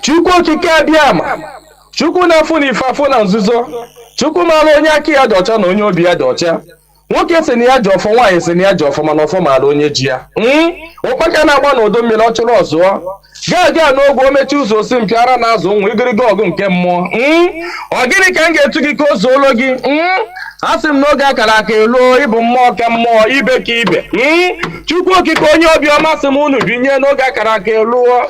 Chukwu okike abịama, Chukwu na-afụ na ife afụ na nzuzo, Chukwu maara onye aka ya dị ọcha na onye obi ya dị ọcha. Nwoke si na ya ji ọfọ, nwaanyị si na ya ji ọfọ, mana ọfọ maara onye ji ya. Ụkpaka na-agba n'udu mmiri ọ chụrụ ọzụọ. Gaa n'ogwe omechi ụzọ osi mpịara na azụ nwa igiriga ọgụ nke mmụọ. Ọ gịnị ka m ga-etu gị ka o zuolo gị? Asị m n'oge akara aka eluo, ịbụ mmụọ ka mmụọ, ibe ka ibe. Chukwu okike onye obiọma sị m unu binye n'oge akara aka eluo.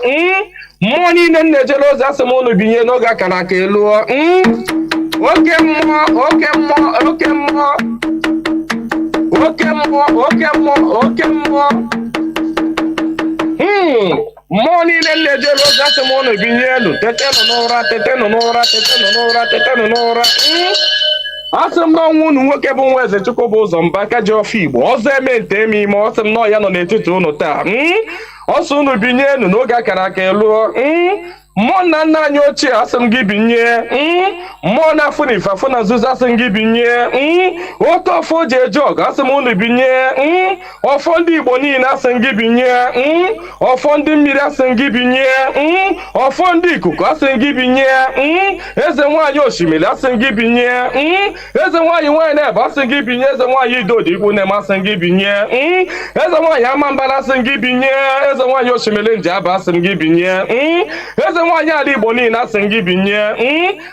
Mmụọ niile m na-ejere ozi asị m unu binye n'oge akara aka eluo. Oke mmụọ, oke mmụọ, oke mmụọ, oke mmụọ, oke mmụọ, oke mmụọ. Mmụọ niile m na-ejere ozi asị m unu binye elu. Tetenụ n'ụra, tetenụ n'ụra, tetenụ n'ụra, tetenụ n'ụra. Asị m n'ọnwa unu nwoke bụ nwa eze Chukwu bụ ụzọ mba aka ji ọfọ Igbo ọzọ eme nte eme ime. Ọ sị m nọ ya nọ n'etiti unu taa. Ọsọ unu binye enu n'oge akara aka eluo. Mmụọ nna nna anyị ochie asị m gị binye. Mmụọ na-afụ na ife afụ na nzuzo asị m gị binye. Oke ọfọ ji eje ọgụ asị m unu binye. Ọfọ ndị Igbo niile asị m gị binye. Ọfọ ndị mmiri asị m gị binye. Ọfọ ndị ikuku asị m gị binye. Eze nwaanyị osimiri asị m gị binye. Eze nwaanyị nwaanyị na-ebe asị m gị binye. Eze nwaanyị idodi igbo na-eme asị m gị binye. Eze nwaanyị amambara asị m gị binye. Eze nwaanyị osimiri nji aba asị m gị binye. Eze nwaanyị ala Igbo niile asị m gị binye.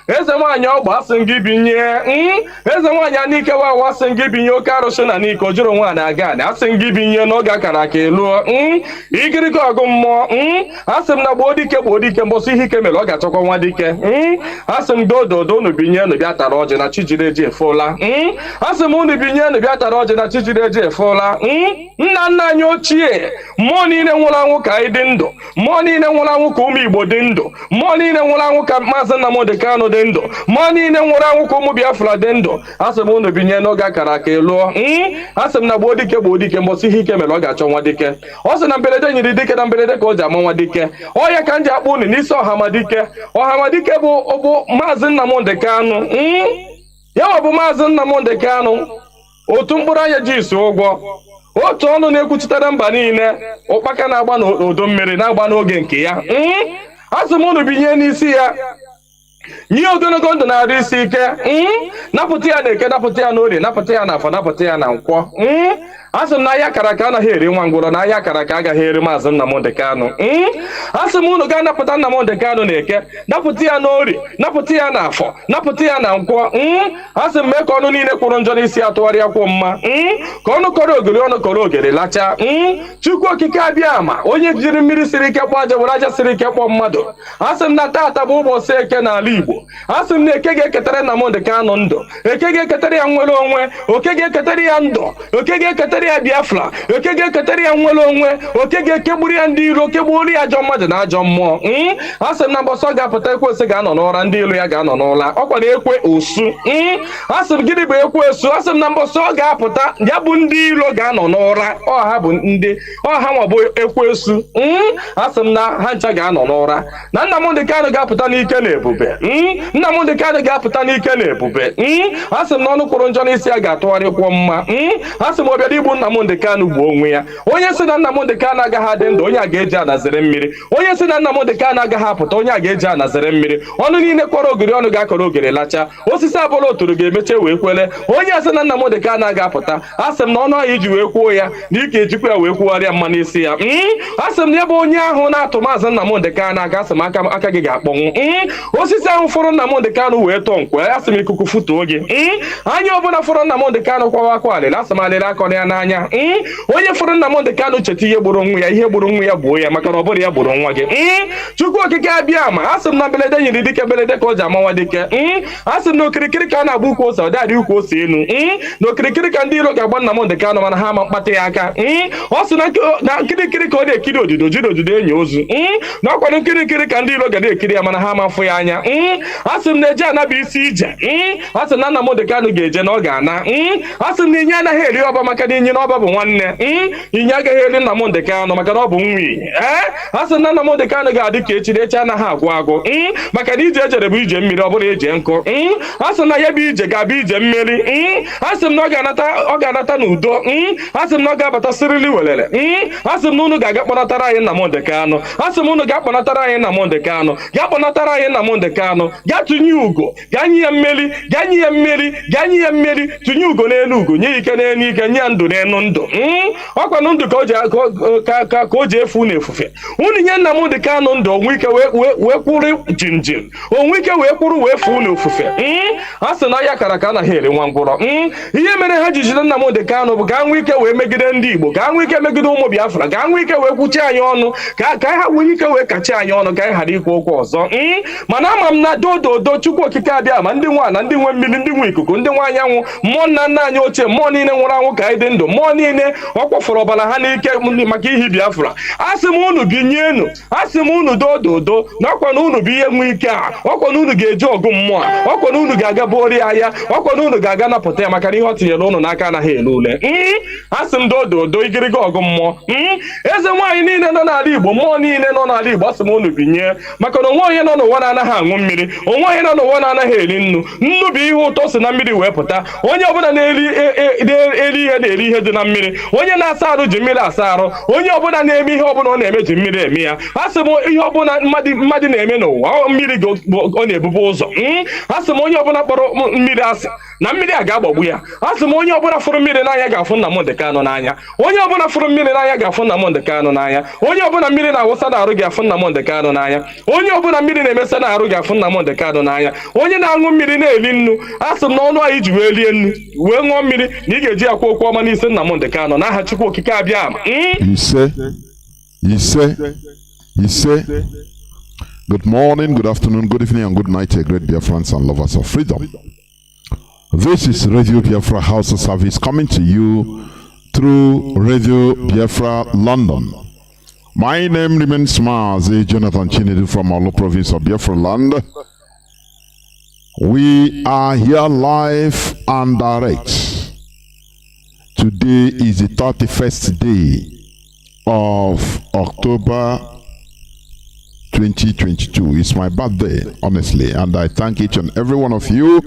Eze nwaanyị ọgba asị m gị binye. Eze nwaanyị anike wawa asị m gị binye. Oke arụsị na n'ike o jụrụ nwaanyị aga na asị m gị binye n'oge akara aka eluo. Igiriga ọgụ mmụọ. Asị m na gboo dike mbọsị ihe ike mere ọ ga-achọkwa nwa dike. Asị m dododo unu binye unu bịa tara ọjị na chijiri eji efola. Asị m unu binye unu bịa tara ọjị na chijiri eji efola. Nna nna anyị ochie, mmụọ niile nwụrụ anwụ ka anyị dị ndụ. Mmụọ niile nwụrụ anwụ ka ụmụ Igbo dị ndụ. Mmụọ niile nwụrụ anwụ ka Maazị Nnamdi Kanu dị ndụ. Mmụọ niile nwụrụ anwụ ka ụmụ Biafra dị ndụ. Asị m unu binye n'oge akara aka eluo. Asị m na gboo dike mbọsị ihe ike mere ọ ga-achọ nwa dike. Ọ sị na mberede nyiri dike na mberede ka o ji ama nwa dike. Ọ ya ka m ji akpọ unu n'isi ọhamadike. Ọhamadike bụ Maazị Nnamdi Kanu. Ya bụ Maazị Nnamdi Kanu. Otu mkpụrụ anya ji isi ụgwọ. Otu ọnụ na-ekwuchitere mba niile. Ụkpaka na-agba n'udu mmiri na-agba n'oge nke ya. Asị m unu binye n'isi ya. Nye ogologo ndụ na-arụ isi ike. Napụta ya na eke, napụta ya n'orie, napụta ya n'afọ, napụta ya na nkwọ. Asị m na ahịa akara ka anaghị eri nwa ngwụrọ, na ahịa akara ka agaghị eri Maazị Nnamdi Kanu. Asị m unu gaa napụta Nnamdi Kanu na eke, napụta ya n'orie, napụta ya n'afọ, napụta ya na nkwọ. Asị m mee ka ọnụ niile kwụrụ njọ n'isi atụgharịa kwụ mma. Ka ọnụ kọrọ ogiri ọnụ kọrọ ogiri lacha. Chukwu okike abịama, onye jiri mmiri siri ike kpọọ aja were aja siri ike kpọọ mmadụ. Asị m na taata bụ ụbọchị eke n'ala Igbo. Asị m na eke ga-eketara Nnamdi Kanu ndụ. Eke ga-eketara ya nwere onwe. Oke ga-eketara ya ndụ. Oke ga-eketara ya Biafra. Oke ga-eketara ya nwere onwe. Oke ga-ekegburu ya ndị iro, kegburu ya ajọ mmadụ na ajọ mmụọ. Asị m na mbọsị ọ ga-apụta ekwensu ga-anọ n'ụra, ndị ilo ya ga-anọ n'ụra. Ọkwa na ekwe osu. Asị m gịnị bụ ekwensu? Asị m na mbọsị ọ ga-apụta ya bụ ndị ilo ga-anọ n'ụra. Ọha bụ ndị ọha nwa bụ ekwensu. Asị m na ha ncha ga-anọ n'ụra. Na Nnamdi Kanu ga-apụta n'ike na ebube. Nnamdi Kanu ga-apụta n'ike na ebube. Asị m na ọnụ kwụrụ njọ n'isi ya ga-atụgharịkwọ mma. Asị m ọ bịara igbu Nnamdi Kanu gbuo onwe ya. Onye si na Nnamdi Kanu agaghị adị ndụ, onye a ga-eji anazere mmiri. Onye si na Nnamdi Kanu agaghị apụta, onye a ga-eji anazere mmiri. Ọnụ niile kọrọ ogiri ọnụ ga-akọrọ ogiri lacha. Osisi abụla oturu ga-emeche wee kwele. Onye asị na Nnamdi Kanu agaghị apụta, asị m na ọnụ ahụ iji wee kwuo ya na ike ejikwa ya wee kwugharịa mma n'isi ya. Asị m na ebe onye ahụ na-atụ Maazị Nnamdi Kanu aga, asị m aka gị ga-akpọnwụ. Osisi ahụ fọrọ Nnamdi Kanu wee tọọ nkwe, asị m ikuku futuo gị. Anya ọbụla fọrọ Nnamdi Kanu kwawa akwa alịla, asị m alịla akọ ya n'anya. Onye fọrọ Nnamdi Kanu cheta ihe gburu nwa ya, ihe gburu nwa ya gbuo ya, maka na ọ bụrụ ya gburu nwa gị. Chukwu okike abịama, asị m na mberede nyiri dike mberede ka o ji amawa dike. Asị m na okirikiri ka a na-agba ukwu ose, ọ dịghị ukwu ose enu. Na okirikiri ka ndị iro ga-agba Nnamdi Kanu mana ha ama mkpata ya aka. Ọ sị na nkirikiri ka ọ na-ekiri odido jiri odido enyi ozu. Na ọkwado nkirikiri ka ndị iro ga na-ekiri ya mana ha ama afụ ya anya. Asị m na eje anaba isi ije. Asị na Nnamdi Kanu ga-eje na ọ ga-ana. Asị m na inye anaghị eri ọba maka na inye inyi na ọba bụ nwanne inyi agaghị eli Nnamdị Kanụ maka na ọ bụ nwi a sị na Nnamdị Kanụ ga-adị ka echi anaghị agwụ agwụ maka na ije ejere bụ ije mmiri ọ bụla eje nkụ a sị na ya bụ ije ga-abụ ije mmiri a sị m na ọ ga-anata n'udo a sị m na ọ ga-abata sirili welere a sị m na unu ga-aga kpọnatara anyị Nnamdị Kanụ a sị m unu ga-akpọnatara anyị Nnamdị Kanụ ga-akpọnatara anyị Nnamdị Kanụ ga tụnye ugo ga nye ya mmeri ga nye ya mmeri ga nye ya mmeri tụnye ugo n'elu ugo nye ike n'elu ike nye ya ndụ n'elu ndụ ọkwanụ ndụ ka o ji efu na efufe unu nye Nnamdị Kanụ ndụ onwe ike wee kwụrụ jinjin onwe ike wee kwụrụ wee fuo na ofufe a sị na ya kara ka anaghị eri nwa ngwụrọ ihe mere ha ji jide Nnamdị Kanụ bụ ka nwee ike wee megide ndị Igbo ka nwee ike megide ụmụ Biafra ka nwee ike wee kwuchi anyị ọnụ ka ha nwee ike wee kachi anyị ọnụ ka anyị ghara ikwu okwu ọzọ mana ama m na dododo Chukwu okike abịa ma ndị nwa na ndị nwe mmiri ndị nwe ikuku ndị nwe anyanwụ mmụọ nna nna anyị ochie mmụọ niile nwụrụ anwụ ka anyị dị ndụ mmụọ niile ọ kpọfọrọ ọbara ha n'ike maka ihi Biafra asị m unu binyenu asị m unu dododo na ọkwa na unu bụ ihe nwe ike a ọkwa na unu ga-eji ọgụ mmụọ a ọkwa na unu ga-aga bụori ahịa ọkwa na unu ga-aga napụta ya maka na ihe ọ tinyere unu n'aka anaghị ele ule asị m dododo igiriga ọgụ mmụọ eze nwaanyị niile nọ n'ala Igbo mmụọ niile nọ n'ala Igbo asị m unu binye maka na onwe onye nọ n'ụwa na-anaghị aṅụ mmiri onwe onye nọ n'ụwa na-anaghị eri nnu bụ ihe ụtọ si na mmiri wee pụta onye ọbụla na-eri ihe na-eri ihe dị na mmiri onye na-asa arụ ji mmiri asa arụ onye ọbụla na-eme ihe ọbụla ọ na-eme ji mmiri eme ya asị m ihe ọbụla mmadụ na-eme n'ụwa mmiri ọ na-ebube ụzọ asị m onye ọbụla kpọrọ mmiri asị na mmiri a ga-agbagbu ya asị m onye ọbụla fụrụ mmiri n'anya ga-afụ Nnamdị Kanụ n'anya onye ọbụla fụrụ mmiri n'anya ga-afụ Nnamdị Kanụ n'anya onye ọbụla mmiri na-awụsa n'arụ ga-afụ Nnamdị Kanụ n'anya onye ọbụla mmiri na-emesa n'arụ ga-afụ Nnamdị Kanụ n'anya onye na-aṅụ mmiri na-eli nnu asị m na ọnụ anyị ji wee rie nnu wee ṅụọ mmiri na ị ga-eji akwa okwu ọma n'isi Nnamdị Kanụ n'aha Chukwu okike abịa ama ise. Good morning, good afternoon, good evening, and good night, great Biafrans and lovers of freedom. This is Radio Biafra House of Service coming to you through Radio Biafra London. My name remains Mazi Chinasa from Olo province of Biafra land. We are here live and direct. Today is the 31st day of October 2022. It's my birthday, honestly, and I thank each and every one of you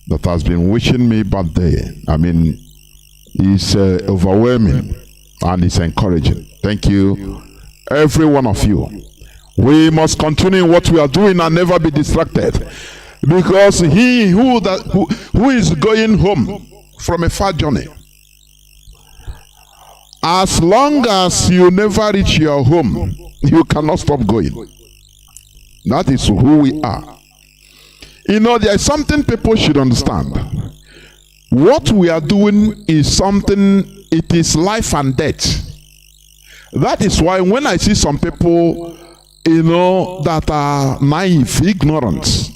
that has been wishing me birthday. I mean, it's overwhelming and it's encouraging. Thank you, every one of you. We must continue what we are doing and never be distracted, because he who is going home from a far journey, as long as you never reach your home, you cannot stop going. That is who we are. You know, there is something people should understand. What we are doing is something, it is life and death. That is why when I see some people, you know, that are naive, ignorant,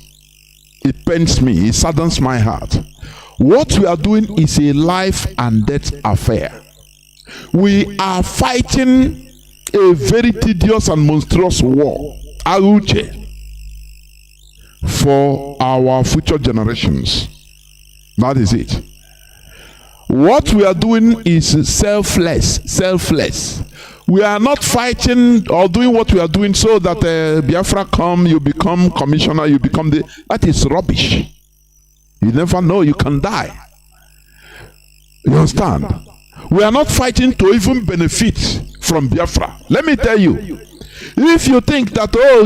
it pains me, it saddens my heart. What we are doing is a life and death affair. We are fighting a very tedious and monstrous war, Abuja, for our future generations. That is it. What we are doing is selfless. We are not fighting or doing what we are doing so that Biafra come, you become commissioner, you become the... That is rubbish. You never know, you can die. You understand? We are not fighting to even benefit from Biafra. Let me tell you, if you think that, oh,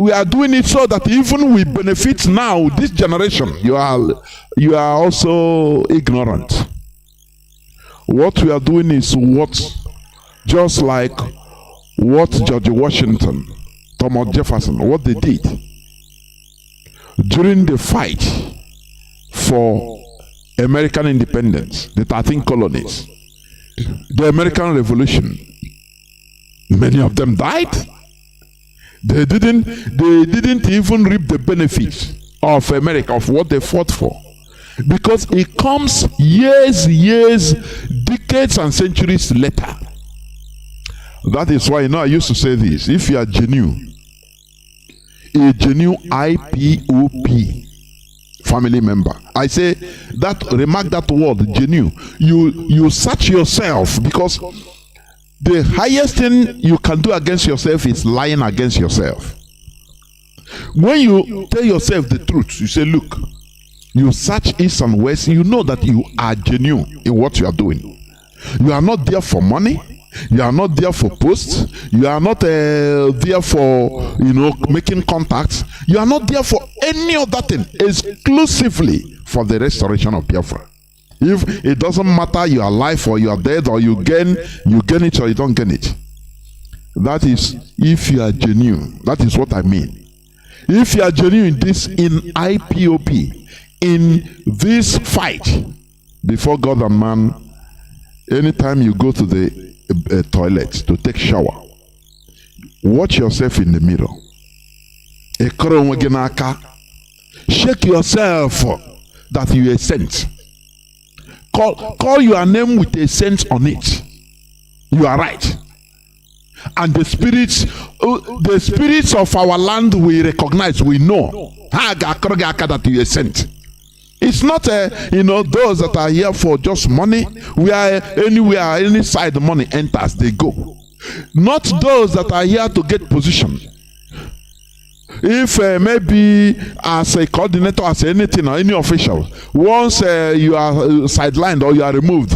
we are doing it so that even we benefit now, this generation, you are also ignorant. What we are doing is just like what George Washington, Thomas Jefferson, what they did during the fight for American independence, the 13 colonies, the American Revolution. Many of them died. They didn't even reap the benefits of America, of what they fought for, because it comes years, decades and centuries later. That is why, you know, I used to say this: if you are genuine, a genuine IPOP family member. I say that, remark that word, genuine. You search yourself, because the highest thing you can do against yourself is lying against yourself. When you tell yourself the truth, you say, look, you search east and west, you know that you are genuine in what you are doing. You are not there for money. You are not there for posts. You are not there for, making contacts. You are not there for any other thing, exclusively for the restoration of Biafra. If it doesn't matter you are alive or you are dead, or you gain it or you don't gain it. That is if you are genuine. That is what I mean. If you are genuine in IPOP, in this fight before God and man, anytime you go to the toilet to take shower, watch yourself in the mirror. Shake yourself that you are sent. Call your name with a sense on it. You are right. And the spirits of our land we recognize, we know that you are sent. It's not those that are here for just money. We are anywhere, any side the money enters, they go. Not those that are here to get position. If maybe as a coordinator, as anything or any official, once you are sidelined or you are removed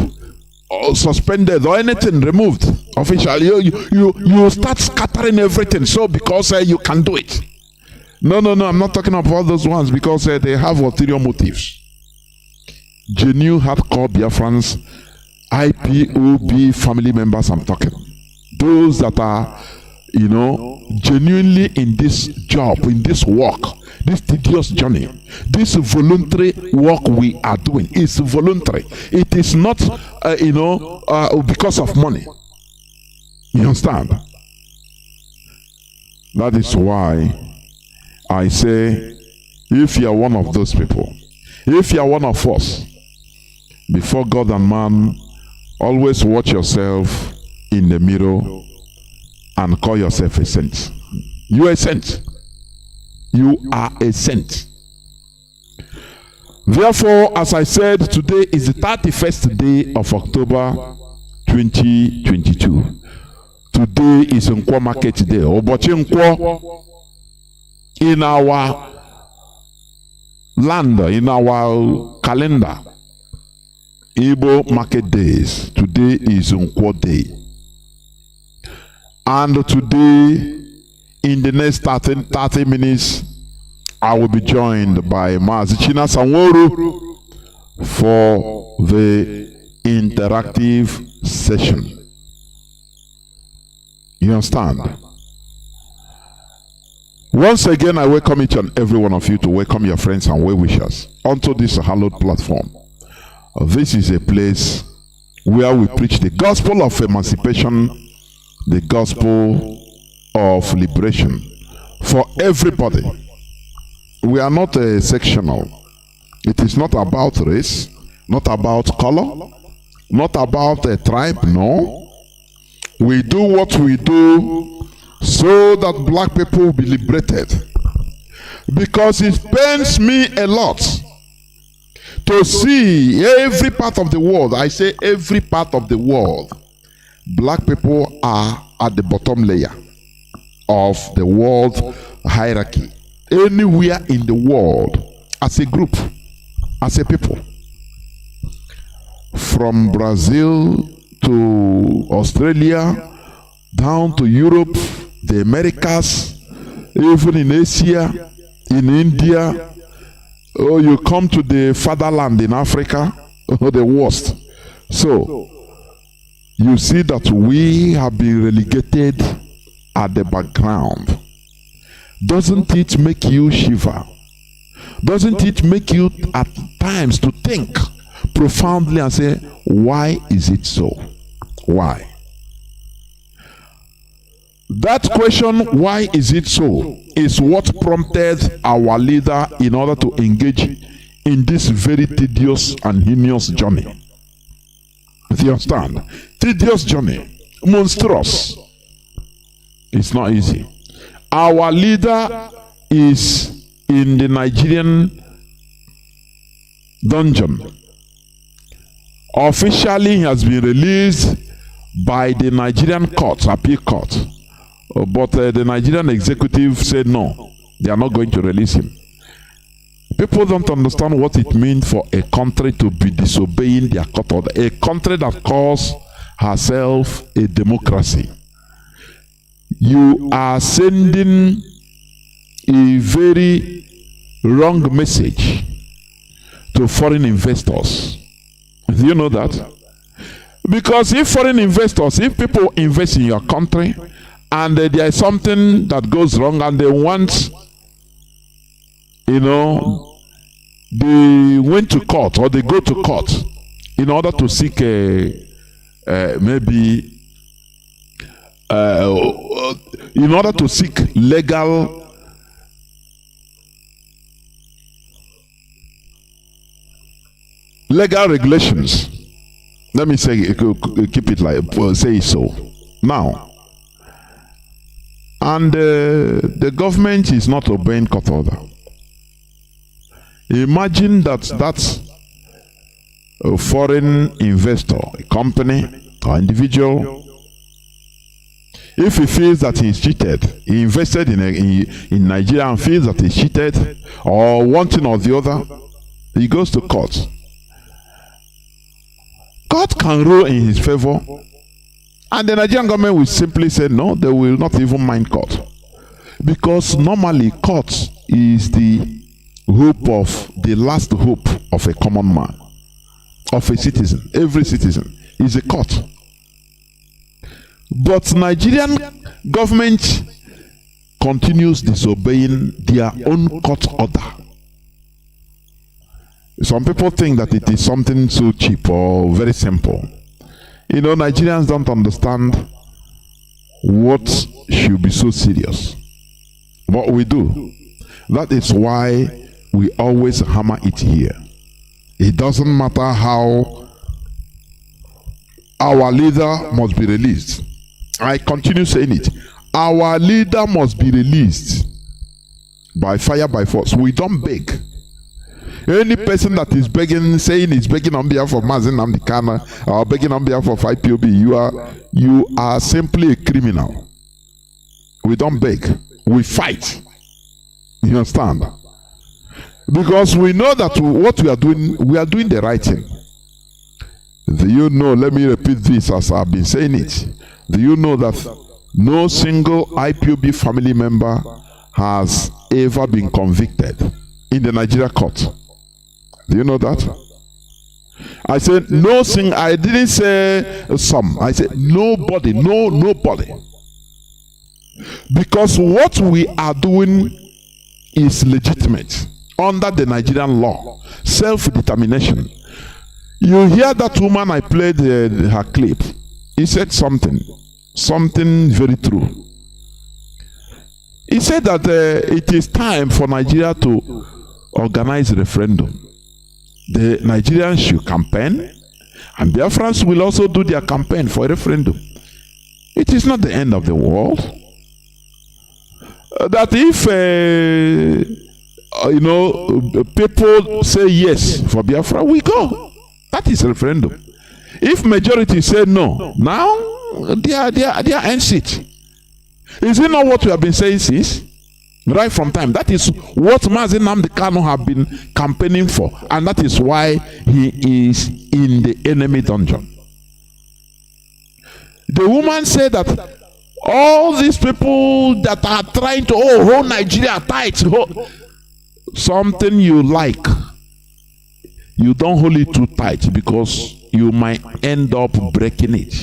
or suspended or anything removed, official, you start scattering everything. So because you can do it. No, I'm not talking about those ones, because they have ulterior motives. Genuine hardcore Biafrans, IPOB family members I'm talking. Those that are, genuinely in this job, in this work, this tedious journey, this voluntary work we are doing is voluntary. It is not, because of money. You understand? That is why I say, if you are one of those people, if you are one of us, before God and man, always watch yourself in the mirror and call yourself a saint. You are a saint. You are a saint. Therefore, as I said, today is the 31st day of October 2022. Today is Nkwo Market Day. Obochi Nkwo. In our land, in our calendar, Igbo market days, today is Nkwo Day. And today, in the next 30 minutes, I will be joined by Mazi Chinasa Nworu for the interactive session. You understand? Once again, I welcome each and every one of you to welcome your friends and well-wishers onto this hallowed platform. This is a place where we preach the gospel of emancipation, the gospel of liberation for everybody. We are not sectional. It is not about race, not about color, not about a tribe, no. We do what we do so that black people will be liberated. Because it pains me a lot to see every part of the world, I say every part of the world, black people are at the bottom layer of the world hierarchy. Anywhere in the world, as a group, as a people. From Brazil to Australia, down to Europe, the Americas, even in Asia, in India, oh, you come to the fatherland in Africa, oh, the worst. So, you see that we have been relegated at the background. Doesn't it make you shiver? Doesn't it make you at times to think profoundly and say, why is it so? Why? That question, why is it so, is what prompted our leader in order to engage in this very tedious and heinous journey. Do you understand? Tedious journey, monstrous. It's not easy. Our leader is in the Nigerian dungeon. Officially, he has been released by the Nigerian court, appeal court. But the Nigerian executive said no, they are not going to release him. People don't understand what it means for a country to be disobeying their court order. A country that calls herself a democracy. You are sending a very wrong message to foreign investors. Do you know that? Because if foreign investors, if people invest in your country and there is something that goes wrong and they want, you know, they went to court or they go to court in order to seek maybe in order to seek legal regulations. Let me say, keep it like, say so. Now, and the government is not obeying court order. Imagine that a foreign investor, a company or individual, if he feels that he is cheated, he invested in Nigeria and feels that he's cheated or one thing or the other, he goes to court. Court can rule in his favor, and the Nigerian government will simply say no, they will not even mind court. Because normally court is the last hope of a common man, of a citizen. Every citizen is a court. But Nigerian government continues disobeying their own court order. Some people think that it is something so cheap or very simple. You know, Nigerians don't understand what should be so serious. But we do. That is why we always hammer it here. It doesn't matter how our leader must be released. I continue saying it. Our leader must be released by fire, by force. We don't beg. Any person that is begging, saying he's begging on behalf of Mazi Chinasa Nworu or begging on behalf of IPOB, you are simply a criminal. We don't beg. We fight. You understand? Because we know that what we are doing the right thing. Do you know, let me repeat this as I've been saying it. Do you know that no single IPOB family member has ever been convicted in the Nigeria court? Do you know that? I said no single, I didn't say some. I said nobody, nobody. Because what we are doing is legitimate under the Nigerian law. Self-determination. You hear that woman I played her clip. He said something very true. He said that it is time for Nigeria to organize a referendum. The Nigerians should campaign, and Biafrans will also do their campaign for a referendum. It is not the end of the world. That if you know, people say yes for Biafra, we go. That is a referendum. If majority say no, now they are ends it. Is it not what we have been saying since? Right from time. That is what Mazi Chinasa Nworu have been campaigning for, and that is why he is in the enemy dungeon. The woman said that all these people that are trying to hold Nigeria tight, something you like, you don't hold it too tight because you might end up breaking it.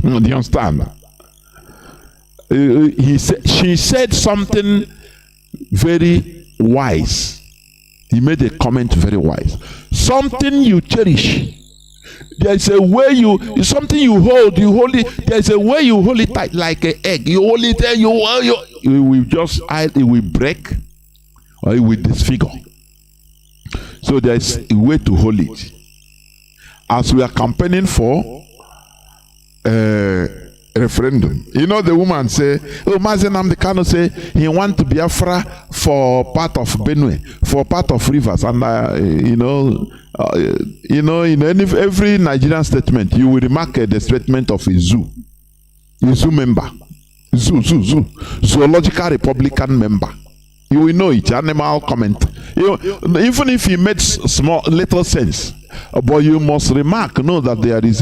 Do you understand? She said something very wise. He made a comment very wise. Something you cherish. There's a way something you hold it. There's a way you hold it tight, like an egg. You hold it there, it will just either it will break or it will disfigure. So there's a way to hold it. As we are campaigning for referendum. You know, the woman say, oh, Mazi Nnamdi Kanu say he want to Biafra for part of Benue, for part of rivers, and in every Nigerian statement, you will remark the statement of a zoo member, zoological Republican member. You will know it, animal comment. Even if he made little sense, but you must know that there is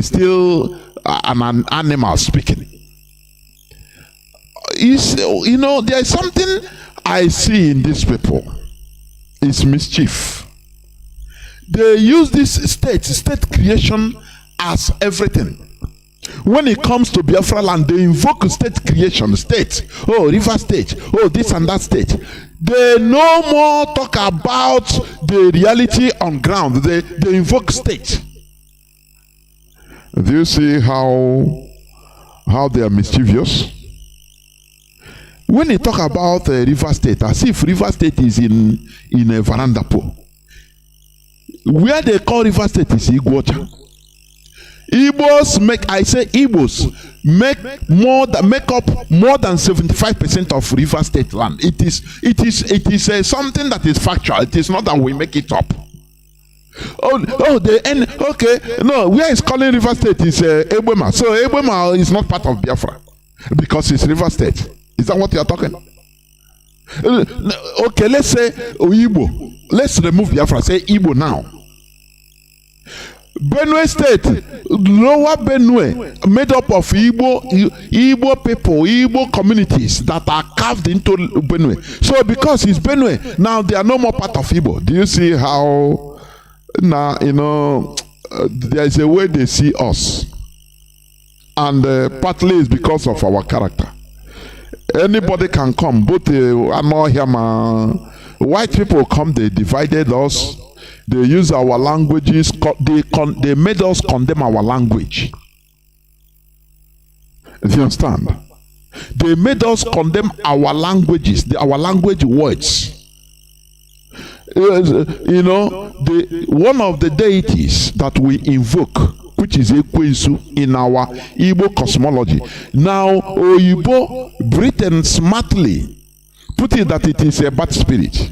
still an animal speaking. There is something I see in these people. It's mischief. They use this state creation as everything. When it comes to Biafra land, they invoke state creation, state, oh, river state, oh, this and that state. They no more talk about the reality on ground. They invoke state. Do you see how they are mischievous? When they talk about river state, as if river state is in a veranda pool. Where they call river state is Iguacha. Igbos make up more than 75% of river state land. It is something that is factual. It is not that we make it up. Where is calling river state is Ebema. So Ebema is not part of Biafra because it's river state. Is that what you are talking? Okay, let's say Igbo. Let's remove Biafra. Say Igbo now. Benue State, Lower Benue, made up of Igbo people, Igbo communities that are carved into Benue. So because it's Benue, now they are no more part of Igbo. Do you see how now, there is a way they see us. And partly it's because of our character. Anybody can come, both white people come, they divided us. They use our languages. They made us condemn our language. Do you understand? They made us condemn our languages, our language words. One of the deities that we invoke, which is Ekwensu in our Igbo cosmology. Now, Oyibo, Britain smartly put it that it is a bad spirit.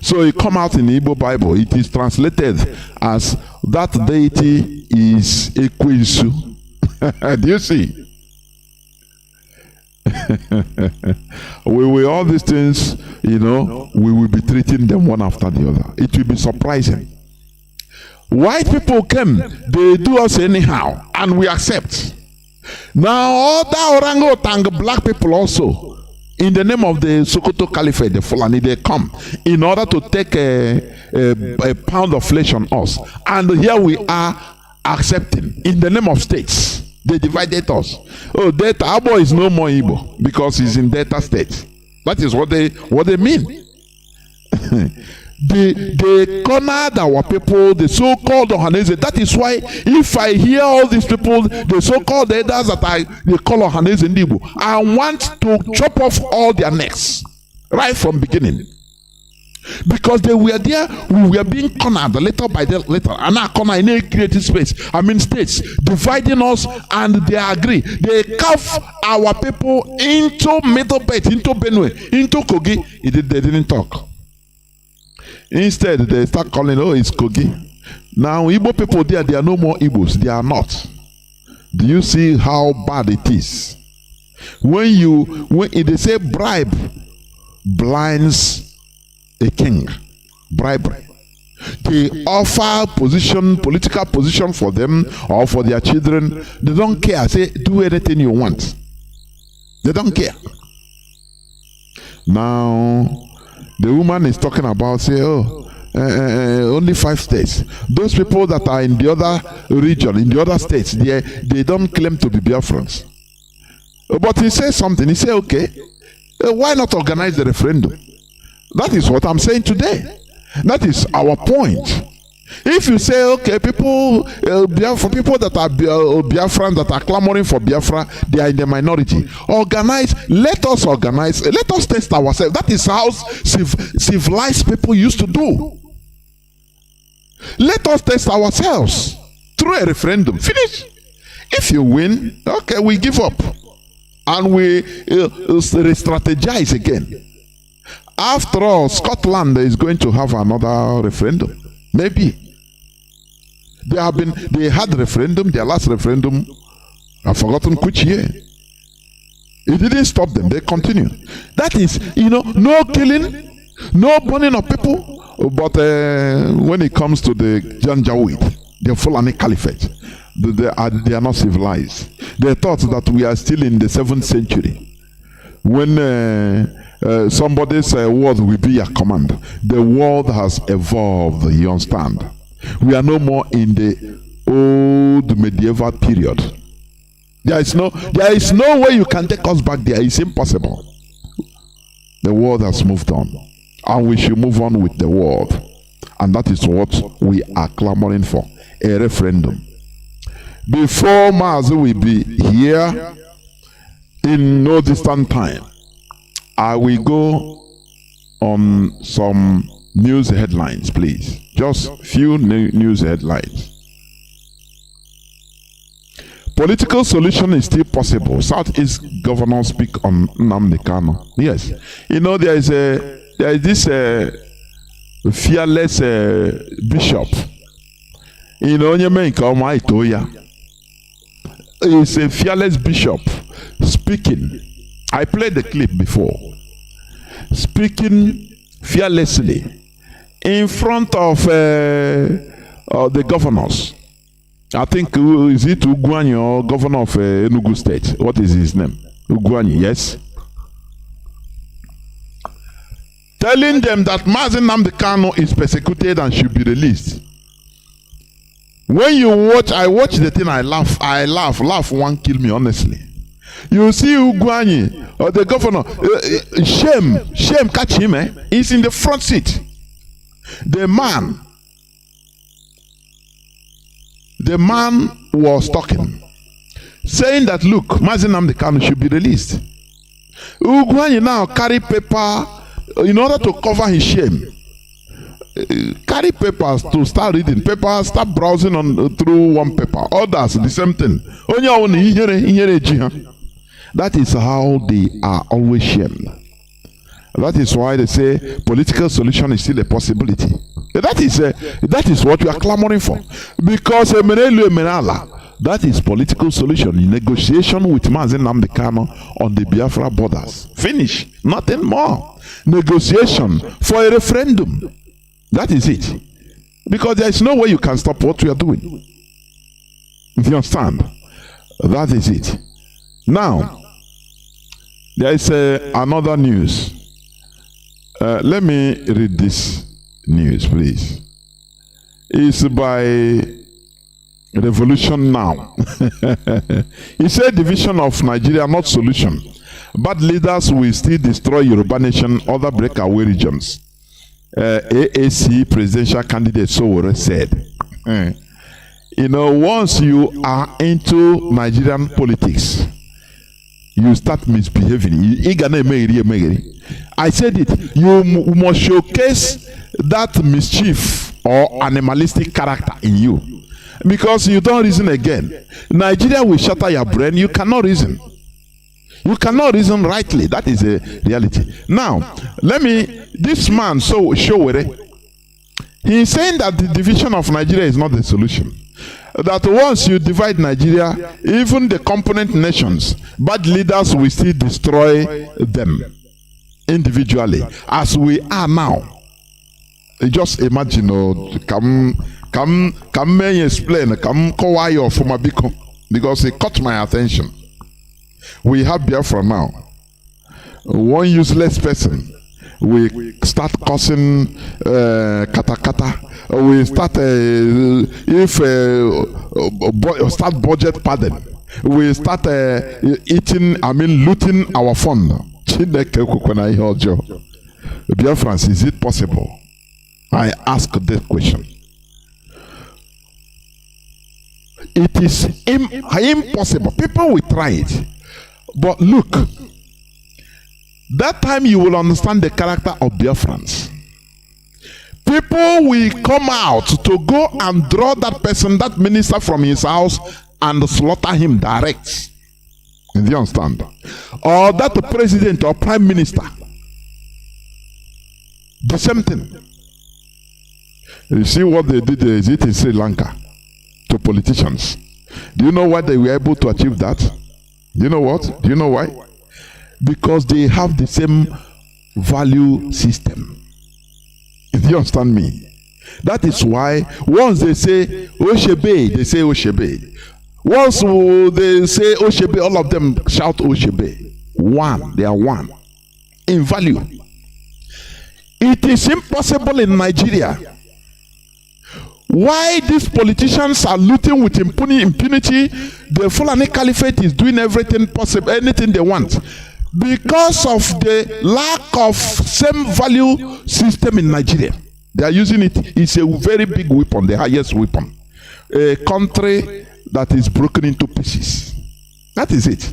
So it come out in the Igbo Bible. It is translated as that deity is Ekwensu. Do you see? We will all these things, we will be treating them one after the other. It will be surprising. White people came, they do us anyhow, and we accept. Now other orangutan black people also, in the name of the Sokoto Caliphate, the Fulani, they come in order to take a pound of flesh on us. And here we are accepting in the name of states. They divided us. Oh, Delta Abo is no more Igbo because he's in Delta State. That is what they mean. They cornered our people, the so-called Ohanese. That is why if I hear all these people, the so-called elders that they call Ohanese and Igbo, I want to chop off all their necks right from beginning. Because they were there, we were being cornered little by little. And now corner in a creative space. States dividing us, and they agree. They carve our people into Middle Belt, into Benue, into Kogi. They didn't talk. Instead, they start calling, it's Kogi. Now, Igbo people there, they are no more Igbos. They are not. Do you see how bad it is? When they say bribe blinds a king, bribery. They offer political position for them or for their children. They don't care. Say, do anything you want. They don't care. Now, the woman is talking about, say, only 5 states. Those people that are in the other region, in the other states, they don't claim to be Biafrans. But he says something. He said, okay, why not organize the referendum? That is what I'm saying today. That is our point. If you say, okay, people that are Biafran, that are clamoring for Biafra, they are in the minority. Let us organize, let us test ourselves. That is how civilized people used to do. Let us test ourselves through a referendum. Finish. If you win, okay, we give up. And we re-strategize again. After all, Scotland is going to have another referendum. Maybe. They had referendum, their last referendum, I've forgotten which year. It didn't stop them, they continue. That is, no killing, no burning of people. But when it comes to the Janjaweed, the Fulani Caliphate, they are not civilized. They thought that we are still in the 7th century. When somebody's word will be a command. The world has evolved, you understand? We are no more in the old medieval period. There is no way you can take us back there. It's impossible. The world has moved on, and we should move on with the world. And that is what we are clamoring for, a referendum. Before Mazi will be here in no distant time, I will go on some news headlines, please. Just few news headlines. Political solution is still possible. Southeast governors speak on Nnamdi Kanu. Yes, there is this fearless bishop. He's a fearless bishop speaking. I played the clip before. Speaking fearlessly in front of the governors. I think, is it Ugwuanyi or governor of Enugu State? What is his name? Ugwuanyi, yes. Telling them that Mazi Nnamdi Kanu is persecuted and should be released. When you watch, I watch the thing, I laugh, laugh won't kill me, honestly. You see Ugwuanyi, or the governor, shame, catch him, he's in the front seat. The man was talking, saying that, look, Mazi Nnamdi Kanu should be released. Ugwuanyi now carry paper in order to cover his shame. Carry papers to start reading papers, start browsing on through one paper. Others, the same thing. That is how they are always shamed. That is why they say political solution is still a possibility. That is what we are clamoring for. Because that is political solution in negotiation with Mazi Nnamdi Kanu on the Biafra borders. Finish. Nothing more. Negotiation for a referendum. That is it. Because there is no way you can stop what we are doing. If you understand? That is it. Now, there is another news. Let me read this news, please. It's by Revolution Now. He said division of Nigeria not solution. Bad leaders will still destroy Yoruba nation, other breakaway regions. AAC presidential candidate Nworu said. Once you are into Nigerian politics, you start misbehaving. I said it. You must showcase that mischief or animalistic character in you. Because you don't reason again. Nigeria will shatter your brain. You cannot reason. You cannot reason rightly. That is a reality. Now, this man, Showere, he is saying that the division of Nigeria is not the solution. That once you divide Nigeria, even the component nations, bad leaders will still destroy them individually, as we are now. Just imagine, come me explain, come kawaii for my biko, because it caught my attention. We have Biafra now. One useless person, we start causing kata. We start start budget padding. We start looting our fund. Biafrans, is it possible? I ask that question. It is impossible. People will try it. But look, that time you will understand the character of Biafrans. People will come out to go and draw that person, that minister, from his house and slaughter him direct. Do you understand? Or that the president or prime minister, the same thing. You see what they did is it in Sri Lanka to politicians. Do you know why they were able to achieve that? Do you know what? Do you know why? Because they have the same value system. Do you understand me? That is why once they say Oshebe, they say Oshebe. Once they say Oshebe, all of them shout Oshebe. One, they are one in value. It is impossible in Nigeria. Why these politicians are looting with impunity? The Fulani Caliphate is doing everything possible, anything they want. Because of the lack of same value system in Nigeria. They are using it. It's a very big weapon, the highest weapon. A country that is broken into pieces. That is it.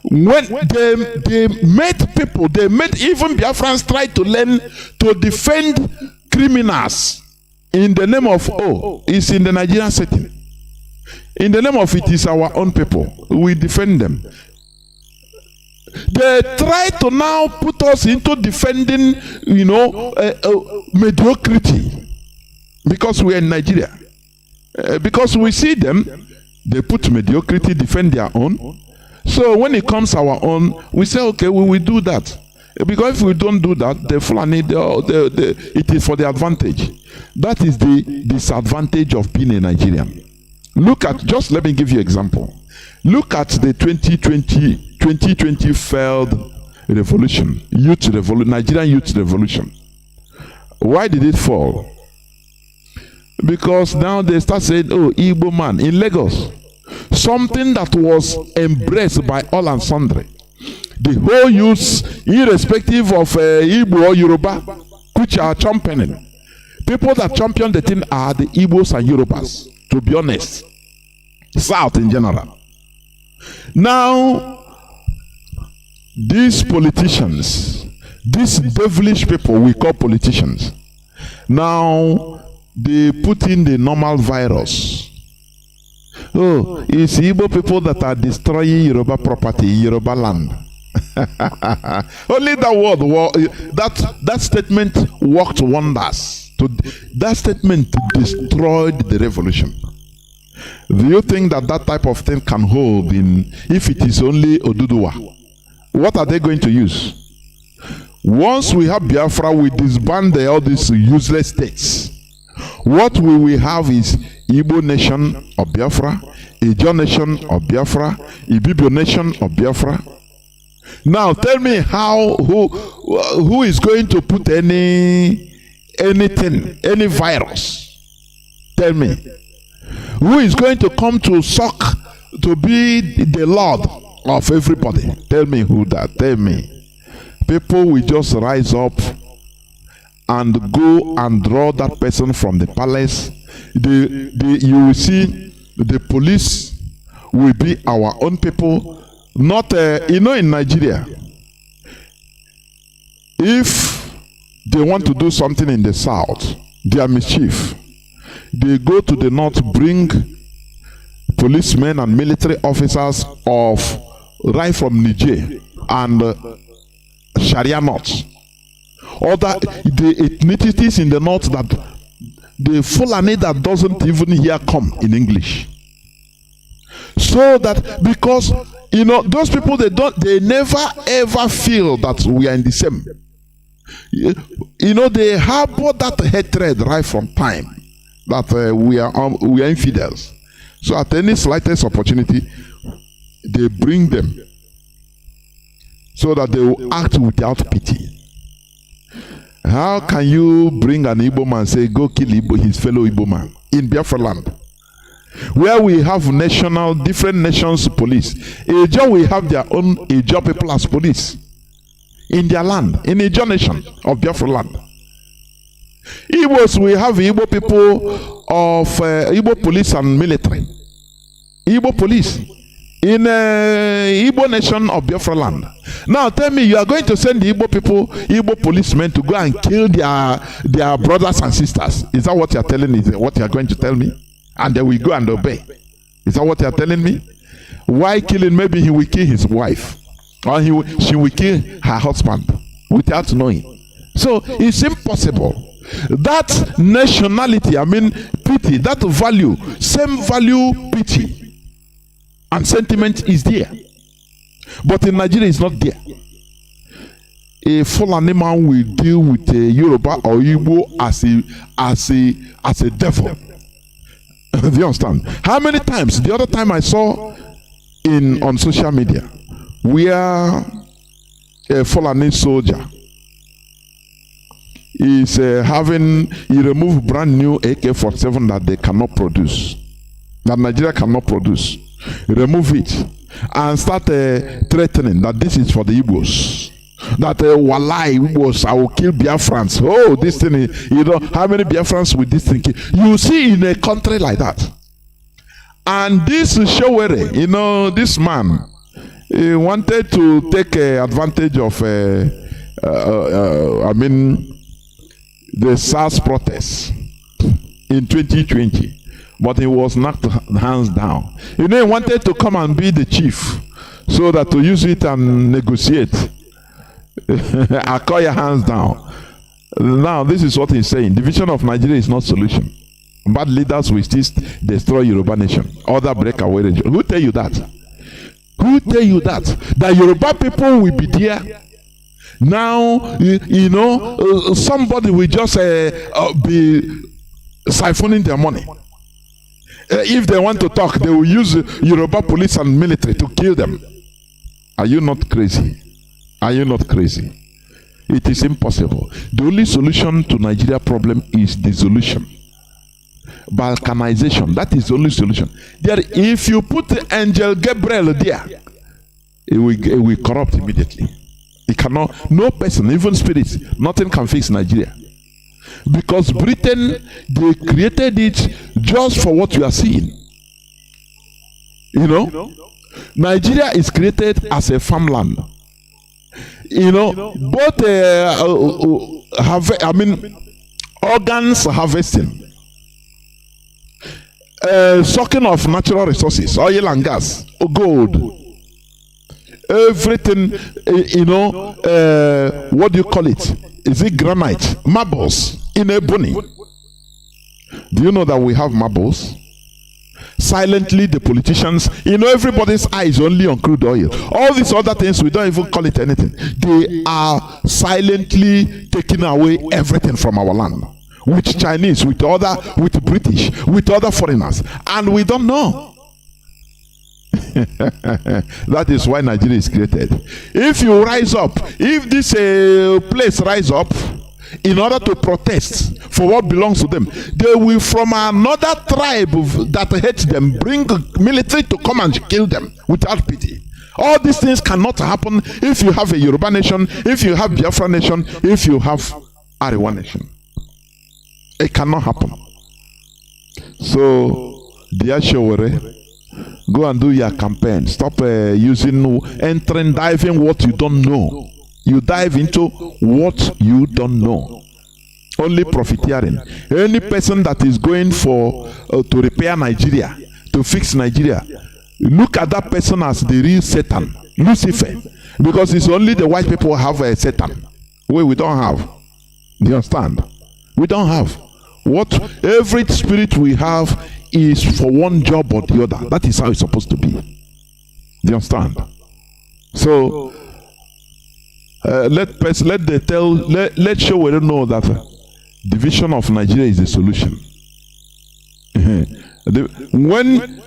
When they made people, they made even Biafrans try to learn to defend criminals in the name of, it's in the Nigerian setting. In the name of it is our own people. We defend them. They try to now put us into defending, mediocrity. Because we are in Nigeria. Because we see them, they put mediocrity, defend their own. So when it comes our own, we say, okay, we will do that. Because if we don't do that, the Fulani, it is for the advantage. That is the disadvantage of being a Nigerian. Look at, just let me give you an example. Look at the 2020 failed revolution, Nigerian youth revolution. Why did it fall? Because now they start saying, Igbo man in Lagos. Something that was embraced by all and sundry. The whole youth, irrespective of Igbo or Yoruba, which are championing. People that champion the thing are the Igbos and Yorubas, to be honest. South in general. Now, these politicians, these devilish people we call politicians, now they put in the normal virus. It's Igbo people that are destroying Yoruba property, Yoruba land. Only that word, that statement worked wonders. That statement destroyed the revolution. Do you think that type of thing can hold if it is only Oduduwa? What are they going to use? Once we have Biafra, we disband all these useless states. What we will have is Igbo nation of Biafra, Ijo nation of Biafra, Ibibio nation of Biafra. Now tell me who is going to put any virus? Tell me. Who is going to come to suck to be the Lord of everybody? Tell me who that. Tell me. People will just rise up and go and draw that person from the palace. You will see the police will be our own people. Not, in Nigeria, if they want to do something in the south, they are mischief. They go to the north, bring policemen and military officers right from Niger and Sharia north. The ethnicities in the north that the Fulani that doesn't even hear come in English. So that because those people they never ever feel that we are in the same. They harbor that hatred right from time that we are infidels. So at any slightest opportunity, they bring them so that they will act without pity. How can you bring an Igbo man and say, go kill his fellow Igbo man in Biafra land? Where we have different nations police. Ijo will have their own Ijo people as police in their land, in Ijo nation of Biafra land. Igbos will have Igbo people of Igbo police and military. Igbo police in Igbo nation of Biafra land. Now tell me, you are going to send the Igbo people, Igbo policemen to go and kill their brothers and sisters. Is that what you are telling me? What you are going to tell me? And they will go and obey. Is that what you are telling me? Why killing? Maybe he will kill his wife, or she will kill her husband without knowing. So it's impossible. That nationality, I mean pity, that value, same value, pity and sentiment is there. But in Nigeria it's not there. A Fulani man will deal with a Yoruba or Igbo as a devil. Do you understand? How many times? The other time I saw on social media where a Fulani soldier is he removed brand new AK-47 that they cannot produce, that Nigeria cannot produce. Remove it and start threatening that this is for the Igbos. That Walai Igbos, I will kill Biafrans. Oh, this thing, you know, how many Biafrans with this thing? You see in a country like that. And this Showere, you know, this man, he wanted to take advantage of, I mean, the SARS protests in 2020. But he was knocked hands down. You know, he wanted to come and be the chief so that to use it and negotiate. I call your hands down. Now, this is what he's saying. Division of Nigeria is not solution. Bad leaders will still destroy Yoruba nation. Other breakaway region. Who tell you that? Who tell you that? That Yoruba people will be there. Now, you know, somebody will just be siphoning their money. If they want to talk, they will use Yoruba police and military to kill them. Are you not crazy? Are you not crazy? It is impossible. The only solution to Nigeria problem is dissolution. Balkanization. That is the only solution. There, if you put Angel Gabriel there, it will corrupt immediately. It cannot, no person, even spirits, nothing can fix Nigeria. Because Britain, they created it just for what you are seeing. You know? Nigeria is created as a farmland. You know, both organs harvesting, sucking of natural resources, oil and gas, gold, everything, you know, what do you call it? Is it granite? Marbles in ebony. Do you know that we have marbles? Silently, the politicians, you know, everybody's eye is only on crude oil. All these other things, we don't even call it anything. They are silently taking away everything from our land. With Chinese, with British, with other foreigners. And we don't know. That is why Nigeria is created. If you rise up, if this place rise up, in order to protest for what belongs to them, they will from another tribe that hates them bring military to come and kill them without pity. All these things cannot happen if you have a Yoruba nation, if you have Biafra nation, if you have Arewa nation. It cannot happen. So, dear Showere, go and do your campaign. Stop entering, diving what you don't know. You dive into what you don't know. Only profiteering. Any person that is going for to repair Nigeria, to fix Nigeria, look at that person as the real Satan, Lucifer, because it's only the white people have a Satan. We don't have. Do you understand? We don't have. What every spirit we have is for one job or the other. That is how it's supposed to be. Do you understand? So let Showere know that division of Nigeria is the solution. When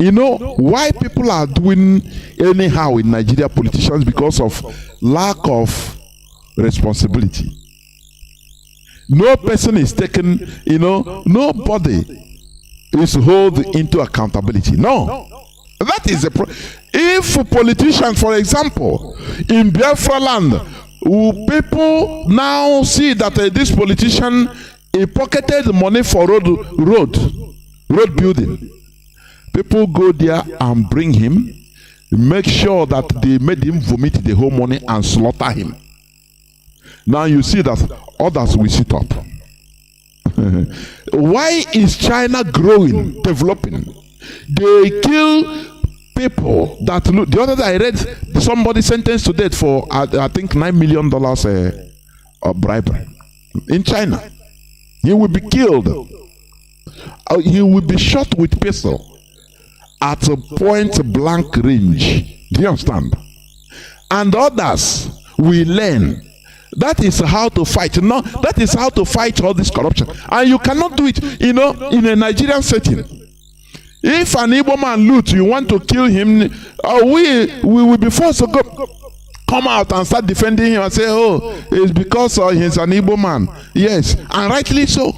you know why people are doing anyhow in Nigeria, politicians, because of lack of responsibility. No person is taken, you know, nobody is held into accountability. No. That is a if politicians, for example, in Biafra land, people now see that this politician he pocketed money for road building. People go there and bring him, make sure that they made him vomit the whole money and slaughter him. Now you see that others will sit up. Why is China growing, developing? They kill people that look. The other day I read somebody sentenced to death for I think $9 million bribery in China. He will be killed. He will be shot with pistol at a point blank range. Do you understand? And others will learn. That is how to fight. No, that is how to fight all this corruption. And you cannot do it, in a Nigerian setting. If an Igbo man loot, you want to kill him, we will be forced to come out and start defending him and say, oh, it's because he's an Igbo man. Yes, and rightly so.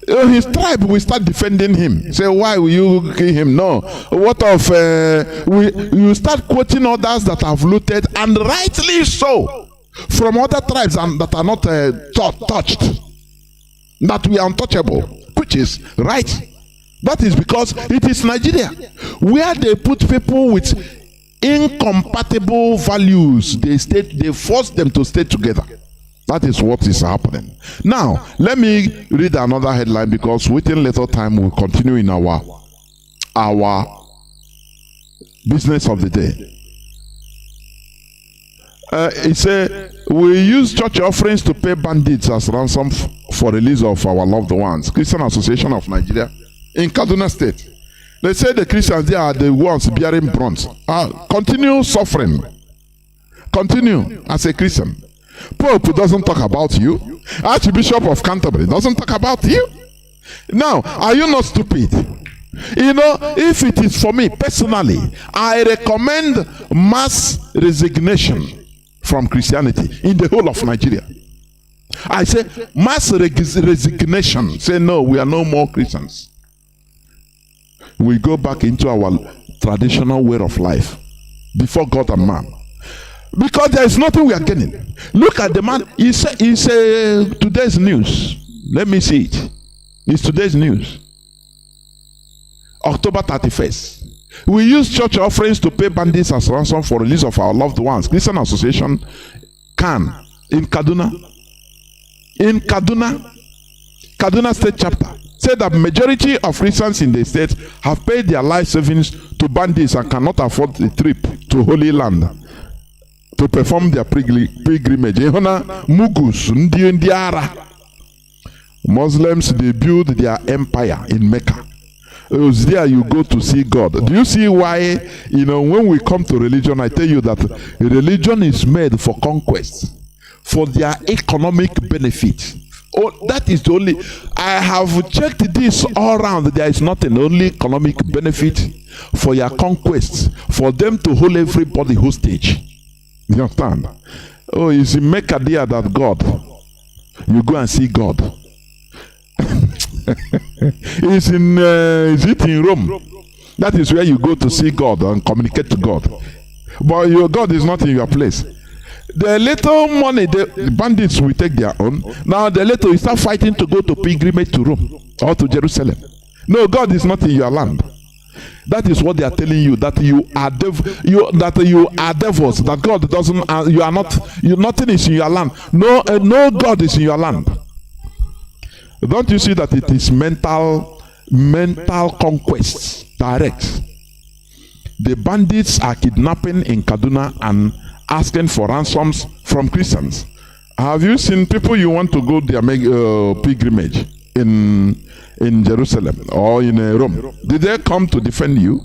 His tribe will start defending him. Say, why will you kill him? No. What of you start quoting others that have looted, and rightly so, from other tribes that are not touched, that we are untouchable, which is right. That is because it is Nigeria, where they put people with incompatible values. They force them to stay together. That is what is happening. Now, let me read another headline, because within little time we'll continue in our business of the day. It says, we use church offerings to pay bandits as ransom for release of our loved ones. Christian Association of Nigeria in Kaduna State. They say the Christians, they are the ones bearing bronze. Continue suffering. Continue as a Christian. Pope doesn't talk about you. Archbishop of Canterbury doesn't talk about you. Now, are you not stupid? If it is for me personally, I recommend mass resignation from Christianity in the whole of Nigeria. I say mass resignation. Say no, we are no more Christians. We go back into our traditional way of life before God and man. Because there is nothing we are getting. Look at the man. It's today's news. Let me see it. It's today's news. October 31st. We use church offerings to pay bandits as ransom for release of our loved ones. Christian Association can in Kaduna. In Kaduna State chapter said that majority of Christians in the state have paid their life savings to bandits and cannot afford the trip to Holy Land to perform their pilgrimage. Mugus, Ndiara. Muslims, they build their empire in Mecca. It was there you go to see God. Do you see why, when we come to religion, I tell you that religion is made for conquest, for their economic benefit. Oh, that is the only. I have checked this all around. There is nothing, only economic benefit for your conquest, for them to hold everybody hostage. You understand? Oh, it's in Mecca there that God, you go and see God. Is it in Rome? That is where you go to see God and communicate to God. But your God is not in your place. The little money, the bandits will take their own. Now the little you start fighting to go to pilgrimage to Rome or to Jerusalem. No, God is not in your land. That is what they are telling you, that you are devils, that God doesn't, you are not, nothing is in your land. No God is in your land. Don't you see that it is mental conquest, direct? The bandits are kidnapping in Kaduna and asking for ransoms from Christians. Have you seen people you want to go their pilgrimage in Jerusalem or in Rome? Did they come to defend you?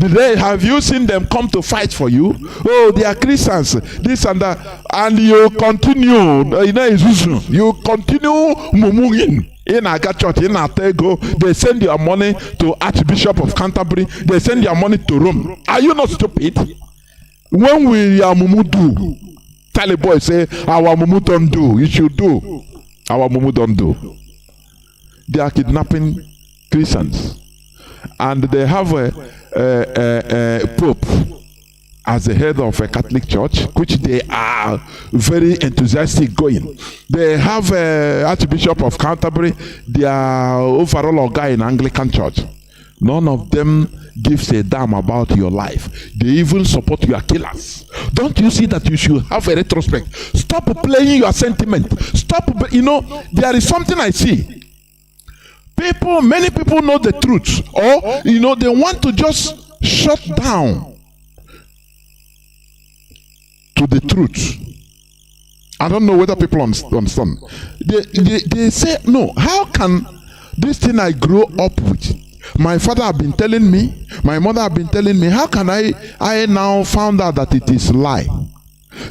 Have you seen them come to fight for you? Oh, they are Christians, this and that, and you continue. You continue mumuging in Aga Church, in Atego. They send your money to Archbishop of Canterbury. They send your money to Rome. Are you not stupid? When we are mumu do, tell a boy say our mumu don't do. You should do. Our mumu don't do. They are kidnapping Christians, and they have a Pope as the head of a Catholic church, which they are very enthusiastic going. They have Archbishop of Canterbury, their overall guy in Anglican church. None of them gives a damn about your life. They even support your killers. Don't you see that you should have a retrospect? Stop playing your sentiment. Stop. There is something I see. Many people know the truth, or they want to just shut down to the truth. I don't know whether people understand. They say, no, how can this thing I grew up with, my father have been telling me, my mother have been telling me, how can I now found out that it is lie?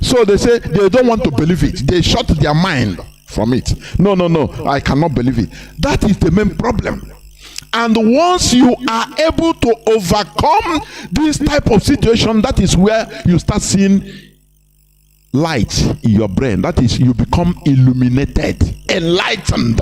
So they say they don't want to believe it. They shut their mind from it. No, I cannot believe it. That is the main problem. And once you are able to overcome this type of situation, that is where you start seeing light in your brain. That is, you become illuminated, enlightened.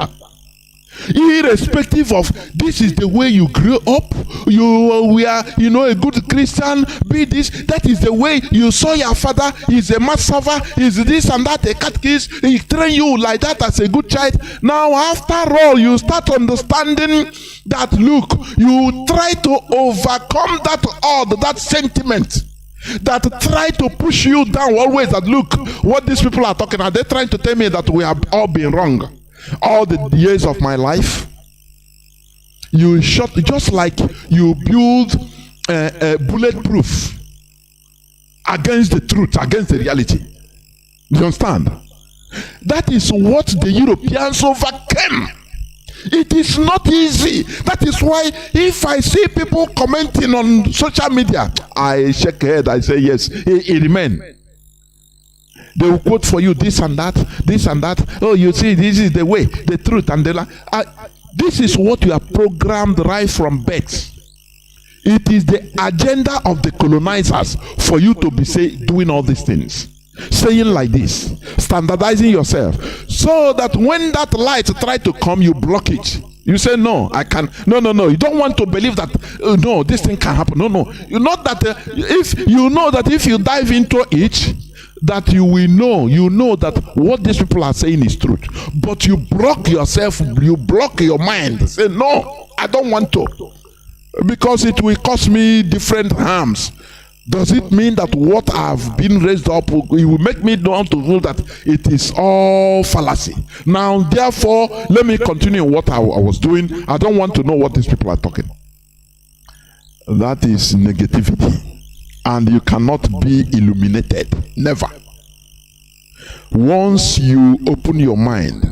Irrespective of this is the way you grew up, we are a good Christian, be this, that is the way you saw your father, he's a mass server, he's this and that, a catechist, he train you like that as a good child. Now after all, you start understanding that, look, you try to overcome that sentiment that try to push you down always, that look, what these people are talking about, they're trying to tell me that we have all been wrong. All the years of my life, you shot, just like you build a bulletproof against the truth, against the reality. You understand? That is what the Europeans overcame. It is not easy. That is why if I see people commenting on social media, I shake head, I say yes, it remains. They will quote for you this and that, this and that. Oh, you see, this is the way, the truth, and this is what you are programmed right from birth. It is the agenda of the colonizers for you to be doing all these things, saying like this, standardizing yourself, so that when that light try to come, you block it. You say, no, I can. No. You don't want to believe that, no, this thing can happen. No. You know that if you dive into it, that you will know that what these people are saying is truth. But you block yourself, you block your mind. Say, no, I don't want to. Because it will cause me different harms. Does it mean that what I've been raised up, it will make me know to rule that it is all fallacy? Now, therefore, let me continue what I was doing. I don't want to know what these people are talking. That is negativity. And you cannot be illuminated. Never. Once you open your mind,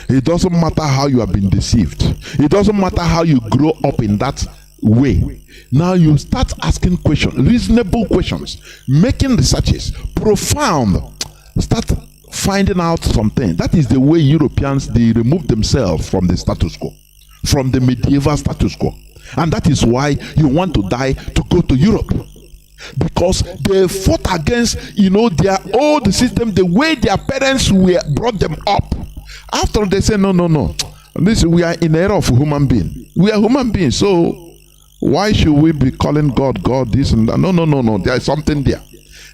it doesn't matter how you have been deceived. It doesn't matter how you grow up in that way. Now you start asking questions, reasonable questions, making researches, profound. Start finding out something. That is the way Europeans, they remove themselves from the status quo, from the medieval status quo. And that is why you want to die to go to Europe. Because they fought against, their old system, the way their parents brought them up. After they say, no. We are in the era of human being. We are human beings, so why should we be calling God, this and that? No. There is something there.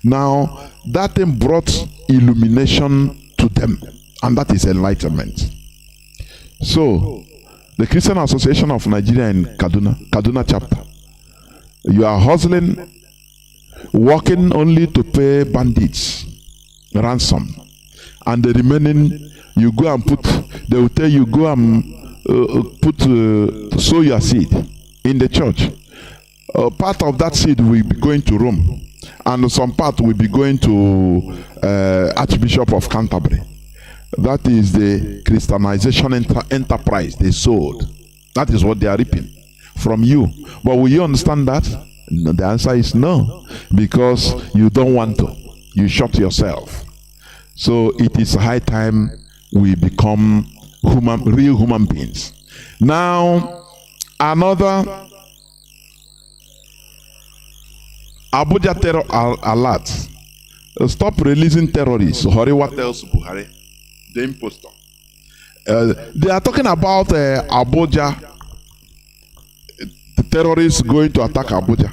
Now, that thing brought illumination to them, and that is enlightenment. So, the Christian Association of Nigeria in Kaduna chapter, you are hustling, working only to pay bandits ransom, and the remaining you go and put. They will tell you, go and sow your seed in the church. Part of that seed will be going to Rome, and some part will be going to Archbishop of Canterbury. That is the Christianization enterprise they sold. That is what they are reaping from you. But will you understand that? No, the answer is no, because you don't want to. You shut yourself. So it is high time we become real human beings. Now, another Abuja terror alert. Stop releasing terrorists. Horiwa tells Buhari, the impostor. They are talking about Abuja. The terrorists going to attack Abuja.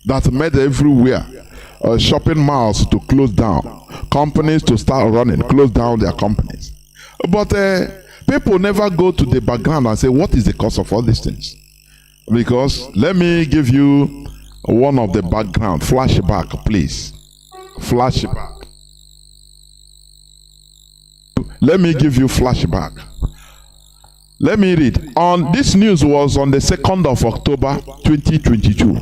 That made everywhere. Shopping malls to close down. Companies to start running, close down their companies. But people never go to the background and say, what is the cause of all these things? Because, let me give you one of the background. Flashback, please. Flashback. Let me give you flashback. Let me read. This news was on the 2nd of October 2022.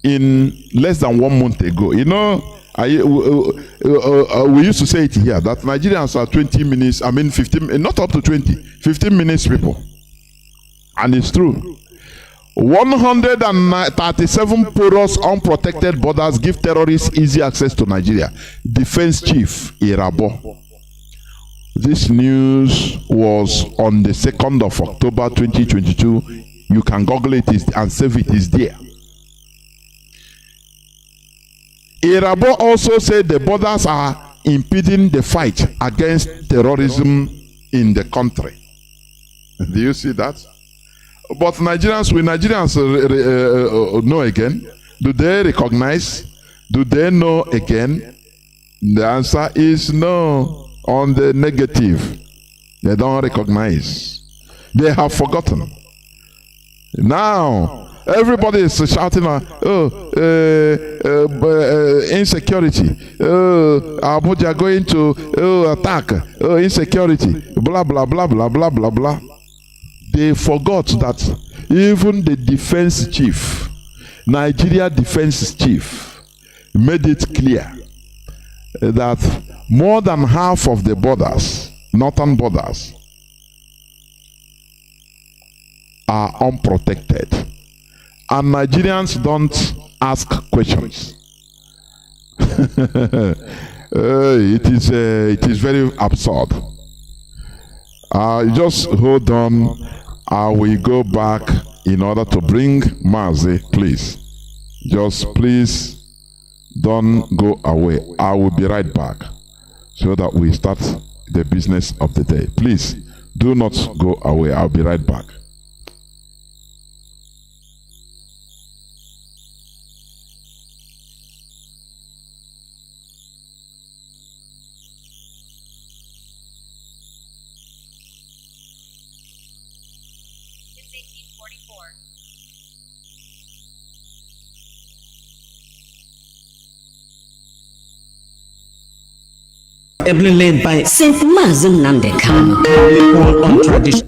In less than 1 month ago. You know, we used to say it here that Nigerians are 20 minutes, 15, not up to 20, 15 minutes people. And it's true. 137 porous, unprotected borders give terrorists easy access to Nigeria. Defense Chief Irabo. This news was on the 2nd of October 2022. You can Google it and save it. It's there. Irabo also said the borders are impeding the fight against terrorism in the country. Do you see that? But Nigerians know again? Do they recognize? Do they know again? The answer is no. On the negative, they don't recognize. They have forgotten. Now, everybody is shouting, insecurity. Abuja going to attack. Insecurity. Blah, blah, blah, blah, blah, blah, blah. They forgot that even the defense chief, Nigeria defense chief, made it clear that more than half of the borders, northern borders, are unprotected. And Nigerians don't ask questions. It is very absurd. Just hold on. I will go back in order to bring Mazi, please. Just please don't go away. I will be right back so that we start the business of the day. Please do not go away. I'll be right back. Ably led by Saint Mazi Chinasa Nworu on tradition.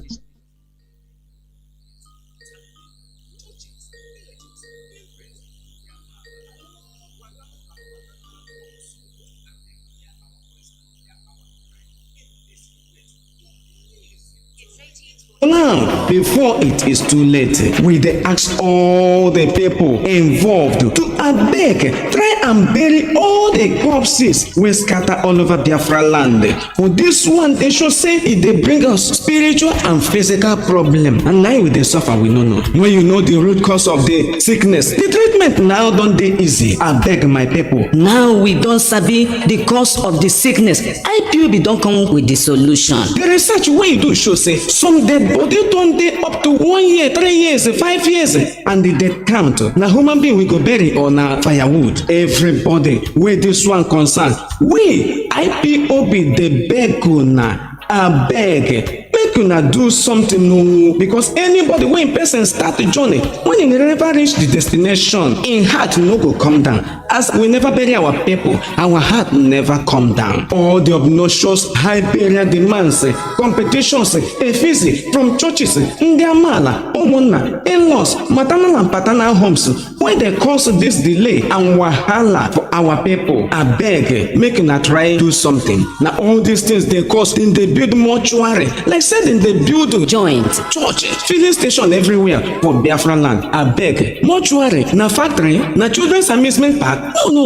Now, before it is too late, we ask all the people involved to beg, try and bury all the corpses we scatter all over Biafra land. For this one, they should say it they bring us spiritual and physical problem. And now we they suffer, we don't know. When you know the root cause of the sickness, the treatment now don't dey easy. I beg my people. Now we don't sabi the cause of the sickness. IPOB don't come with the solution. The research we do show say some dead body don't dey up to 1 year, 3 years, 5 years, and the death count. Now human being we go bury on a firewood. Everybody where this one concern, we IPOB the beg una, I beg. Make una do something new, because anybody when person start the journey, when he never reach the destination, in heart no go come down. As we never bury our people, our heart never come down. All the obnoxious high burial demands, competitions, effigy from churches, ndiamala, omona, in-laws, maternal and paternal homes, when they cause this delay and wahala for our people, I beg, make una try do something. Now all these things they cause in the build mortuary, like said in the build joint, church, filling station everywhere for Biafra land. I beg, mortuary, na factory, na children's amusement park. No.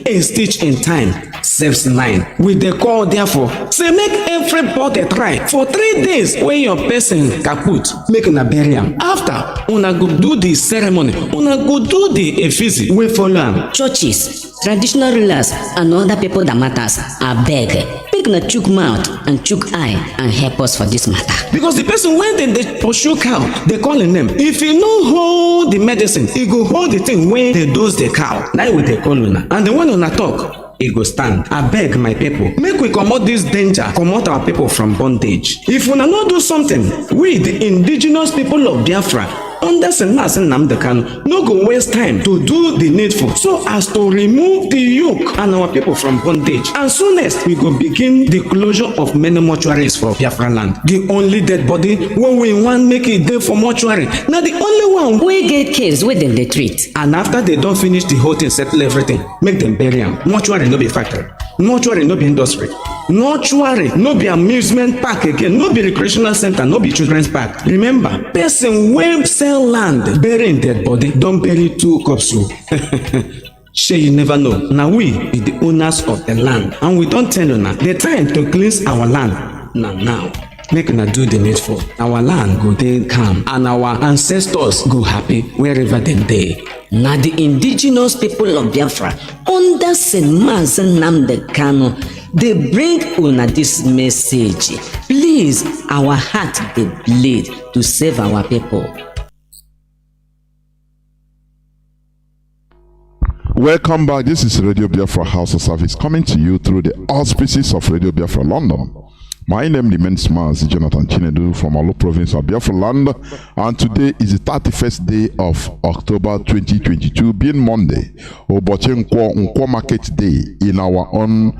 A stitch in time saves 9. With the call therefore, say make everybody try for 3 days when your person kaput, make una bury am. After, una go do the ceremony, una go do the effigy, we follow am. Churches, traditional rulers, and other people that matters, I beg. Make na chook mouth and chook eye and help us for this matter. Because the person when they pursue cow, they call a name. If you no hold the medicine, he go hold the thing when they dose the cow. Now we they call una. And the one una talk, it go stand. I beg my people, make we comot this danger, comot our people from bondage. If we not do something, we the indigenous people of Biafra, under Cessation no go waste time to do the needful so as to remove the yoke and our people from bondage. And soonest we go begin the closure of many mortuaries for Biafra land. The only dead body when we want make it dey for mortuary, na the only one we get caves wey dem dey treat. And after they don finish the whole thing, settle everything, make them bury am. Mortuary no be factory, mortuary no be industry, mortuary no be amusement park again, no be recreational center, no be children's park. Remember, person wey sell land bury im dead body don bury two corpse o. Shey you never know. Na we be the owners of the land, and we don tell una the time to cleanse our land na now. Make una do the needful. Our land go dey calm and our ancestors go happy wherever dem dey. Na the indigenous people of Biafra under Mazi Chinasa dey bring una this message. Please, our heart dey bleed to save our people. Welcome back. This is Radio Biafra House of Service coming to you through the auspices of Radio Biafra London. My name remains Mazi Chinasa Nworu from Olu province of Biafra land, and today is the 31st day of October 2022, being Monday, Oboche Nkwo Market Day in our own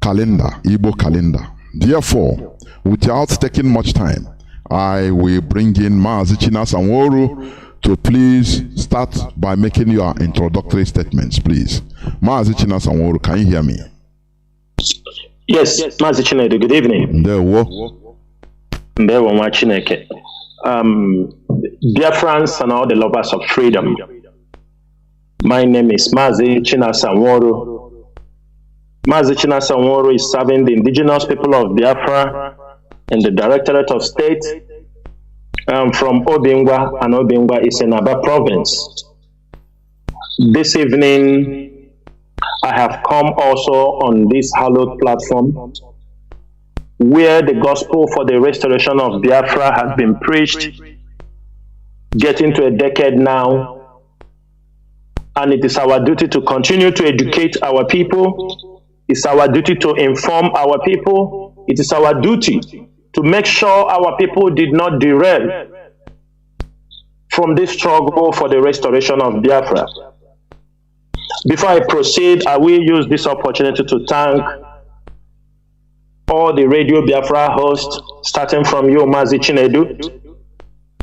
calendar, Igbo calendar. Therefore, without taking much time, I will bring in Mazi Chinasa Nworu to please start by making your introductory statements, please. Mazi Chinasa Nworu, can you hear me? Yes, Mazi Chinasa, good evening. Biafrans and all the lovers of freedom. My name is Mazi Chinasa Nworu. Mazi Chinasa Nworu is serving the indigenous people of Biafra in the Directorate of State from Obingwa, and Obingwa is in Aba province. This evening, I have come also on this hallowed platform where the gospel for the restoration of Biafra has been preached, getting to a decade now, and it is our duty to continue to educate our people. It's our duty to inform our people. It is our duty to make sure our people did not derail from this struggle for the restoration of Biafra. Before I proceed, I will use this opportunity to thank all the Radio Biafra hosts, starting from you, Mazi Chinedu,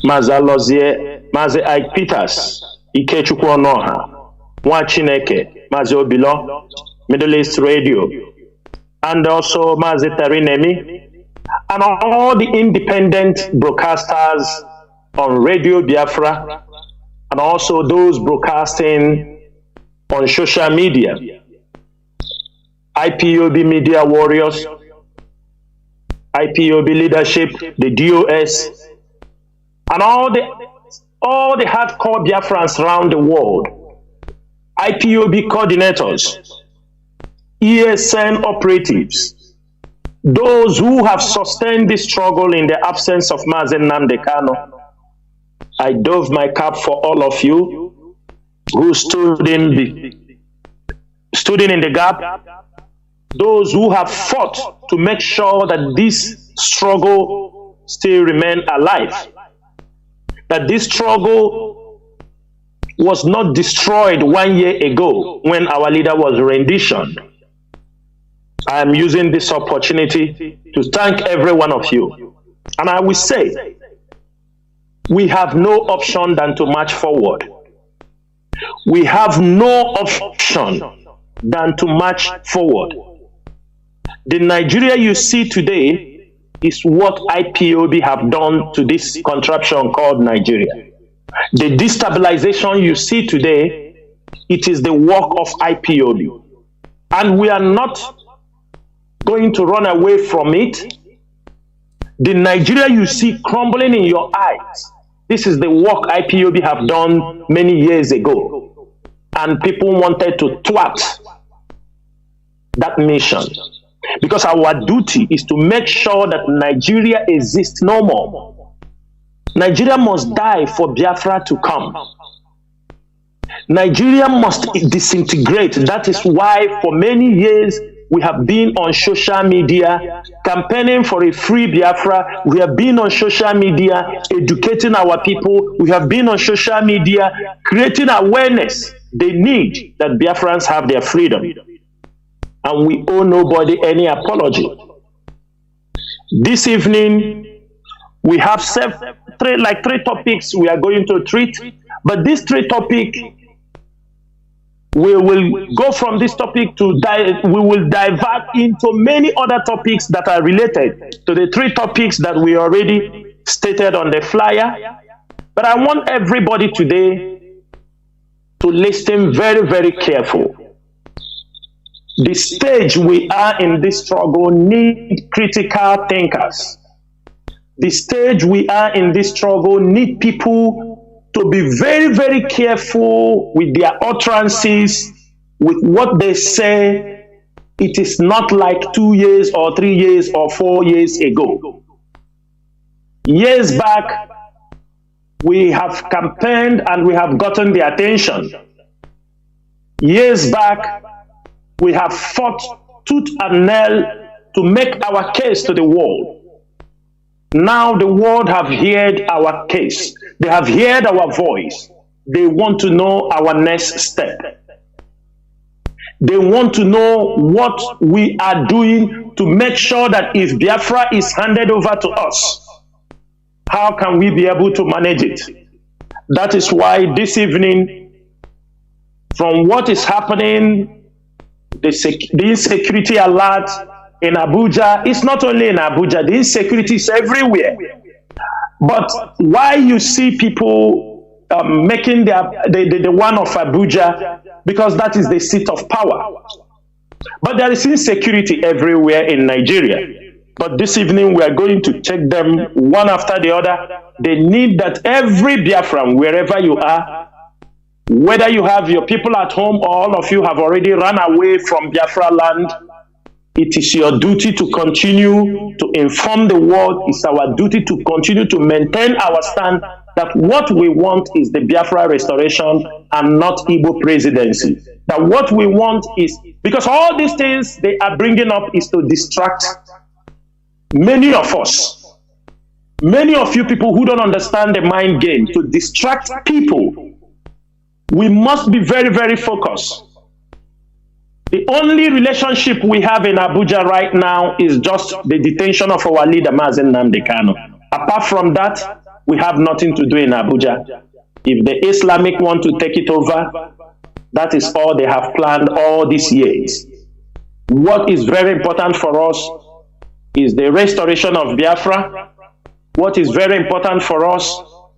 Mazi Alozie, Mazi Ike Peters, Ikechukwu Onoha, Nwa Chineke, Mazi Obilo, Middle East Radio, and also Mazi Tarinemi, and all the independent broadcasters on Radio Biafra, and also those broadcasting on social media, IPOB Media Warriors, IPOB Leadership, the DOS, and all the hardcore Biafrans around the world, IPOB coordinators, ESN operatives, those who have sustained this struggle in the absence of Mazi Nnamdi Kanu. I dove my cap for all of you who stood in the gap, those who have fought to make sure that this struggle still remain alive, that this struggle was not destroyed 1 year ago when our leader was renditioned. I am using this opportunity to thank every one of you. And I will say, we have no option than to march forward. We have no option than to march forward. The Nigeria you see today is what IPOB have done to this contraption called Nigeria. The destabilization you see today, it is the work of IPOB. And we are not going to run away from it. The Nigeria you see crumbling in your eyes, this is the work IPOB have done many years ago. And people wanted to thwart that mission. Because our duty is to make sure that Nigeria exists no more. Nigeria must die for Biafra to come. Nigeria must disintegrate. That is why for many years We have been on social media campaigning for a free Biafra. We have been on social media educating our people. We have been on social media creating awareness. They need that Biafrans have their freedom. And we owe nobody any apology. This evening, we have three topics we are going to treat. But these three topics, we will go from this topic to we will divert into many other topics that are related to the three topics that we already stated on the flyer. But I want everybody today to listen very, very careful. The stage we are in this struggle needs critical thinkers. The stage we are in this struggle needs people to be very, very careful with their utterances, with what they say. It is not like 2 years or 3 years or 4 years ago. Years back, we have campaigned and we have gotten the attention. Years back, we have fought tooth and nail to make our case to the world. Now the world have heard our case. They have heard our voice. They want to know our next step. They want to know what we are doing to make sure that if Biafra is handed over to us, how can we be able to manage it? That is why this evening, from what is happening, the insecurity alert in Abuja, it's not only in Abuja, the insecurity is everywhere. But why you see people making the one of Abuja, because that is the seat of power. But there is insecurity everywhere in Nigeria. But this evening we are going to check them one after the other. They need that every Biafran, wherever you are, whether you have your people at home or all of you have already run away from Biafra land, it is your duty to continue to inform the world. It's our duty to continue to maintain our stand that what we want is the Biafra restoration and not Igbo presidency. That what we want is, because all these things they are bringing up is to distract many of us. Many of you people who don't understand the mind game, to distract people. We must be very, very focused. The only relationship we have in Abuja right now is just the detention of our leader, Mazi Chinasa Nworu. Apart from that, we have nothing to do in Abuja. If the Islamic want to take it over, that is all they have planned all these years. What is very important for us is the restoration of Biafra. What is very important for us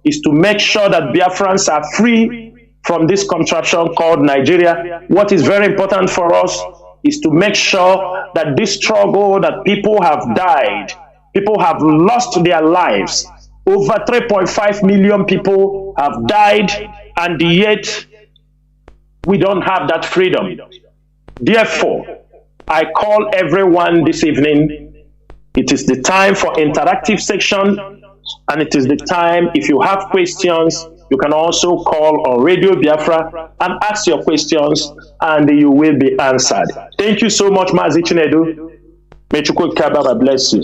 is to make sure that Biafrans are free from this contraption called Nigeria. What is very important for us is to make sure that this struggle that people have died, people have lost their lives. Over 3.5 million people have died, and yet we don't have that freedom. Therefore, I call everyone this evening. It is the time for interactive section, and it is the time, if you have questions, you can also call on Radio Biafra and ask your questions, and you will be answered. Thank you so much, Mazi Chinedu. May Chukwu Kababa bless you.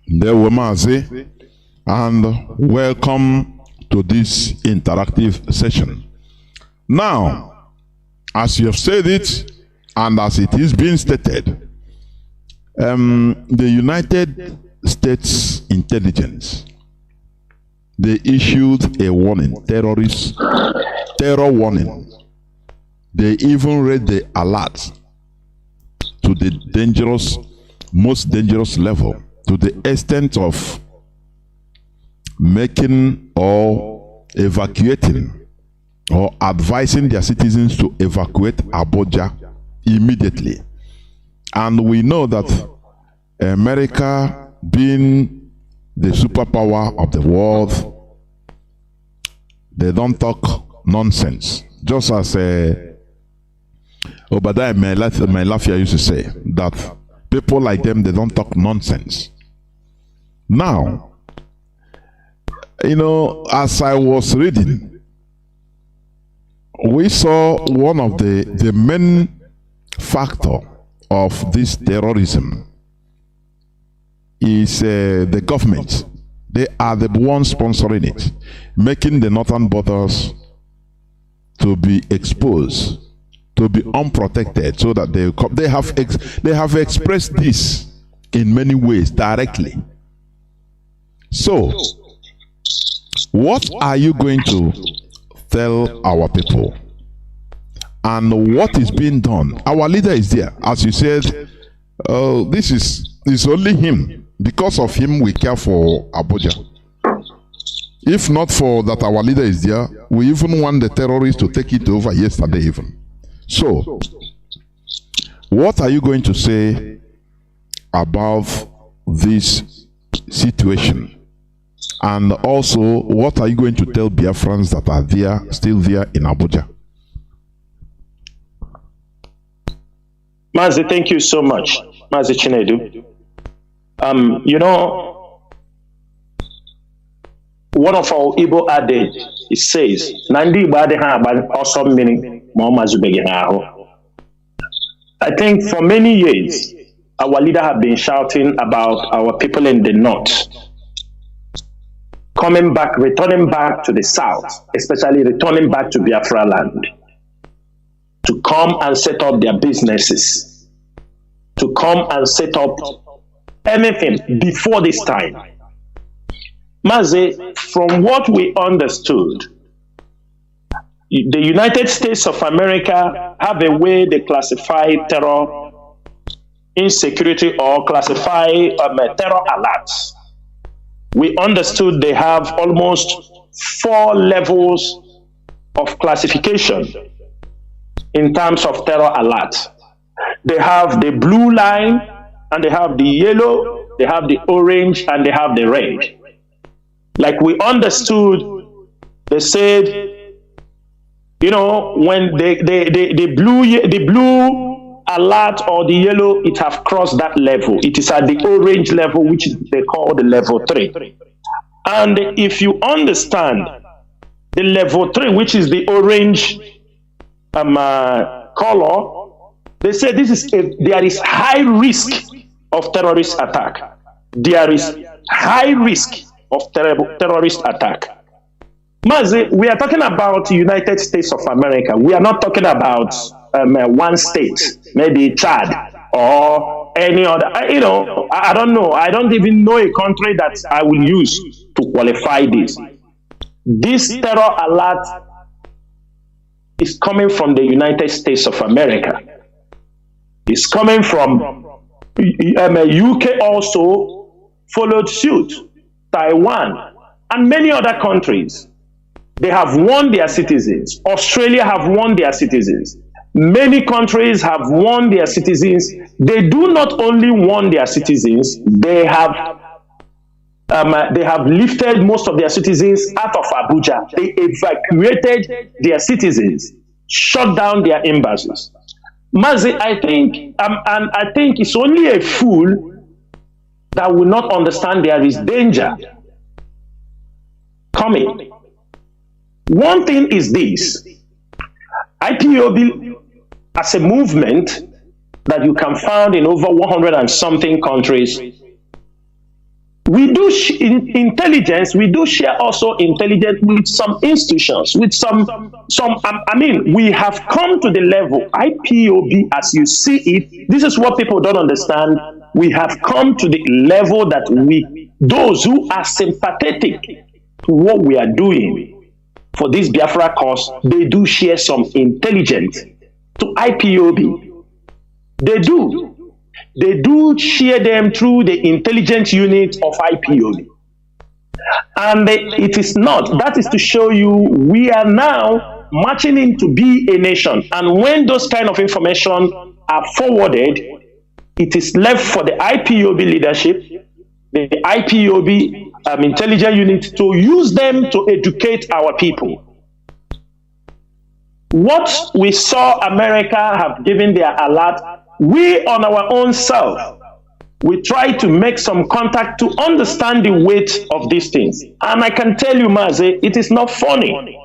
There were Mazi, and welcome to this interactive session. Now, as you have said it, and as it is being stated, the United States Intelligence, they issued a warning, terror warning. They even read the alert to the dangerous, most dangerous level, to the extent of making or evacuating or advising their citizens to evacuate Abuja immediately. And we know that America, being the superpower of the world, they don't talk nonsense. Just as Obadiah Melafia used to say, that people like them, they don't talk nonsense. Now, you know, as I was reading, we saw one of the main factor of this terrorism is the government. They are the ones sponsoring it, making the northern borders to be exposed, to be unprotected, so that they have expressed this in many ways directly. So, what are you going to tell our people? And what is being done? Our leader is there. As you said, this is only him. Because of him, we care for Abuja. If not for that our leader is there, we even want the terrorists to take it over yesterday even. So, what are you going to say about this situation? And also, what are you going to tell Biafrans that are there, still there in Abuja? Mazi, thank you so much. Mazi Chinedu. You know, one of our Igbo adage, it says, Nandi awesome meaning. I think for many years, our leader have been shouting about our people in the north coming back, returning back to the south, especially returning back to Biafra land, to come and set up their businesses, to come and set up anything before this time. Mazi, from what we understood, the United States of America have a way they classify terror, insecurity, or classify terror alerts. We understood they have almost 4 levels of classification in terms of terror alerts. They have the blue line, and they have the yellow, they have the orange, and they have the red. Like we understood, they said, you know, when the blue alert or the yellow, it have crossed that level. It is at the orange level, which they call the level 3. And if you understand the level 3, which is the orange color, they say there is high risk of terrorist attack. There is high risk of terrorist attack. Mazi, we are talking about the United States of America. We are not talking about one state, maybe Chad or any other. You know, I don't know. I don't even know a country that I will use to qualify this. This terror alert is coming from the United States of America. It's coming from UK also followed suit, Taiwan, and many other countries. They have warned their citizens. Australia have warned their citizens. Many countries have warned their citizens. They do not only warn their citizens, they have lifted most of their citizens out of Abuja. They evacuated their citizens, shut down their embassies. Mazi, I think it's only a fool that will not understand there is danger coming. One thing is this: IPOB as a movement that you can find in over 100 and something countries. We do intelligence. We do share also intelligence with some institutions, with some. I mean, we have come to the level IPOB as you see it. This is what people don't understand. We have come to the level that those who are sympathetic to what we are doing for this Biafra cause, they do share some intelligence to IPOB. They do. They do share them through the intelligence unit of IPOB. And it is not. That is to show you we are now marching in to be a nation. And when those kind of information are forwarded, it is left for the IPOB leadership, the IPOB intelligence unit to use them to educate our people. What we saw America have given their alert, we on our own self, we try to make some contact to understand the weight of these things. And I can tell you, Mazi, it is not funny.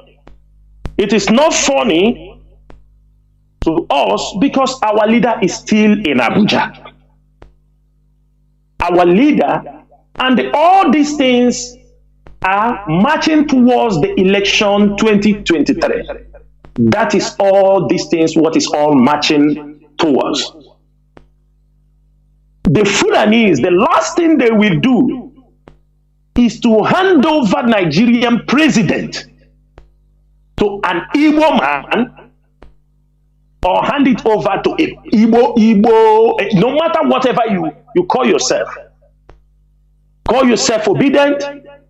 It is not funny to us because our leader is still in Abuja. Our leader, and all these things are marching towards the election 2023. That is all these things, what is all marching towards. The Fulanis, the last thing they will do is to hand over Nigerian president to an Igbo man, or hand it over to a Igbo, no matter whatever you call yourself. Call yourself obedient,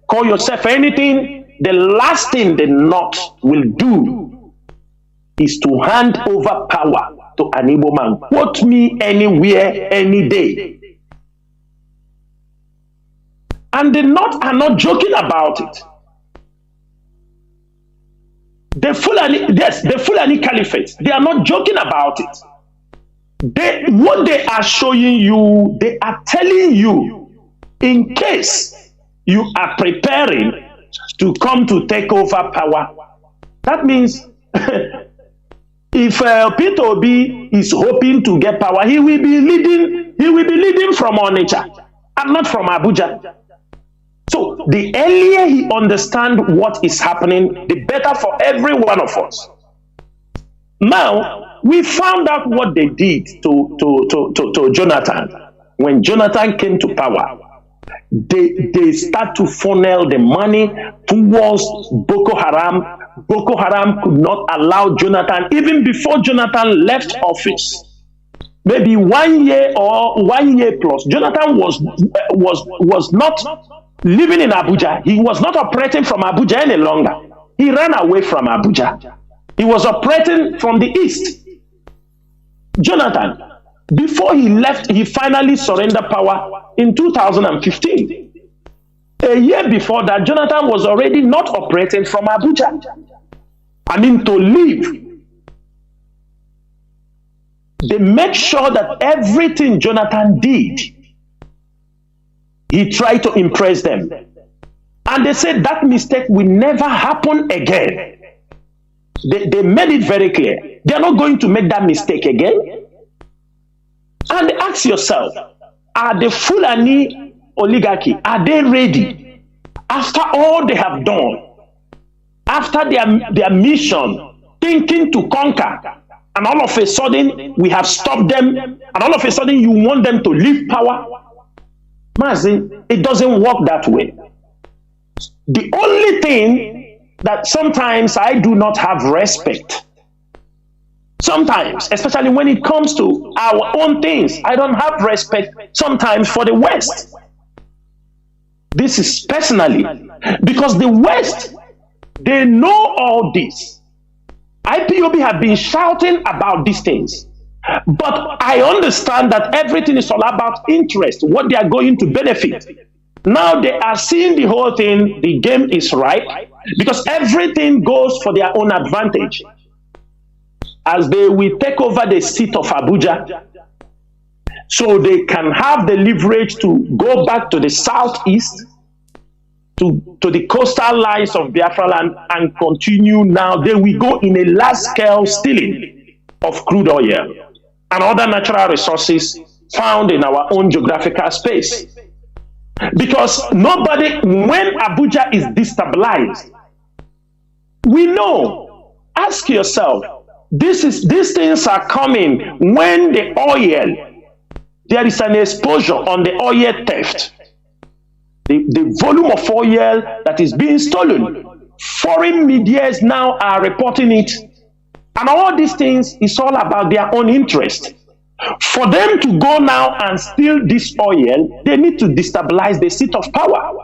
call yourself anything. The last thing the North will do is to hand over power to an Igbo man. Quote me anywhere, any day. And the North are not joking about it. The Fulani, yes, the Fulani Caliphate, they are not joking about it. What they are showing you, they are telling you, in case you are preparing to come to take over power. That means if Peter Obi is hoping to get power, he will be leading from Onitsha and not from Abuja. So the earlier he understands what is happening, the better for every one of us. Now, we found out what they did to Jonathan. When Jonathan came to power, they start to funnel the money towards Boko Haram. Boko Haram could not allow Jonathan, even before Jonathan left office, maybe 1 year or 1 year plus, Jonathan was not living in Abuja. He was not operating from Abuja any longer. He ran away from Abuja. He was operating from the east. Jonathan, before he left, he finally surrendered power in 2015. A year before that, Jonathan was already not operating from Abuja. I mean, to leave. They made sure that everything Jonathan did, he tried to impress them. And they said that mistake will never happen again. They made it very clear. They are not going to make that mistake again. And ask yourself, are the Fulani oligarchy, are they ready? After all they have done, after their mission, thinking to conquer, and all of a sudden we have stopped them, and all of a sudden you want them to leave power? Mazi, it doesn't work that way. The only thing that sometimes I do not have respect, sometimes, especially when it comes to our own things, I don't have respect sometimes for the West. This is personally, because the West, they know all this. IPOB have been shouting about these things. But I understand that everything is all about interest, what they are going to benefit. Now they are seeing the whole thing, the game is right, because everything goes for their own advantage. As they will take over the seat of Abuja, so they can have the leverage to go back to the southeast, to the coastal lines of Biafra land, and continue. Now they will go in a large-scale stealing of crude oil and other natural resources found in our own geographical space. Because nobody, when Abuja is destabilized, we know, ask yourself, these things are coming when the oil, there is an exposure on the oil theft. The volume of oil that is being stolen. Foreign medias now are reporting it. And all these things is all about their own interest. For them to go now and steal this oil, they need to destabilize the seat of power.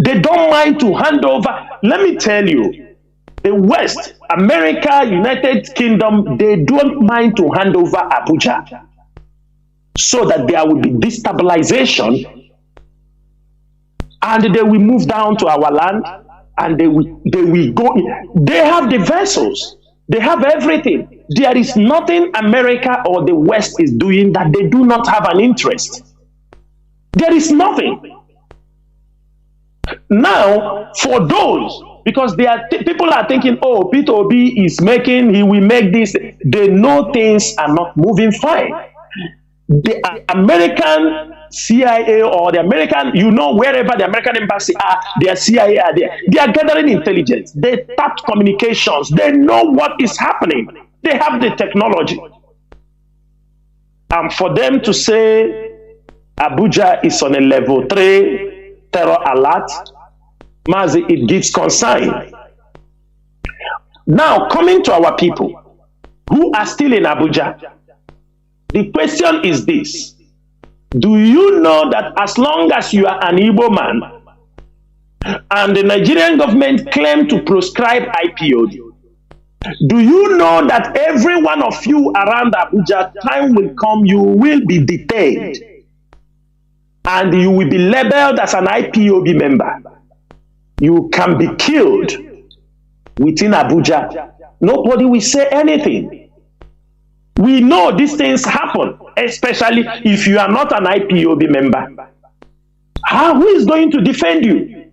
They don't mind to hand over. Let me tell you, the West, America, United Kingdom, they don't mind to hand over Abuja so that there will be destabilization, and they will move down to our land, and they will go in. They have the vessels. They have everything. There is nothing America or the West is doing that they do not have an interest. There is nothing. Now, for those, because people are thinking, oh, Peter Obi is he will make this. They know things are not moving fine. The American CIA or the American, wherever the American embassy are, their CIA are there. They are gathering intelligence. They tap communications. They know what is happening. They have the technology. And for them to say Abuja is on a level 3 terror alert, Mazi, it gives concern. Now, coming to our people who are still in Abuja, the question is this. Do you know that as long as you are an Igbo man and the Nigerian government claim to prescribe IPOB, do you know that every one of you around Abuja, time will come, you will be detained and you will be labeled as an IPOB member. You can be killed within Abuja. Nobody will say anything. We know these things happen, especially if you are not an IPOB member. Who is going to defend you?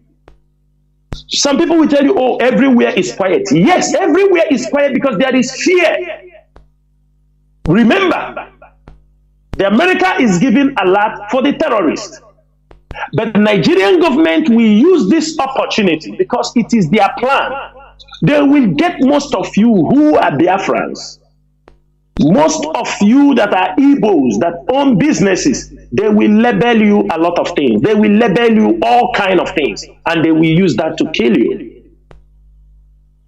Some people will tell you, oh, everywhere is quiet. Yes, everywhere is quiet because there is fear. Remember, the America is giving alert for the terrorists. But the Nigerian government will use this opportunity because it is their plan. They will get most of you who are Biafrans. Most of you that are Igbos, that own businesses, they will label you a lot of things. They will label you all kinds of things, and they will use that to kill you.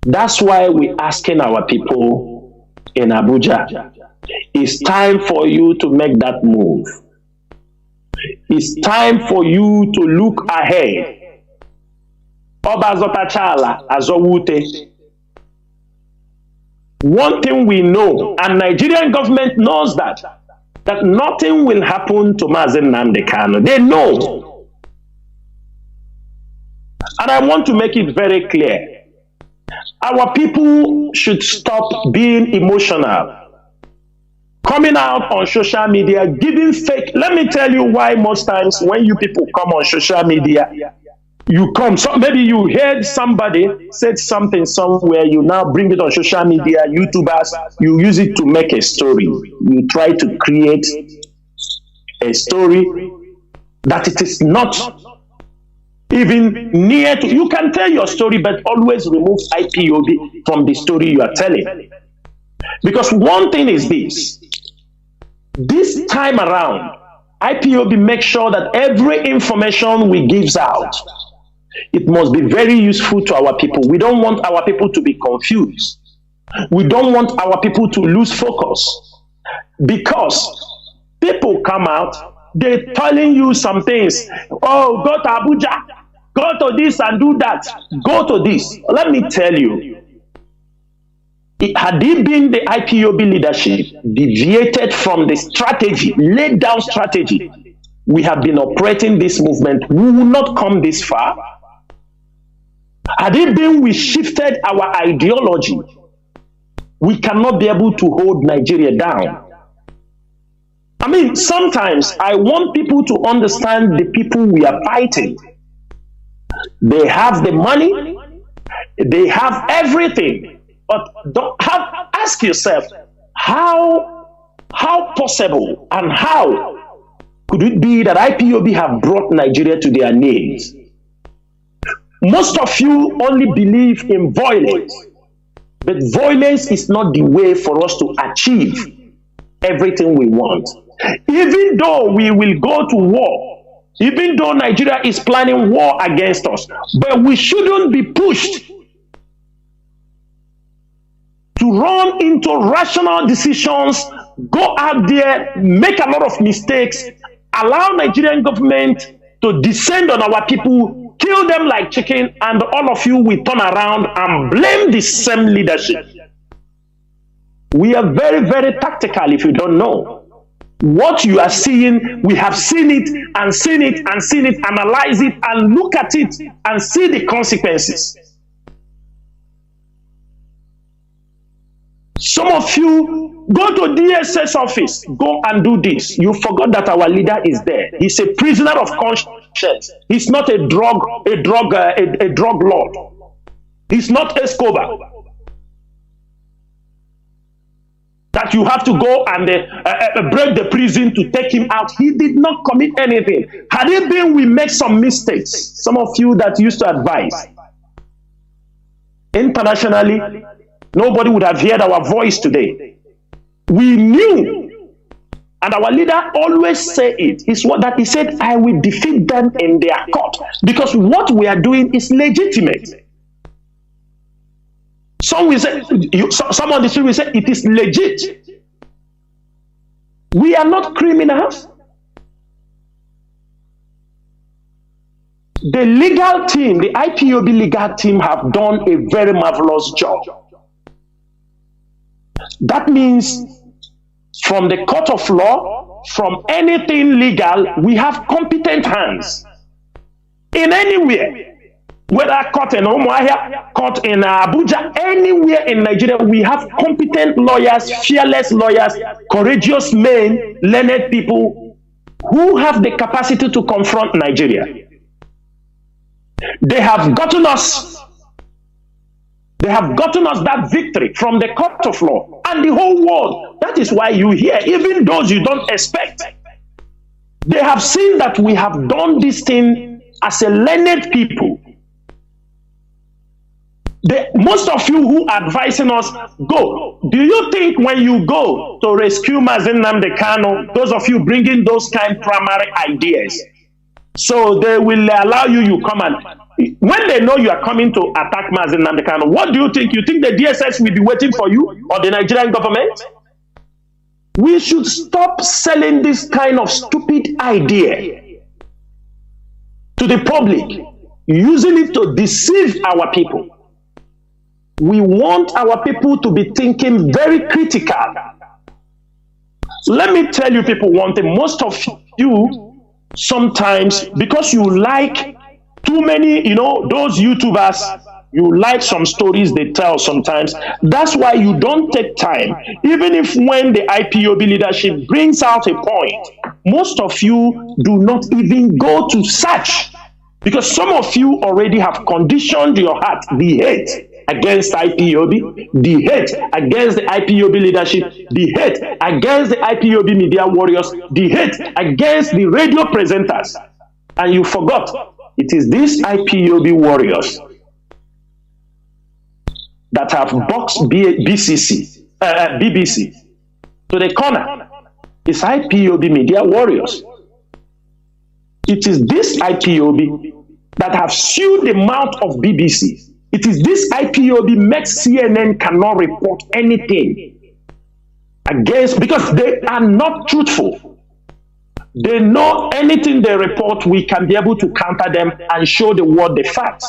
That's why we're asking our people in Abuja, it's time for you to make that move. It's time for you to look ahead. Obazotachala azowute. One thing we know, and Nigerian government knows that nothing will happen to Mazi Nnamdi Kanu. They know. And I want to make it very clear. Our people should stop being emotional. Coming out on social media, giving fake. Let me tell you why most times when you people come on social media, you come, so maybe you heard somebody said something somewhere, you now bring it on social media, YouTubers, you use it to make a story. You try to create a story that it is not even near to. You can tell your story, but always remove IPOB from the story you are telling. Because one thing is this time around, IPOB makes sure that every information we gives out, it must be very useful to our people. We don't want our people to be confused. We don't want our people to lose focus. Because people come out, they're telling you some things. Oh, go to Abuja, go to this and do that, go to this. Let me tell you, had it been the IPOB leadership deviated from the strategy, laid down strategy, we have been operating this movement, we will not come this far. Had it been we shifted our ideology, we cannot be able to hold Nigeria down. I mean, sometimes I want people to understand the people we are fighting. They have the money, they have everything, but ask yourself, how possible and how could it be that IPOB have brought Nigeria to their knees? Most of you only believe in violence, but violence is not the way for us to achieve everything we want. Even though we will go to war, even though Nigeria is planning war against us, but we shouldn't be pushed to run into rational decisions, go out there, make a lot of mistakes, allow Nigerian government to descend on our people, kill them like chicken, and all of you will turn around and blame the same leadership. We are very, very tactical if you don't know. What you are seeing, we have seen it and seen it and seen it, analyze it and look at it and see the consequences. Some of you go to DSS office, go and do this. You forgot that our leader is there. He's a prisoner of conscience. He's not a drug lord. He's not Escobar, that you have to go and break the prison to take him out. He did not commit anything. Had it been we make some mistakes, some of you that used to advise, internationally, nobody would have heard our voice today. We knew, and our leader always say it, is what that he said, I will defeat them in their court, because what we are doing is legitimate. Some will say, some on the street will say, it is legit. We are not criminals. The legal team, the IPOB legal team, have done a very marvelous job. That means from the court of law, from anything legal, we have competent hands. In anywhere. Whether court in Umuahia, court in Abuja, anywhere in Nigeria, we have competent lawyers, fearless lawyers, courageous men, learned people who have the capacity to confront Nigeria. They have gotten us that victory from the court of law and the whole world. That is why you hear, even those you don't expect, they have seen that we have done this thing as a learned people. Most of you who are advising us, go. Do you think when you go to rescue Mazi Nnamdi Kanu, those of you bringing those kind of primary ideas, so they will allow you come and, when they know you are coming to attack Mazi Nnamdi Kanu, what do you think? You think the DSS will be waiting for you, or the Nigerian government? We should stop selling this kind of stupid idea to the public, using it to deceive our people. We want our people to be thinking very critical. Let me tell you people one thing. Most of you, sometimes, because you like too many, those YouTubers, you like some stories they tell sometimes. That's why you don't take time. Even if when the IPOB leadership brings out a point, most of you do not even go to search. Because some of you already have conditioned your heart, the hate against IPOB, the hate against the IPOB leadership, the hate against the IPOB media warriors, the hate against the radio presenters. And you forgot, it is these IPOB warriors that have boxed BBC to the corner. It's IPOB media warriors. It is this IPOB that have sued the mouth of BBC. It is this IPOB makes CNN cannot report anything against, because they are not truthful. They know anything they report, we can be able to counter them and show the world the facts.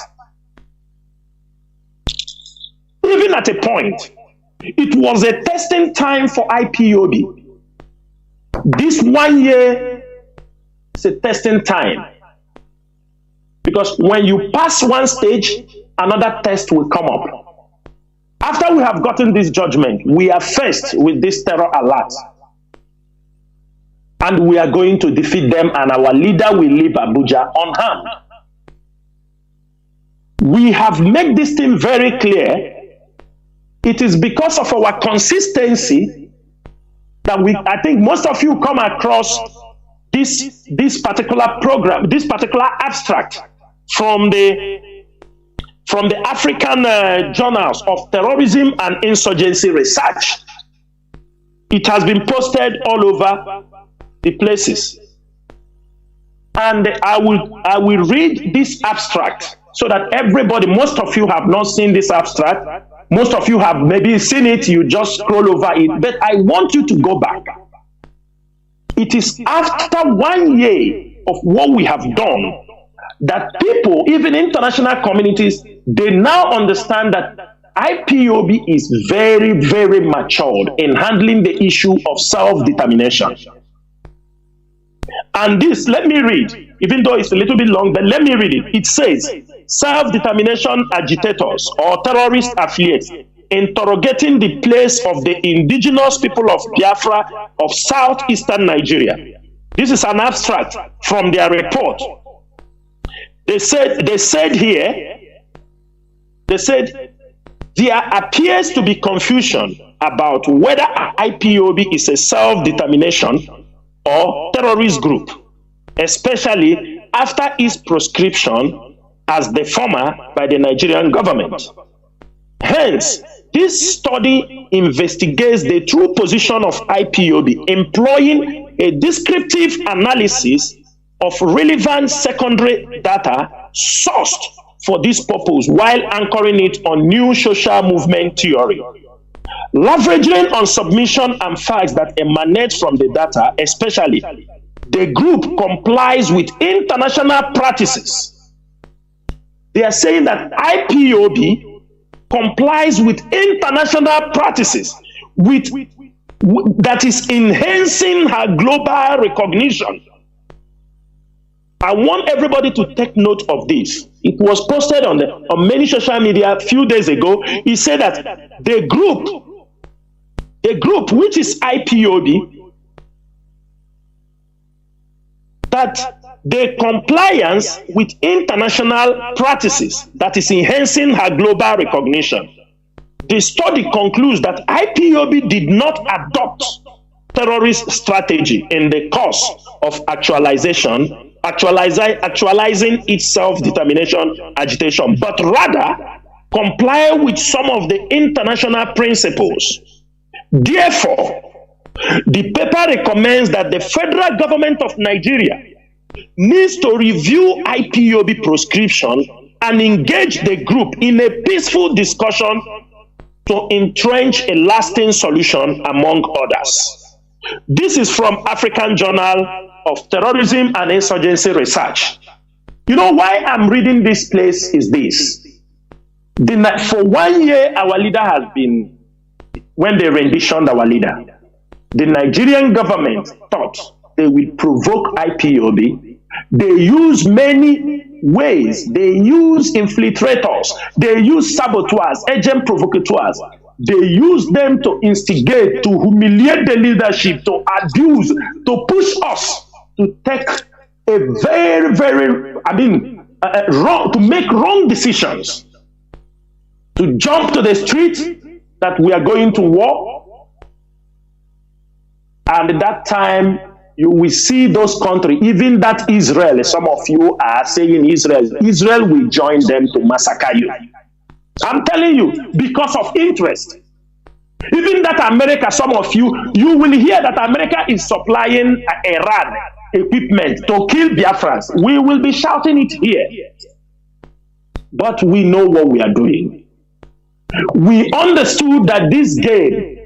Even at a point, it was a testing time for IPOB. This 1 year is a testing time. Because when you pass one stage, another test will come up. After we have gotten this judgment, we are faced with this terror alert. And we are going to defeat them, and our leader will leave Abuja unharmed. We have made this thing very clear. It is because of our consistency that I think most of you come across this particular program, this particular abstract from the African journals of terrorism and insurgency research. It has been posted all over the places. And I will read this abstract so that everybody, most of you have not seen this abstract. Most of you have maybe seen it, you just scroll over it. But I want you to go back. It is after 1 year of what we have done that people, even international communities, they now understand that IPOB is very, very matured in handling the issue of self-determination. And this, let me read, even though it's a little bit long, but let me read it. It says, self-determination agitators or terrorist affiliates interrogating the place of the indigenous people of Biafra of southeastern Nigeria. This is an abstract from their report. They said here they said there appears to be confusion about whether IPOB is a self-determination or terrorist group, especially after its proscription as the former by the Nigerian government. Hence, this study investigates the true position of IPOB, employing a descriptive analysis of relevant secondary data sourced for this purpose while anchoring it on new social movement theory. Leveraging on submission and facts that emanate from the data, especially, the group complies with international practices. They are saying that IPOB complies with international practices that is enhancing her global recognition. I want everybody to take note of this. It was posted on many social media a few days ago. He said that the group which is IPOB, that the compliance with international practices that is enhancing her global recognition. The study concludes that IPOB did not adopt terrorist strategy in the course of actualizing its self-determination agitation, but rather comply with some of the international principles. Therefore, the paper recommends that the federal government of Nigeria needs to review IPOB proscription and engage the group in a peaceful discussion to entrench a lasting solution, among others. This is from African Journal of Terrorism and Insurgency Research. You know why I'm reading this place is this. For 1 year, our leader has been, when they renditioned our leader, the Nigerian government thought they will provoke IPOB. They use many ways. They use infiltrators. They use saboteurs, agent provocateurs. They use them to instigate, to humiliate the leadership, to abuse, to push us to take a very, very, wrong, to make wrong decisions, to jump to the street that we are going to war. And at that time, you will see those countries, even that Israel, some of you are saying Israel will join them to massacre you. I'm telling you, because of interest. Even that America, some of you will hear that America is supplying Iran equipment to kill Biafrans. We will be shouting it here. But we know what we are doing. We understood that this game,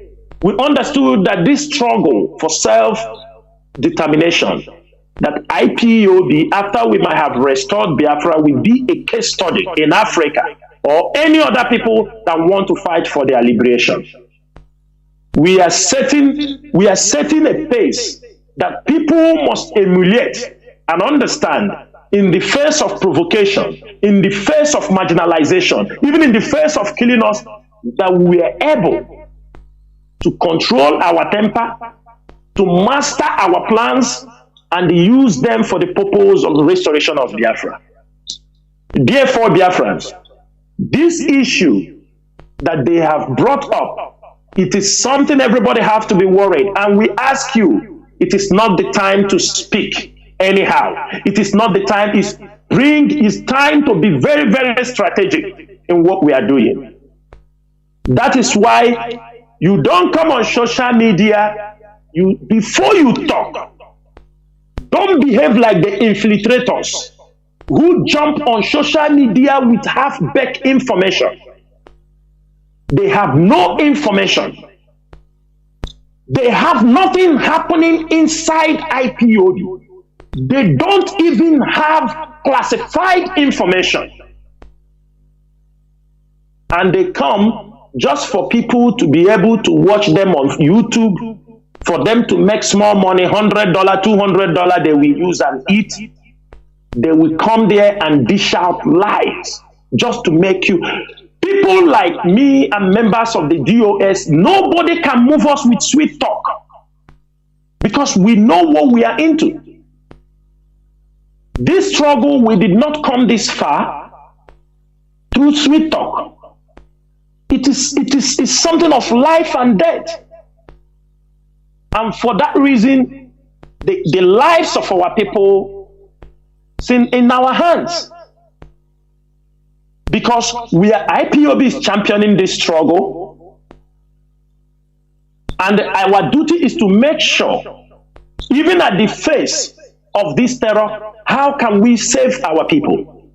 we understood that this struggle for self-determination, that IPOB, after we might have restored Biafra, will be a case study in Africa or any other people that want to fight for their liberation. We are setting a pace that people must emulate and understand in the face of provocation, in the face of marginalization, even in the face of killing us, that we are able to control our temper, to master our plans, and use them for the purpose of the restoration of Biafra. Therefore, Biafrans, this issue that they have brought up, it is something everybody have to be worried. And we ask you, it is not the time to speak anyhow. It is not the time. It's time to be very, very strategic in what we are doing. That is why you don't come on social media. Before you talk, don't behave like the infiltrators who jump on social media with half-baked information. They have no information. They have nothing happening inside IPOB. They don't even have classified information. And they come just for people to be able to watch them on YouTube, for them to make small money, $100, $200, they will use and eat. They will come there and dish out lies just to make you. People like me and members of the DOS, nobody can move us with sweet talk because we know what we are into. This struggle, we did not come this far through sweet talk. it's something of life and death. And for that reason, the lives of our people is in our hands. Because IPOB is championing this struggle. And our duty is to make sure, even at the face of this terror, how can we save our people?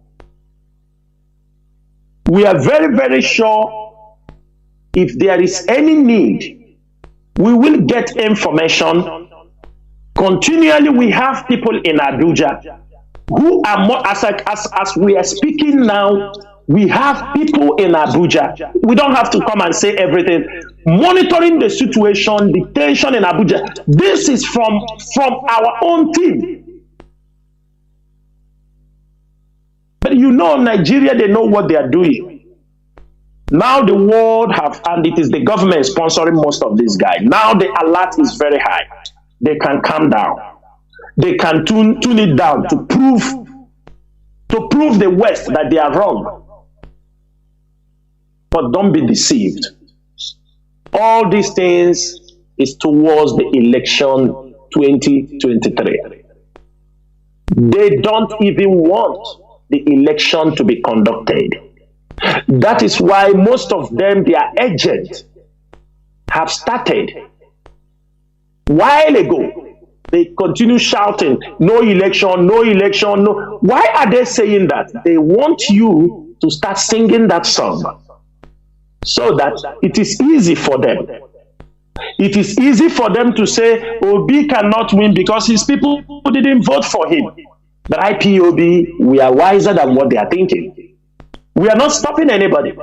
We are very, very sure if there is any need, we will get information. Continually, we have people in Abuja who are more, as we are speaking now, we have people in Abuja. We don't have to come and say everything. Monitoring the situation, the tension in Abuja. This is from our own team. But you know, Nigeria, they know what they are doing. Now the world have, and it is the government sponsoring most of these guys. Now the alert is very high. They can calm down. They can tune it down to prove the West that they are wrong. But don't be deceived. All these things is towards the election 2023. They don't even want the election to be conducted. That is why most of them, their agents, have started while ago. They continue shouting, no election, no election, no. Why are they saying that? They want you to start singing that song so that it is easy for them. It is easy for them to say, Obi cannot win because his people didn't vote for him. But IPOB, we are wiser than what they are thinking. We are not stopping anybody.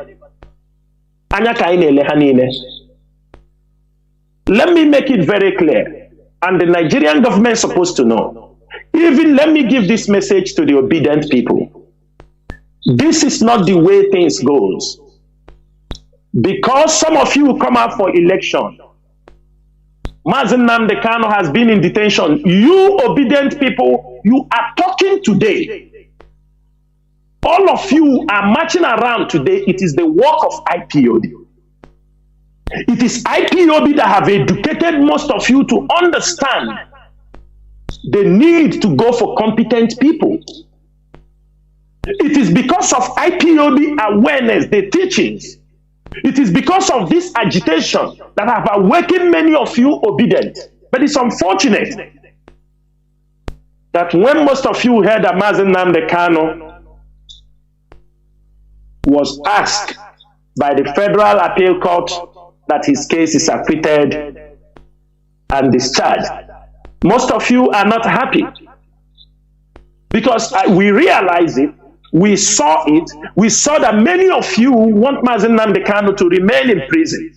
Let me make it very clear, and the Nigerian government is supposed to know. Even let me give this message to the obedient people. This is not the way things goes. Because some of you come out for election, Mazi Nnamdi Kanu has been in detention. You obedient people, you are talking today. All of you are marching around today. It is the work of IPOB. It is IPOB that have educated most of you to understand the need to go for competent people. It is because of IPOB awareness, the teachings. It is because of this agitation that have awakened many of you obedient. But it's unfortunate that when most of you heard that Mazi Nnamdi Kanu was asked by the Federal Appeal Court that his case is acquitted and discharged, most of you are not happy. Because we realize it, we saw it, we saw that many of you want Mazi Nnamdi Kanu to remain in prison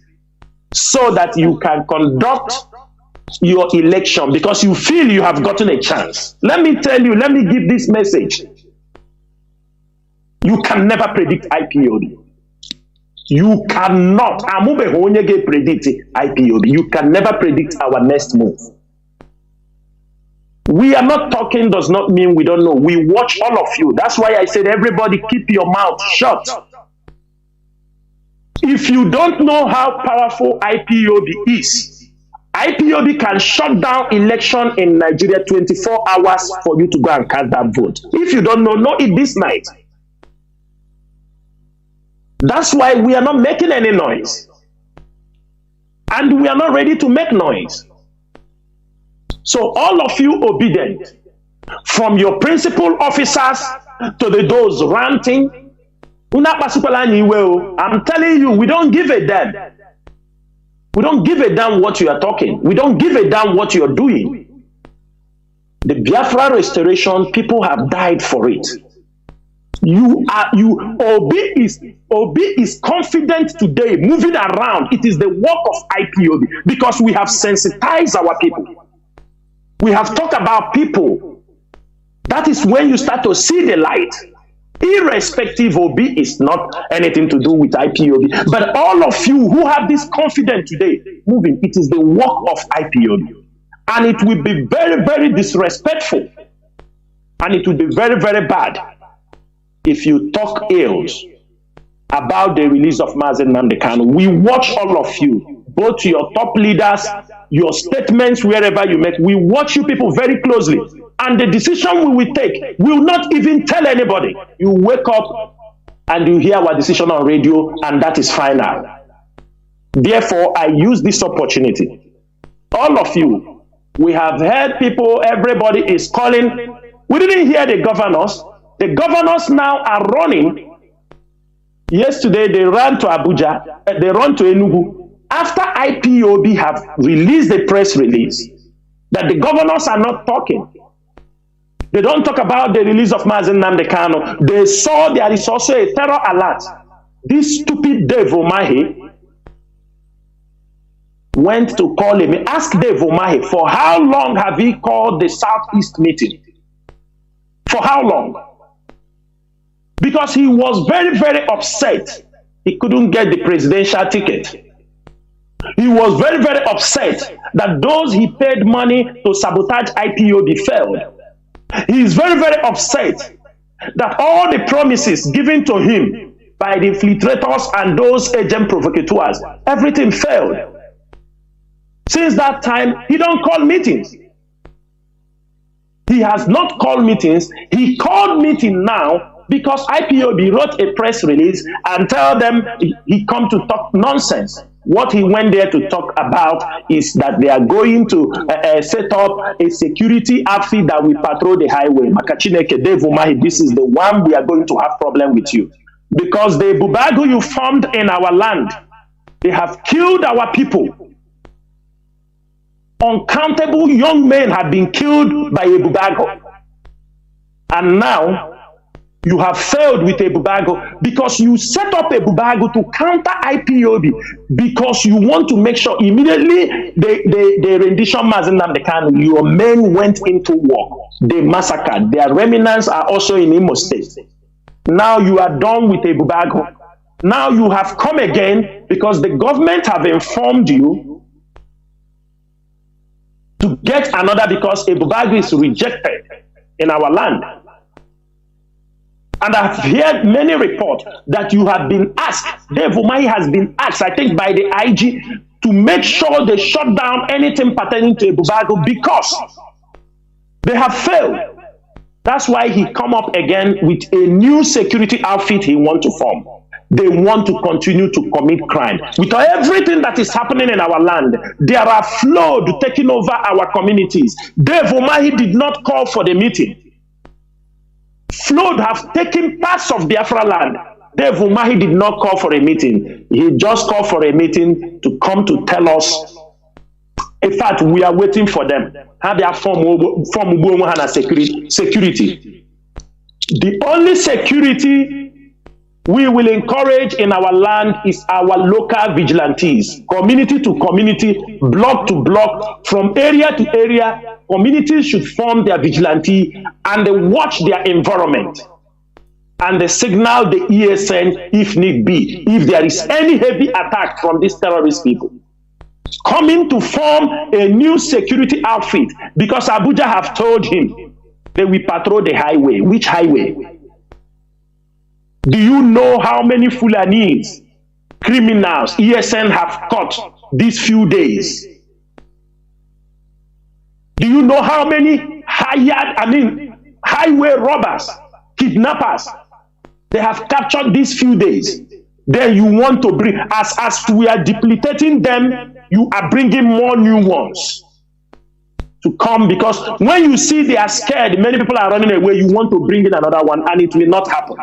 so that you can conduct your election because you feel you have gotten a chance. Let me tell you, let me give this message. You can never predict IPOB. You cannot. Predict IPOB. You can never predict our next move. We are not talking does not mean we don't know. We watch all of you. That's why I said everybody keep your mouth shut. If you don't know how powerful IPOB is, IPOB can shut down election in Nigeria 24 hours for you to go and cast that vote. If you don't know it this night. That's why we are not making any noise. And we are not ready to make noise. So all of you obedient, from your principal officers to those ranting, I'm telling you, we don't give a damn. We don't give a damn what you are talking. We don't give a damn what you're doing. The Biafra restoration, people have died for it. Obi is confident today, moving around. It is the work of IPOB because we have sensitized our people. We have talked about people. That is when you start to see the light. Irrespective, Obi is not anything to do with IPOB. But all of you who have this confidence today, moving, it is the work of IPOB. And it will be very, very disrespectful. And it will be very, very bad if you talk ills about the release of Mazi Nnamdi Kanu. We watch all of you, both your top leaders, your statements, wherever you make. We watch you people very closely. And the decision we will take, we will not even tell anybody. You wake up and you hear our decision on radio, and that is final. Therefore, I use this opportunity. All of you, we have heard people, everybody is calling. We didn't hear the governors. The governors now are running. Yesterday, they ran to Abuja, they ran to Enugu. After IPOB have released a press release that the governors are not talking. They don't talk about the release of Mazi Nnamdi Kanu. They saw there is also a terror alert. This stupid Dave Umahi went to call him. Ask Dave Umahi, for how long have he called the Southeast meeting? For how long? Because he was very, very upset. He couldn't get the presidential ticket. He was very, very upset that those he paid money to sabotage IPOB failed. He is very, very upset that all the promises given to him by the infiltrators and those agent provocateurs, everything failed. Since that time, he don't call meetings. He has not called meetings. He called meeting now because IPOB wrote a press release and tell them he come to talk nonsense. What he went there to talk about is that they are going to set up a security outfit that will patrol the highway. Makachineke, Dave Umahi, this is the one we are going to have problem with you. Because the Bubago you formed in our land, they have killed our people. Uncountable young men have been killed by a Bubago. And now, you have failed with a Bubago because you set up a Bubago to counter IPOB because you want to make sure immediately the rendition Mazi Nnamdi Kanu, your men went into war. They massacred. Their remnants are also in Imo State. Now you are done with a Bubago. Now you have come again because the government have informed you to get another because a Bubago is rejected in our land. And I've heard many reports that you have been asked, Dave Umahi has been asked, I think by the IG, to make sure they shut down anything pertaining to a Bubago because they have failed. That's why he come up again with a new security outfit he want to form. They want to continue to commit crime. With everything that is happening in our land, there are floods taking over our communities. Dave Umahi did not call for the meeting. Flood have taken parts of Biafra land. Dave Umahi did not call for a meeting. He just called for a meeting to come to tell us. In fact, we are waiting for them. How they are form security. The only security we will encourage in our land is our local vigilantes, community to community, block to block, from area to area. Communities should form their vigilante and they watch their environment and they signal the ESN if need be, if there is any heavy attack from these terrorist people. Coming to form a new security outfit because Abuja have told him they will patrol the highway. Which highway? Do you know how many Fulanis, criminals, ESN have caught these few days? Do you know how many highway robbers, kidnappers, they have captured these few days? Then you want to bring, as we are depleting them, you are bringing more new ones to come because when you see they are scared, many people are running away, you want to bring in another one and it will not happen.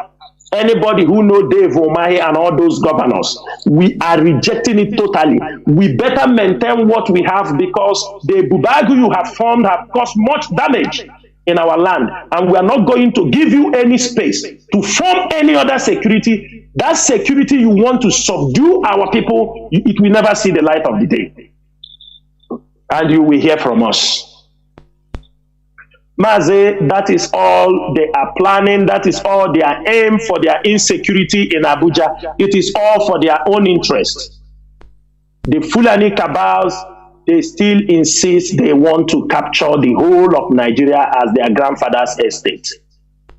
Anybody who know Dave Umahi and all those governors, we are rejecting it totally. We better maintain what we have because the Bubago you have formed have caused much damage in our land. And we are not going to give you any space to form any other security. That security you want to subdue our people, it will never see the light of the day. And you will hear from us. Mazi, that is all they are planning. That is all their aim for their insecurity in Abuja. It is all for their own interest. The Fulani cabals, they still insist they want to capture the whole of Nigeria as their grandfather's estate.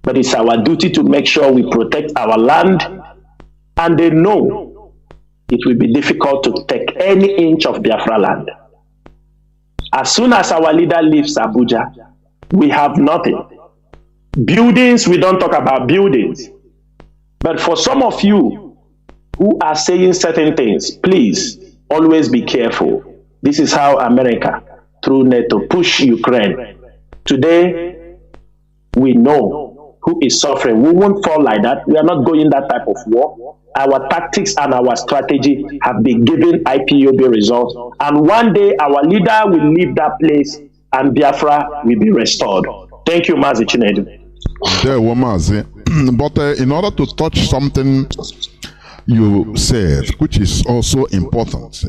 But it's our duty to make sure we protect our land And they know it will be difficult to take any inch of Biafra land. As soon as our leader leaves Abuja, we have nothing. Buildings, we don't talk about buildings. But for some of you who are saying certain things, please always be careful. This is how America, through NATO, push Ukraine. Today, we know who is suffering. We won't fall like that. We are not going that type of war. Our tactics and our strategy have been giving IPOB results. And one day, our leader will leave that place and Biafra will be restored. Thank you, Mazi Chinasa. There, Mazi. But in order to touch something you said, which is also important,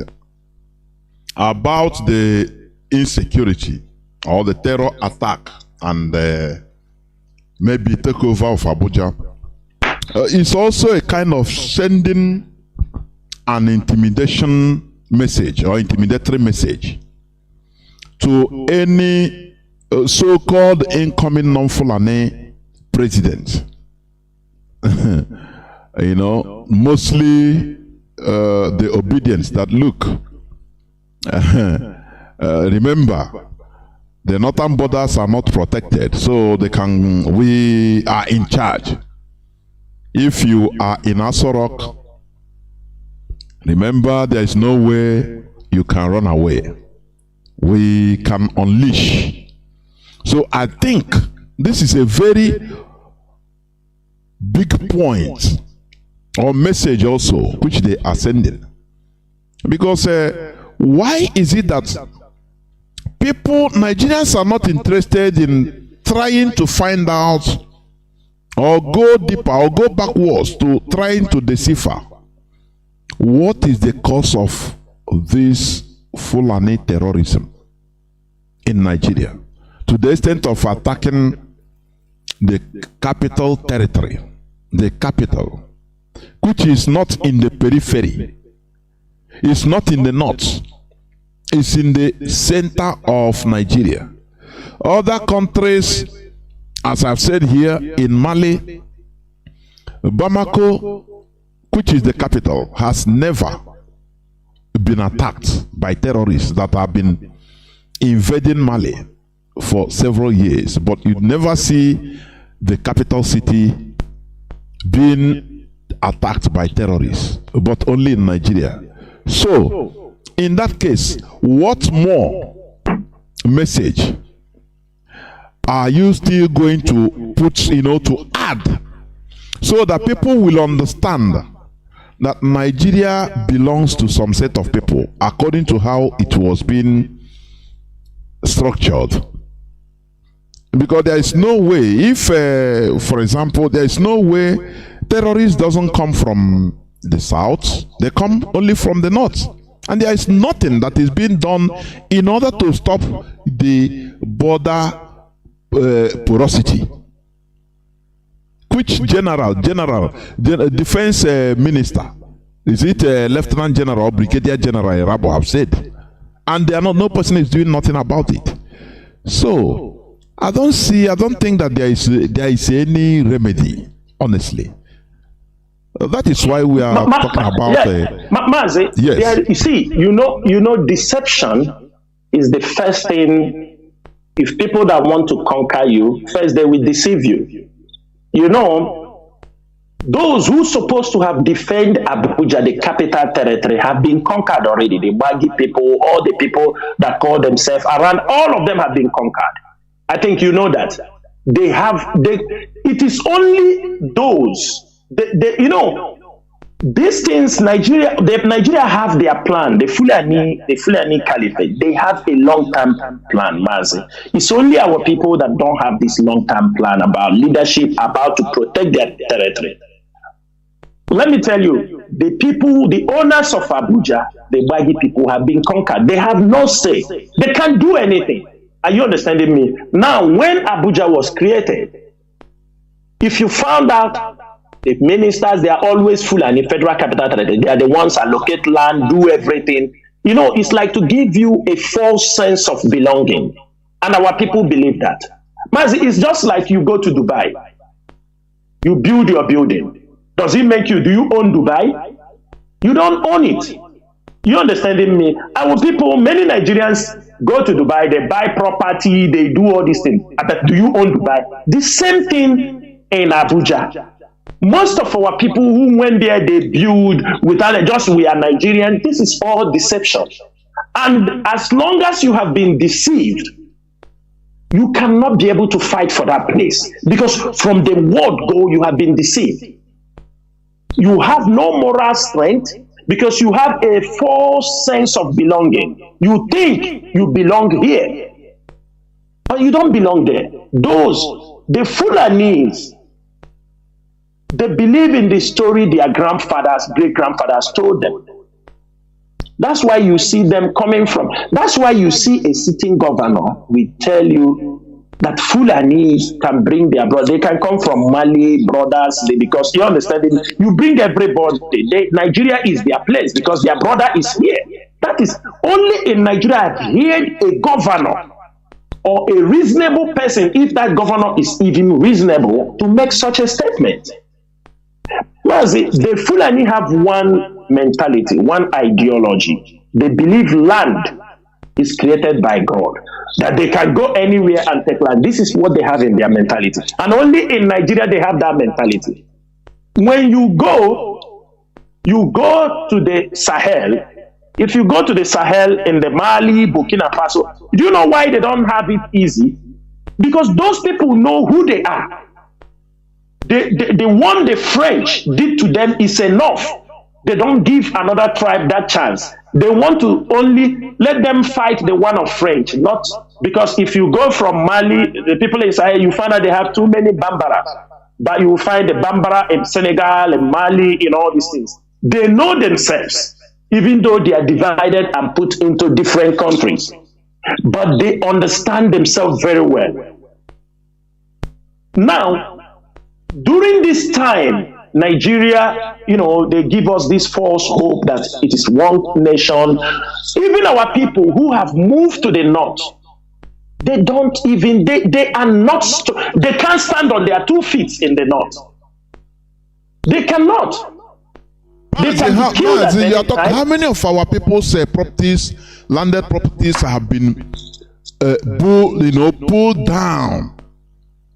about the insecurity or the terror attack and maybe takeover of Abuja, it's also a kind of sending an intimidation message or intimidatory message to any so-called incoming non-Fulani president. You know, mostly the obedience that look. Remember, the northern borders are not protected, so we are in charge. If you are in Aso Rock, remember there is no way you can run away. We can unleash. So I think this is a very big point or message also which they are sending. Because why is it that Nigerians are not interested in trying to find out or go deeper or go backwards to trying to decipher what is the cause of this Fulani terrorism in Nigeria to the extent of attacking the capital territory, the capital, which is not in the periphery, it's not in the north, it's in the center of Nigeria. Other countries, as I've said here, in Mali, Bamako, which is the capital, has never been attacked by terrorists that have been invading Mali for several years, but you never see the capital city being attacked by terrorists, but only in Nigeria. So, in that case, what more message are you still going to put, to add, so that people will understand that Nigeria belongs to some set of people according to how it was being structured? Because there is no way, if, for example, there is no way terrorists doesn't come from the south, they come only from the north. And there is nothing that is being done in order to stop the border porosity. Which defense minister, is it Lieutenant General or Brigadier General Rabo have said? And no person is doing nothing about it. So I don't think that there is any remedy, honestly. That is why we are talking about Mazi, yes. You see, deception is the first thing. If people that want to conquer you, first they will deceive you. Those who supposed to have defended Abuja, the capital territory, have been conquered already. The baggy people, all the people that call themselves around, all of them have been conquered. I think you know that. It is only those, these things, Nigeria have their plan. The Fulani Caliphate, they have a long-term plan, Mazi. It's only our people that don't have this long-term plan about leadership, about to protect their territory. Let me tell you, the owners of Abuja, the baggy people, have been conquered. They have no say. They can't do anything. Are you understanding me? Now, when Abuja was created, if you found out, the ministers, they are always full and in federal capital territory. They are the ones that allocate land, do everything. It's like to give you a false sense of belonging. And our people believe that. Mazi, it's just like you go to Dubai. You build your building. Does it make you, do you own Dubai? You don't own it. You understanding me? Our people, many Nigerians go to Dubai, they buy property, they do all these things. But do you own Dubai? The same thing in Abuja. Most of our people who went there, they build without just we are Nigerian. This is all deception. And as long as you have been deceived, you cannot be able to fight for that place. Because from the word go, you have been deceived. You have no moral strength because you have a false sense of belonging. You think you belong here, but you don't belong there. The Fulanis, they believe in the story their grandfathers, great-grandfathers told them. That's why you see them coming from. That's why you see a sitting governor will tell you that Fulanis can bring their brothers. They can come from Mali, brothers, because you understand it. You bring everybody. Nigeria is their place because their brother is here. That is only in Nigeria I've heard a governor or a reasonable person, if that governor is even reasonable, to make such a statement. Mazi, the Fulani have one mentality, one ideology. They believe land is created by God, that they can go anywhere and take land. This is what they have in their mentality. And only in Nigeria they have that mentality. When you go to the Sahel. If you go to the Sahel in the Mali, Burkina Faso, do you know why they don't have it easy? Because those people know who they are. The one the French did to them is enough. They don't give another tribe that chance. They want to only let them fight the one of French, not because if you go from Mali, the people in Sahel, you find that they have too many Bambara. But you will find the Bambara in Senegal and Mali, in all these things. They know themselves, even though they are divided and put into different countries. But they understand themselves very well. Now, during this time, Nigeria, they give us this false hope that it is one nation. Even our people who have moved to the north, they are not, they can't stand on their 2 feet in the north. They cannot. How many of our people's landed properties have been pulled down?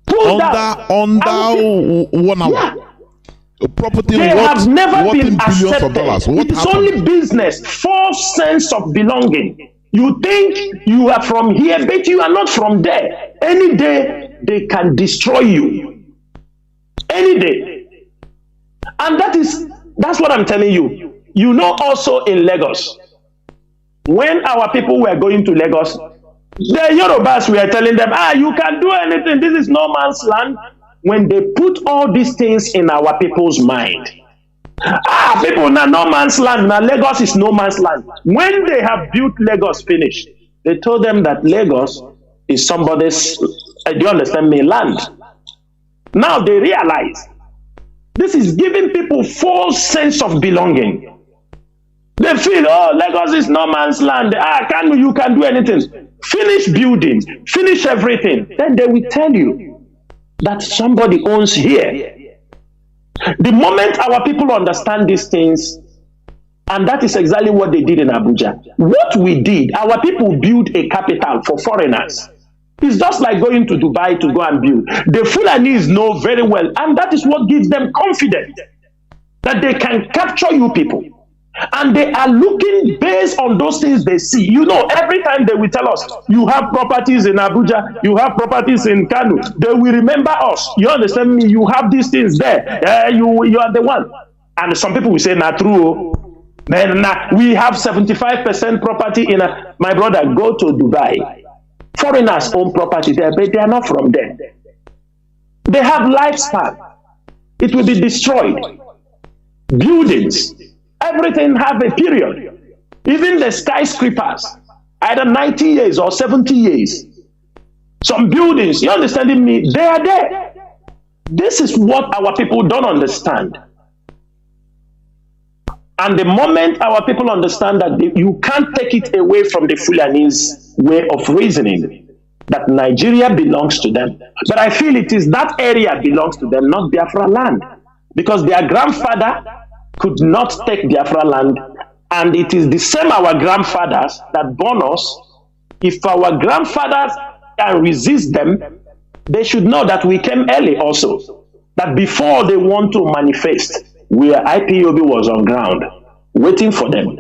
Under 1 hour. Yeah. Property they have never been billions of dollars. It is only business, false sense of belonging. You think you are from here, but you are not from there. Any day they can destroy you. Any day. And that's what I'm telling you. You know, also in Lagos, when our people were going to Lagos, the Yorubas were telling them, you can do anything. This is no man's land. When they put all these things in our people's mind, people, now no man's land. Now Lagos is no man's land. When they have built Lagos finished, they told them that Lagos is somebody's, do you understand me, land. Now they realize this is giving people false sense of belonging. They feel, Lagos is no man's land. You can do anything. Finish building, finish everything. Then they will tell you that somebody owns here. The moment our people understand these things, and that is exactly what they did in Abuja. What we did, our people built a capital for foreigners. It's just like going to Dubai to go and build. The Fulanis know very well, and that is what gives them confidence that they can capture you people. And they are looking based on those things they see. Every time they will tell us, you have properties in Abuja, you have properties in Kano, they will remember us. You understand me? You have these things there. You are the one. And some people will say, nah, true. We have 75% property in my brother, go to Dubai. Foreigners own property there, but they are not from there. They have lifespan. It will be destroyed. Buildings. Everything have a period. Even the skyscrapers, either 90 years or 70 years. Some buildings, you understanding me? They are there. This is what our people don't understand. And the moment our people understand that you can't take it away from the Fulani's way of reasoning, that Nigeria belongs to them. But I feel it is that area belongs to them, not Biafra land. because their grandfather could not take Biafra land, and it is the same our grandfathers that born us. If our grandfathers can resist them, they should know that we came early also, that before they want to manifest, where IPOB was on ground, waiting for them.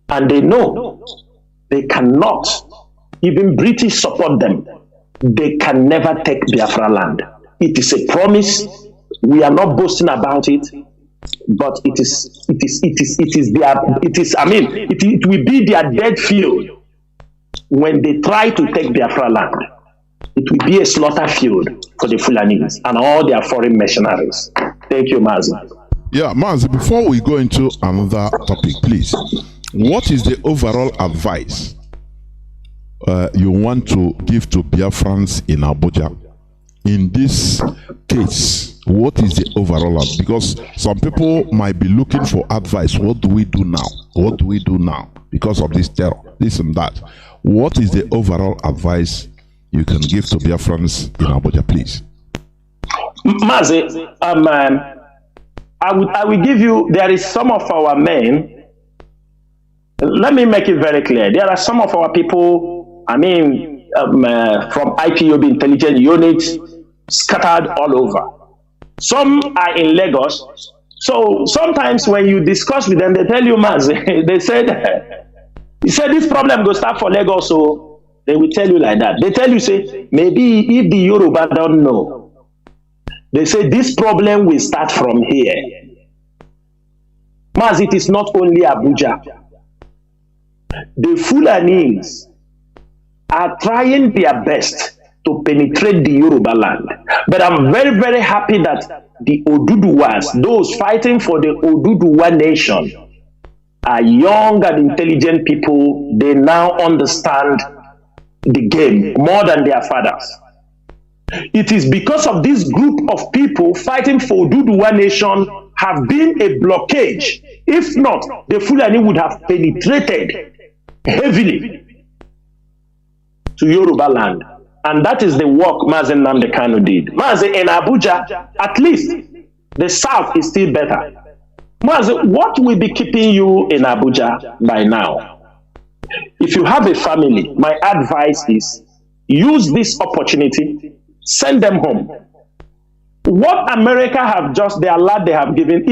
And they know they cannot, even British support them, they can never take Biafra land. It is a promise. We are not boasting about it, but it will be their dead field when they try to take Biafra land. It will be a slaughter field for the Fulanis and all their foreign mercenaries. Thank you, Mazi. Yeah, Mazi, before we go into another topic, please, what is the overall advice you want to give to Biafrans in Abuja? In this case, what is the overall advice? Because some people might be looking for advice. What do we do now? What do we do now because of this terror, this and that? What is the overall advice you can give to Biafrans in Abuja, please? Mazi, I will give you, there is some of our men, let me make it very clear. There are some of our people, from IPOB intelligence units scattered all over. Some are in Lagos. So sometimes when you discuss with them, they tell you, Mazi, they said, this problem go start for Lagos, so they will tell you like that. They tell you, say, maybe if the Yoruba don't know, they say this problem will start from here. Mas, it is not only Abuja. The Fulanis are trying their best to penetrate the Yoruba land. But I'm very, very happy that the Oduduwas, those fighting for the Oduduwa nation, are young and intelligent people. They now understand the game more than their fathers. It is because of this group of people fighting for Oduduwa nation have been a blockade. If not, the Fulani would have penetrated heavily to Yoruba land. And that is the work Mazi Nnamdi Kanu did. Mazi, in Abuja, at least the south is still better. Mazi, what will be keeping you in Abuja by now? If you have a family, my advice is use this opportunity, send them home. What America have just, their lot they have given,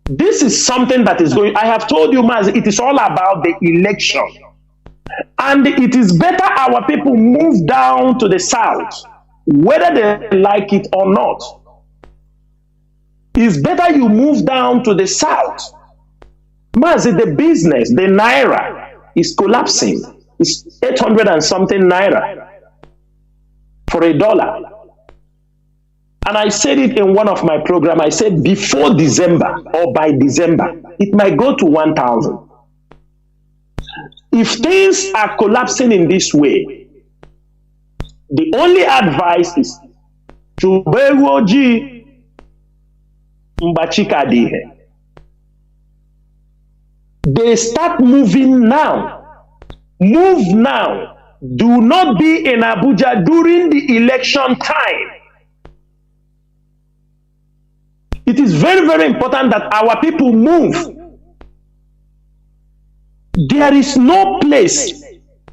this is something that is going, I have told you, Mazi, it is all about the election. And it is better our people move down to the south, whether they like it or not. It's better you move down to the south. Mazi, the business, the naira is collapsing. It's 800 and something naira for $1. And I said it in one of my programs. I said before December or by December, it might go to 1,000. If things are collapsing in this way, the only advice is to they start moving now. Move now. Do not be in Abuja during the election time. It is very, very important that our people move. There is no place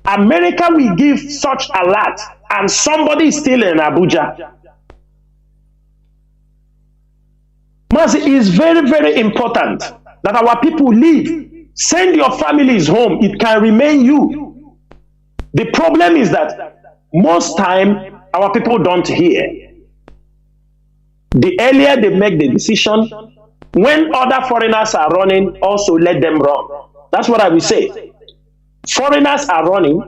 America will give such alert and somebody is still in Abuja. Mazi, it is very, very important that our people leave. Send your families home. It can remain you. The problem is that most time our people don't hear. The earlier they make the decision, when other foreigners are running, also let them run. That's what I will say. Foreigners are running.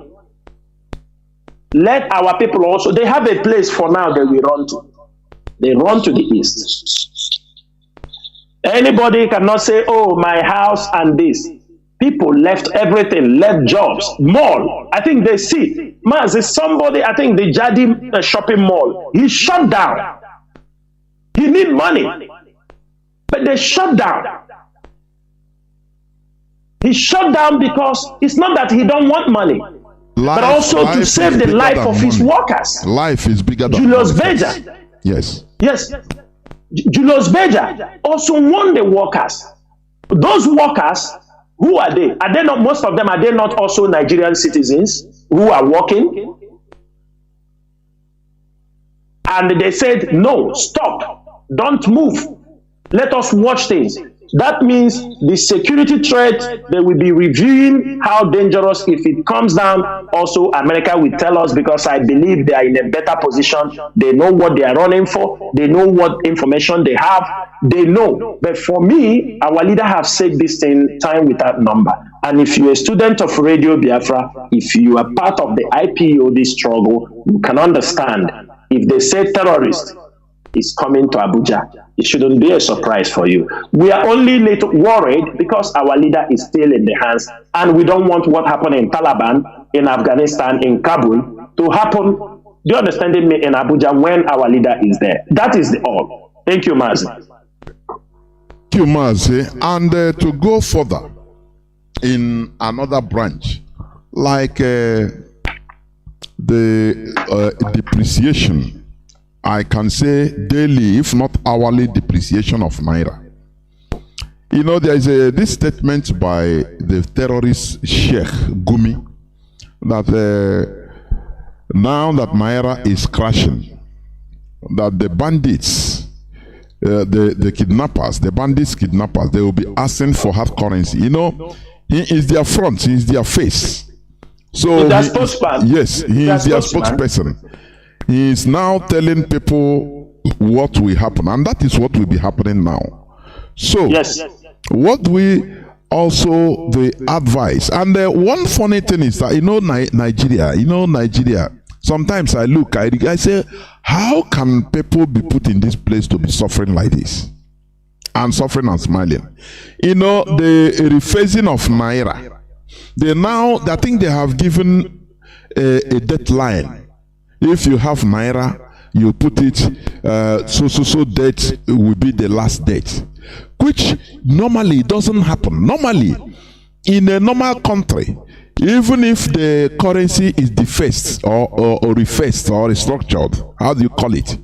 Let our people also, they have a place for now they will run to. They run to the east. Anybody cannot say, oh, my house and this. People left everything, left jobs, mall. I think they see. Mazi, somebody, I think the Jadi shopping mall, he shut down. He need money. But they shut down. He shut down because it's not that he don't want money. but also to save the life of his workers. Life is bigger than Julius money. Berger. Yes. Yes. Julius Berger also warned the workers. Those workers, who are they? Are they not, most of them, are they not also Nigerian citizens who are working? And they said, no, stop, don't move. Let us watch things. That means the security threat, they will be reviewing how dangerous. If it comes down, also America will tell us, because I believe they are in a better position. They know what they are running for. They know what information they have. They know. But for me, our leader have said this thing time without number. And if you're a student of Radio Biafra, if you are part of the IPOD struggle, you can understand. If they say terrorist is coming to Abuja, it shouldn't be a surprise for you. We are only little worried because our leader is still in the hands, and we don't want what happened in Taliban, in Afghanistan, in Kabul to happen, do you understand me, in Abuja when our leader is there. That is all. Thank you, Mazi. Thank you, Mazi. And to go further in another branch, like the depreciation, I can say daily, if not hourly, depreciation of Naira. You know, there is this statement by the terrorist Sheikh Gumi that now that Naira is crashing, that the bandits, the kidnappers, the bandits kidnappers, they will be asking for hard currency. You know, he is their front, he is their face. So yes, he is their spokesperson. He is now telling people what will happen, and that is what will be happening now. So, yes, what we also the advice, and one funny thing is that Nigeria. Sometimes I look, I say, how can people be put in this place to be suffering like this, and suffering and smiling? You know, the rephasing of Naira. I think they have given a deadline. If you have Naira, you put it, so date will be the last date, which normally doesn't happen. Normally, in a normal country, even if the currency is defaced or refaced or restructured, how do you call it?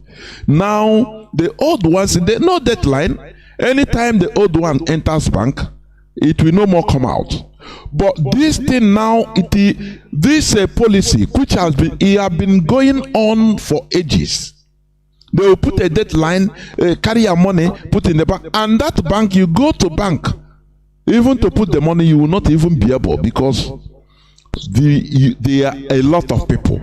Now, the old ones, there's no deadline. Anytime the old one enters bank, it will no more come out. But this thing now, this policy, which has been going on for ages. They will put a deadline, carry your money, put in the bank, and that bank, you go to bank, even to put the money, you will not even be able, because there are a lot of people,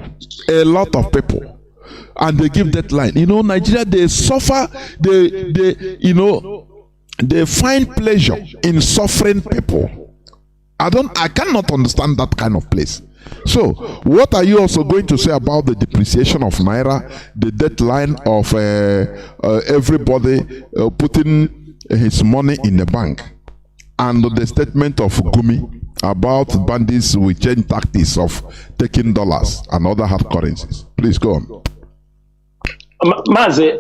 and they give deadline. You know, Nigeria, they suffer, they find pleasure in suffering people. I cannot understand that kind of place. So, what are you also going to say about the depreciation of Naira, the deadline of everybody putting his money in the bank, and the statement of Gumi about bandits with change tactics of taking dollars and other hard currencies? Please go on. Mazi,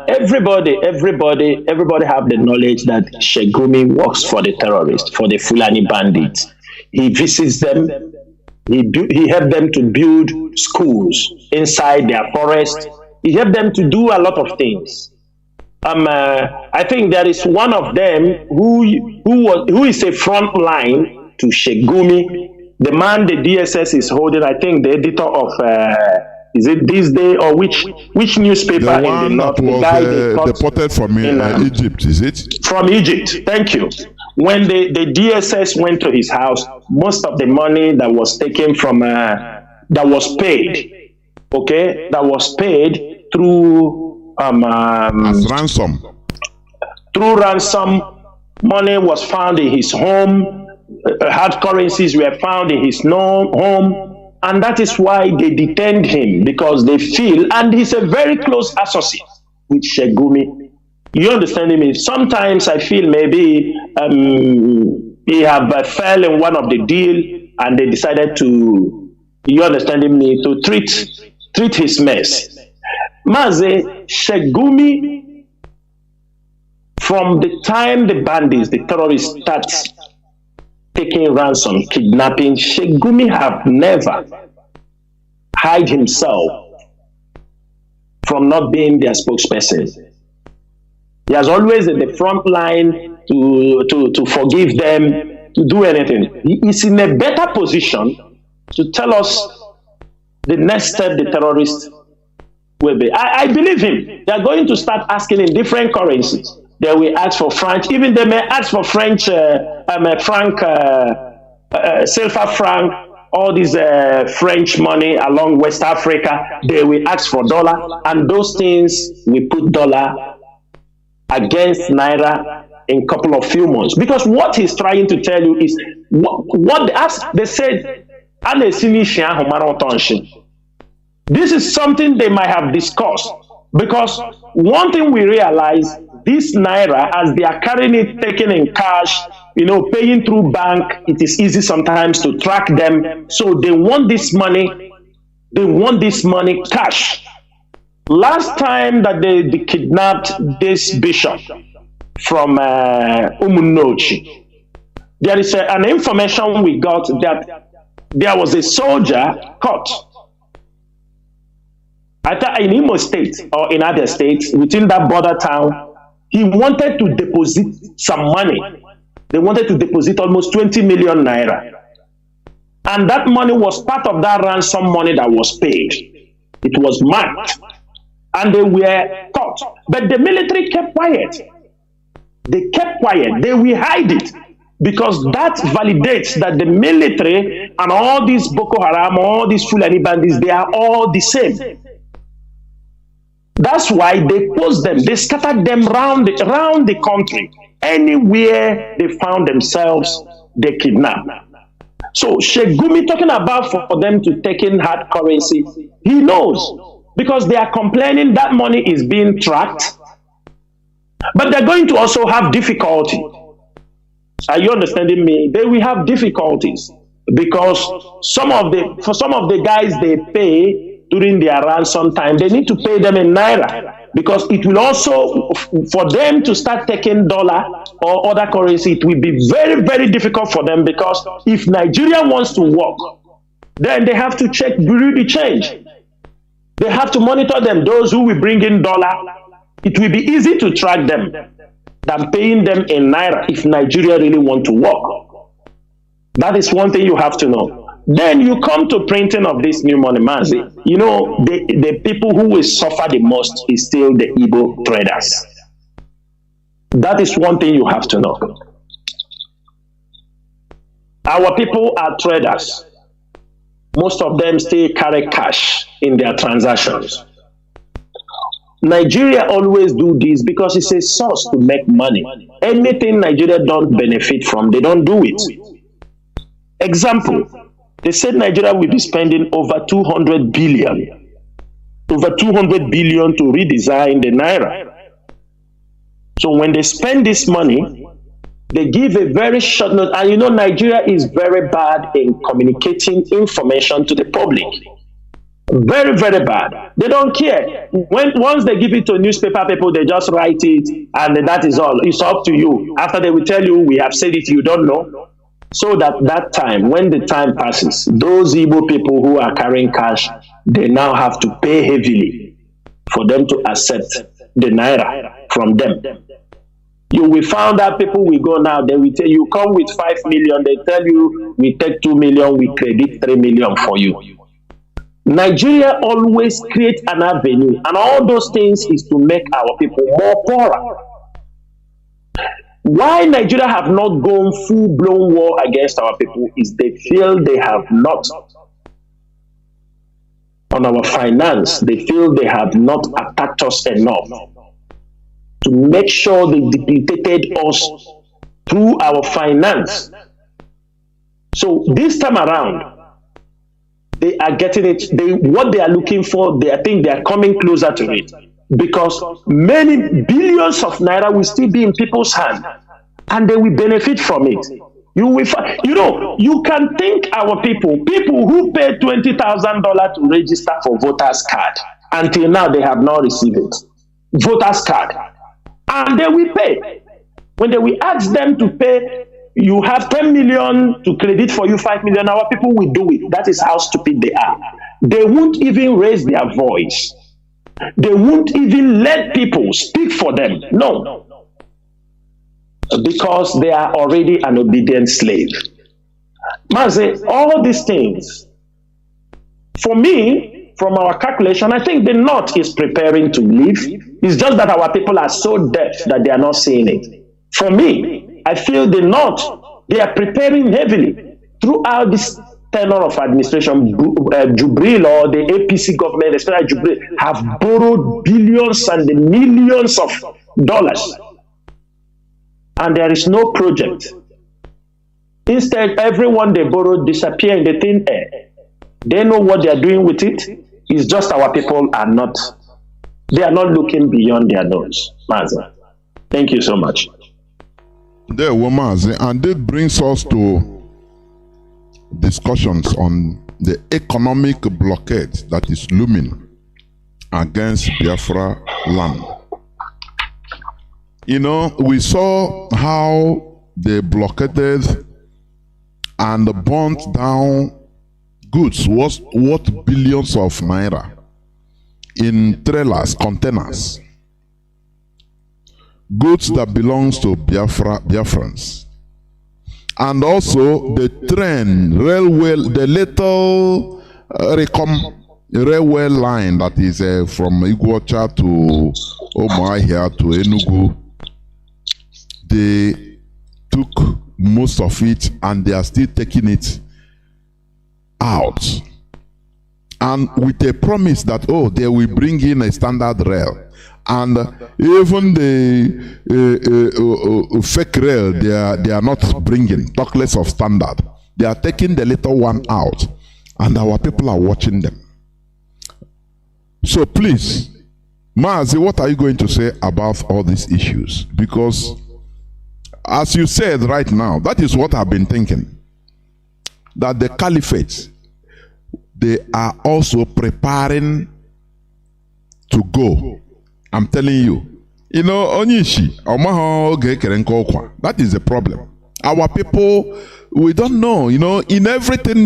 everybody have the knowledge that Shegumi works for the terrorists, for the Fulani bandits. He visits them. He helped them to build schools inside their forest. He helped them to do a lot of things. I think there is one of them who is a front line to Shegumi. The man the DSS is holding, I think the editor of is it This Day or which newspaper in the north? The guy deported from Egypt, is it? From Egypt, thank you. When the DSS went to his house, most of the money that was taken from that was paid through as ransom. Through ransom, money was found in his home. Hard currencies were found in his home. And that is why they detained him, because they feel, and he's a very close associate with Shegumi. You understand me? Sometimes I feel maybe he have fell in one of the deal, and they decided to, you understand me, to treat his mess. Mazi, Shegumi, from the time the bandits, the terrorists taking ransom, kidnapping, Sheikh Gumi have never hide himself from not being their spokesperson. He has always in the front line to forgive them, to do anything. He is in a better position to tell us the next step the terrorists will be. I believe him. They are going to start asking in different currencies. They will ask for French, even they may ask for French, franc, silver franc, all these French money along West Africa. They will ask for dollar, and those things we put dollar against Naira in a couple of few months. Because what he's trying to tell you is what as they said, this is something they might have discussed. Because one thing we realize, this Naira, as they are carrying it, taken in cash, paying through bank, it is easy sometimes to track them. So they want this money. They want this money cash. Last time that they kidnapped this bishop from Umunochi, there is an information we got that there was a soldier caught either in Imo State or in other states within that border town. He wanted to deposit some money. They wanted to deposit almost 20 million naira. And that money was part of that ransom money that was paid. It was marked. And they were caught. But the military kept quiet. They kept quiet. They will hide it. Because that validates that the military and all these Boko Haram, all these Fulani bandits, they are all the same. That's why they post them. They scattered them around the country. Anywhere they found themselves, they kidnap. So Sheikh Gumi talking about for them to take in hard currency, he knows. Because they are complaining that money is being tracked. But they're going to also have difficulty. Are you understanding me? They will have difficulties. Because for some of the guys they pay during their ransom time, they need to pay them in naira, because it will also, for them to start taking dollar or other currency, it will be very, very difficult for them, because if Nigeria wants to work, then they have to check bureau de change. They have to monitor them, those who will bring in dollar. It will be easy to track them than paying them in naira if Nigeria really want to work. That is one thing you have to know. Then you come to printing of this new money, Mazi. The people who will suffer the most is still the Igbo traders. That is one thing you have to know. Our people are traders. Most of them still carry cash in their transactions. Nigeria always do this because it's a source to make money. Anything Nigeria don't benefit from, they don't do it. Example. They said Nigeria will be spending over 200 billion. Over 200 billion to redesign the naira. So when they spend this money, they give a very short note. And Nigeria is very bad in communicating information to the public. Very, very bad. They don't care. Once they give it to newspaper people, they just write it, and that is all. It's up to you. After they will tell you, we have said it, you don't know. So that time, when the time passes, those Igbo people who are carrying cash, they now have to pay heavily for them to accept the naira from them. You will find that people will go now, they will tell you, come with 5 million, they tell you, we take 2 million, we credit 3 million for you. Nigeria always creates an avenue, and all those things is to make our people more poorer. Why Nigeria have not gone full-blown war against our people is they feel they have not, on our finance, they feel they have not attacked us enough to make sure they debilitated us through our finance. So this time around, they are getting it. What they are looking for, I think they are coming closer to it, because many billions of naira will still be in people's hands, and they will benefit from it. You can think our people who paid $20,000 to register for voters card, until now they have not received it. Voters card, and they will pay. When they will ask them to pay You have 10 million to credit for you 5 million, our people will do it. That is how stupid they are. They won't even raise their voice. They won't even let people speak for them. No. Because they are already an obedient slave. Mazi, all these things, for me, from our calculation, I think the North is preparing to leave. It's just that our people are so deaf that they are not seeing it. For me, I feel the North, they are preparing heavily throughout this tenure of administration. Jubril or the APC government, especially Jubril, have borrowed billions and millions of dollars. And there is no project. Instead, everyone they borrowed disappear in the thin air. They know what they are doing with it. It's just our people are not. They are not looking beyond their nose. Mazi, thank you so much. There were Mazi, and that brings us to discussions on the economic blockade that is looming against Biafra land. You know, we saw how they blockaded and burnt down goods worth billions of naira in trailers, containers. Goods that belongs to Biafrans. And also the train, railway, the little railway line that is from Iguacha to Umuahia to Enugu. They took most of it and they are still taking it out. And with a promise that, oh, they will bring in a standard rail. And even the fake rail, they are not bringing, talk less of standard. They are taking the little one out. And our people are watching them. So please, Mazi, what are you going to say about all these issues? Because as you said right now, that is what I've been thinking. That the caliphate, they are also preparing to go. I'm telling you. You know, Onyishi, that is the problem. Our people, we don't know, you know, in everything,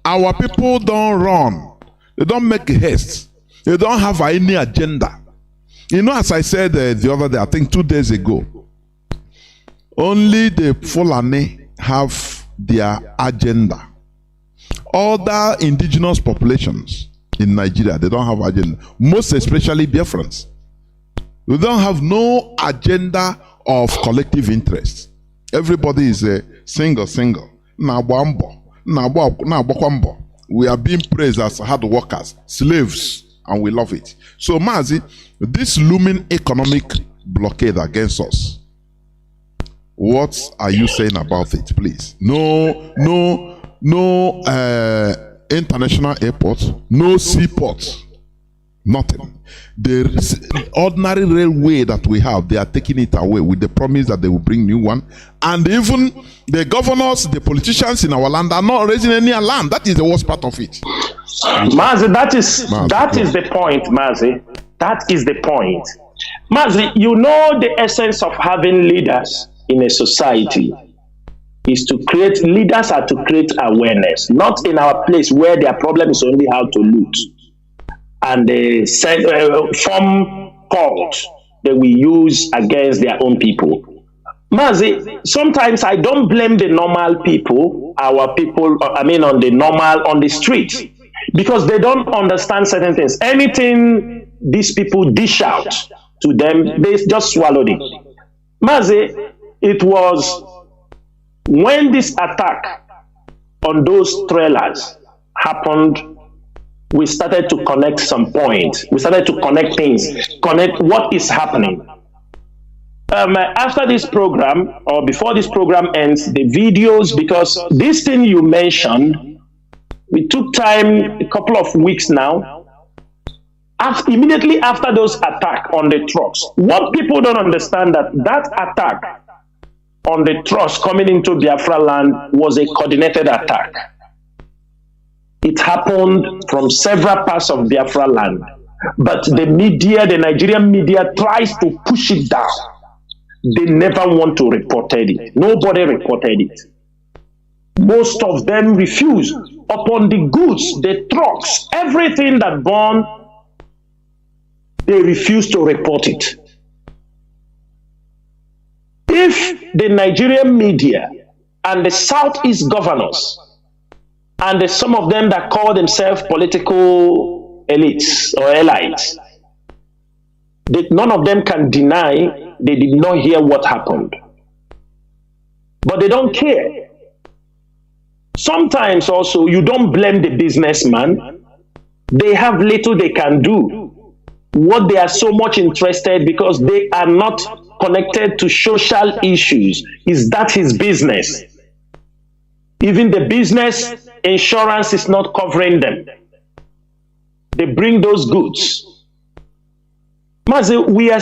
our people don't run. They don't make haste. They don't have any agenda. You know, as I said the other day, I think 2 days ago, only the Fulani have their agenda. Other indigenous populations in Nigeria, they don't have agenda. Most especially Biafrans. They don't have no agenda of collective interest. Everybody is a single. We are being praised as hard workers, slaves, and we love it. So, Mazi, this looming economic blockade against us, what are you saying about it, please? No international airport, no seaport, nothing. The ordinary railway that we have, they are taking it away with the promise that they will bring new one. And even the governors, the politicians in our land are not raising any land. That is the worst part of it. Mazi, that is the point, Mazi. That is the point. Mazi, you know the essence of having leaders in a society is to create, leaders are to create awareness, not in our place where their problem is only how to loot. And they form cult that we use against their own people. Mazi, sometimes I don't blame the normal people, our people, on the street, because they don't understand certain things. Anything these people dish out to them, they just swallowed it. Mazi, it was when this attack on those trailers happened, we started to connect some points. We started to connect things, connect what is happening. After this program, or before this program ends, the videos, because this thing you mentioned, we took time, a couple of weeks now, immediately after those attacks on the trucks. What people don't understand that attack on the trucks coming into Biafra land was a coordinated attack. It happened from several parts of Biafra land, but the media, the Nigerian media, tries to push it down. They never want to report it. Nobody reported it. Most of them refuse. Upon the goods, the trucks, everything that burn, they refuse to report it. If the Nigerian media and the Southeast governors and some of them that call themselves political elites or allies, none of them can deny they did not hear what happened. But they don't care. Sometimes also, you don't blame the businessman. They have little they can do. What they are so much interested because they are not connected to social issues. Is that his business? Even the business insurance is not covering them. They bring those goods. Mazi, we are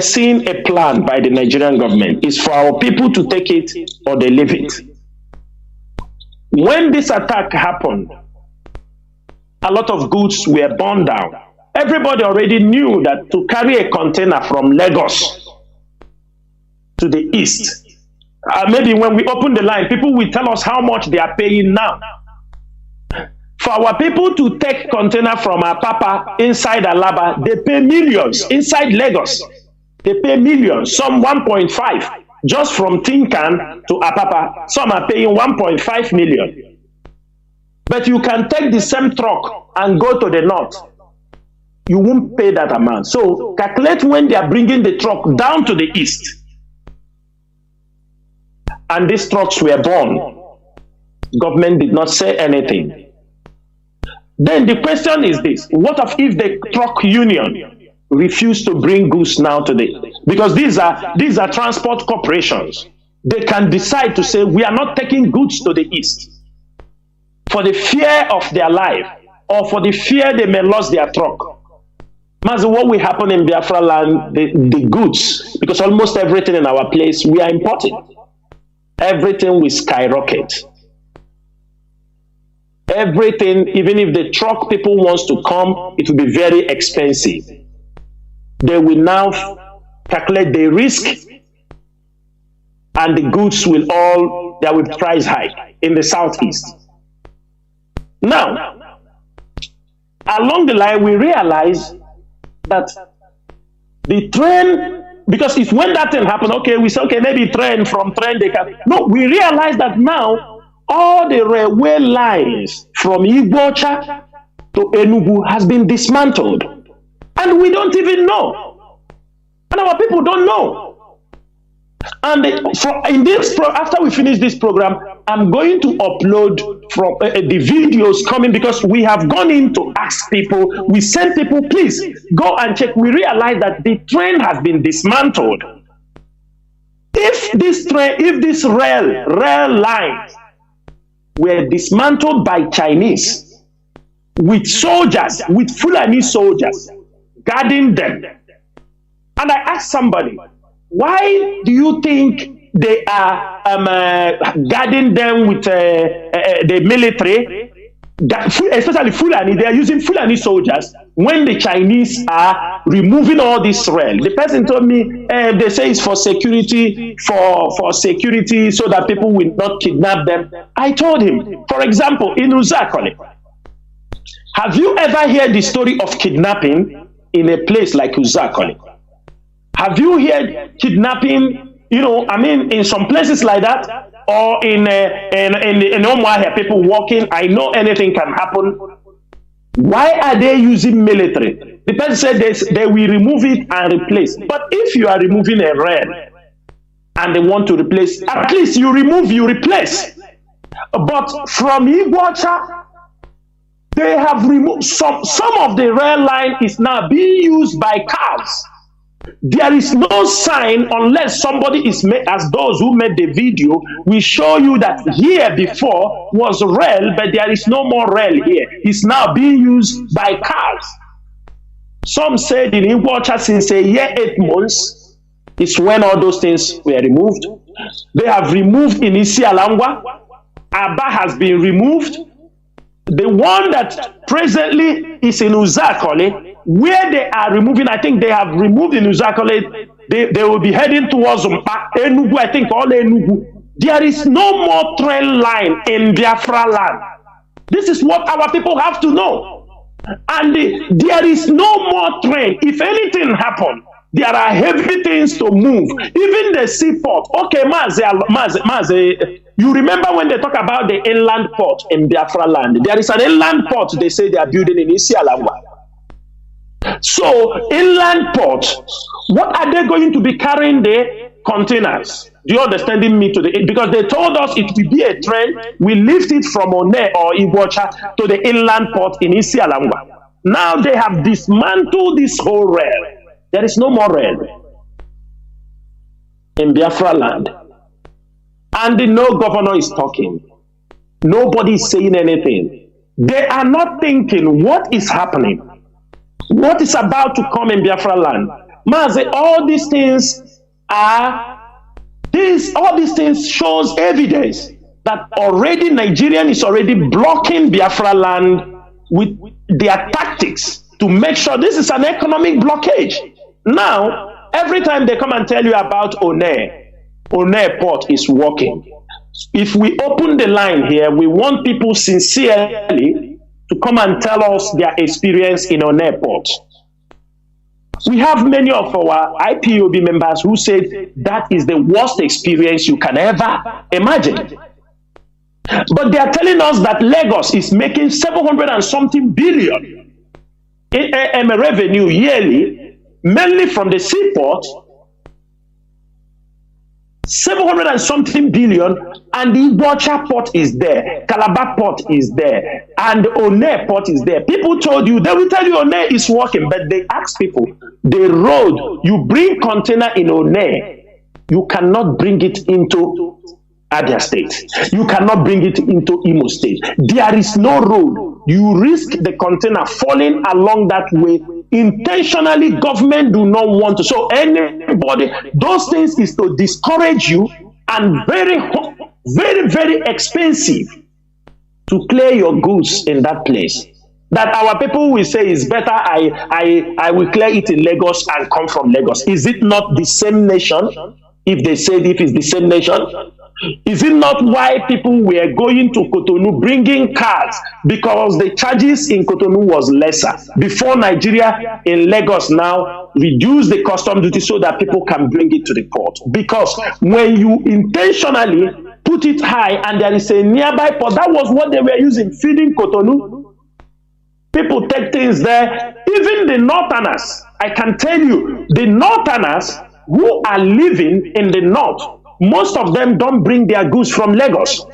seeing a plan by the Nigerian government. It's for our people to take it or they leave it. When this attack happened, a lot of goods were burned down. Everybody already knew that to carry a container from Lagos to the east, maybe when we open the line, people will tell us how much they are paying now. For our people to take container from Apapa inside Alaba, they pay millions. Inside Lagos, they pay millions, some 1.5. Just from Tinkan to Apapa, some are paying 1.5 million. But you can take the same truck and go to the north. You won't pay that amount. So calculate when they are bringing the truck down to the east. And these trucks were born. Government did not say anything. Then the question is this: what if the truck union refuse to bring goods now to the, because these are transport corporations. They can decide to say we are not taking goods to the east for the fear of their life or for the fear they may lose their truck. Mazi, what will happen in Biafra land, the goods, because almost everything in our place we are importing. Everything will skyrocket. Everything, even if the truck people wants to come, it will be very expensive. They will now calculate the risk and the goods will all, there will price hike in the southeast. Now, along the line, we realize that the train, because if when that thing happened, okay, we say, okay, maybe from train they can. No, we realize that now all the railway lines from Igbocha to Enugu has been dismantled. And we don't even know. And our people don't know. And after we finish this program, I'm going to upload from the videos coming, because we have gone in to ask people. We send people, please go and check. We realize that the train has been dismantled. If this rail lines were dismantled by Chinese with soldiers, with Fulani soldiers guarding them, and I asked somebody, why do you think they are guarding them with the military, especially Fulani? They are using Fulani soldiers when the Chinese are removing all this rail. The person told me they say it's for security, for security, so that people will not kidnap them. I told him, for example, in Uzakole, have you ever heard the story of kidnapping in a place like Uzakole? Have you heard kidnapping, in some places like that, or in Omuahia, people walking? I know anything can happen. Why are they using military? The person said they will remove it and replace. But if you are removing a rail and they want to replace, at least you remove, you replace. But from Iguacha, they have removed some of the rail line is now being used by cars. There is no sign unless somebody is made, as those who made the video will show you that here before was rail, but there is no more rail here. It's now being used by cars. Some said in Iguacha since a year, 8 months is when all those things were removed. They have removed in Isialangwa. Aba has been removed. The one that presently is in Uzakole where they are removing, I think they have removed in Uzakole, they will be heading towards Mpa, Enugu, I think all Enugu. There is no more train line in Biafra land. This is what our people have to know. And there is no more train. If anything happens, there are heavy things to move. Even the seaport. Okay, Mazi, you remember when they talk about the inland port in Biafra land? There is an inland port they say they are building in Isialangwa. So, inland port, what are they going to be carrying the containers? Do you understand me because they told us it will be a train, we lift it from One or Ibocha to the inland port in Isialangwa. Now they have dismantled this whole rail. There is no more rail in Biafra land. And no governor is talking. Nobody is saying anything. They are not thinking what is happening. What is about to come in Biafra land? Mazi, all these things shows evidence that already Nigerian is already blocking Biafra land with their tactics to make sure this is an economic blockade. Now, every time they come and tell you about One port is working. If we open the line here, we want people sincerely to come and tell us their experience in One port. We have many of our IPOB members who said that is the worst experience you can ever imagine. But they are telling us that Lagos is making 700 and something billion in revenue yearly, mainly from the seaport, 700 and something billion, and the Ibocha port is there, Calabar port is there, and One port is there. People told you, they will tell you One is working, but they ask people, the road, you bring container in One, you cannot bring it into Abia State. You cannot bring it into Imo State. There is no road. You risk the container falling along that way. Intentionally, government do not want to. So anybody, those things is to discourage you, and very, very, very expensive to clear your goods in that place. That our people will say is better, I will clear it in Lagos and come from Lagos. Is it not the same nation? If they said if it's the same nation, is it not why people were going to Cotonou bringing cars? Because the charges in Cotonou was lesser. Before Nigeria in Lagos now reduce the custom duty so that people can bring it to the port. Because when you intentionally put it high and there is a nearby port, that was what they were using, feeding Cotonou. People take things there. Even the northerners, I can tell you, the northerners who are living in the north, most of them don't bring their goods from Lagos.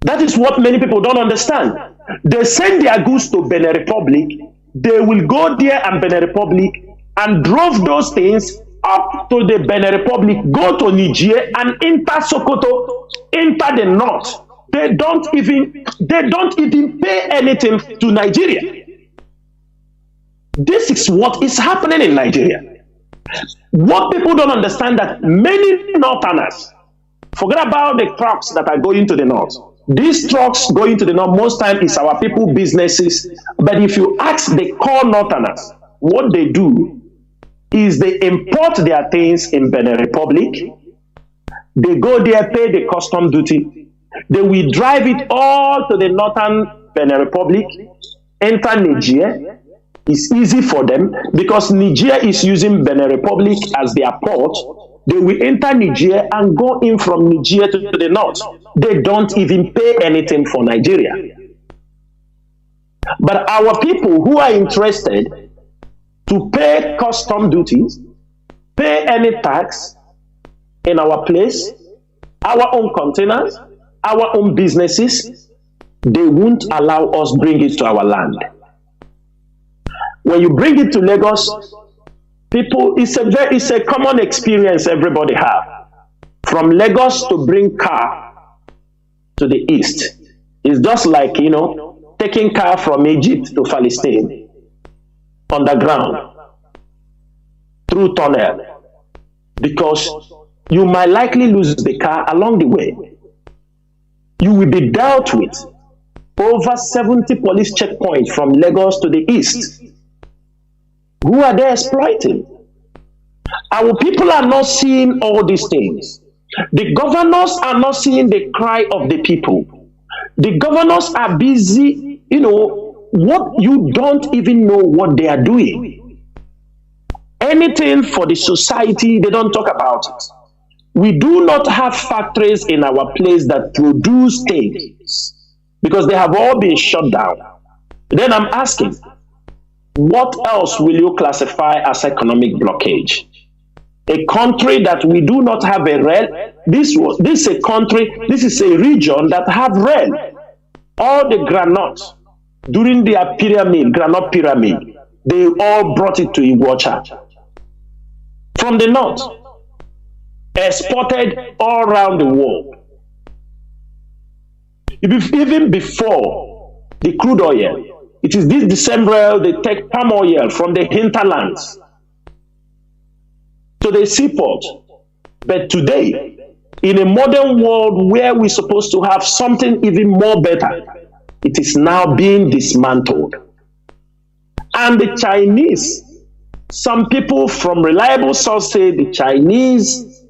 That is what many people don't understand. They send their goods to Benin Republic. They will go there and Benin Republic and drove those things up to the Benin Republic, go to Niger and enter Sokoto, enter the north. They don't even pay anything to Nigeria. This is what is happening in Nigeria. What people don't understand, that many northerners, forget about the trucks that are going to the north. These trucks going to the north, most time is our people businesses. But if you ask the core northerners, what they do is they import their things in Benin Republic. They go there, pay the custom duty. They will drive it all to the northern Benin Republic, enter Niger. It's easy for them because Niger is using Benin Republic as their port. They will enter Niger and go in from Niger to the north. They don't even pay anything for Nigeria. But our people who are interested to pay custom duties, pay any tax in our place, our own containers, our own businesses, they won't allow us bring it to our land. When you bring it to Lagos, people, it's a common experience everybody have. From Lagos to bring car to the east, it's just like, taking car from Egypt to Palestine, underground, through tunnel, because you might likely lose the car along the way. You will be dealt with over 70 police checkpoints from Lagos to the east. Who are they exploiting? Our people are not seeing all these things. The governors are not seeing the cry of the people. The governors are busy, what you don't even know what they are doing. Anything for the society, they don't talk about it. We do not have factories in our place that produce things because they have all been shut down. Then I'm asking, what else will you classify as economic blockage? A country that we do not have a rail. This is a region that have rail. All the granite during their granite pyramid, they all brought it to Iguacha from the north, exported all around the world. Even before the crude oil, it is this December they take palm oil from the hinterlands to the seaport. But today, in a modern world where we're supposed to have something even more better, it is now being dismantled. And the Chinese, some people from reliable sources say the Chinese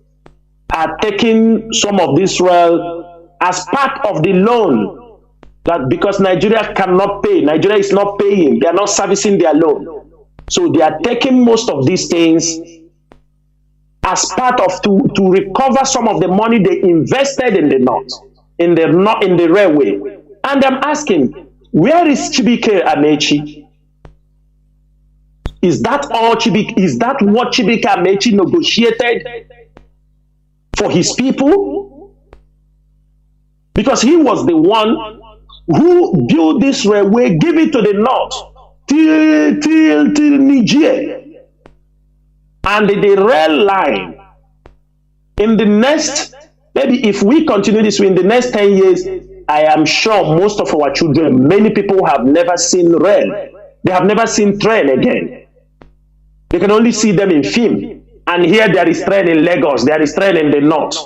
are taking some of this rail as part of the loan, that because Nigeria cannot pay, Nigeria is not paying, they are not servicing their loan. So they are taking most of these things as part of to recover some of the money they invested in the north, in the railway. And I'm asking, where is Chibike Amechi? Is that what Chibike Amechi negotiated for his people? Because he was the one who built this railway, give it to the north till Niger. And the rail line, in the next, maybe if we continue this way, in the next 10 years, I am sure most of our children, many people have never seen rail. They have never seen train again. They can only see them in film. And here there is train in Lagos, there is train in the north.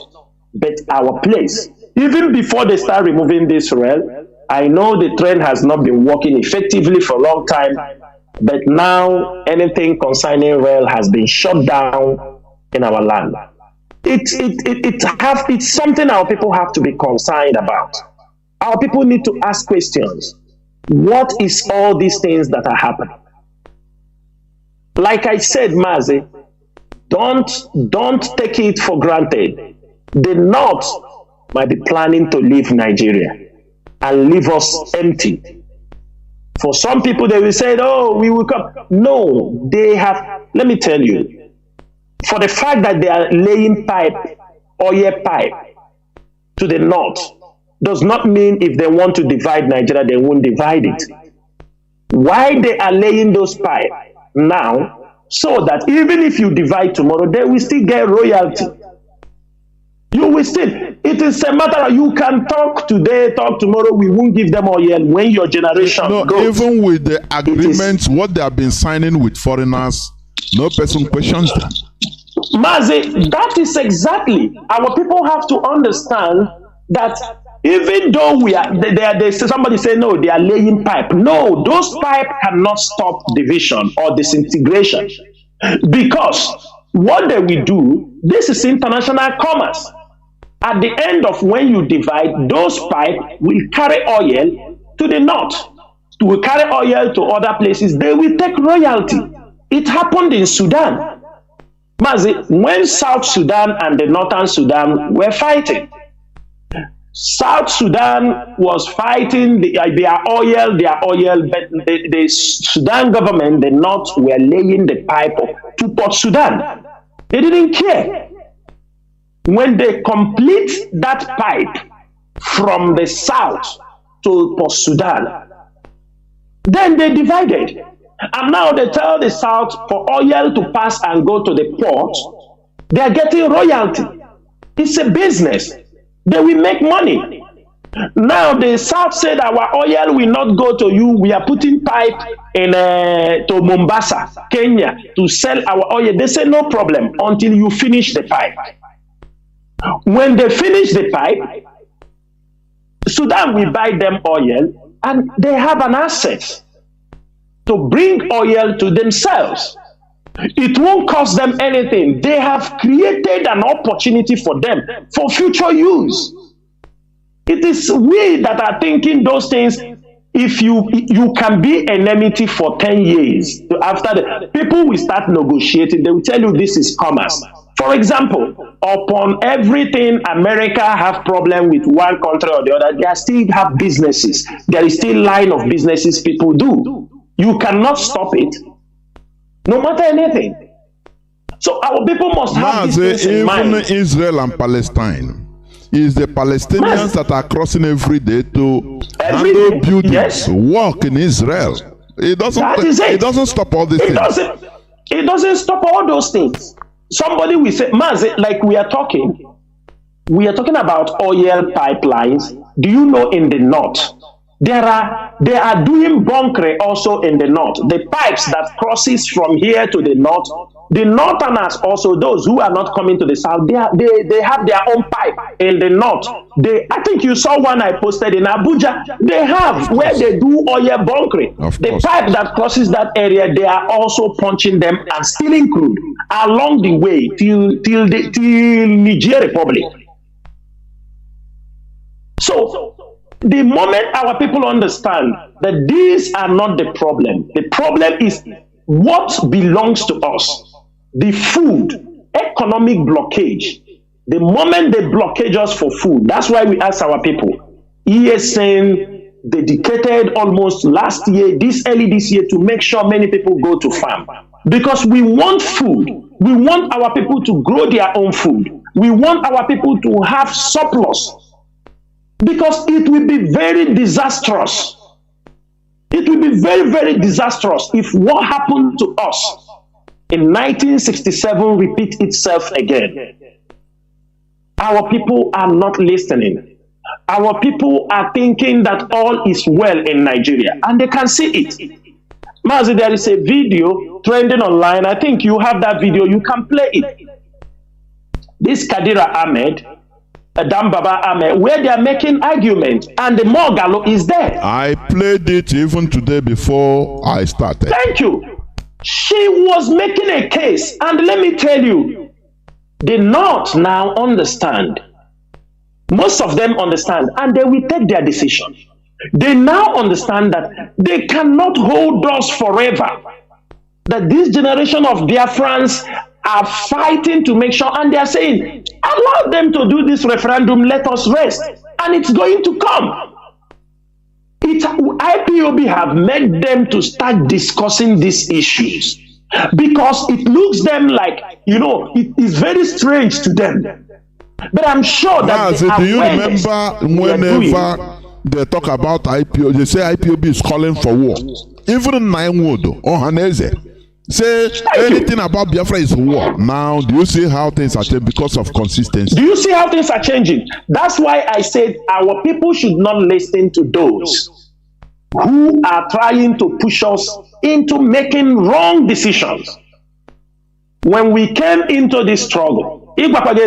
But our place, even before they start removing this rail, I know the train has not been working effectively for a long time. But now anything concerning rail has been shut down in our land. It's something our people have to be concerned about. Our people need to ask questions. What is all these things that are happening? Like I said, Mazi, don't take it for granted. The North might be planning to leave Nigeria and leave us empty. For some people, they will say, oh, we will come. No, they have, let me tell you, for the fact that they are laying oil pipe to the north, does not mean if they want to divide Nigeria, they won't divide it. Why they are laying those pipe now, so that even if you divide tomorrow, they will still get royalty. You will still, it is a matter of you can talk today, talk tomorrow, we won't give them oil when your generation goes. Even with the agreements, what they have been signing with foreigners, no person questions them. Mazi, that is exactly, our people have to understand that even though somebody say no, they are laying pipe. No, those pipe cannot stop division or disintegration, because what they will do, this is international commerce. At the end of when you divide, those pipe will carry oil to the north, will carry oil to other places. They will take royalty. It happened in Sudan. Mazi, when South Sudan and the Northern Sudan were fighting, South Sudan was fighting their oil, but the Sudan government, the North, were laying the pipe to Port Sudan. They didn't care. When they complete that pipe from the south to Port Sudan, then they divided. And now they tell the south for oil to pass and go to the port, they are getting royalty. It's a business. They will make money. Now the south said our oil will not go to you. We are putting pipe in to Mombasa, Kenya, to sell our oil. They say no problem until you finish the pipe. When they finish the pipe, Sudan will buy them oil and they have an asset to bring oil to themselves. It won't cost them anything. They have created an opportunity for them for future use. It is we that are thinking those things. If you can be enmity for 10 years, after the people will start negotiating, they will tell you this is commerce. For example, upon everything America have problem with one country or the other, they still have businesses. There is still line of businesses people do. You cannot stop it, no matter anything. So our people must have this in mind. Even Israel and Palestine, is the Palestinians that are crossing every day to handle buildings, yes, work in Israel. It doesn't stop all these things. It doesn't stop all those things. Somebody will say, Mazi, like we are talking about oil pipelines. Do you know in the north, they are doing bunkering also in the north. The pipes that crosses from here to the north, the northerners also, those who are not coming to the south, they have their own pipe in the north. I think you saw one I posted in Abuja. They have where they do oil bunkering. The pipe that crosses that area, they are also punching them and stealing crude along the way till Niger Republic. So the moment our people understand that these are not the problem is what belongs to us. The food, economic blockage. The moment they blockade us for food, that's why we ask our people. ESN dedicated almost last year, early this year, to make sure many people go to farm. Because we want food. We want our people to grow their own food. We want our people to have surplus. Because it will be very disastrous. It will be very, very disastrous if what happened to us in 1967 repeats itself again. Our people are not listening. Our people are thinking that all is well in Nigeria, and they can see it. Mazi, there is a video trending online. I think you have that video. You can play it. This Kadira Ahmed, Baba Ahmed, where they are making argument, and the Mogalo is there. I played it even today before I started. Thank you. She was making a case, and let me tell you, the North now understand. Most of them understand, and they will take their decision. They now understand that they cannot hold us forever. That this generation of Biafrans are fighting to make sure, and they are saying, allow them to do this referendum, let us rest, and it's going to come. IPOB have made them to start discussing these issues because it looks them like, it is very strange to them. But I'm sure that do you remember whenever they talk about IPOB, they say IPOB is calling for war. Even in Naiwood or Haneze say anything about Biafra is war. Now, do you see how things are changing because of consistency? Do you see how things are changing? That's why I said our people should not listen to those who are trying to push us into making wrong decisions. When we came into this struggle, because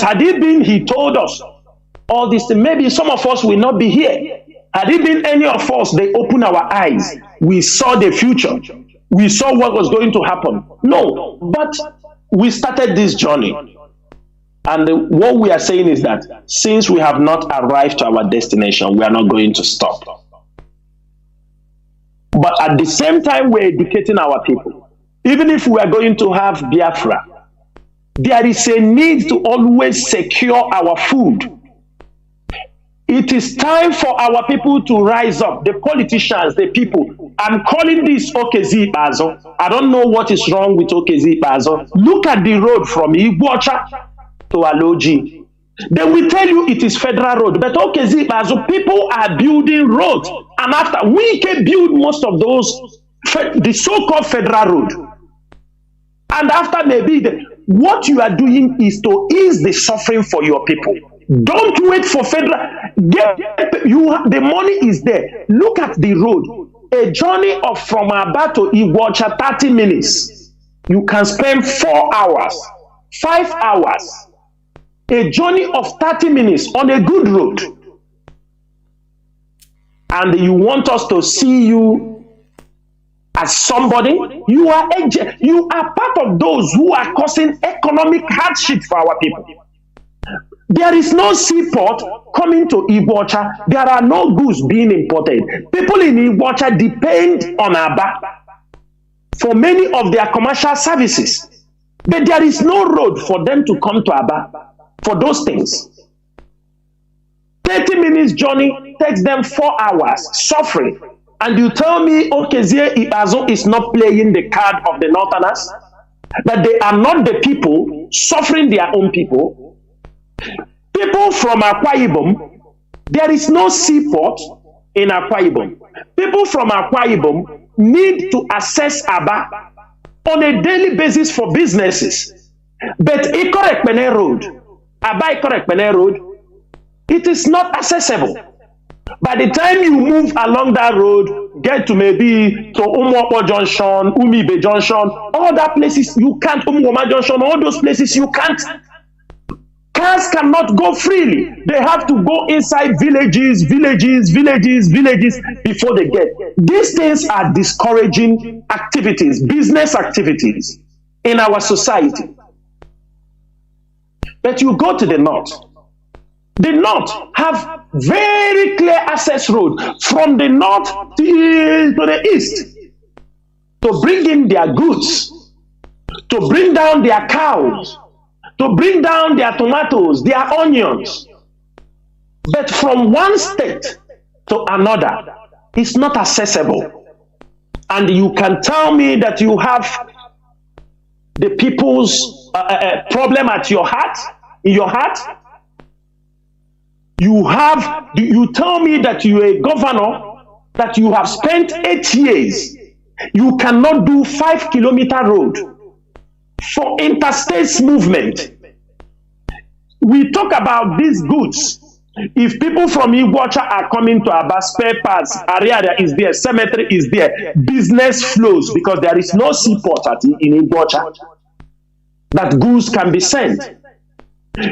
had it been he told us all this, maybe some of us will not be here. Had it been any of us, they opened our eyes. We saw the future. We saw what was going to happen. No, but we started this journey. And what we are saying is that since we have not arrived to our destination, we are not going to stop. But at the same time, we're educating our people. Even if we are going to have Biafra, there is a need to always secure our food. It is time for our people to rise up. The politicians, the people. I'm calling this Okezi Bazo. I don't know what is wrong with Okezi Bazo. Look at the road from Igbocha to Aloji. They will tell you it is federal road. But Okezi Bazo, people are building roads. And after, we can build most of those, the so-called federal road. And after maybe, what you are doing is to ease the suffering for your people. Don't wait for federal. The money is there. Look at the road. A journey of from Aba to Igbocha, 30 minutes. You can spend 4 hours, 5 hours. A journey of 30 minutes on a good road. and you want us to see you as somebody, you are part of those who are causing economic hardship for our people. There is no seaport coming to Iguacha. There are no goods being imported. People in Iguacha depend on Aba for many of their commercial services. But there is no road for them to come to Aba for those things. 30 minutes journey takes them 4 hours, suffering. And you tell me Okezie Ibazo is not playing the card of the Northerners? That they are not the people suffering their own people? People from Akwa Ibom, there is no seaport in Akwa Ibom. People from Akwa Ibom need to access Aba on a daily basis for businesses. But Ikorekpene Road, Aba Ikorekpene Road, it is not accessible. By the time you move along that road, get to maybe to Umuopo Junction, Umibe Junction, all that places you can't, Umuoma Junction, all those places you can't. Cars cannot go freely. They have to go inside villages before they get. These things are discouraging activities, business activities in our society. But you go to the north. The north have very clear access road from the north to the east to bring in their goods, to bring down their cows, to bring down their tomatoes, their onions. But from one state to another, it's not accessible. And you can tell me that you have the people's problem at your heart, in your heart? You tell me that you're a governor, that you have spent 8 years, you cannot do 5-kilometer road for interstate movement. We talk about these goods. If people from Iguacha are coming to Aba, spare parts, area is there, cemetery is there, business flows because there is no seaport in Iguacha that goods can be sent.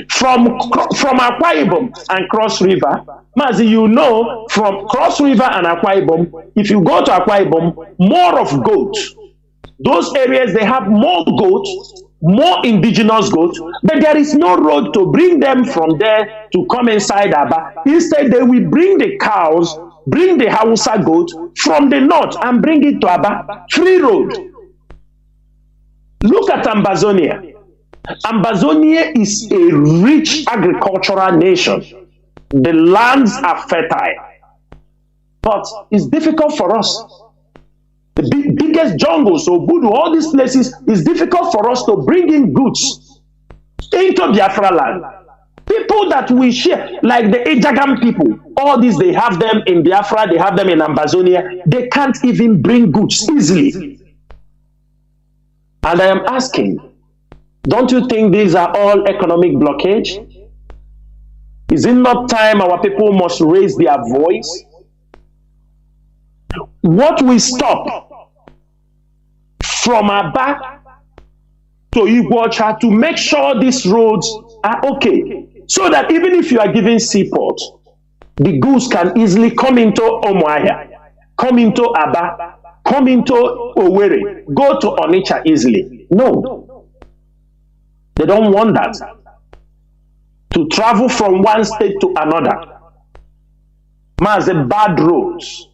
From Akwa Ibom and Cross River, Mazi, you know, from Cross River and Akwa Ibom, if you go to Akwa Ibom, more of goats. Those areas, they have more goats, more indigenous goats, but there is no road to bring them from there to come inside Aba. Instead, they will bring the cows, bring the Hausa goat from the north and bring it to Aba. Free road. Look at Ambazonia. Ambazonia is a rich agricultural nation. The lands are fertile. But it's difficult for us. The biggest jungles, Obudu, all these places, it's difficult for us to bring in goods into Biafra land. People that we share, like the Ejagam people, all these, they have them in Biafra, they have them in Ambazonia. They can't even bring goods easily. And I am asking, don't you think these are all economic blockage? Is it not time our people must raise their voice? What will stop from Aba to Iguacha to make sure these roads are okay? So that even if you are giving seaport, the goods can easily come into Umuahia, come into Aba, come into Owerri, go to Onitsha easily. No. They don't want that. To travel from one state to another. Mazi, bad roads.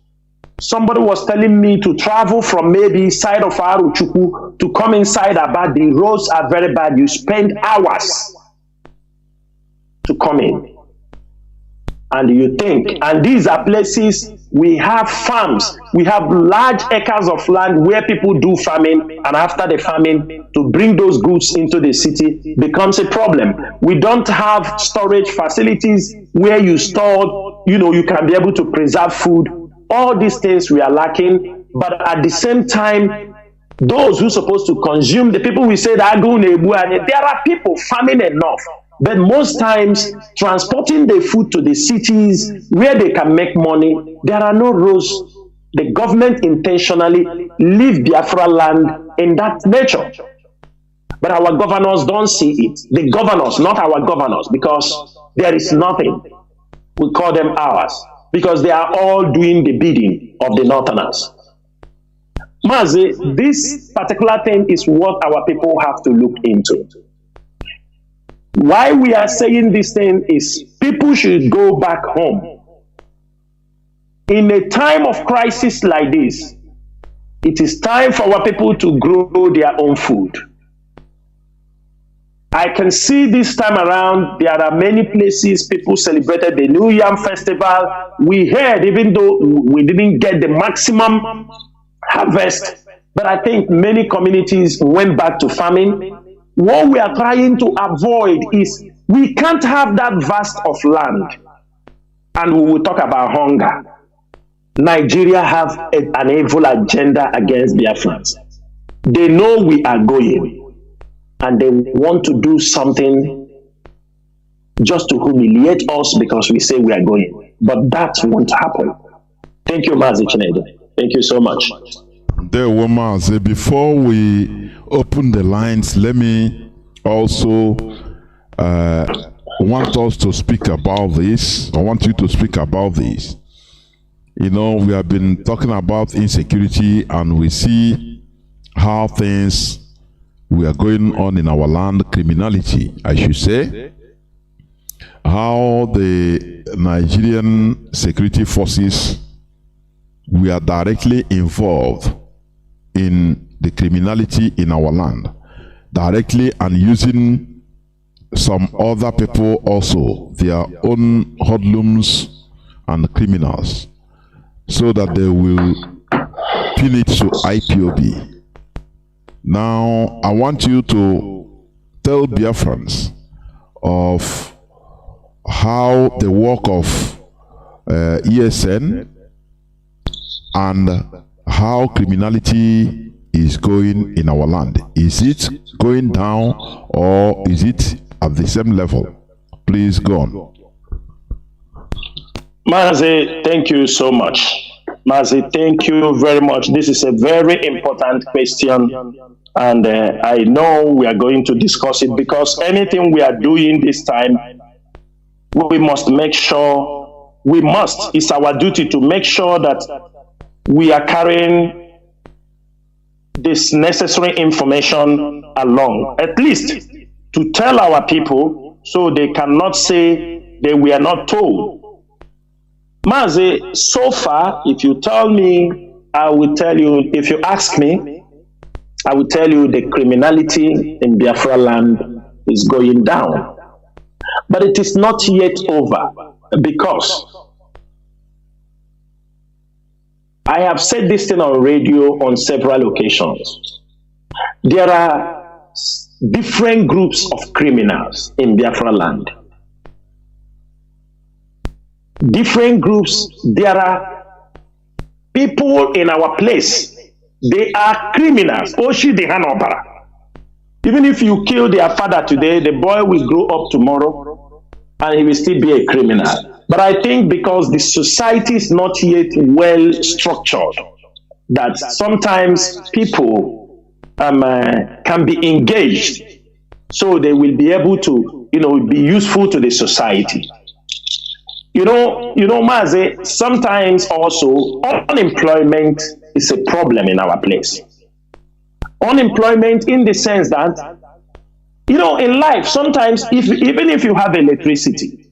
Somebody was telling me to travel from maybe side of Aruchukwu to come inside Aba. The roads are very bad. You spend hours to come in. And you think, and these are places, we have farms, we have large acres of land where people do farming, and after the farming, to bring those goods into the city becomes a problem. We don't have storage facilities where you store, you can be able to preserve food. All these things we are lacking, but at the same time, those who are supposed to consume, the people we say that there are people farming enough. But most times, transporting the food to the cities where they can make money, there are no roads. The government intentionally leave Biafra land in that nature. But our governors don't see it. The governors, not our governors, because there is nothing. We call them ours. because they are all doing the bidding of the Northerners. Mazi, this particular thing is what our people have to look into. Why we are saying this thing is people should go back home. In a time of crisis like this, it is time for our people to grow their own food. I can see this time around, there are many places people celebrated the New Yam Festival. We heard, even though we didn't get the maximum harvest, but I think many communities went back to farming. What we are trying to avoid is we can't have that vast of land and we will talk about hunger. Nigeria have an evil agenda against Biafrans. They know we are going and they want to do something just to humiliate us because we say we are going. But that won't happen. Thank you, Mazi Chinasa. Thank you so much. There, Mazi, before we open the lines, let me also want us to speak about this. I want you to speak about this. You know, we have been talking about insecurity and we see how things we are going on in our land, criminality, I should say, how the Nigerian security forces, we are directly involved in the criminality in our land, directly, and using some other people also, their own hoodlums and criminals, so that they will pin it to IPOB. Now, I want you to tell Biafrans of how the work of ESN and how criminality is going in our land. Is it going down or is it at the same level? Please go on. Mazi, thank you so much. Mazi, thank you very much. This is a very important question, and I know we are going to discuss it because anything we are doing this time, we must make sure, it's our duty to make sure that we are carrying this necessary information along, at least to tell our people so they cannot say that we are not told. Mazi, so far, if you tell me, I will tell you, if you ask me, I will tell you the criminality in Biafra land is going down. But it is not yet over because I have said this thing on radio on several occasions. There are different groups of criminals in Biafra land. Different groups, there are people in our place, they are criminals. Oshi de Hanobara. Even if you kill their father today, the boy will grow up tomorrow and he will still be a criminal. But I think because the society is not yet well structured, that sometimes people can be engaged so they will be able to, be useful to the society. Mazi, sometimes also unemployment is a problem in our place. Unemployment in the sense that, in life, sometimes even if you have electricity,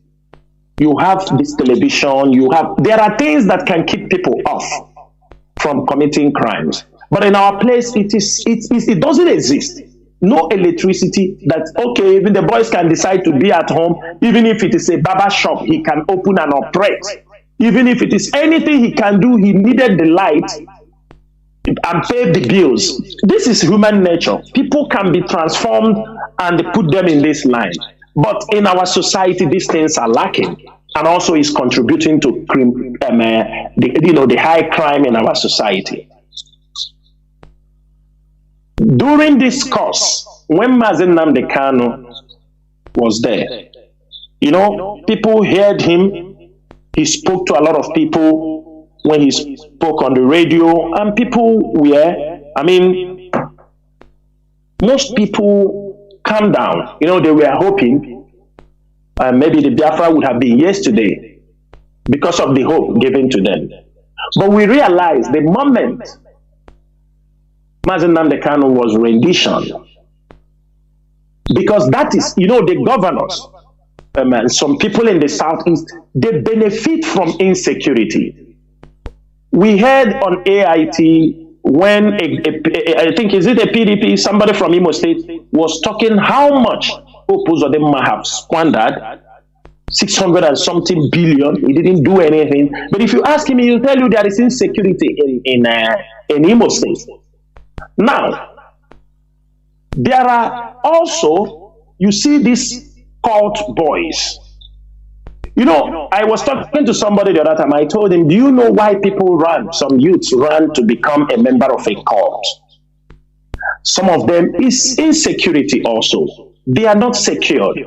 you have this television, there are things that can keep people off from committing crimes. But in our place, it doesn't exist. No electricity that, okay, even the boys can decide to be at home, even if it is a barber shop, he can open and operate. Even if it is anything he can do, he needed the light and pay the bills. This is human nature. People can be transformed and put them in this line. But in our society, these things are lacking and also is contributing to the high crime in our society. During this course, when Mazi Nnamdi Kanu was there, people heard him. He spoke to a lot of people when he spoke on the radio, and people most people calmed down. They were hoping maybe the Biafra would have been yesterday. because of the hope given to them. But we realize the moment Mazi Nnamdi Kanu was rendition, because that is, the governors, some people in the southeast, they benefit from insecurity. We heard on AIT when I think, is it a PDP, somebody from Imo State was talking how much Opuzodema have squandered, 600 and something billion. He didn't do anything. But if you ask him, he'll tell you there is insecurity in Imo State. Now, there are also, you see these cult boys. I was talking to somebody the other time. I told him, do you know why people run? Some youths run to become a member of a cult. Some of them is insecurity also. They are not secured.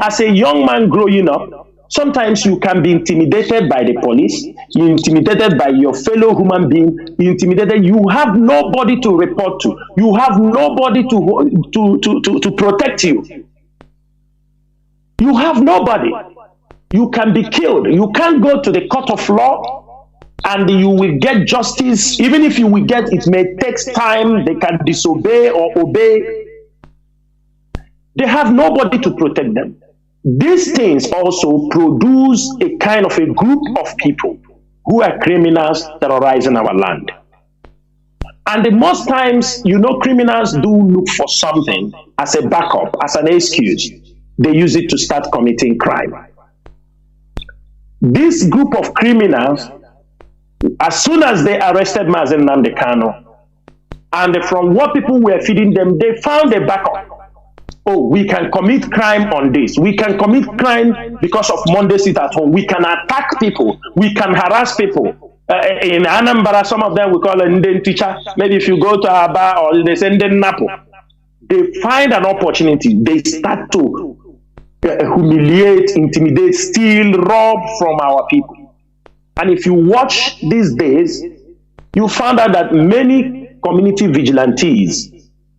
As a young man growing up, sometimes you can be intimidated by the police, you're intimidated by your fellow human being, you're intimidated. You have nobody to report to. You have nobody to protect you. You have nobody. You can be killed. You can't go to the court of law and you will get justice. Even if you will get, it may take time. They can disobey or obey. They have nobody to protect them. These things also produce a kind of a group of people who are criminals terrorizing our land. And the most times, criminals do look for something as a backup, as an excuse. They use it to start committing crime. This group of criminals, as soon as they arrested Mazi Nnamdi Kanu, and from what people were feeding them, they found a backup. Oh, we can commit crime on this. We can commit crime because of Monday sit at home. We can attack people. We can harass people. In Anambra, some of them we call a Indian teacher. Maybe if you go to Aba or they send them Napo, they find an opportunity. They start to humiliate, intimidate, steal, rob from our people. And if you watch these days, you find out that many community vigilantes,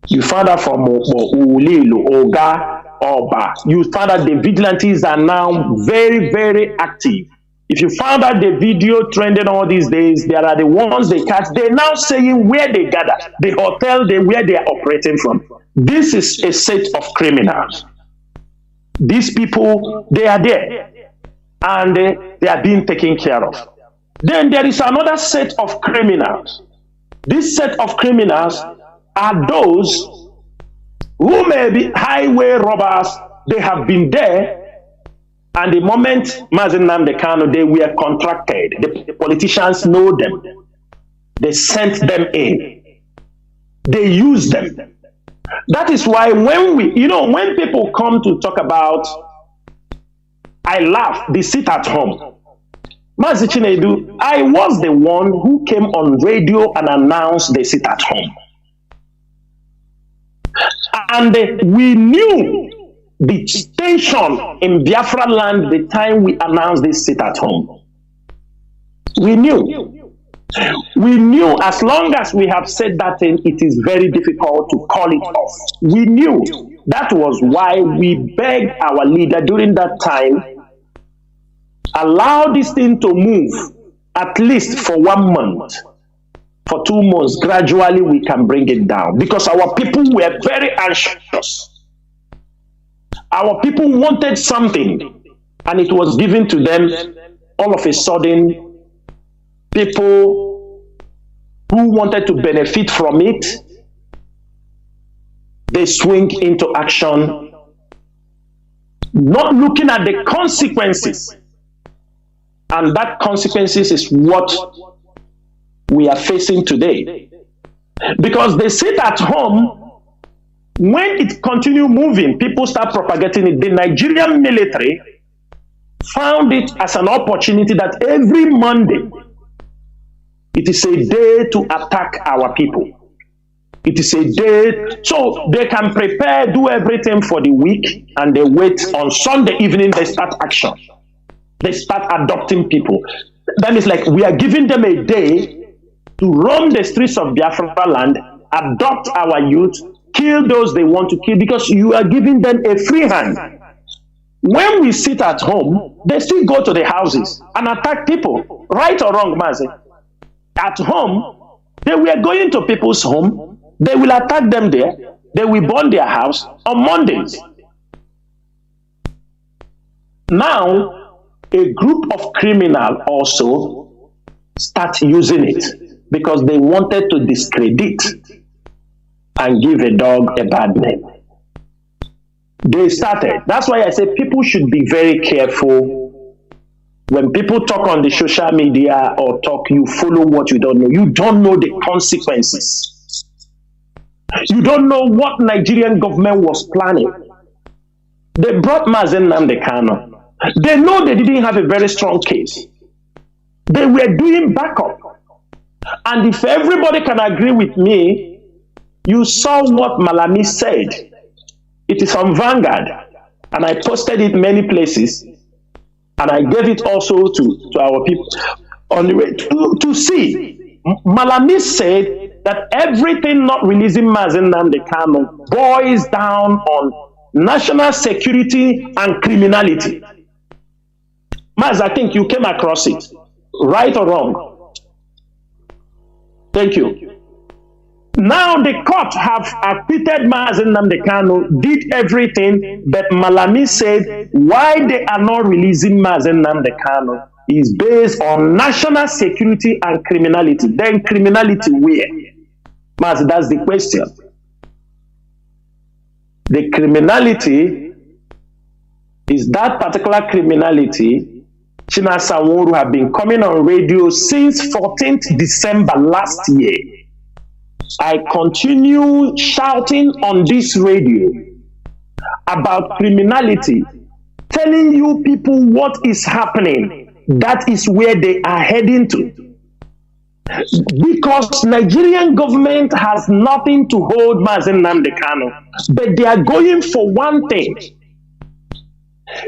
you find out from Ulilo, Oga, Oba, you find out the vigilantes are now very, very active. If you found out the video trending all these days, there are the ones they catch. They're now saying where they gather, the hotel where they are operating from. This is a set of criminals. These people, they are there, and they are being taken care of. Then there is another set of criminals. This set of criminals are those who may be highway robbers. They have been there, and the moment Mazi Nnamdi Kanu, they were contracted. The politicians know them. They sent them in. They used them. That is why when when people come to talk about, I laugh, they sit at home. Mazi Chinedu, I was the one who came on radio and announced they sit at home. And we knew the tension in Biafra land the time we announced this sit at home. We knew. We knew as long as we have said that thing, it is very difficult to call it off. We knew. That was why we begged our leader during that time, allow this thing to move at least for 1 month. For 2 months, gradually we can bring it down. Because our people were very anxious. Our people wanted something, and it was given to them. All of a sudden, people who wanted to benefit from it, they swing into action, not looking at the consequences. And that consequences is what we are facing today. Because they sit at home, when it continue moving, people start propagating it. The Nigerian military found it as an opportunity that every Monday, it is a day to attack our people. It is a day, so they can prepare, do everything for the week, and they wait on Sunday evening, they start action. They start adopting people. That is like we are giving them a day to roam the streets of Biafra land, adopt our youth, kill those they want to kill, because you are giving them a free hand. When we sit at home, they still go to the houses and attack people, right or wrong, Mazi. At home, they were going to people's home, they will attack them there, they will burn their house on Mondays. Now, a group of criminals also start using it because they wanted to discredit and give a dog a bad name. They started. That's why I say people should be very careful. When people talk on the social media or talk, you follow what you don't know. You don't know the consequences. You don't know what Nigerian government was planning. They brought Mazi Nnamdi. They know they didn't have a very strong case. They were doing backup. And if everybody can agree with me, you saw what Malami said. It is on Vanguard. And I posted it many places. And I gave it also to our people on the way to see. Malami said that everything not releasing Mazi Nnamdi boils down on national security and criminality. Maz, I think you came across it. Right or wrong? Thank you. Now the court have acquitted Mazi Nnamdi, did everything, but Malami said why they are not releasing Mazi Nnamdi is based on national security and criminality. Then criminality where? Maz, that's the question. The criminality is that particular criminality. Chinasa Nworu have been coming on radio since 14th December last year. I continue shouting on this radio about criminality, telling you people what is happening. That is where they are heading to. Because Nigerian government has nothing to hold Mazi Nnamdi, but they are going for one thing.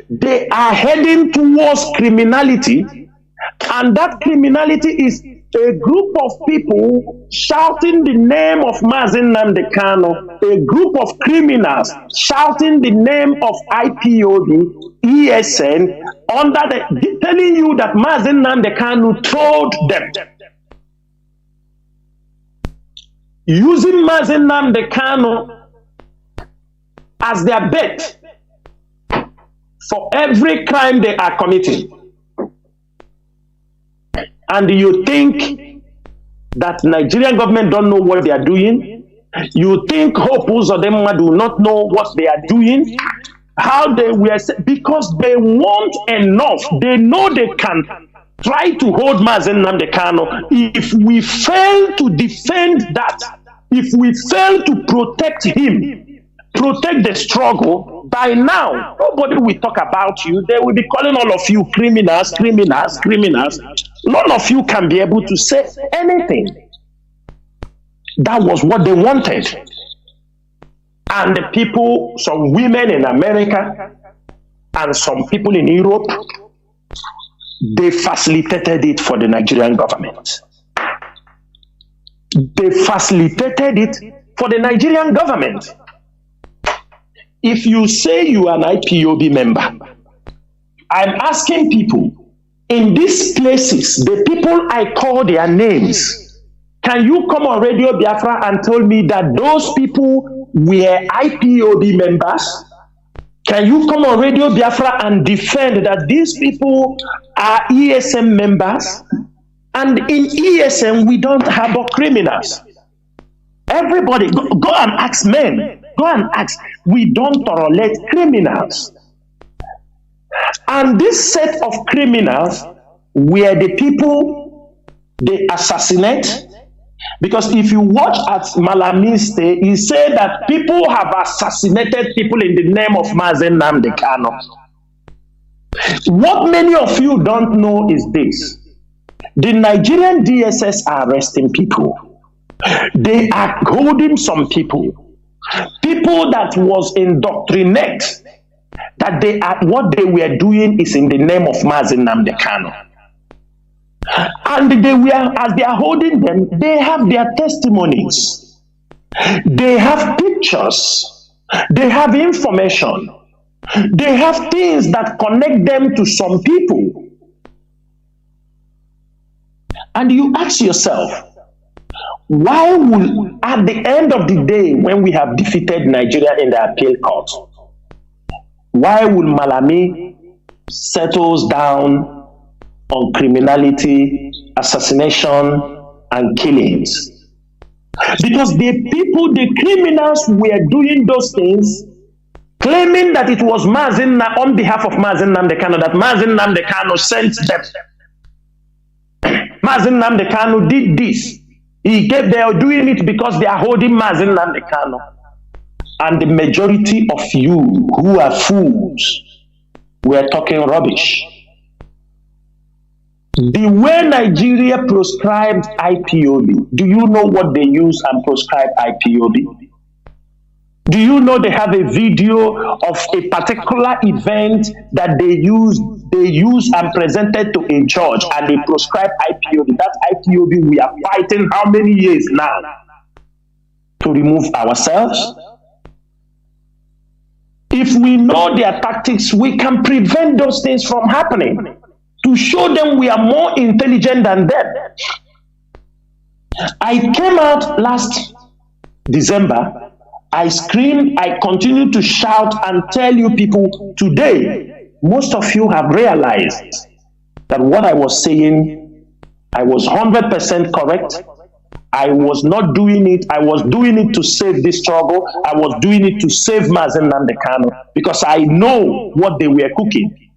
They are heading towards criminality, and that criminality is a group of people shouting the name of Mazi Nnamdi, a group of criminals shouting the name of IPOB, ESN, telling you that Mazi Nnamdi told them. Using Mazi Nnamdi as their bet for every crime they are committing. And you think that Nigerian government don't know what they are doing? You think Hope Uzodinma do not know what they are doing? How they were, because they want enough. They know they can try to hold Mazi Nnamdi. If we fail to defend that, if we fail to protect him, protect the struggle, by now, nobody will talk about you. They will be calling all of you criminals, criminals, criminals. None of you can be able to say anything. That was what they wanted. And the people, some women in America and some people in Europe, they facilitated it for the Nigerian government. They facilitated it for the Nigerian government. If you say you are an IPOB member, I'm asking people, in these places, the people I call their names, can you come on Radio Biafra and tell me that those people were IPOB members? Can you come on Radio Biafra and defend that these people are ESM members? And in ESM, we don't harbor criminals. Everybody, go and ask men. Go and ask. We don't tolerate criminals. And this set of criminals were the people they assassinate. Because if you watch at Malami's day, he said that people have assassinated people in the name of Mazi Nnamdi. What many of you don't know is this. The Nigerian DSS are arresting people. They are holding some people. People that was indoctrinated that they are, what they were doing is in the name of Mazi Nnamdi. And they were, as they are holding them, they have their testimonies. They have pictures. They have information. They have things that connect them to some people. And you ask yourself, why will, at the end of the day, when we have defeated Nigeria in the appeal court, why will Malami settles down on criminality, assassination, and killings? Because the people, the criminals were doing those things, claiming that it was on behalf of Mazi Nnamdi Kanu, that Mazi Nnamdi Kanu sent them. Mazi Nnamdi Kanu did this. They are doing it because they are holding Mazi Nnamdi Kanu. And the majority of you who are fools were talking rubbish. The way Nigeria proscribed IPOB, do you know what they use and proscribe IPOB? Do you know they have a video of a particular event that they use and presented to a judge, and they proscribe IPOB? That IPOB we are fighting how many years now to remove ourselves? If we know their tactics, we can prevent those things from happening, to show them we are more intelligent than them. I came out last December, I screamed, I continue to shout and tell you people today, most of you have realized that what I was saying, I was 100% correct. I was not doing it. I was doing it to save this struggle. I was doing it to save Mazi Nnamdi Kanu, because I know what they were cooking.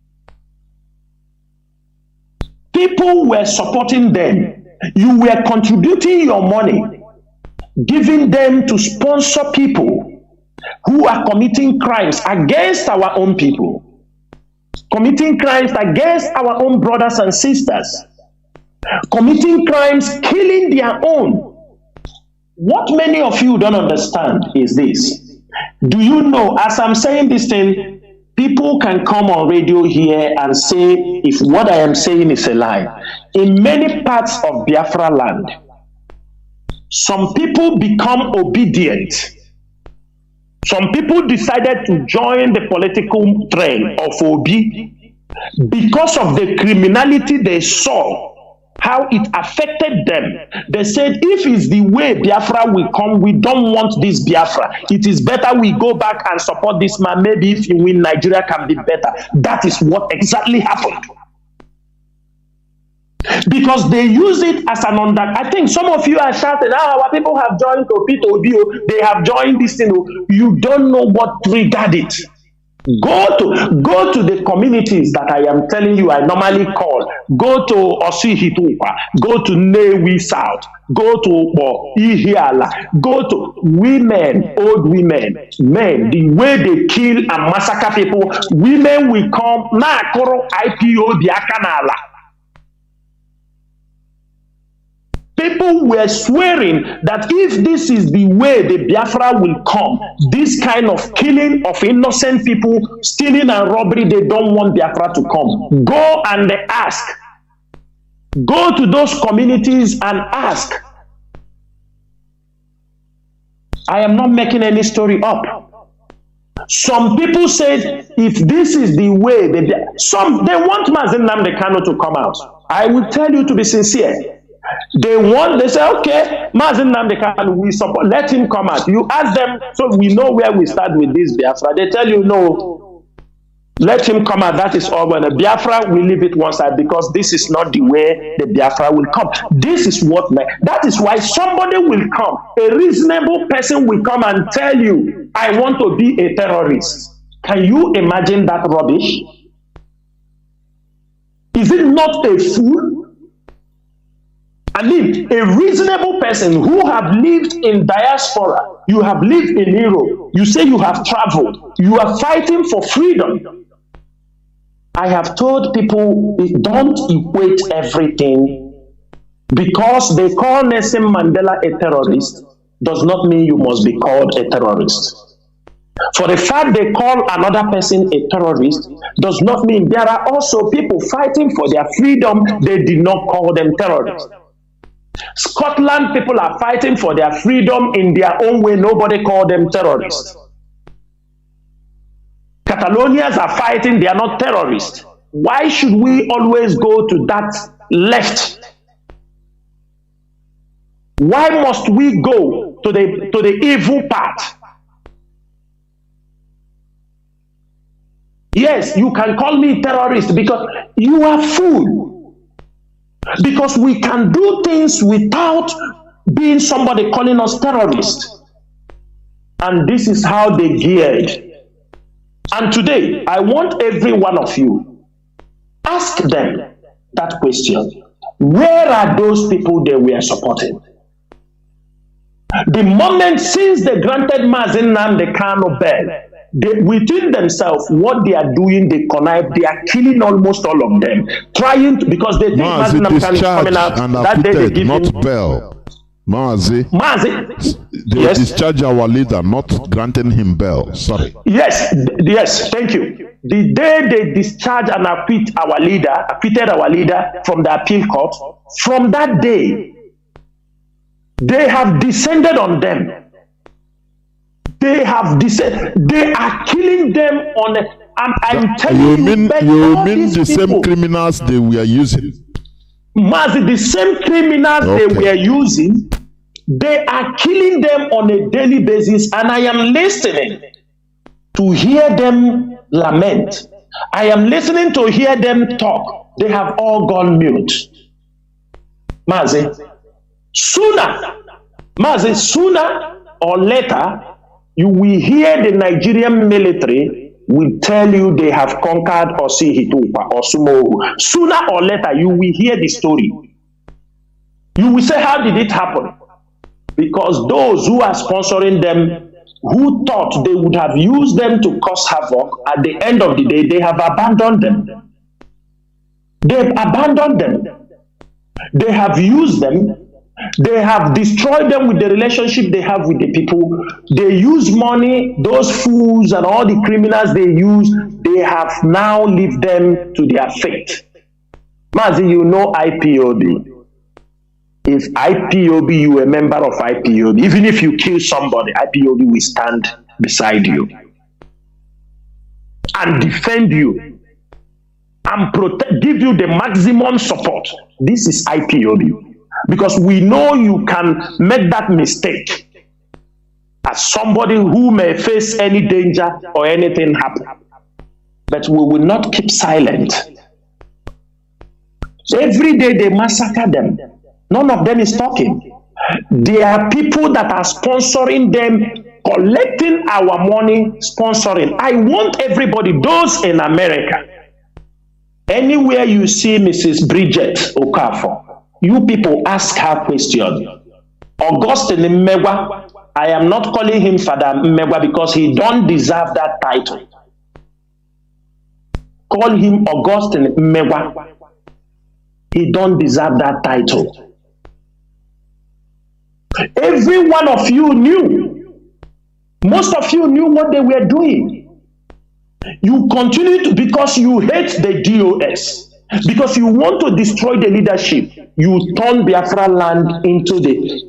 People were supporting them. You were contributing your money, giving them to sponsor people who are committing crimes against our own people, committing crimes against our own brothers and sisters, committing crimes, killing their own. What many of you don't understand is this. Do you know, as I'm saying this thing, people can come on radio here and say if what I am saying is a lie. In many parts of Biafra land, some people become obedient. Some people decided to join the political trend of Obi because of the criminality they saw, how it affected them. They said, if it's the way Biafra will come, we don't want this Biafra. It is better we go back and support this man. Maybe if you win, Nigeria can be better. That is what exactly happened. Because they use it as an I think some of you are shouting, our people have joined Opito, they have joined this thing. You don't know what triggered it. Go to the communities that I am telling you I normally call. Go to Osihitupa, go to Newi South, go to Ihiala, go to women, old women, men, the way they kill and massacre people, women will come, Nakoro IPO Diakanala. People were swearing that if this is the way the Biafra will come, this kind of killing of innocent people, stealing and robbery, they don't want Biafra to come. Go and ask. Go to those communities and ask. I am not making any story up. Some people said, if this is the way, they want Mazi Nnamdi Kanu to come out. I will tell you to be sincere. They say, okay, Mazi Nnamdi Kanu, we support, let him come out. You ask them, so we know where we start with this Biafra. They tell you, no, let him come out. That is all. When the Biafra, we leave it one side, because this is not the way the Biafra will come. This is what, that is why somebody will come, a reasonable person will come and tell you, I want to be a terrorist. Can you imagine that rubbish? Is it not a fool? I mean, a reasonable person who have lived in diaspora, you have lived in Europe, you say you have traveled, you are fighting for freedom. I have told people, don't equate everything. Because they call Nelson Mandela a terrorist does not mean you must be called a terrorist. For the fact they call another person a terrorist does not mean there are also people fighting for their freedom, they did not call them terrorists. Scotland people are fighting for their freedom in their own way. Nobody called them terrorists. Catalonians are fighting, they are not terrorists. Why should we always go to that left? Why must we go to the evil part? Yes, you can call me terrorist because you are fool. Because we can do things without being somebody calling us terrorist. And this is how they geared. And today, I want every one of you, ask them that question. Where are those people they were supporting? The moment since they granted Mazi Nnamdi Kanu bail, within themselves, what they are doing, they connive, they are killing almost all of them, trying to, because they think Mazi Nnamdi Kanu is coming out, and that day they give not him bail. Mazi, they yes, discharge our leader, not granting him bail. Sorry. Yes, thank you. The day they discharge and acquitted our leader from the appeal court, from that day, they have descended on them. They have descended. They are killing them on. I'm telling you, you mean the same criminals they were using? Mazi, the same criminals they were using, they are killing them on a daily basis, and I am listening to hear them lament. I am listening to hear them talk. They have all gone mute. Mazi, sooner or later, you will hear the Nigerian military will tell you they have conquered Osihitupa or Sumoru. Sooner or later, you will hear the story. You will say, how did it happen? Because those who are sponsoring them, who thought they would have used them to cause havoc, at the end of the day, they have abandoned them. They've abandoned them. They have used them. They have destroyed them with the relationship they have with the people. They use money, those fools and all the criminals they use, they have now left them to their fate. Mazi, you know IPOB. If IPOB, you are a member of IPOB, even if you kill somebody, IPOB will stand beside you and defend you and give you the maximum support. This is IPOB. Because we know you can make that mistake as somebody who may face any danger or anything happen. But we will not keep silent. So every day they massacre them. None of them is talking. There are people that are sponsoring them, collecting our money, sponsoring. I want everybody, those in America, anywhere you see Mrs. Bridget Okafor, you people ask her question. Augustine Mmegwa, I am not calling him Father Mmegwa because he don't deserve that title. Call him Augustine Mmegwa. He don't deserve that title. Every one of you knew. Most of you knew what they were doing. You continue to, because you hate the DOS. Because you want to destroy the leadership, you turn Biafra land into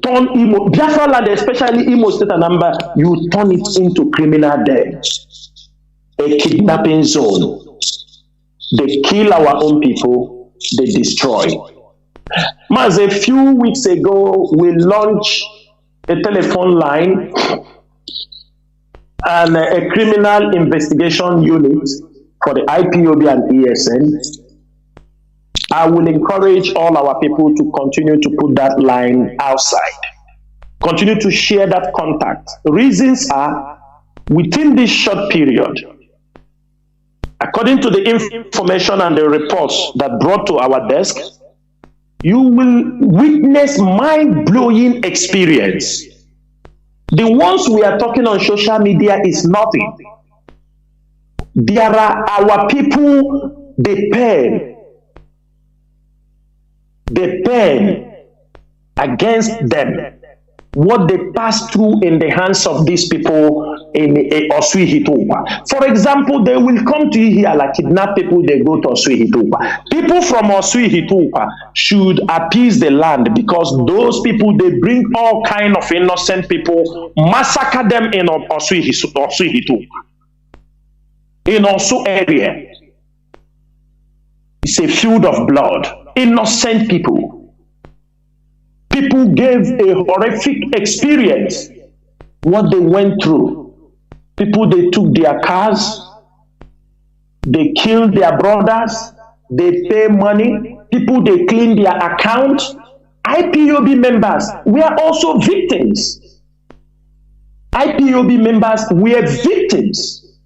Biafra land, especially Imo State and Anambra, you turn it into criminal den, a kidnapping zone. They kill our own people, they destroy. Mas, a few weeks ago, we launched a telephone line and a criminal investigation unit for the IPOB and ESN. I will encourage all our people to continue to put that line outside. Continue to share that contact. The reasons are, within this short period, according to the information and the reports that brought to our desk, you will witness mind-blowing experience. The ones we are talking on social media is nothing. There are our people, they pen against them what they pass through in the hands of these people in Osui-Hitupa. For example, they will come to you here like kidnap people, they go to Osui-Hitupa. People from Osui-Hitupa should appease the land because those people, they bring all kind of innocent people, massacre them in Osui-Hitupa. in Osu area. It's a field of blood. Innocent people. People gave a horrific experience. What they went through. People, they took their cars. They killed their brothers. They pay money. People, they clean their account. IPOB members were also victims. IPOB members were victims.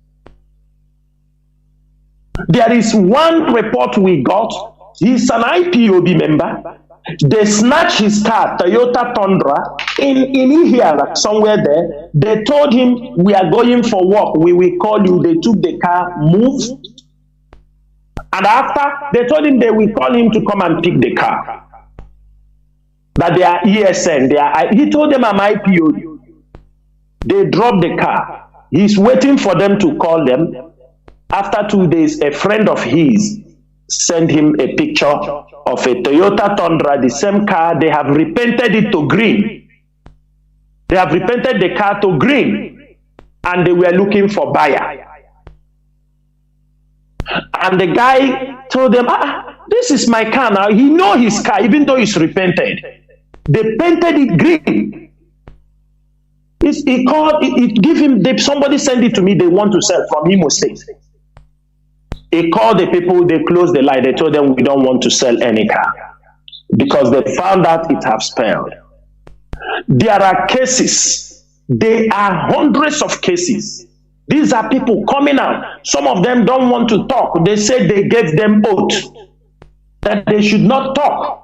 There is one report we got. He's an IPOB member. They snatched his car, Toyota Tundra, in here, like somewhere there. They told him, we are going for work. We will call you. They took the car, moved. And after, they told him they will call him to come and pick the car. That they are ESN. He told them, I'm IPOB. They dropped the car. He's waiting for them to call them. After 2 days, a friend of his sent him a picture of a Toyota Tundra, the same car. They have repainted it to green. They have repainted the car to green, and they were looking for buyer. And the guy told them, this is my car now. He knows his car, even though it's repainted. They painted it green. He called, it give him, somebody sent it to me, they want to sell from Imo State. He called the people, they closed the line, they told them we don't want to sell any car because they found out it has failed. There are cases, there are hundreds of cases. These are people coming out. Some of them don't want to talk. They say they gave them oath that they should not talk.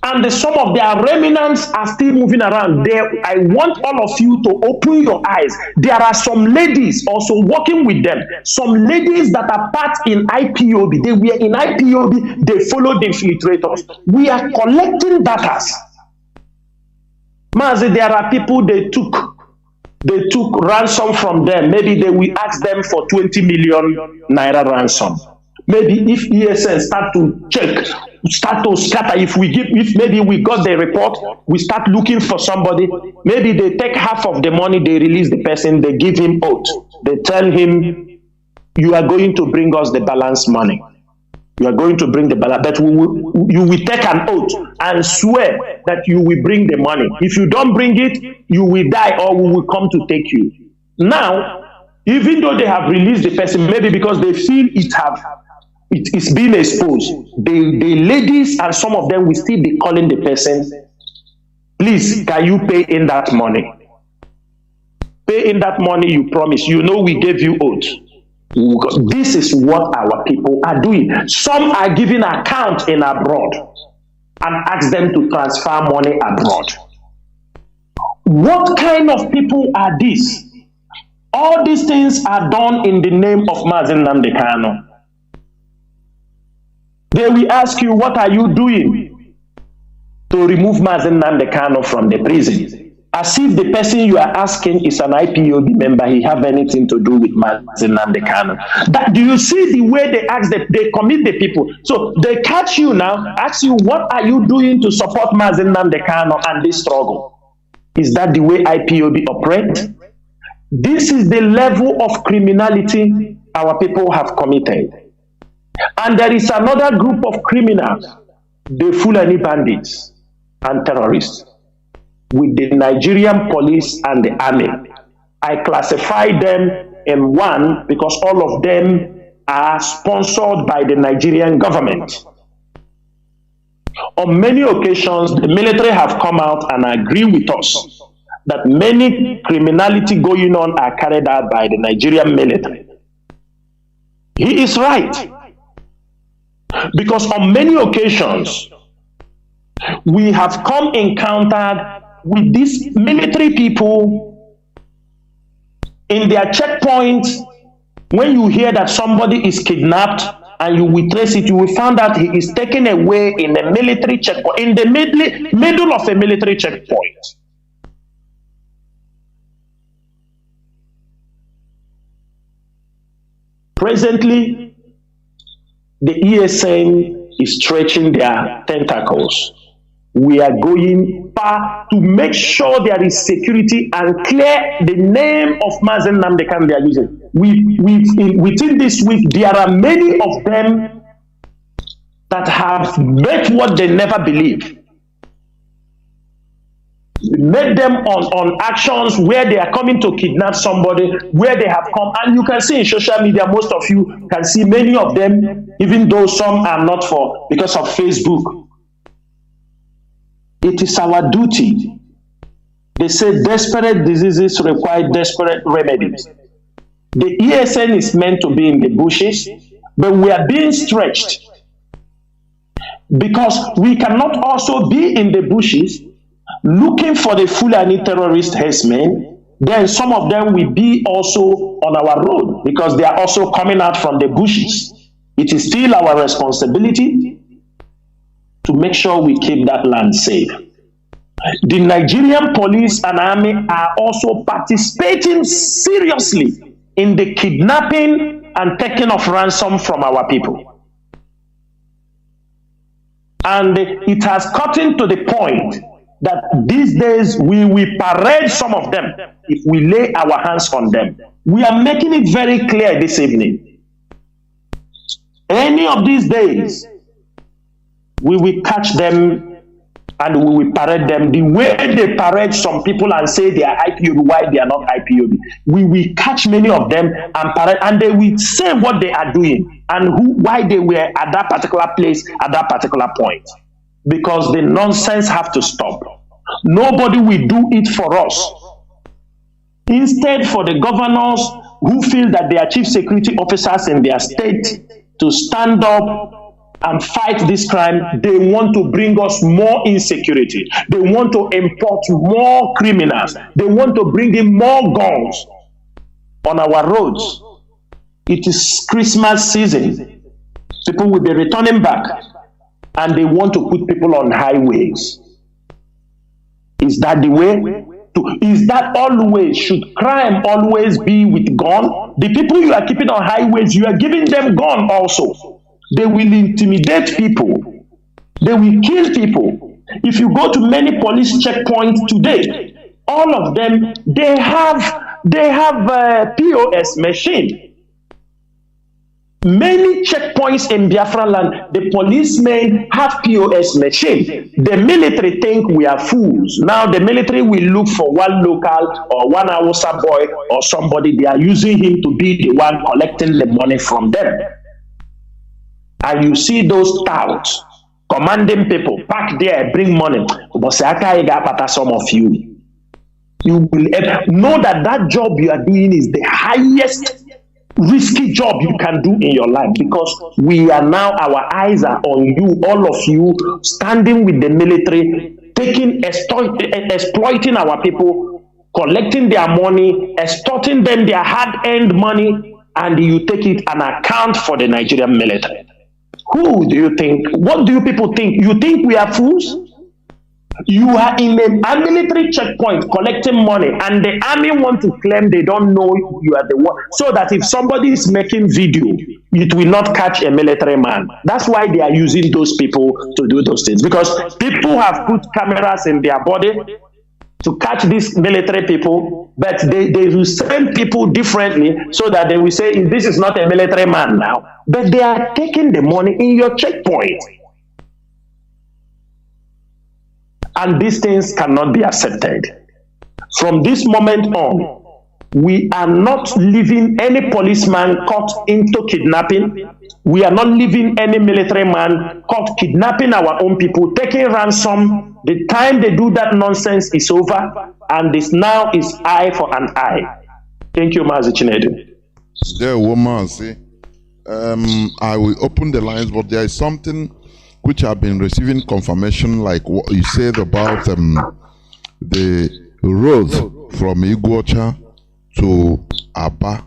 And some of their remnants are still moving around there. I want all of you to open your eyes. There are some ladies also working with them. Some ladies that are part in IPOB. They were in IPOB. They followed the infiltrators. We are collecting data. Mazi, there are people they took ransom from them. Maybe they will ask them for 20 million naira ransom. Maybe if ESN start to check, start to scatter, if maybe we got the report, we start looking for somebody, maybe they take half of the money, they release the person, they give him oath. They tell him, you are going to bring us the balance money. You are going to bring the balance, but you will take an oath and swear that you will bring the money. If you don't bring it, you will die or we will come to take you. Now, even though they have released the person, maybe because they feel it is being exposed, the ladies and some of them will still be calling the person, please, can you pay in that money? Pay in that money you promise. You know we gave you oath. This is what our people are doing. Some are giving account in abroad and ask them to transfer money abroad. What kind of people are these? All these things are done in the name of Mazi Nnamdi Kanu. They will ask you, what are you doing to remove Mazi Nnamdi Kanu from the prison? As if the person you are asking is an IPOB member, he have anything to do with Mazi Nnamdi Kanu. Do you see the way they ask that they commit the people? So they catch you now, ask you, what are you doing to support Mazi Nnamdi Kanu and this struggle? Is that the way IPOB operate? This is the level of criminality our people have committed. And there is another group of criminals, the Fulani bandits and terrorists, with the Nigerian police and the army. I classify them in one because all of them are sponsored by the Nigerian government. On many occasions, the military have come out and agree with us that many criminality going on are carried out by the Nigerian military. He is right. Because on many occasions, we have come encountered with these military people in their checkpoints. When you hear that somebody is kidnapped and you will trace it, you will find out he is taken away in a military checkpoint, in the middle of a military checkpoint. Presently, the ESN is stretching their tentacles. We are going to make sure there is security and clear the name of Mazi Nnamdi Kanu they are using. Within this week, there are many of them that have met what they never believed. We met them on actions where they are coming to kidnap somebody, where they have come. And you can see in social media, most of you can see many of them, even though some are not because of Facebook. It is our duty. They say desperate diseases require desperate remedies. The ESN is meant to be in the bushes, but we are being stretched because we cannot also be in the bushes looking for the Fulani terrorist herdsmen. Then some of them will be also on our road because they are also coming out from the bushes. It is still our responsibility to make sure we keep that land safe. The Nigerian police and army are also participating seriously in the kidnapping and taking of ransom from our people. And it has gotten to the point that these days we will parade some of them if we lay our hands on them. We are making it very clear this evening. Any of these days, we will catch them and we will parade them the way they parade some people and say they are IPOB, why they are not IPOB. We will catch many of them and parade, and they will say what they are doing and why they were at that particular place at that particular point. Because the nonsense have to stop. Nobody will do it for us. Instead, for the governors who feel that they are chief security officers in their state to stand up and fight this crime, they want to bring us more insecurity. They want to import more criminals. They want to bring in more guns on our roads. It is Christmas season. People will be returning back and they want to put people on highways. Is that the way? Is that always? Should crime always be with gun? The people you are keeping on highways, you are giving them gun also. They will intimidate people. They will kill people. If you go to many police checkpoints today, all of them, they have a POS machine. Many checkpoints in Biafra land, the policemen have POS machine. The military think we are fools. Now the military will look for one local or one Hausa boy or somebody. They are using him to be the one collecting the money from them. And you see those touts commanding people, pack there, bring money. But some of you will know that that job you are doing is the highest risky job you can do in your life, because we are now, our eyes are on you, all of you, standing with the military, exploiting our people, collecting their money, extorting them their hard-earned money, and you take it and account for the Nigerian military. Who do you think? What do you people think? You think we are fools? You are in a military checkpoint collecting money, and the army want to claim they don't know you are the one, so that if somebody is making video, it will not catch a military man. That's why they are using those people to do those things, because people have put cameras in their body to catch these military people, but they will send people differently so that they will say, this is not a military man now, but they are taking the money in your checkpoint. And these things cannot be accepted. From this moment on, we are not leaving any policeman caught into kidnapping. We are not leaving any military man caught kidnapping our own people, taking ransom. The time they do that nonsense is over, and this now is eye for an eye. Thank you, Mazi Chinasa. There, woman, see, I will open the lines, but there is something which I've been receiving confirmation, like what you said about the road from Iguacha to Aba.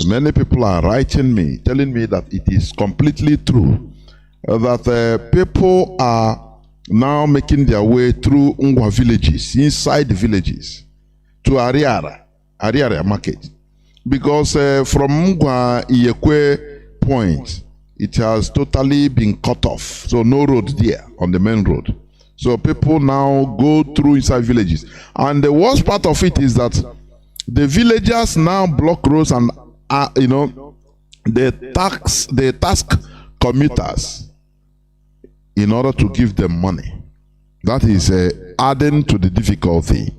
Many people are writing me, telling me that it is completely true, that people are now making their way through Ngwa villages, inside the villages, to Ariara market. Because from Ngwa Iyekwe point, it has totally been cut off. So no road there on the main road. So people now go through inside villages. And the worst part of it is that the villagers now block roads and, they task commuters in order to give them money. That is adding to the difficulty.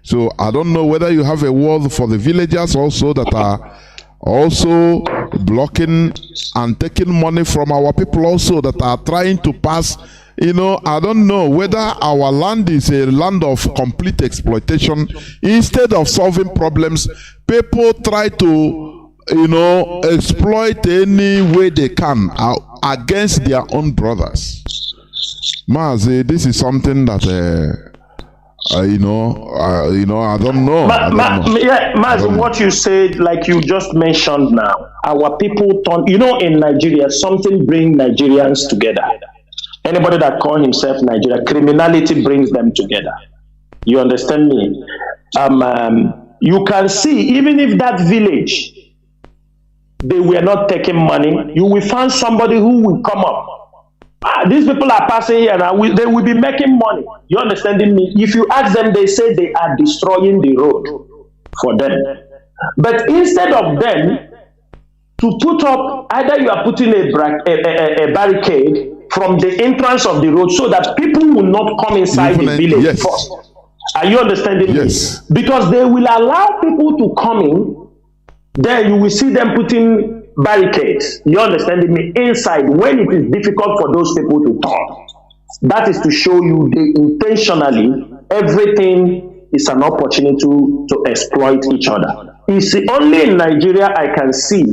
So I don't know whether you have a word for the villagers also that are also blocking and taking money from our people also that are trying to pass. I don't know whether our land is a land of complete exploitation. Instead of solving problems, people try to, exploit any way they can against their own brothers. Mazi, this is something that, I don't know. Mazi, what you said, like you just mentioned now, our people turn, in Nigeria, something brings Nigerians together. Anybody that calls himself Nigeria, criminality brings them together. You understand me? You can see, even if that village, they were not taking money, you will find somebody who will come up. These people are passing here now, they will be making money. You understanding me? If you ask them, they say they are destroying the road for them. But instead of them to put up, either you are putting a barricade from the entrance of the road so that people will not come inside the village first. Are you understanding me? Because they will allow people to come in, then you will see them putting barricades. You understanding me? Inside, when it is difficult for those people to turn. That is to show you they intentionally, everything is an opportunity to exploit each other. It's only in Nigeria I can see,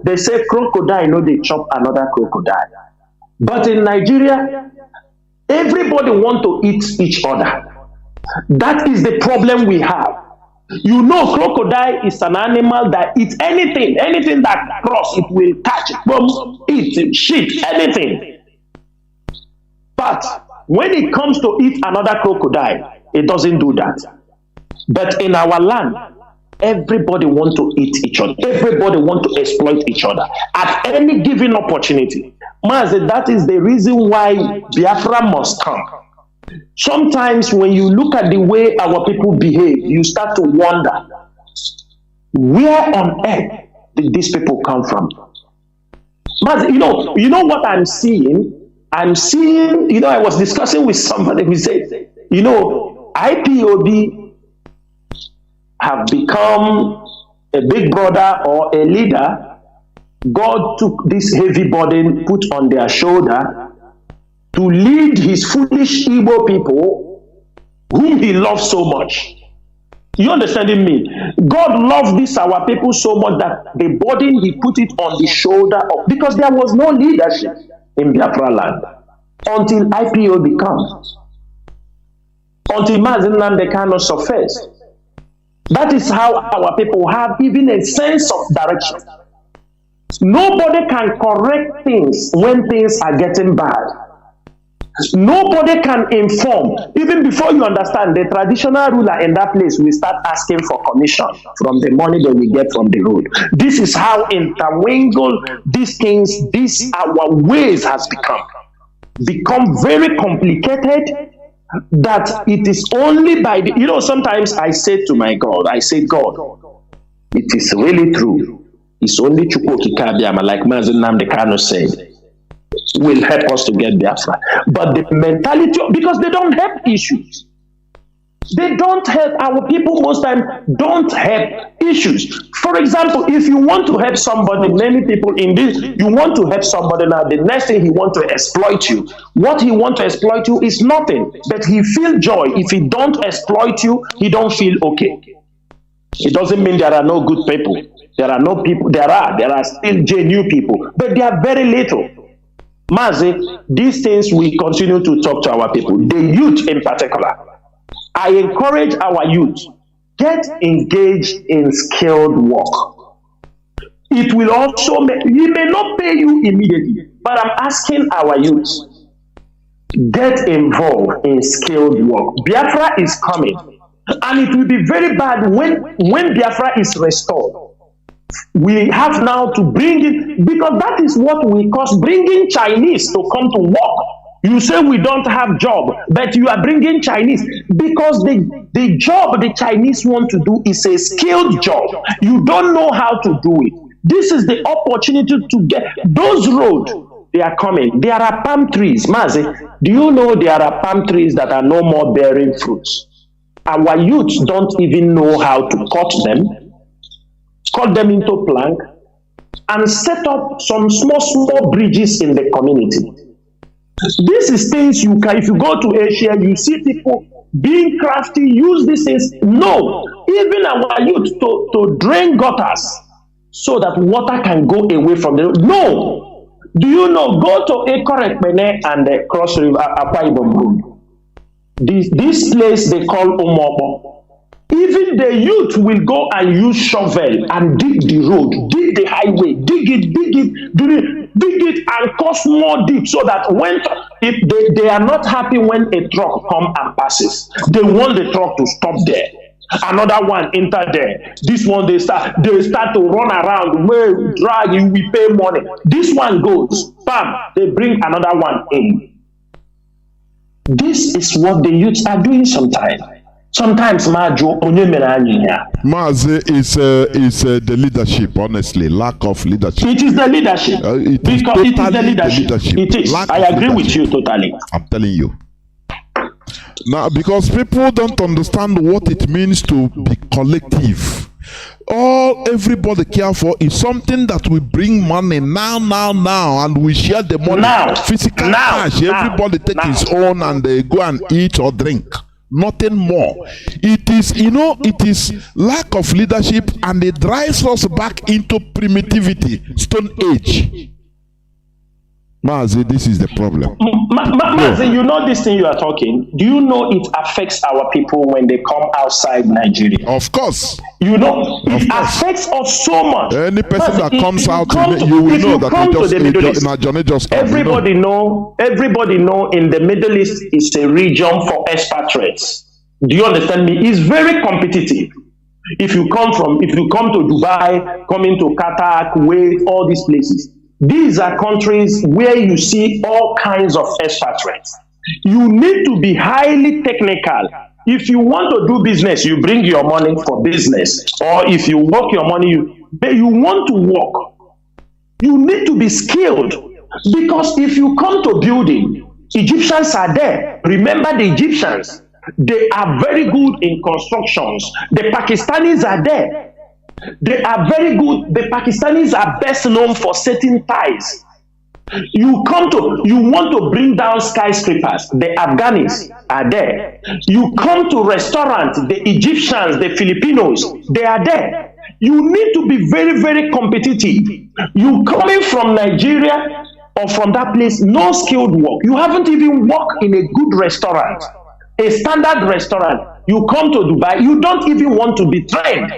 they say crocodile, they chop another crocodile. But in Nigeria, everybody want to eat each other. That is the problem we have. Crocodile is an animal that eats anything that cross, it will catch, eat, shit, anything. But when it comes to eat another crocodile, it doesn't do that. But in our land, everybody want to eat each other. Everybody want to exploit each other at any given opportunity. Mazi, that is the reason why Biafra must come. Sometimes when you look at the way our people behave, you start to wonder, where on earth did these people come from? Mazi, you know what I'm seeing? I'm seeing, I was discussing with somebody who said, IPOB have become a big brother or a leader. God took this heavy burden, put on their shoulder to lead his foolish Igbo people whom he loves so much. You understanding me? God loved this our people so much that the burden he put it on the shoulder of, because there was no leadership in Biafra land until IPOB comes, until Mazi Chinasa surfaced. That is how our people have even a sense of direction. Nobody can correct things when things are getting bad. Nobody can inform. Even before you understand, the traditional ruler in that place will start asking for commission from the money that we get from the road. This is how intermingled these things, our ways has become very complicated, that it is only by the, sometimes I say to my God, God, it is really true. It's only Chukwokikabiama, like Mazi Chinasa said, will help us to get Biafra. But the mentality, because they don't help issues. They don't help our people most time, don't help issues. For example, if you want to help somebody, many people in this, you want to help somebody now, the next thing he want to exploit you. What he want to exploit you is nothing, but he feel joy. If he don't exploit you, he don't feel okay. It doesn't mean there are no good people. There are no people, there are still genuine people, but they are very little. Mazi, these things we continue to talk to our people, the youth in particular. I encourage our youth, get engaged in skilled work. It will also it may not pay you immediately, but I'm asking our youth, get involved in skilled work. Biafra is coming, and it will be very bad when Biafra is restored. We have now to bring it, because that is what we cause bringing Chinese to come to work. You say we don't have job, but you are bringing Chinese because the job the Chinese want to do is a skilled job. You don't know how to do it. This is the opportunity to get those roads. They are coming. There are palm trees. Mazi, do you know there are palm trees that are no more bearing fruits? Our youths don't even know how to cut them into plank, and set up some small bridges in the community. This is things you can, if you go to Asia, you see people being crafty, use these things. No, even our youth to drain gutters so that water can go away from the road. No. Do you know, go to Ekorekpene and the Cross River, Akwa Ibom Road. This place they call Omobo. Even the youth will go and use shovel and dig the road, dig the highway, dig it and cause more deep so that when if they are not happy when a truck come and passes, they want the truck to stop there. Another one enter there. This one they start to run around, where drag you, we pay money. This one goes, bam, they bring another one in. This is what the youths are doing sometimes. Sometimes Mazi is the leadership, honestly, lack of leadership. It is the leadership. It is because it is the leadership. It is. I agree with you totally. I'm telling you. Now, because people don't understand what it means to be collective. All everybody care for is something that will bring money now, and we share the money. Now, physical cash. Everybody take his own and they go and eat or drink. Nothing more. It is, it is lack of leadership, and it drives us back into primitivity, Stone Age. Mazi, this is the problem. Mazi, you know this thing you are talking. Do you know it affects our people when they come outside Nigeria? Of course. You know, it affects us so much. Any person that comes out, you will know that just everybody know in the Middle East is a region for expatriates. Do you understand me? It's very competitive. If you come to Dubai, coming to Qatar, Kuwait, all these places, these are countries where you see all kinds of expatriates. You need to be highly technical. If you want to do business, you bring your money for business. Or if you work your money, you want to work. You need to be skilled. Because if you come to building, Egyptians are there. Remember the Egyptians. They are very good in constructions. The Pakistanis are there. They are very good. The Pakistanis are best known for setting ties. You want to bring down skyscrapers. The Afghans are there. You come to restaurants, the Egyptians, the Filipinos, they are there. You need to be very, very competitive. You coming from Nigeria or from that place, no skilled work. You haven't even worked in a good restaurant, a standard restaurant. You come to Dubai, you don't even want to be trained.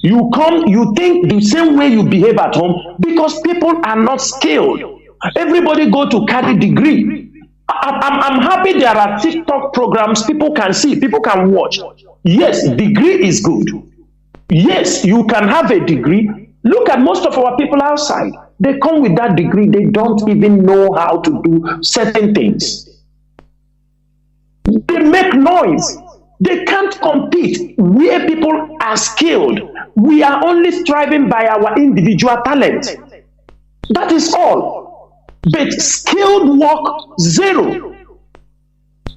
You come, you think the same way you behave at home because people are not skilled. Everybody go to carry degree. I'm happy there are TikTok programs people can see, people can watch. Yes, degree is good. Yes, you can have a degree. Look at most of our people outside. They come with that degree. They don't even know how to do certain things. They make noise. They can't compete where people are skilled. We are only striving by our individual talent. That is all. But skilled work, zero.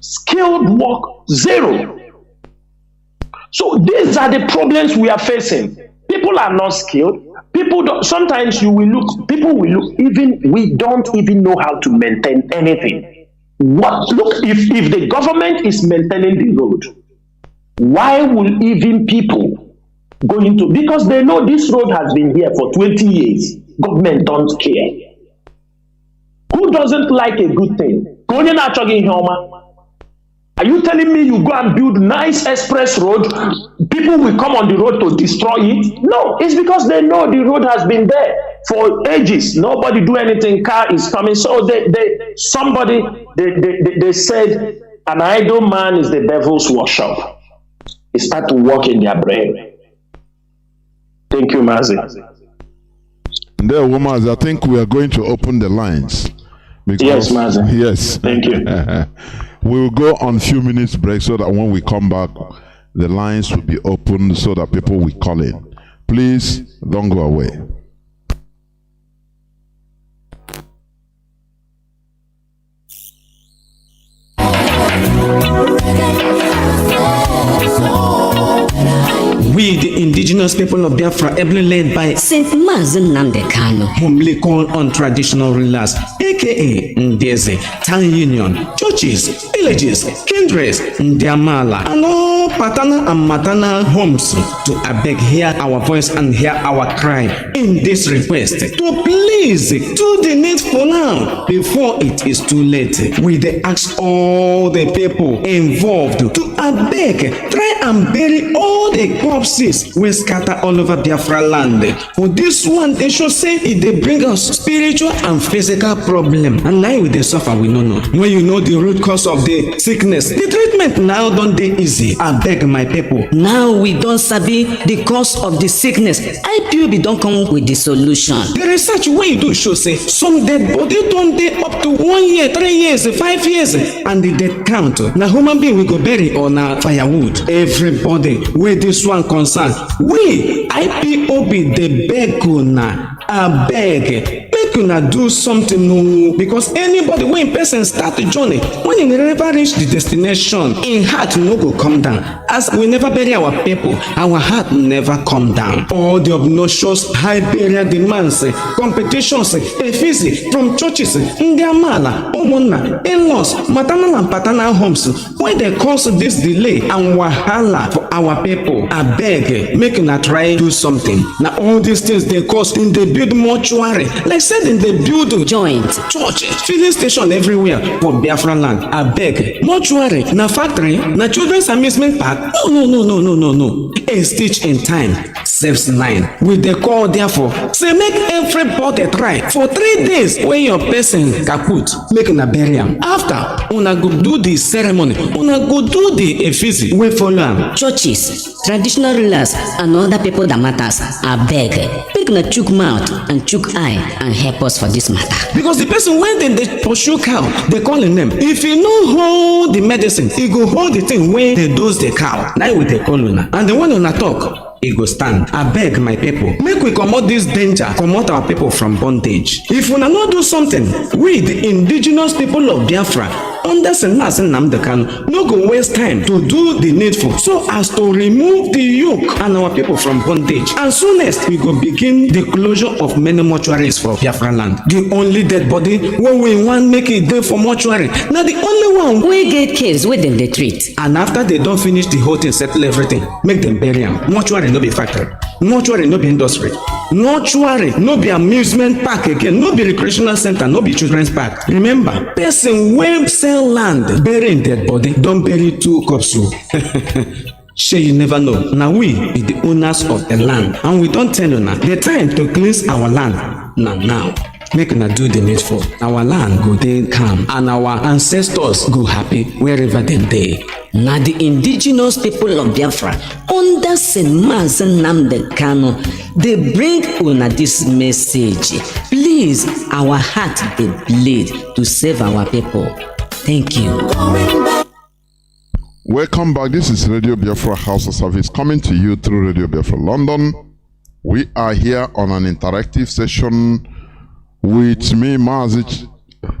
Skilled work, zero. So these are the problems we are facing. People are not skilled. People don't, sometimes people will look, we don't even know how to maintain anything. Look, if the government is maintaining the road, why will even people go into, because they know this road has been here for 20 years. Government don't care. Who doesn't like a good thing? Are you telling me you go and build nice express road, people will come on the road to destroy it? No, it's because they know the road has been there for ages. Nobody do anything, car is coming. So they said an idle man is the devil's workshop. They start to work in their brain. Thank you, Mazi. There, Mazi, I think we are going to open the lines. Yes, Mazi. Yes. Thank you. We will go on few minutes break so that when we come back, the lines will be open so that people will call in. Please don't go away. We, the indigenous people of Biafra, ably led by Saint Mazi Chinasa, humbly called on traditional rulers, aka Ndeze, town union, churches, villages, kindreds, Ndiamala, and all paternal and maternal homes to abeg hear our voice and hear our cry in this request to please do the needful now before it is too late. We dey ask all the people involved to abeg try and bury all the corpses wey scatter all over Biafra land. For this one, they should say it dey bring us spiritual and physical problem, and now we dey suffer we no know. When you know the root cause of the sickness, the treatment now don dey easy. Abeg my people. now we don sabi the cause of the sickness. ipob don come with the solution. The research wey you do show say some dead body don dey up to 1 year, 3 years, 5 years, and the death count na human being we go bury or na firewood. Everybody wey this one concern, we ipob dey beg una abeg make una do something o, because anybody wey in person start the journey, when e never reach the destination, im heart no go come down. As we never bury our people, our heart never come down. All the obnoxious high burial demands, competitions, effigy from churches, Ndiamala, Omunna, in-laws, maternal and paternal homes, wey dey cause this delay and wahala for our people. Abeg make una try do something. Na all these things dey cause in dey build mortuary, like said in dey build joint, church, filling station everywhere for Biafra land. Abeg, mortuary na factory, na children's amusement park? No. A stitch in time saves 9. We dey call therefore say make everybody try for 3 days wey your person kaput, make una bury am. After una go do the ceremony, una go do the effigy wey follow am. churches, traditional rulers and other people that matters, abeg make una chook mouth and chook eye and help us for this matter. Because the person wey dem dey pursue cow, dey call im name, if e no hold the medicine, e go hold the thing wey dey dose the cow. Na we dey call una, and the one una talk, e go stand. Abeg my people, make we comot this danger, comot our people from bondage. If una no do something, we the indigenous people of Biafra under Cessation no go waste time to do the needful so as to remove the yoke and our people from bondage. And soonest we go begin the closure of many mortuaries for Biafra land. The only dead body wey we wan make it dey for mortuary na the only one we get case wey dem dey treat. And after they don finish the whole thing, settle everything, make dem bury am. Mortuary no be factory, mortuary no be industry, mortuary no be amusement park again, no be recreational center, no be children's park. Remember, person wey sell land bury im dead body don bury 2 corpses o. Shey you never know, na we be the owners of the land, and we don tell una the time to cleanse our land na now. Make una do the needful. Our land go dey calm and our ancestors go happy wherever dem dey. Na the indigenous people of Biafra under Saint Mazi Chinasa dey bring una this message. Please, our heart dey bleed to save our people. Thank you. Welcome back. This is Radio Biafra House of Service coming to you through Radio Biafra London. We are here on an interactive session with me, Mazi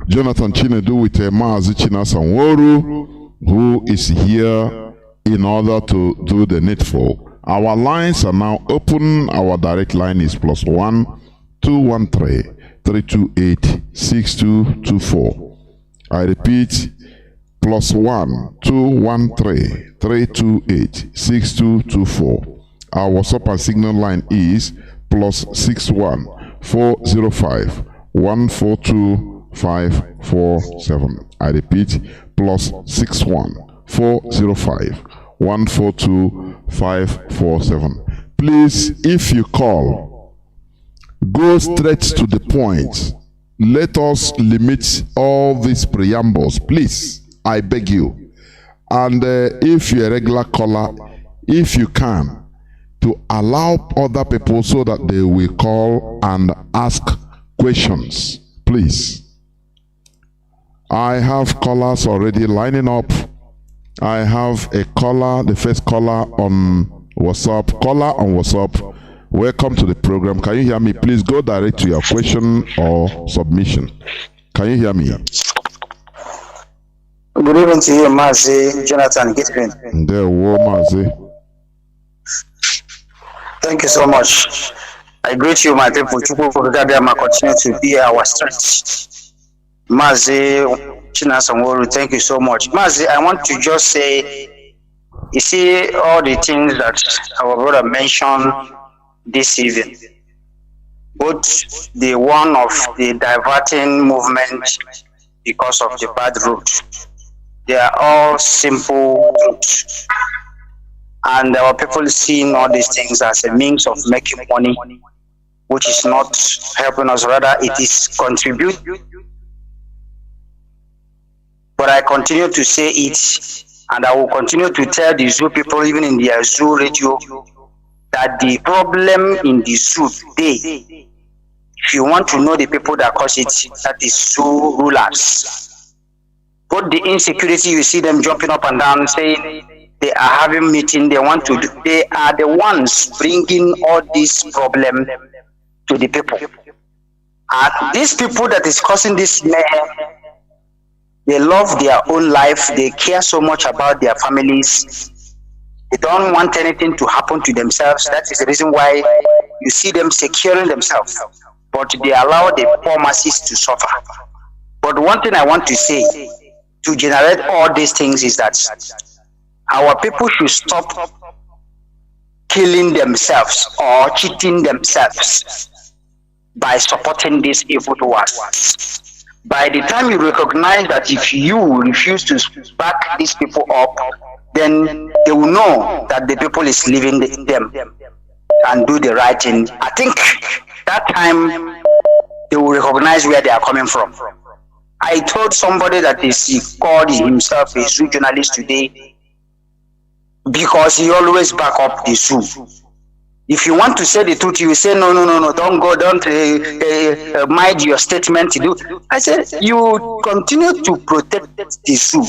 Jonathan Chinedu, with Mazi Chinasa Nworu, who is here in order to do the needful. Our lines are now open. Our direct line is +1 213 328 6224. I repeat, +1 213 328 6224. Our WhatsApp and Signal line is +61 405 142 547. I repeat, +61 405 142 547. Please, if you call, go straight to the point. Let us limit all these preambles, please. I beg you. And if you're a regular caller, if you can, to allow other people so that they will call and ask questions, please. I have callers already lining up. I have a caller, the first caller on WhatsApp. Caller on WhatsApp. Welcome to the program. Can you hear me? Please go direct to your question or submission. Can you hear me? Good evening to you, Mazi Jonathan. Good evening. There, Mazi. Thank you so much. I greet you, my people. Continue to be our strength. Mazi Chinasa Nworu, thank you so much. Mazi, I want to just say, you see all the things that our brother mentioned this evening, both the one of the diverting movement because of the bad route, they are all simple truths. And our people seeing all these things as a means of making money, which is not helping us, rather it is contributing. But I continue to say it, and I will continue to tell the zoo people, even in their zoo radio, that the problem in the zoo today, if you want to know the people that cause it, that is zoo rulers. Both the insecurity, you see them jumping up and down saying they are having meeting, they want to do, they are the ones bringing all this problem to the people. And these people that is causing this mayhem, they love their own life, they care so much about their families, they don't want anything to happen to themselves. That is the reason why you see them securing themselves, but they allow the poor masses to suffer. But one thing I want to say to generate all these things is that our people should stop killing themselves or cheating themselves by supporting these evildoers. By the time you recognize that if you refuse to back these people up, then they will know that the people is leaving them and do the right thing. I think that time they will recognize where they are coming from. I told somebody that he called himself a zoo journalist today because he always back up the zoo. If you want to say the truth, you say no, don't go, don't mind your statement. I said you continue to protect the zoo.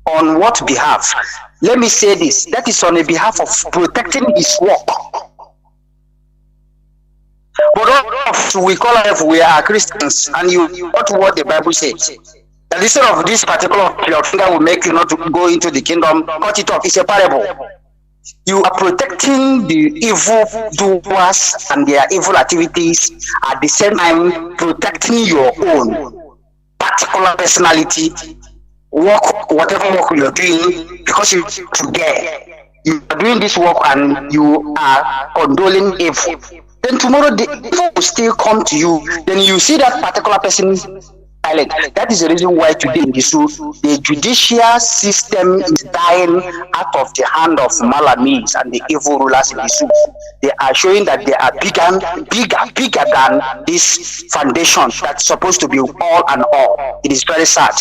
On what behalf? Let me say this, that is on the behalf of protecting his work. But all of us, we call ourselves, we are Christians, and you what the Bible says. That instead of this particular your finger will make you not to go into the kingdom, cut it off. It's a parable. You are protecting the evil doers and their evil activities, at the same time protecting your own particular personality, work, whatever work you're doing, because you today you are doing this work and you are condoling evil. Then tomorrow the evil will still come to you. Then you see that particular person silent. That is the reason why today in the zoo, the judicial system is dying out of the hand of Malamis and the evil rulers in the zoo. They are showing that they are bigger than this foundation that's supposed to be all and all. It is very sad.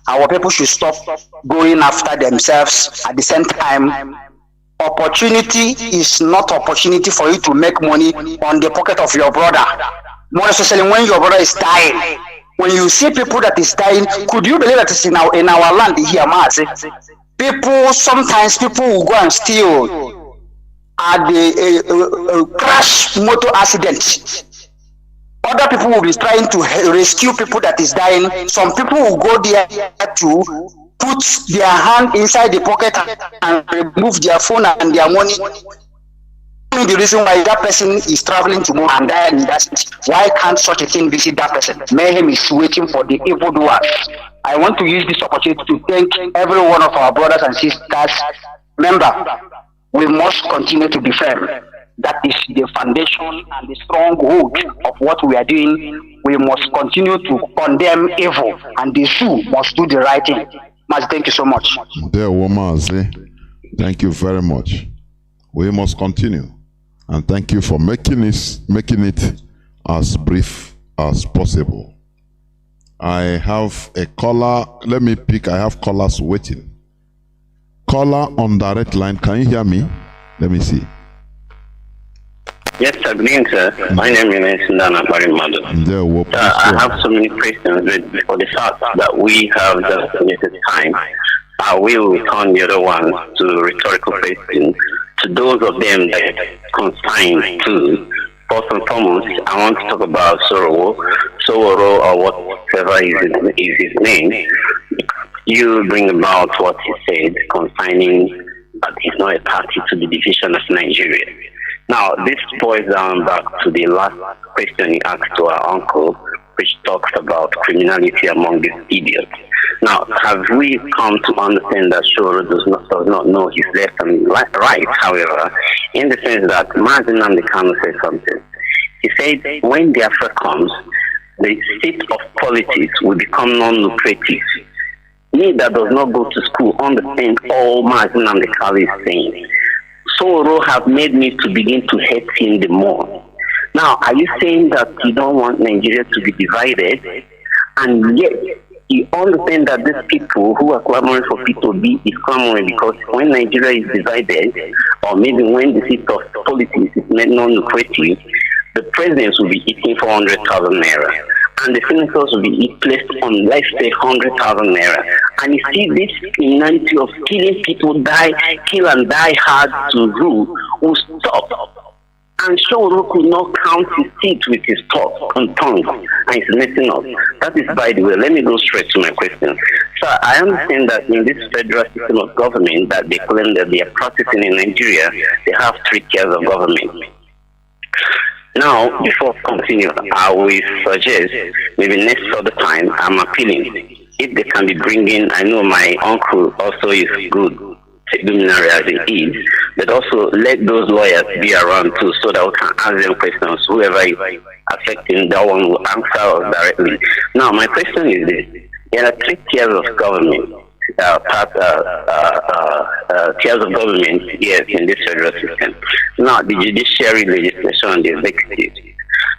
Our people should stop going after themselves. At the same time, opportunity is not opportunity for you to make money on the pocket of your brother. More especially when your brother is dying. When you see people that is dying, could you believe that it's in our land here, Mazi? Sometimes people will go and steal at the crash motor accident. Other people will be trying to rescue people that is dying. Some people will go there to put their hand inside the pocket and remove their phone and their money. The reason why that person is traveling to move and die, why can't such a thing visit that person? Mayhem is waiting for the evildoers. I want to use this opportunity to thank every one of our brothers and sisters. Remember, we must continue to be firm. That is the foundation and the stronghold of what we are doing. We must continue to condemn evil, and the zoo must do the right thing. Mazi, thank you so much. There, Mazi. Thank you very much. We must continue. And thank you for making it as brief as possible. I have a caller. Let me pick. I have callers waiting. Caller on direct line. Can you hear me? Let me see. Yes, sir. Good evening, sir. My name is Ndana Barimado. I have so many questions, but for the fact that we have just limited time, I will return the other ones to rhetorical questions. To those of them that confined to, first and foremost, I want to talk about Sowore, or whatever is his name. You bring about what he said concerning that he's not a party to the division of Nigeria. Now, this boils down back to the last question he asked to our uncle, which talks about criminality among these idiots. Now, have we come to understand that Sowore does not know his left and right, however, in the sense that Mazi Chinasa said something. He said, when Biafra comes, the seat of politics will become non-lucrative. Me that does not go to school understand all Mazi Chinasa is saying. Sowore have made me to begin to hate him the more. Now, are you saying that you don't want Nigeria to be divided, and yet you understand that these people who are clamoring for P2B is clamoring because when Nigeria is divided, or maybe when the seat of politics is made non-lucrative, the presidents will be eating 400,000 naira, and the senators will be placed on, let's say, 100,000 naira. And you see this criminality of killing people, kill and die hard to rule will stop. And Sowore could not count his teeth with his tongue, and he's messing up. That is, by the way, let me go straight to my question. So I understand that in this federal system of government that they claim that they are practicing in Nigeria, they have 3 tiers of government. Now, before I continue, I will suggest maybe next other time I'm appealing if they can be bringing. I know my uncle also is good luminary as it is, but also let those lawyers be around too, so that we can ask them questions. Whoever is affecting that one will answer us directly. Now, my question is this: there are 3 tiers of government. Tiers of government, yes, in this federal system. Now, the judiciary, legislation, and the executive.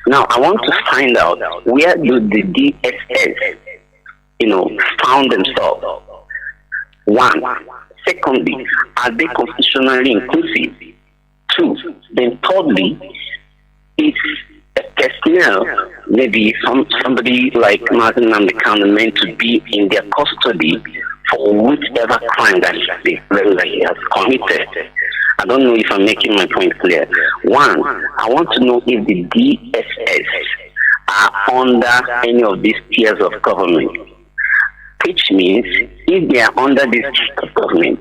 Now, I want to find out, where do the DSS, found themselves? 1. Secondly, are they constitutionally inclusive? 2. Then thirdly, is a personnel, maybe somebody like Mazi Chinasa meant to be in their custody for whichever crime that he has committed. I don't know if I'm making my point clear. 1, I want to know if the DSS are under any of these tiers of government, which means if they are under this tier of government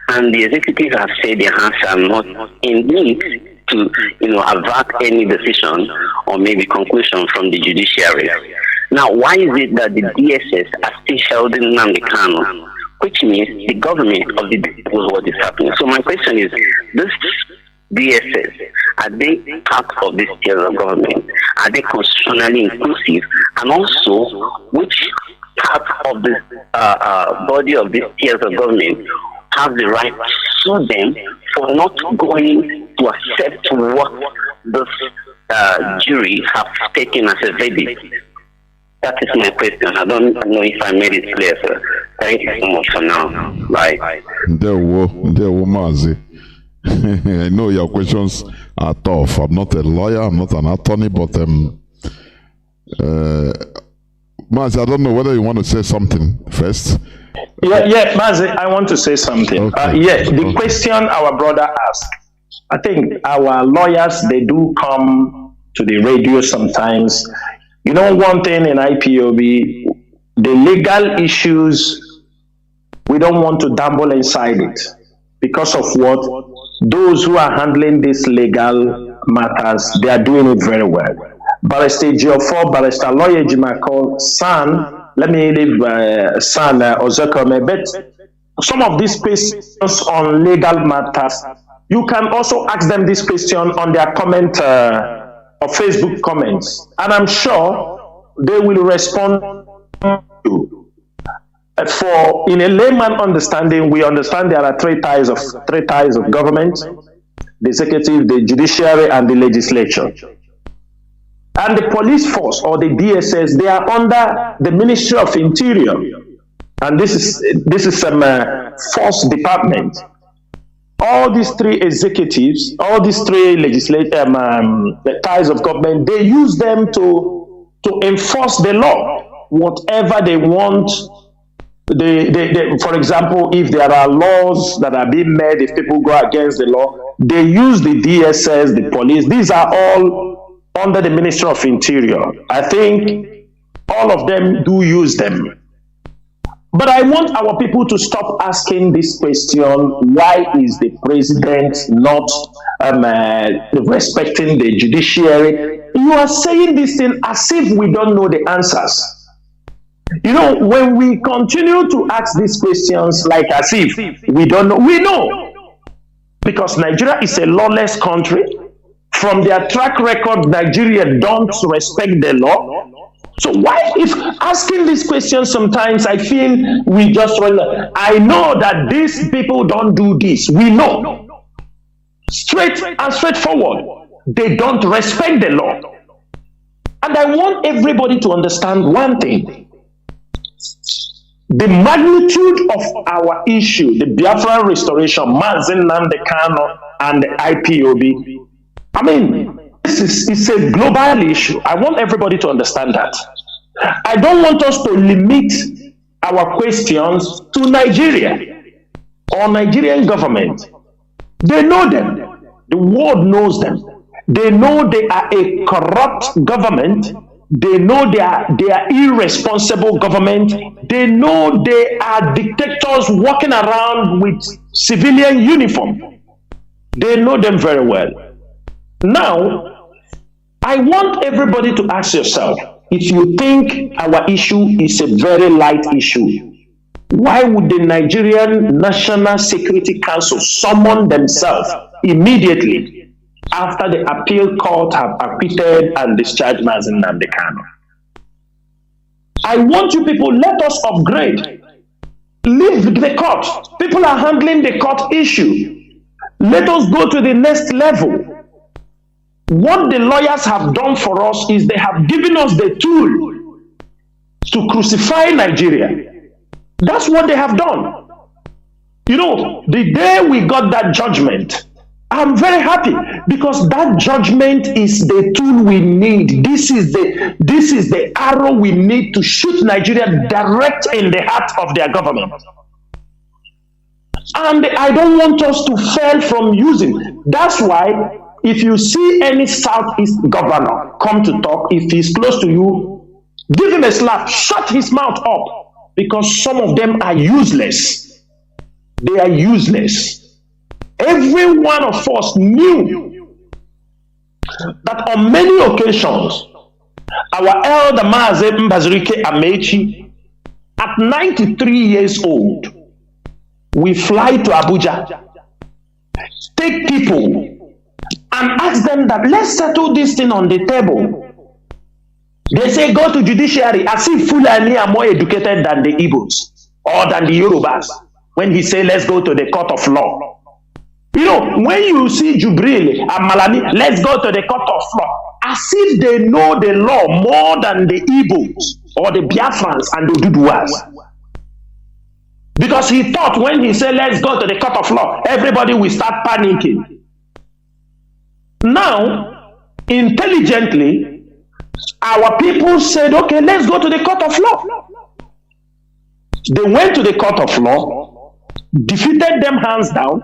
and the executive have said their hands are not in need to avert any decision or maybe conclusion from the judiciary. Now, why is it that the DSS are still held in Nnamdi, which means the government of the DSS knows what is happening? So my question is, this DSS, are they part of this tier of government? Are they constitutionally inclusive? And also, which part of this body of this tiers of government have the right to sue them for not going to accept what this jury have taken as a verdict? That is my question. I don't know if I made it clear, sir. Thank you so much for now. Bye. There were Mazi. I know your questions are tough. I'm not a lawyer, I'm not an attorney, but Mazi, I don't know whether you want to say something first. Yeah, Mazi, I want to say something. Okay. The question our brother asked, I think our lawyers, they do come to the radio sometimes. One thing in IPOB, the legal issues, we don't want to dabble inside it. Because of what? Those who are handling these legal matters, they are doing it very well. Barrister Geoffrey, Barrister Lawyer Jimako, San, let me leave San Ozekome, but some of these questions on legal matters, you can also ask them this question on their comment or Facebook comments, and I'm sure they will respond to you. For in a layman understanding, we understand there are 3 tiers of government: the executive, the judiciary, and the legislature. And the police force, or the DSS, they are under the Ministry of Interior, and this is some force department. all these three executives, all these three ties of government, they use them to enforce the law, whatever they want. For example, if there are laws that are being made, if people go against the law, they use the DSS, the police. These are all under the Ministry of Interior. I think all of them do use them. But I want our people to stop asking this question: why is the president not respecting the judiciary? You are saying this thing as if we don't know the answers. You know, when we continue to ask these questions like as if we don't know, we know. Because Nigeria is a lawless country. From their track record, Nigeria don't respect the law. So why, if asking these questions sometimes, I feel we just run. I know that these people don't do this. We know. Straight and straightforward. They don't respect the law. And I want everybody to understand one thing. The magnitude of our issue, the Biafra restoration, Mazi Nnamdi Kanu and the IPOB, I mean, it's a global issue. I want everybody to understand that. I don't want us to limit our questions to Nigeria or Nigerian government. They know them. The world knows them. They know they are a corrupt government. They know they are irresponsible government. They know they are dictators walking around with civilian uniform. They know them very well. Now, I want everybody to ask yourself, if you think our issue is a very light issue, why would the Nigerian National Security Council summon themselves immediately after the appeal court have acquitted and discharged Mazi Nnamdi Kanu? I want you people, let us upgrade. Leave the court. People are handling the court issue. Let us go to the next level. What the lawyers have done for us is they have given us the tool to crucify Nigeria. That's what they have done. You know, the day we got that judgment, I'm very happy because that judgment is the tool we need. This is the arrow we need to shoot Nigeria direct in the heart of their government. And I don't want us to fail from using. That's why if you see any Southeast governor come to talk, if he's close to you, give him a slap, shut his mouth up, because some of them are useless. They are useless. Every one of us knew that on many occasions, our elder Mazi Mbazurike Amechi, at 93 years old, we fly to Abuja, take people, and ask them that let's settle this thing on the table. They say go to judiciary, as if Fulani are more educated than the Igbos or than the Yorubas. When he say let's go to the court of law. You know, when you see Jubril and Malami, let's go to the court of law, as if they know the law more than the Igbos or the Biafrans and the Oduduwas. Because he thought when he said let's go to the court of law, everybody will start panicking. Now, intelligently, our people said, okay, let's go to the court of law. They went to the court of law, defeated them hands down.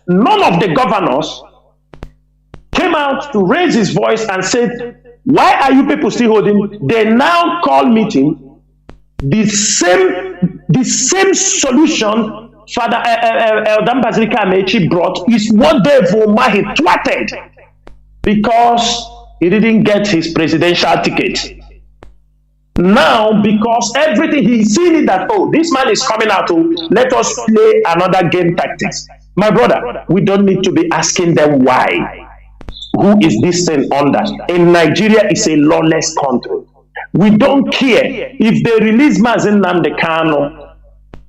None of the governors came out to raise his voice and said, why are you people still holding? They now call meeting. The same solution Father Elder Mbazurike Amechi brought is what Dave Umahi twatted because he didn't get his presidential ticket. Now, because everything he's seen it that, oh, this man is coming out to let us play another game tactics. My brother, we don't need to be asking them why. Who is this thing under? In Nigeria, it's a lawless country. We don't care if they release Mazi Nnamdi Kanu.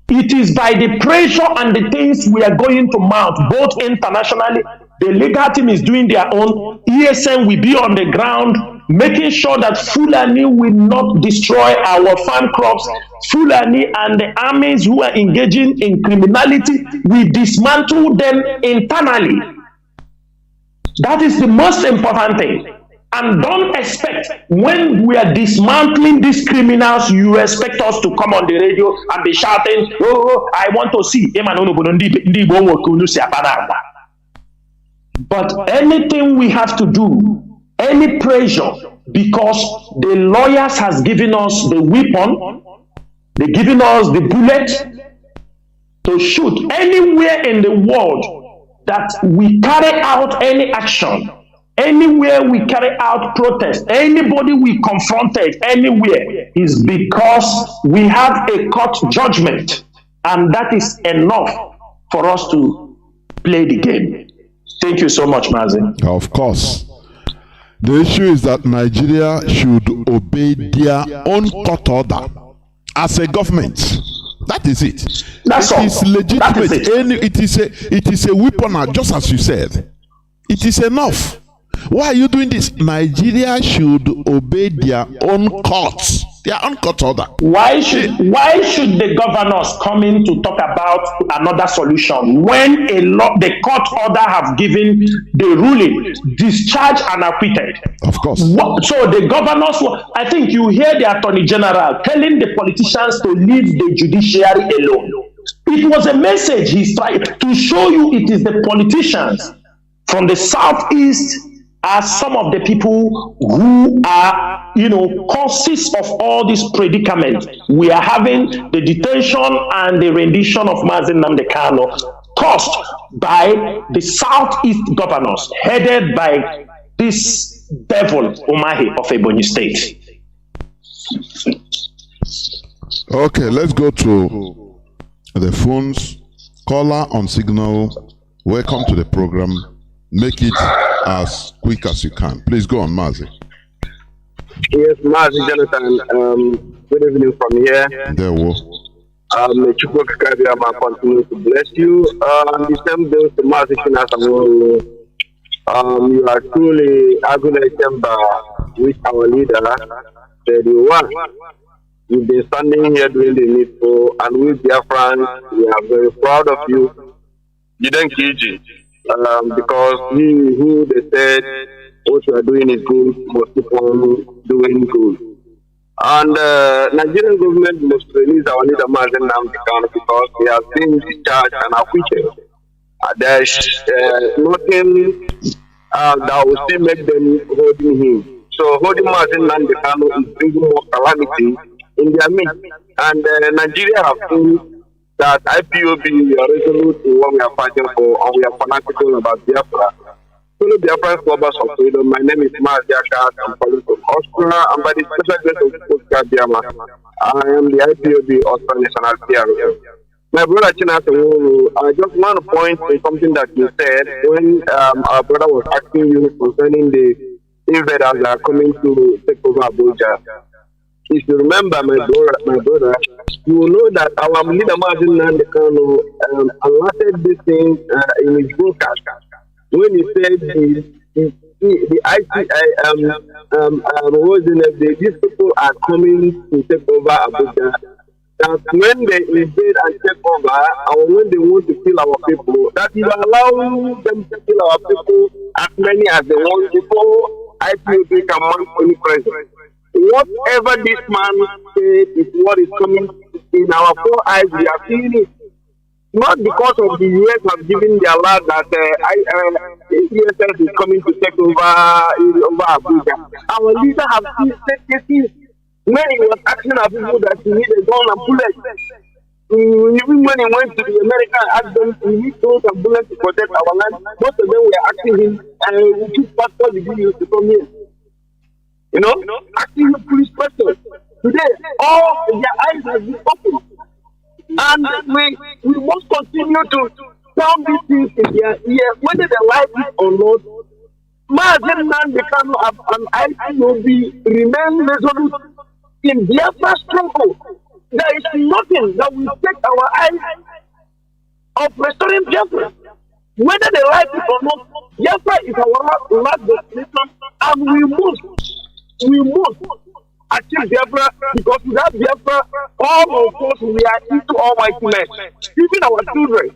It is by the pressure and the things we are going to mount, both internationally. The legal team is doing their own. ESN will be on the ground making sure that Fulani will not destroy our farm crops. Fulani and the armies who are engaging in criminality, we dismantle them internally. That is the most important thing. And don't expect, when we are dismantling these criminals, you expect us to come on the radio and be shouting, oh, I want to see. But anything we have to do, any pressure, because the lawyers has given us the weapon, they given us the bullet to shoot anywhere in the world that we carry out any action. Anywhere we carry out protest, anybody we confronted anywhere, is because we have a court judgment, and that is enough for us to play the game. Thank you so much, Mazi. Of course. The issue is that Nigeria should obey their own court order as a government. That is it. That's all. It is legitimate. That is it is a weapon, just as you said. It is enough. Why are you doing this? Nigeria should obey their own courts, their own court order. Why should the governors come in to talk about another solution when the court order have given the ruling, discharge and acquitted? Of course. So the governors, I think you hear the Attorney General telling the politicians to leave the judiciary alone. It was a message he's trying to show you. It is the politicians from the southeast are some of the people who are, causes of all this predicament. We are having the detention and the rendition of Mazi Nnamdi Kanu caused by the southeast governors, headed by this devil Umahi of Ebonyi State. Okay, let's go to the phones. Caller on signal. Welcome to the program. Make it as quick as you can. Please go on, Mazi. Yes, Mazi Jonathan. Good evening from here. There we May Chukwu Kabiyama continue to bless you. The same day to Mazi Chinasa Nworu. You are truly agony with our leader, the one. You've been standing here doing the needful, and with Biafrans, we are very proud of you. You don't KG. Because who they said what you are doing is good, must keep on doing good. And Nigerian government must release our leader Mazi Nnamdi Kanu because he has been discharged and acquitted. There's nothing that will still make them holding him. So holding Mazi Nnamdi Kanu is bringing more calamity in their midst. And Nigeria have seen that IPOB are resolute in what we are fighting for, and we are fanatical about Biafra. Fellow Biafrans, lovers of freedom, my name is Mazi Chinasa. I'm calling from Austria, and by the special grace of God, I am the IPOB Austria National PRO. My brother Chinasa Nworu, I just want to point to something that you said when our brother was asking you concerning the invaders that are coming to take over Abuja. If you remember, my brother, you will know that our leader Mazi Nnamdi Kanu alerted this thing in his broadcast when he said these people are coming to take over Abuja. That when they invade and take over, or when they want to kill our people, that you allow them to kill our people as many as they want before IPOB can mount any pressure. Whatever this man said is what is coming in our four eyes. We are seeing it. Not because of the US have given their alert that USS is coming to take over Abuja. Our leader have seen cases when he was asking our people that he needed gun and bullets. Even when he went to the American and asked them to need guns and bullets to protect our land, most of them were asking him, which passport did you use to come here? Asking him police questions. Today, all their eyes have been opened. And we must continue to sound these things in their ears, whether they like it or not. Mazi Nnamdi Kanu and IPOB remain resolute in Biafra struggle. There is nothing that will take our eyes of restoring Biafra. Whether they like it or not, Biafra is our last destination, and we must We must achieve Biafra, because without Biafra, all of us, we are into almightiness. Even our children.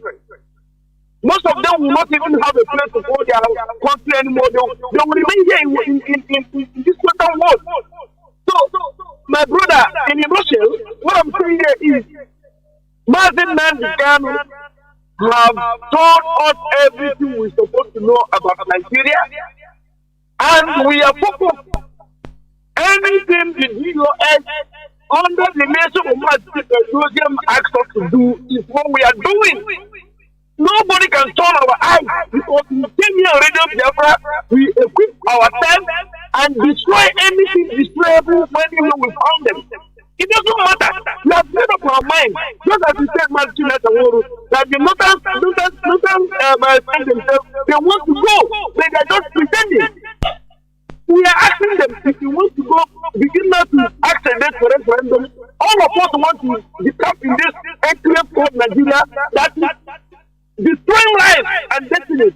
Most of them will not even have a place to call their country anymore. They will remain here in this Western world. So, my brother, in a nutshell, what I'm saying here is, Mazi Chinasa Nworu have told us everything we're supposed to know about Nigeria, and we are focused. Anything the DOS under the nation of Mazi Chinasa Nworu asks us to do is what we are doing. Nobody can turn our eyes, because we came here already, Biafra, we equip ourselves and destroy anything destroyable whenever we found them. It doesn't matter. We have made up our mind. Just as we said, Mazi Chinasa Nworu, that the Northern themselves, they want to go, but they're just pretending. We are asking them, if you want to go, begin now to ask a date for referendum. All of us want to become in this enclave called Nigeria that is destroying life and destiny.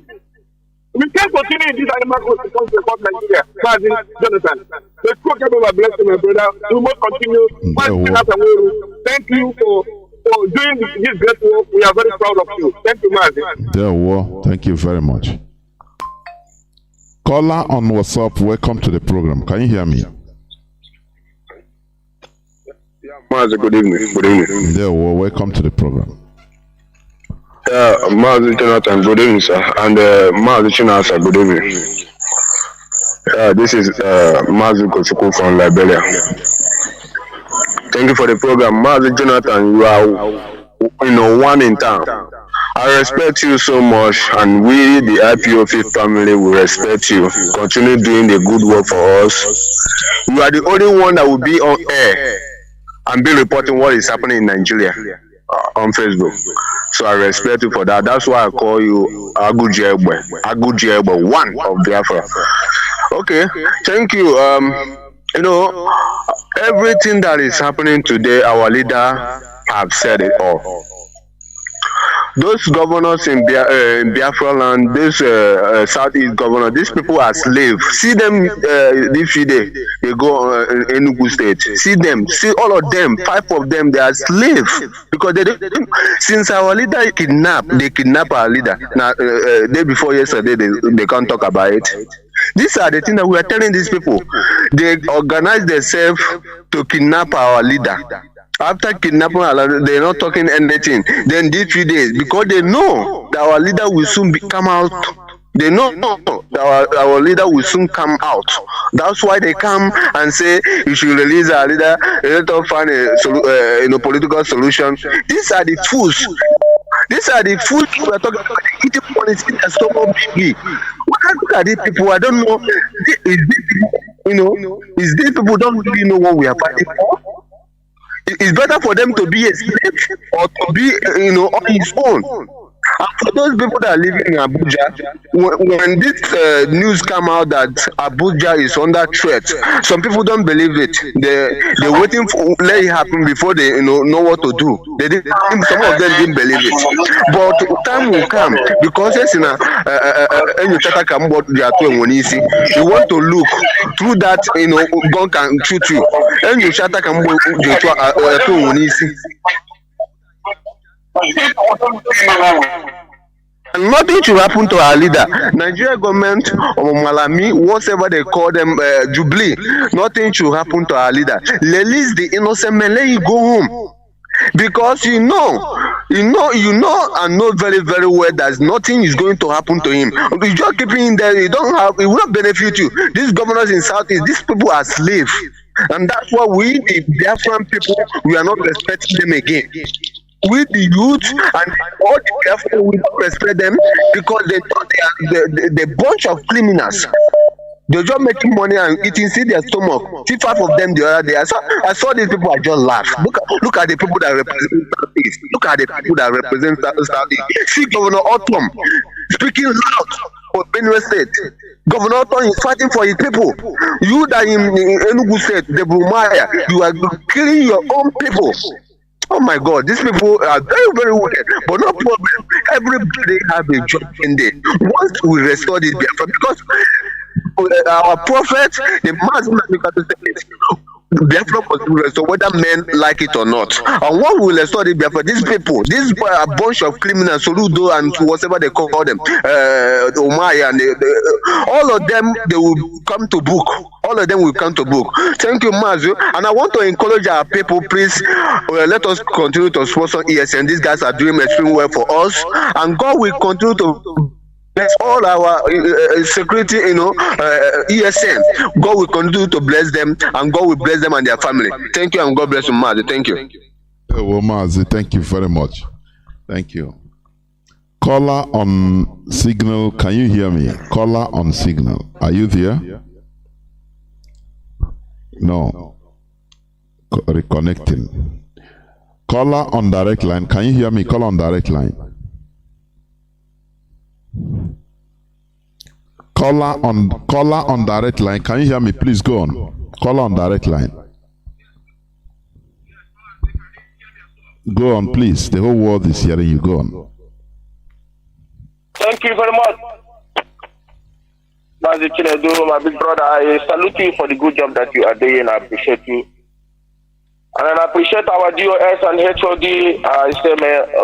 We can't continue in this animal constitution to support Nigeria. Mazi Jonathan. Let's go, God bless you, my brother. We must continue. Mazi Chinasa Nworu, thank you for doing this great work. We are very proud of you. Thank you, Mazi. Thank you very much. Caller on WhatsApp, welcome to the program. Can you hear me? Mazi, good evening. Good evening. Welcome to the program. Mazi Jonathan, good evening, sir. And Mazi Chinasa, good evening. This is Mazi Kochuku from Liberia. Thank you for the program. Mazi Jonathan, you are one in town. I respect you so much, and we, the IPOP family, will respect you. Continue doing the good work for us. You are the only one that will be on air and be reporting what is happening in Nigeria on Facebook. So I respect you for that. That's why I call you Agujegbe, one of Biafra. Okay, thank you. Everything that is happening today, our leader have said it all. Those governors in Biafra land, this Southeast governor, these people are slaves. See them this day, they go in Enugu State. See all of them, 5 of them, they are slaves. Because since our leader they kidnap our leader. Now, day before yesterday, they can't talk about it. These are the things that we are telling these people. They organize themselves to kidnap our leader. After kidnapping, they're not talking anything. Then these 3 days, because they know that our leader will soon come out. They know that our leader will soon come out. That's why they come and say you should release our leader. Let us find a political solution. These are the fools. These are the fools we are talking about. Eating policy that's so big. Look at these people. I don't know. Is these people don't really know what we are fighting for? It's better for them to be a slave or to be, on his own. And for those people that are living in Abuja, when this news come out that Abuja is under threat, some people don't believe it. They're waiting for let it happen before they know what to do. Some of them didn't believe it. But time will come because you want to look through that. Gun can shoot you. And you shut and nothing should happen to our leader. Nigeria government or Malami, whatever they call them, Jubilee, nothing should happen to our leader. Release the innocent man, let him go home. Because you know and know very, very well that nothing is going to happen to him. You just keep him there, it will not benefit you. These governors in Southeast, these people are slaves. And that's why we, the Biafran people, we are not respecting them again. We, the youth, and all the Biafran, we don't respect them because they thought they are the bunch of criminals. They're just making money and eating, see their stomach. See 5 of them the other day. I saw these people, I just laughed. Look at the people that represent Southeast. Look at the people that represent Southeast. See Governor Otom speaking loud for Benue State. Governor Otom is fighting for his people. You that in Enugu State, the Brumaya, you are killing your own people. Oh my God, these people are very, very wicked. But no problem. Everybody have a job in there. Once we restore this Biafra, because our prophet, the Mazi Biafra must be restored, whether men like it or not. And what will restore the Biafra? These people, this bunch of criminals, Soludo and whatever they call them, Omaya, and all of them, they will come to book. All of them will come to book. Thank you, Mazi. And I want to encourage our people, please, let us continue to sponsor ESN. These guys are doing extremely well for us, and God will continue to bless all our security, ESN. God will continue to bless them, and God will bless them and their family. Thank you, and God bless you, Mazi. Thank you. Well, Mazi, thank you very much. Thank you. Caller on signal, can you hear me? Caller on signal, are you there? No. Reconnecting. Caller on direct line, can you hear me? Caller on direct line. Caller on direct line. Can you hear me? Please go on. Caller on direct line. Go on, please. The whole world is hearing you. Go on. Thank you very much, Mazi Chinasa Nworu, my big brother. I salute you for the good job that you are doing. I appreciate you. And I appreciate our DOS and HOD. I say,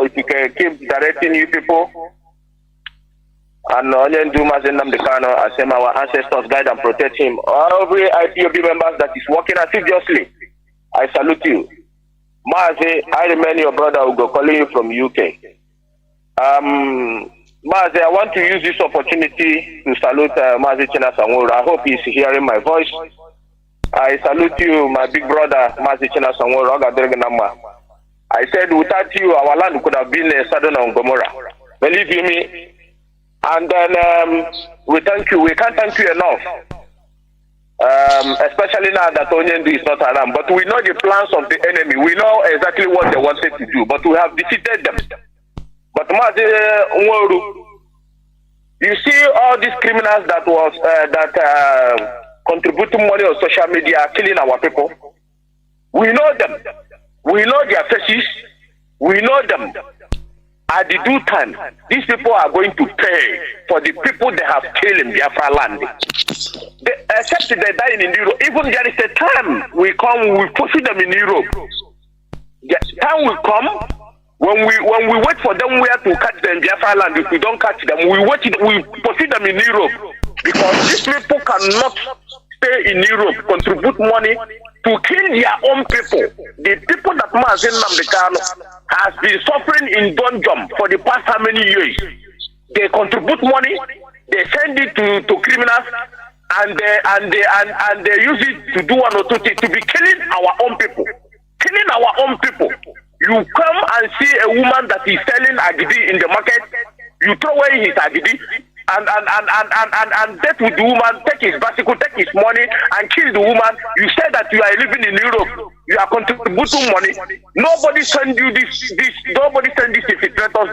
if you can keep directing you people. And only do Mazi Namdekano, I say, our ancestors guide and protect him. Every IPOB members that is working assiduously, I salute you. Mazi, I remain your brother Ugo, calling you from UK. Mazi, I want to use this opportunity to salute Mazi Chinasa Nworu. I hope he's hearing my voice. I salute you, my big brother, Mazi Chinasa Nworu. I said, without you, our land could have been Sodom and Gomorrah. Believe you me. And then we thank you. We can't thank you enough. Especially now that Onyendu is not around. But we know the plans of the enemy. We know exactly what they wanted to do. But we have defeated them. But Mazi Nworu, you see all these criminals that was contributing money on social media, killing our people. We know them. We know their faces. We know them. At the due time, these people are going to pay for the people they have killed in Biafra land. Except they die in Europe. Even there is a time we come, we pursue them in Europe. The time will come when we wait for them where to catch them in Biafra land. If we don't catch them, we pursue them in Europe. Because these people cannot stay in Europe, contribute money to kill their own people. The people that Mazi Namdekano has been suffering in dungeon for the past how many years. They contribute money, they send it to criminals, and they use it to do one or two things, to be killing our own people. Killing our own people. You come and see a woman that is selling agidi in the market, you throw away his agidi, and death with the woman, take his bicycle, take his money, and kill the woman. You say that you are living in Europe, you are contributing money. Nobody send you this. Nobody send this infiltrators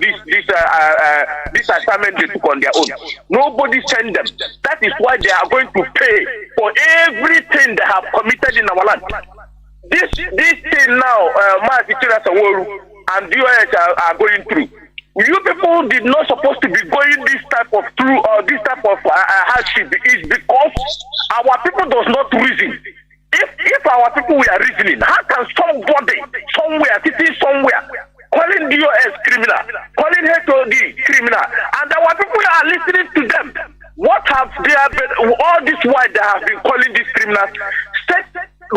this assignment they took on their own. Nobody send them. That is why they are going to pay for everything they have committed in our land. This thing now, Mazi Chinasa Nworu and DOS are going through. You people did not supposed to be going this type of through or this type of hardship. Is because our people does not reason. If our people were reasoning, how can somebody somewhere sitting somewhere calling DOS criminal, calling HOD criminal, and our people are listening to them? What have they been all this while they have been calling these criminals? Set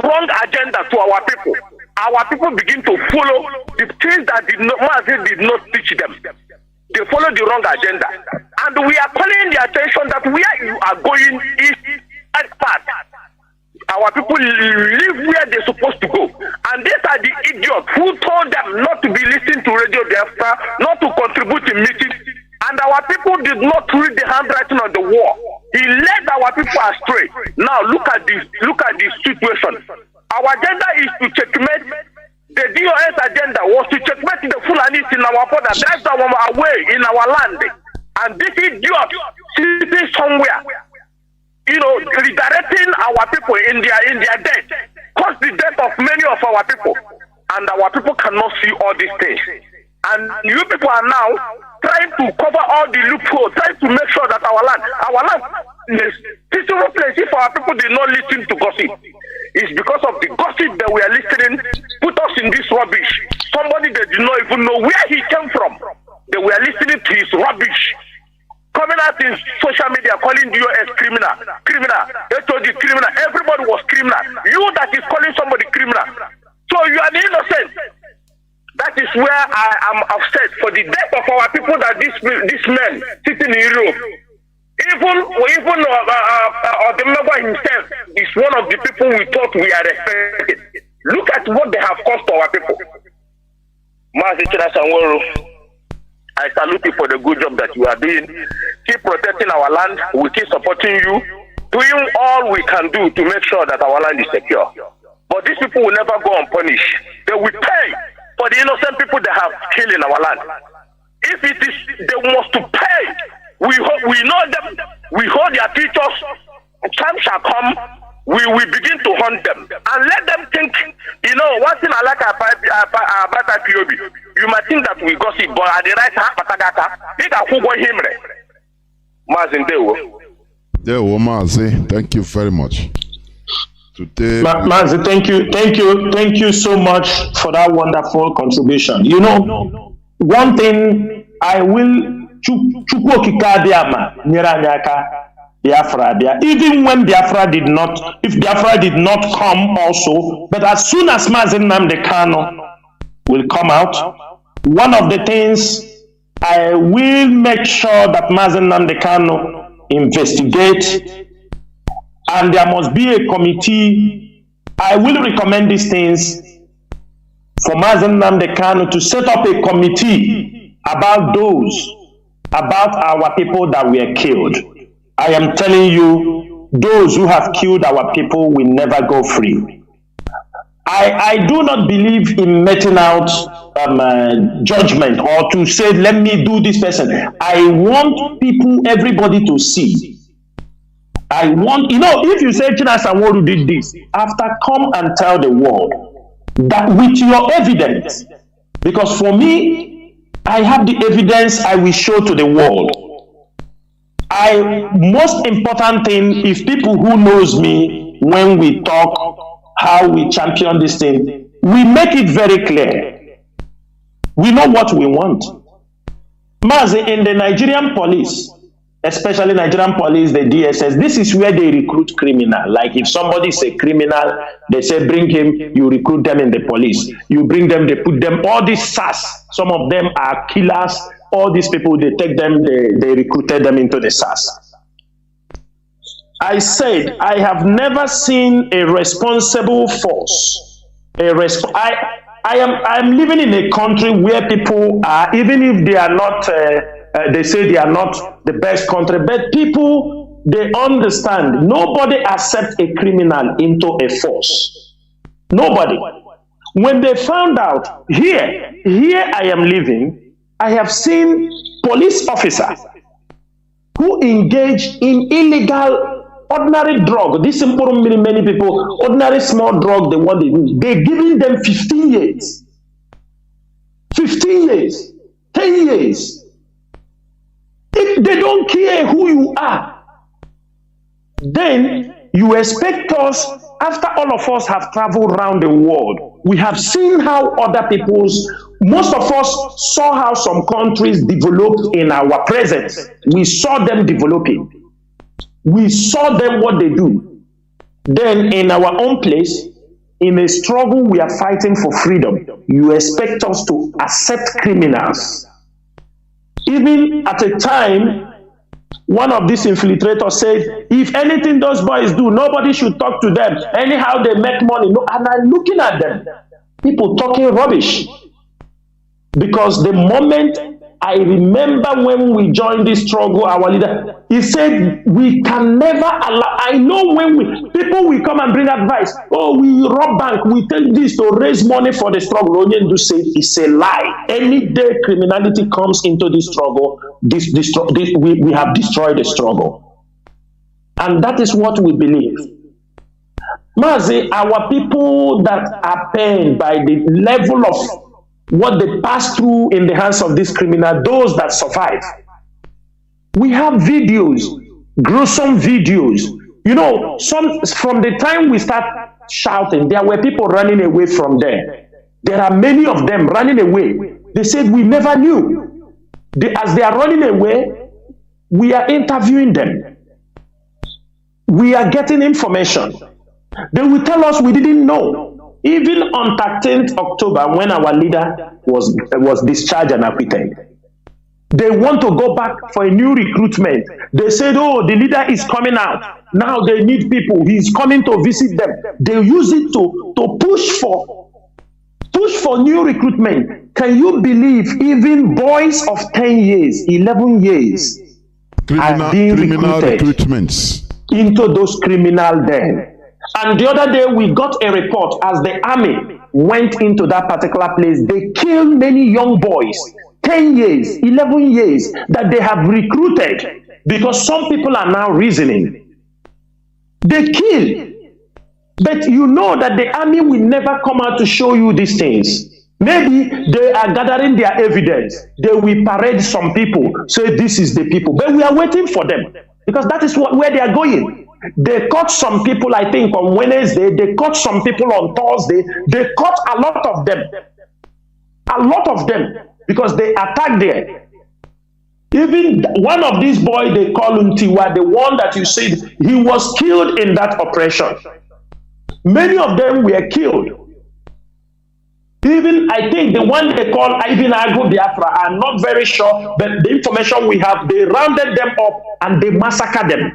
wrong agenda to our people. Our people begin to follow the things that Mazi did not teach them. They follow the wrong agenda. And we are calling the attention that where you are going is that path. Our people live where they're supposed to go. And these are the idiots who told them not to be listening to Radio Biafra, not to contribute in meetings. And our people did not read the handwriting on the wall. He led our people astray. Now look at this situation. Our agenda is to checkmate. The DOS agenda was to checkmate the Fulanis in our border. That's our way in our land. And this idiot sitting somewhere, redirecting our people in their death, caused the death of many of our people. And our people cannot see all these things. And you people are now trying to cover all the loopholes, trying to make sure that our land, peaceful place if our people did not listen to gossip. It's because of the gossip that we are listening put us in this rubbish. Somebody that did not even know where he came from, that we are listening to his rubbish. Coming out in social media calling you as criminal, HOD criminal, everybody was criminal. You that is calling somebody criminal. So you are the innocent. That is where I am upset for the death of our people that this man sitting in Europe. Even the member himself is one of the people we thought we are respected. Look at what they have cost to our people. Mazi Chinasa Nworu, I salute you for the good job that you are doing. Keep protecting our land. We keep supporting you. Doing all we can do to make sure that our land is secure. But these people will never go unpunished. They will pay for the innocent people they have killed in our land. If it is, they must to pay. We know them. We hold their teachers. Time shall come. We will begin to hunt them and let them think. You know, one thing I like about IPOB, you might think that we gossip, but at the right time, they can who go him. Mazi, thank you very much. Mazi, thank you so much for that wonderful contribution. You know, one thing I will Biafra, even when Biafra did not, if Biafra did not come also, but as soon as Mazi Nnamdi Kanu will come out, one of the things I will make sure that Mazi Nnamdi Kanu investigate, and there must be a committee. I will recommend these things for Mazi Nnamdi Kanu to set up a committee about our people that were killed. I am telling you, those who have killed our people will never go free. I do not believe in meting out judgment or to say, let me do this person. I want everybody to see. I want, if you say Chinasa Nworu did this, after come and tell the world that with your evidence, because for me, I have the evidence I will show to the world. Most important thing is people who knows me when we talk, how we champion this thing, we make it very clear. We know what we want. Mazi, in the Nigerian police, especially Nigerian police, the DSS, this is where they recruit criminal. Like if somebody is a criminal, they say bring him, you recruit them in the police. You bring them, they put them, all these SAS, some of them are killers. All these people, they take them, they recruited them into the SAS. I said, I have never seen a responsible force. I am living in a country where people are, even if they are not, they say they are not the best country, but people, they understand. Nobody accepts a criminal into a force. Nobody. When they found out, here I am living, I have seen police officers who engage in illegal, ordinary drug. This important many people, ordinary small drug, they want to use. They're giving them 15 years. 15 years. 10 years. If they don't care who you are, then you expect us, after all of us have traveled around the world, we have seen how other people's, most of us saw how some countries developed in our presence. We saw them developing. We saw them what they do. Then in our own place, in a struggle we are fighting for freedom, you expect us to accept criminals. Even at a time, one of these infiltrators said, if anything those boys do, nobody should talk to them. Anyhow, they make money. No, and I'm looking at them, people talking rubbish. Because the moment I remember when we joined this struggle, our leader, he said, we can never allow, I know when people will come and bring advice, oh, we rob bank, we take this to raise money for the struggle. Onyendu said, it's a lie. Any day criminality comes into this struggle, we have destroyed the struggle. And that is what we believe. Mazi, our people that are pained by the level of what they pass through in the hands of this criminal, those that survive. We have videos. gruesome videos. You know, from the time we start shouting, there were people running away from there. There are many of them running away. They said, we never knew. As they are running away, we are interviewing them. We are getting information. They will tell us we didn't know. Even on 13th October, when our leader was discharged and acquitted, they want to go back for a new recruitment. They said, oh, the leader is coming out. Now they need people. He's coming to visit them. They use it to push for new recruitment. Can you believe even boys of 10 years, 11 years are being recruited recruitments into those criminal dens? And the other day we got a report as the army went into that particular place. They killed many young boys, 10 years, 11 years, that they have recruited because some people are now reasoning. They kill. But you know that the army will never come out to show you these things. Maybe they are gathering their evidence. They will parade some people, say this is the people. But we are waiting for them because that is where they are going. They caught some people, I think, on Wednesday. They caught some people on Thursday. They caught a lot of them. A lot of them. Because they attacked there. Even one of these boys they call Untiwa, the one that you said, he was killed in that operation. Many of them were killed. Even, I think, the one they call even Biafra, I'm not very sure, but the information we have, they rounded them up and they massacred them.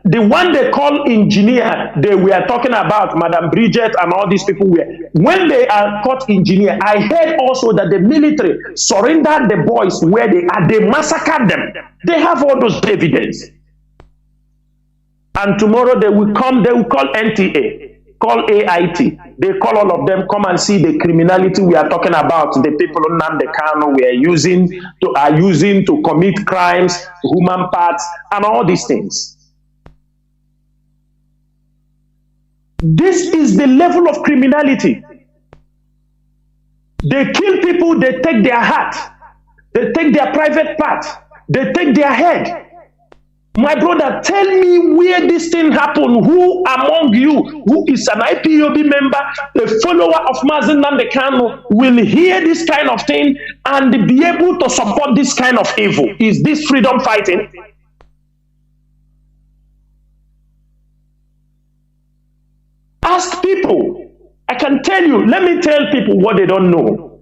The one they call engineer, they were talking about Madam Bridget and all these people were. When they are caught engineer, I heard also that the military surrendered the boys where they are. They massacred them. They have all those evidence. And tomorrow they will come, they will call NTA, call AIT. They call all of them, come and see the criminality we are talking about. The people on Nandekano we are using to commit crimes, human parts, and all these things. This is the level of criminality. They kill people, they take their heart, they take their private part, they take their head. My brother, tell me where this thing happened. Who among you, who is an IPOB member, a follower of Mazi Chinasa, will hear this kind of thing and be able to support this kind of evil? Is this freedom fighting? Ask people. I can tell you, let me tell people what they don't know.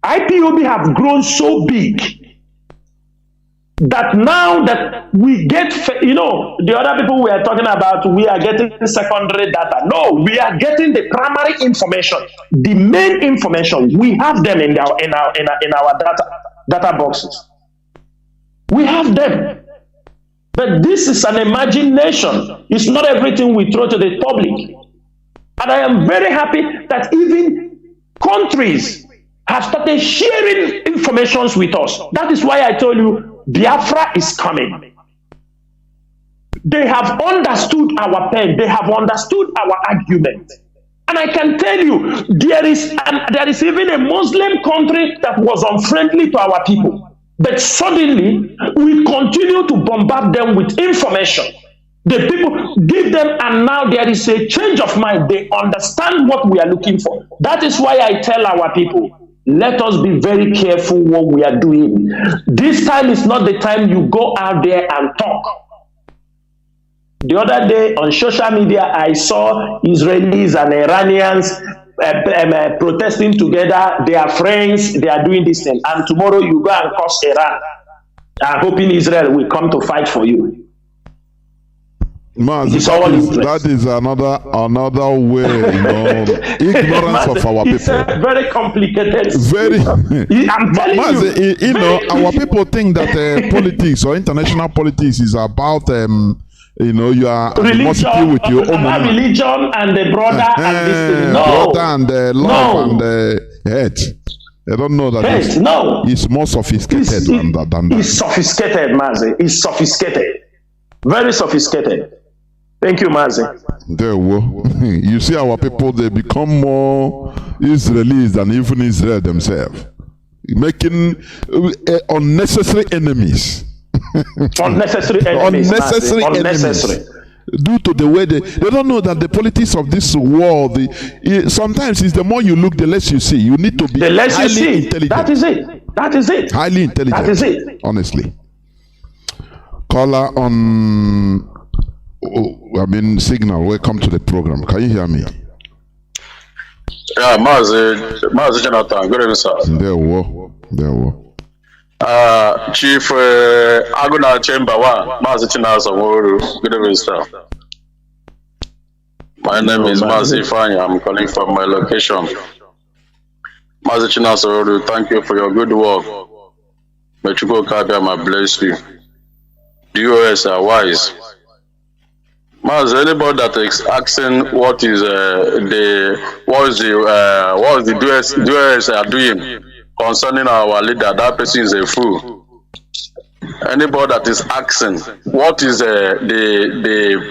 IPOB have grown so big that now that we get, you know, the other people we are talking about, we are getting secondary data. No, we are getting the primary information, the main information. We have them in our data boxes. We have them. But this is an imagination. It's not everything we throw to the public. And I am very happy that even countries have started sharing information with us. That is why I told you Biafra is coming. They have understood our pain. They have understood our argument. And I can tell you, there is even a Muslim country that was unfriendly to our people. But suddenly, we continue to bombard them with information. The people give them, and now there is a change of mind. They understand what we are looking for. That is why I tell our people, let us be very careful what we are doing. This time is not the time you go out there and talk. The other day on social media, I saw Israelis and Iranians protesting together. They are friends. They are doing this thing. And tomorrow you go and curse Iran, hoping Israel will come to fight for you. Mazi, that is another way, you know, ignorance of our people. It's very complicated. Very. I'm telling Mazi, you know, our people think that politics or international politics is about, you know, you are religion, with your own religion and the brother and this thing. No. Brother and the love and the hate. I don't know that it's more sophisticated than that. It's sophisticated, Mazi. It's sophisticated. Very sophisticated. Thank you, Mazi. There we go. You see, our people, they become more Israelis than even Israel themselves, making unnecessary enemies. Unnecessary enemies. Unnecessary. Due to the way they don't know that the politics of this world, sometimes it's the more you look, the less you see. You need to be highly intelligent. That is it. That is it. Highly intelligent. That is it. Honestly. Caller on, Signal. Welcome to the program. Can you hear me? Yeah, Mazi Jonathan. Good evening, sir. There were. Chief Aguna Chamber 1, Mazi Chinasa Nworu. Good evening, sir. My name is Mazi Fanya. I'm calling from my location. Mazi Chinasa Nworu, thank you for your good work. May Chukwu Kabiyama bless you. DOS are wise. Mazi, anybody that is asking what is the DOS are doing concerning our leader, that person is a fool. Anybody that is asking what is the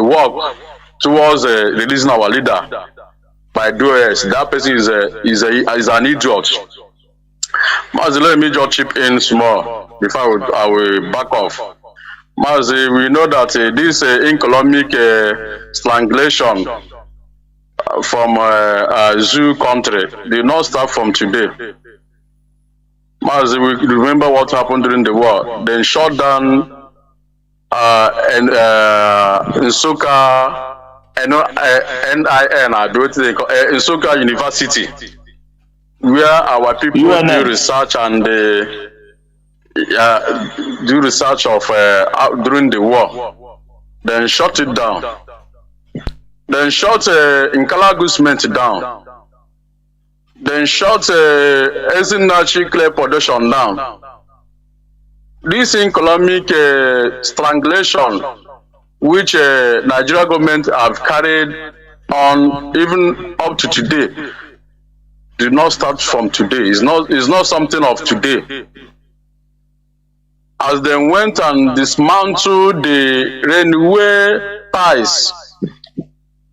work towards releasing our leader by DOS, that person is an idiot. Mazi, let me just chip in small before I will back off. Mazi, we know that this economic strangulation from zoo country did not start from today. Mazi, we remember what happened during the war. Then shot down in Nsukka, Nsukka University, where our people do research and do research of during the war. Then shut it down. Then shut Nkala down. Then shut Ezinachi Clay production down. This economic strangulation, which Nigeria government have carried on even up to today, did not start from today. It's not something of today. As they went and dismantled the railway ties,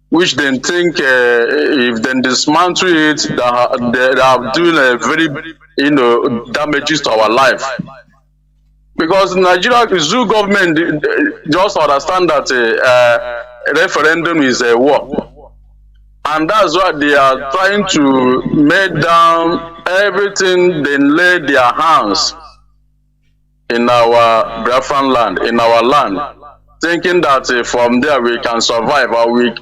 which they think if they dismantle it, they are doing a very damages to our life. Because Nigeria zoo government just understand that referendum is a war, and that's why they are trying to make down everything. They lay their hands in our Biafran land, in our land, thinking that from there we can survive, or we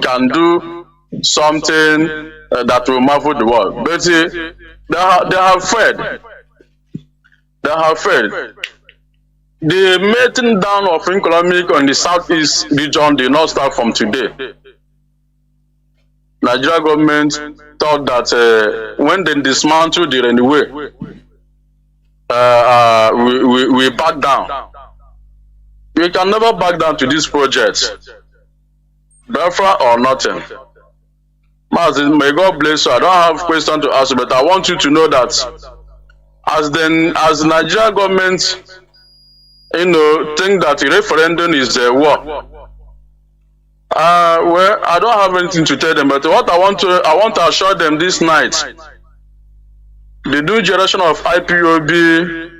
can do something that will marvel the world. But they have failed. They have failed. The melting down of economic on the southeast region did not start from today. Nigeria government thought that when they dismantled the railway, we back down. We can never back down to this project, Biafra or nothing. Mazi, may God bless you. I don't have question to ask, but I want you to know that as Nigeria government, think that the referendum is a war. Well, I don't have anything to tell them, but what I want to assure them this night, the new generation of IPOB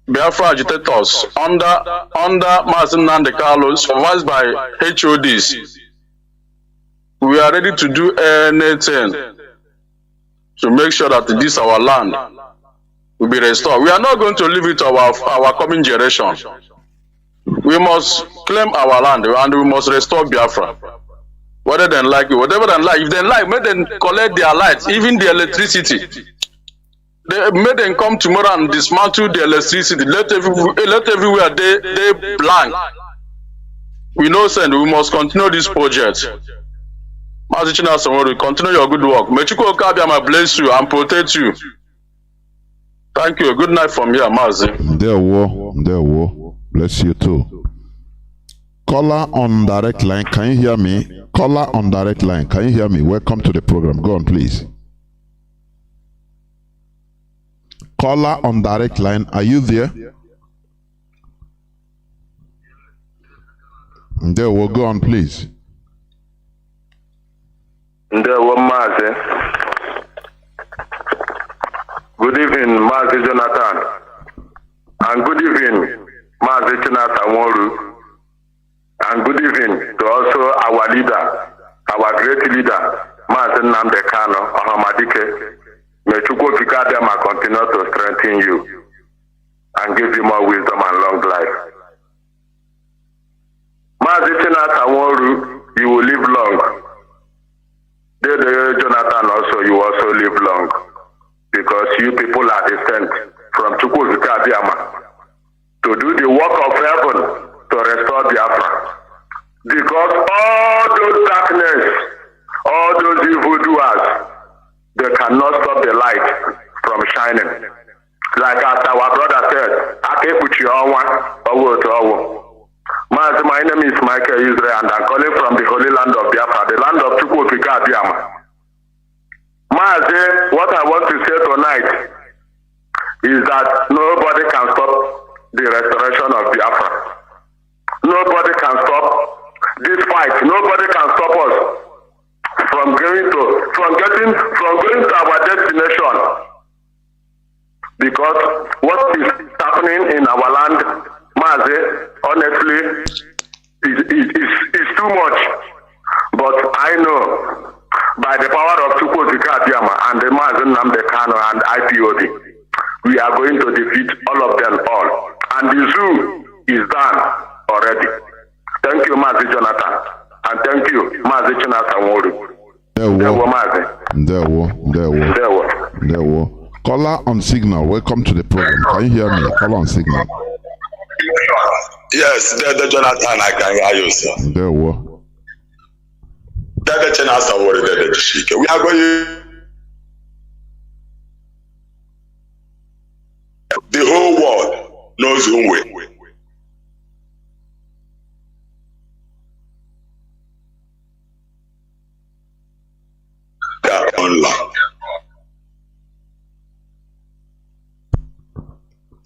Biafra agitators under Mazi Nnamdi Kanu, supervised by HODs, we are ready to do anything to make sure that this our land will be restored. We are not going to leave it to our coming generation. We must claim our land and we must restore Biafra. Whether they like it, whatever they like. If they like, make them collect their lights, even the electricity. They made them come tomorrow and dismantle the electricity. Let everywhere they blank. We know, send. We must continue this project. Mazi Chinasa Nworu, continue your good work. May Chukwu Kabiyama bless you and protect you. Thank you. Good night from here, Mazi. There were. Bless you too. Caller on direct line. Can you hear me? Caller on direct line. Can you hear me? Welcome to the program. Go on, please. Caller on direct line, are you there? There, we'll go on, please. There, Mazi. Good evening, Mazi Jonathan, and good evening, Mazi Chinasa Nworu. And good evening to also our leader, our great leader, Mazi Nnamdi Kanu Ohamadike. May Chukwu Kikadema continue to strengthen you and give you more wisdom and long life. Mazi Chinasa Nworu, you will live long. Jonathan also, you also live long. Because you people are descent from Chukwu Kikadema to do the work of heaven to restore Biafra. Because all those darkness, all those evildoers, they cannot stop the light from shining. Like as our brother said, my name is Michael Israel and I'm calling from the holy land of Biafra, the land of Chukwu Kikadema. Mazi, what I want to say tonight is that nobody can stop the restoration of Biafra. Nobody can stop this fight. Nobody can stop us from going to our destination. Because what is happening in our land, Mazi, honestly, is too much. But I know by the power of Chukwu Kikadema and the Mazi Nnamdi Kanu and IPOB, we are going to defeat all of them all. And the zoo is done already. Thank you, Mazi Jonathan. And thank you, Mazi Chinasa Nworu. There were. Caller on signal. Welcome to the program. Can you hear me? Caller on signal. Yes, the Jonathan, I can hear you, sir. There were. The Chinasa Nworu, we are going. The whole world knows whom we. Their own land.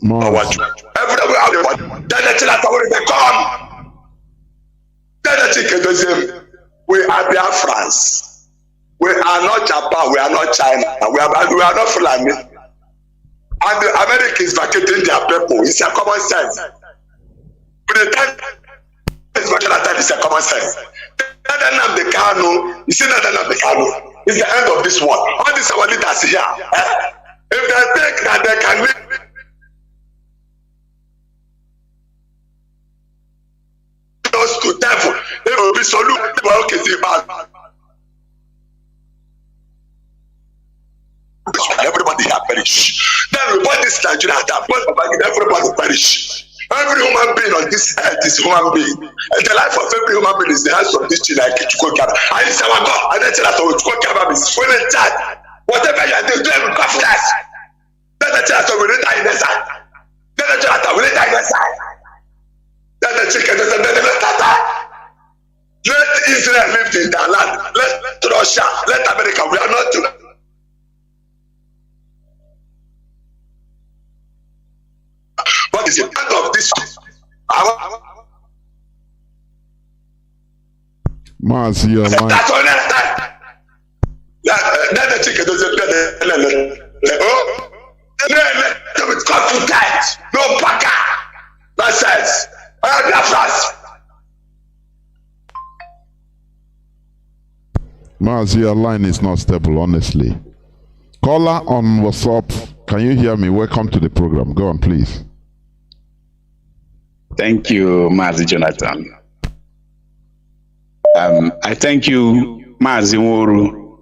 We are Biafrans. We are not Japan. We are not China. We are not Fulani. And the Americans vacating their people. It's a common sense. But the time is not that it's a common sense. The Kanu, you see that the Kanu is the end of this war. All these our leaders here. If they think that they can live to devil, they will be so okay, everybody here perish. Then we want this Nigeria that everybody perish. Every human being on this earth is human being. And the life of every human being is the hands of this thing like Chukwu Kaba. And it's our God. And that's what Chukwu Kaba is full in charge. Whatever you are doing, do it with confidence. That's what we die in the side. That's what we die in the side. That's the chicken. Let Israel live in their land. Let Russia, let America. We are not doing. What is the end of this? Mazi, your line. That's all that. Then the chicken doesn't with confidence. No baka. Nonsense. I am Biafrans. Mazi, your line is not stable, honestly. Caller on WhatsApp. Can you hear me? Welcome to the program. Go on, please. Thank you, Mazi Jonathan. I thank you, Mazi Nworu,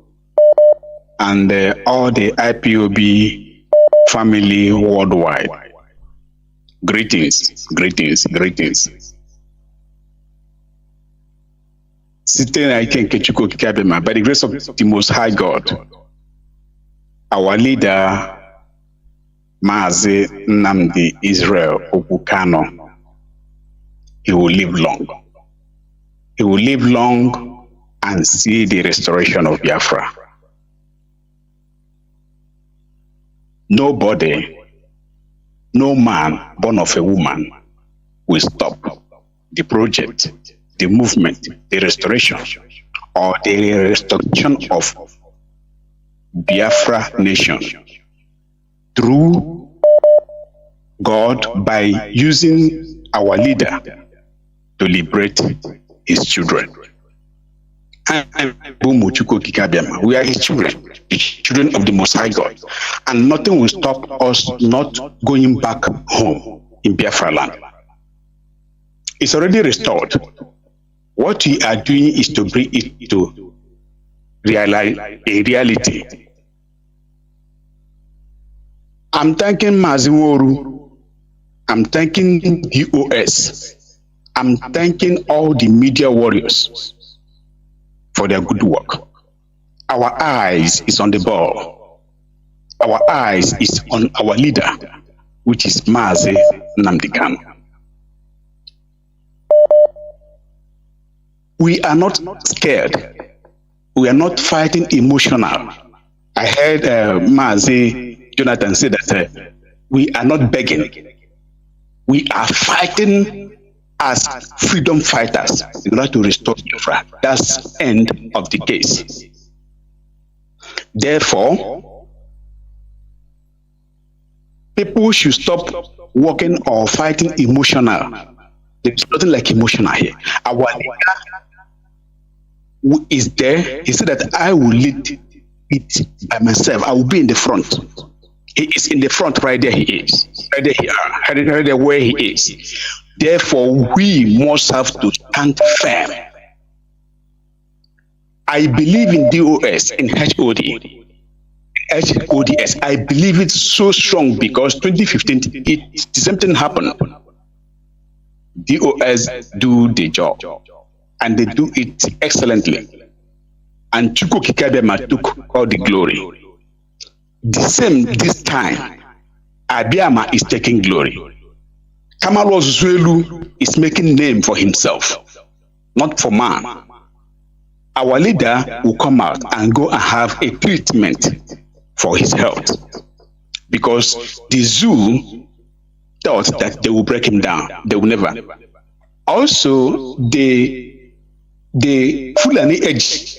and all the IPOB family worldwide. Greetings, greetings, greetings. Sitting I can Chukwu Kikadema, by the grace of the Most High God, our leader, Mazi Nnamdi Israel Kanu, he will live long. He will live long and see the restoration of Biafra. Nobody, no man born of a woman will stop the project, the movement, the restoration, or the restoration of Biafra nation through God by using our leader to liberate his children. We are his children, the children of the Most High God, and nothing will stop us not going back home in Biafra land. It's already restored. What we are doing is to bring it to a reality. I'm thanking Mazi Nworu. I'm thanking DOS. I'm thanking all the media warriors for their good work. Our eyes is on the ball. Our eyes is on our leader, which is Mazi Nnamdi Kanu. We are not scared. We are not fighting emotional. I heard Mazi Jonathan say that we are not begging. We are fighting as freedom fighters in order to restore Biafra. That's the end of the case. Therefore, people should stop working or fighting emotional. There's nothing like emotional here. Our leader who is there, he said that I will lead it by myself. I will be in the front. He is in the front, right there he is. Right there where he is. Therefore, we must have to stand firm. I believe in DOS, in HODS. I believe it so strong because 2015, the same thing happened. DOS do the job, and they do it excellently. And Chukwu Kikabema took all the glory. The same this time, Abiama is taking glory. Kamalu Zuelu is making name for himself, not for man. Our leader will come out and go and have a treatment for his health because the zoo thought that they will break him down. They will never. Also, the Fulani agents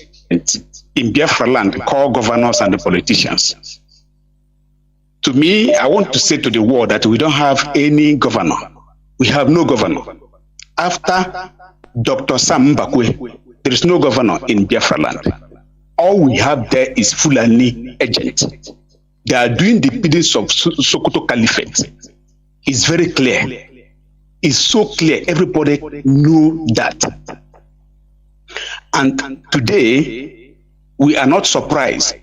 in Biafra land call governors and the politicians. To me, I want to say to the world that we don't have any governor. We have no governor. After Dr. Sam Mbakwe, there is no governor in Biafra land. All we have there is Fulani agents. They are doing the biddings of Sokoto Caliphate. It's very clear. It's so clear. Everybody knows that. And today, we are not surprised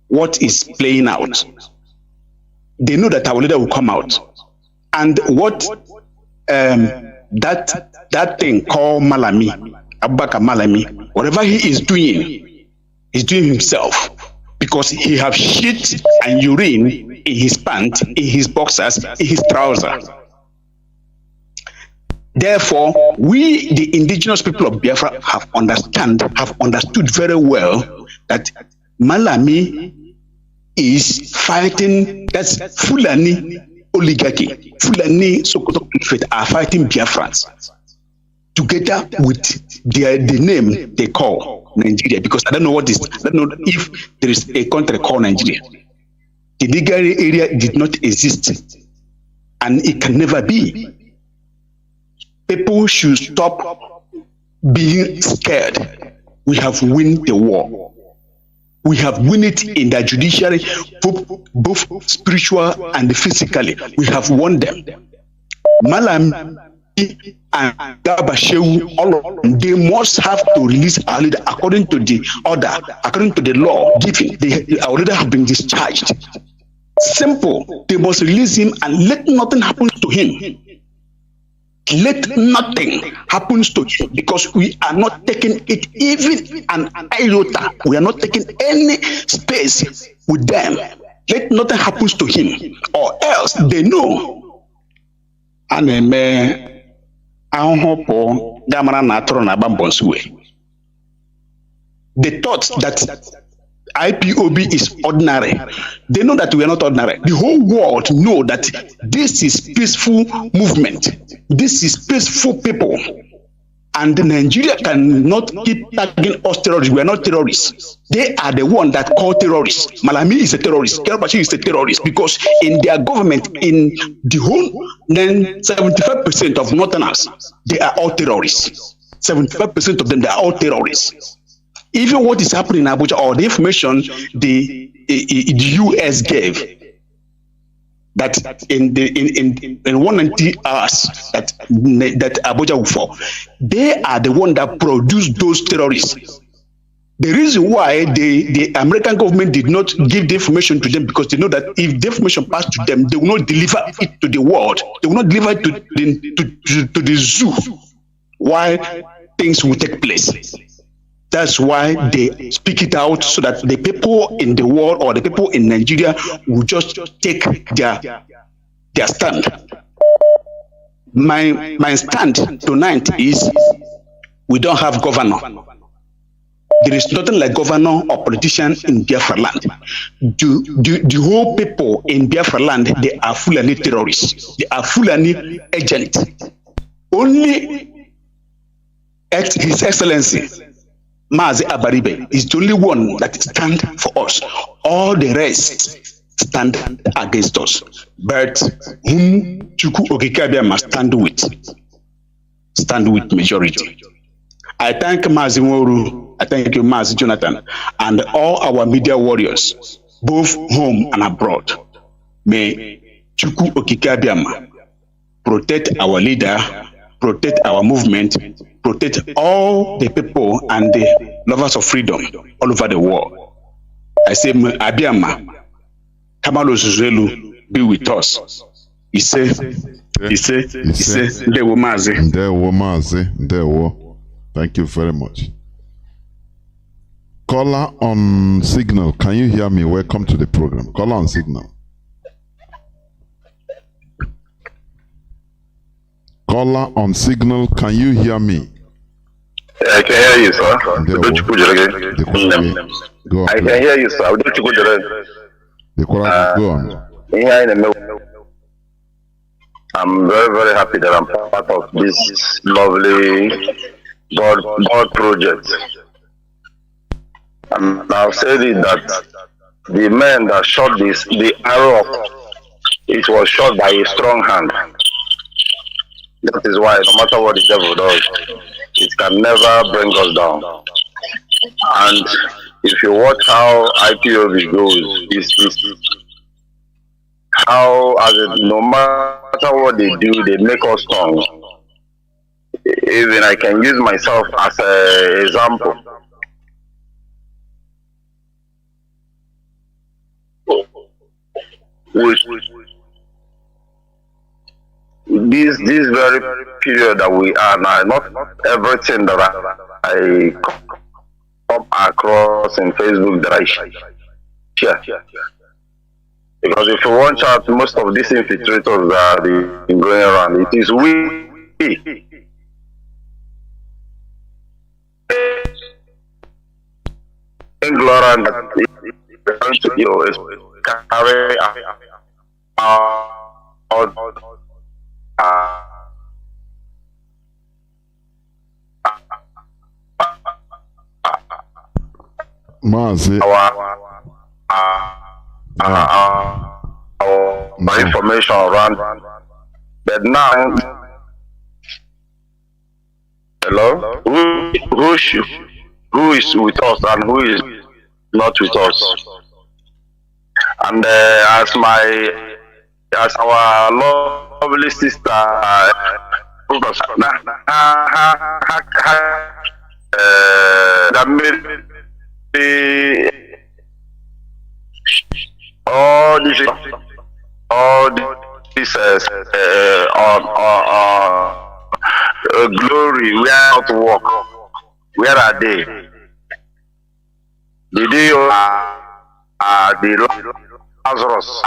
what is playing out. They know that our leader will come out. And what that thing called Malami, Abubakar Malami, whatever he is doing himself because he have shit and urine in his pants, in his boxers, in his trousers. Therefore, we, the indigenous people of Biafra, have understood very well that Malami is fighting, that's Fulani oligarchy, Fulani Sokoto Caliphate are fighting Biafrans together with the name they call Nigeria, because I don't know if there is a country called Nigeria. The legal area did not exist and it can never be. People should stop being scared. We have won the war. We have won it in the judiciary, both spiritual and physically. We have won them. Malam and Gabashew, all of them, they must have to release our leader according to the order, according to the law given. Our leader have been discharged. Simple. They must release him and let nothing happen to him. Let nothing happen to him because we are not taking it even an iota. We are not taking any space with them. Let nothing happen to him or else they know. The thought that IPOB is ordinary. They know that we are not ordinary. The whole world know that this is peaceful movement. This is peaceful people. And Nigeria cannot keep tagging us terrorists. We are not terrorists. They are the one that call terrorists. Malami is a terrorist. Kelbashi is a terrorist because in their government, in the whole, then 75% of Northerners, they are all terrorists. 75% of them, they are all terrorists. Even what is happening in Abuja, or the information the US gave, that in 190 hours that Abuja will fall, they are the one that produced those terrorists. The reason why the American government did not give the information to them, because they know that if the information passed to them, they will not deliver it to the world. They will not deliver it to the zoo while things will take place. That's why they speak it out, so that the people in the world or the people in Nigeria will just take their stand. My stand tonight is we don't have governor. There is nothing like governor or politician in Biafra land. The whole people in Biafra land, they are Fulani terrorists. They are Fulani agents. Only His Excellency Mazi Abaribe is the only one that stands for us. All the rest stand against us. But whom Chukwu Okike must stand with majority. I thank Mazi Nworu, I thank you, Mazi Jonathan, and all our media warriors, both home and abroad. May Chukwu Okike protect our leader, protect our movement, protect all the people and the lovers of freedom all over the world. I say, Abiama, Kamalo Zuzelu, be with us. He say, Ndewo Mazi. Thank you very much. Caller on signal, can you hear me? Welcome to the program. Caller on signal. Caller on signal, can you hear me? I can hear you, sir. Go on, I can hear you, sir. Go on. I'm very, very happy that I'm part of this lovely God project. And I've said it that the man that shot the arrow, it was shot by a strong hand. That is why no matter what the devil does, it can never bring us down. And if you watch how IPOB goes, it's how, no matter what they do, they make us strong. Even I can use myself as an example. This very period that we are now, not everything that I come across in Facebook that I share. Because if you watch out, most of these infiltrators that are going around, it is we. Ignorant that to you is carry Mazi. Our information around, but now, hello, who is with us and who is not with us? And as our lovely sister, that made all this glory, we are not work. Where are they? The day the Lazarus,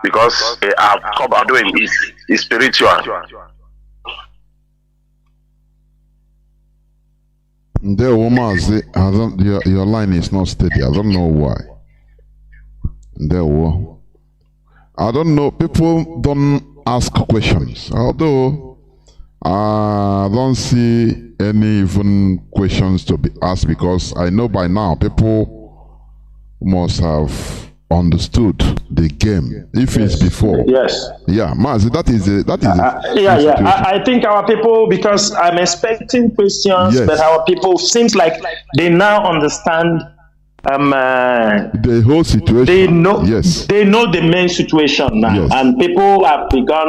because they are covered doing is spiritual. The woman, your line is not steady. I don't know why. I don't know. People don't ask questions. Although I don't see any even questions to be asked because I know by now people must have understood the game. If it's before, yes, yeah, Mazi, that is I think our people, because I'm expecting questions, yes. but our people seems like they now understand the whole situation. They know, yes, they know the main situation now, yes. and people have begun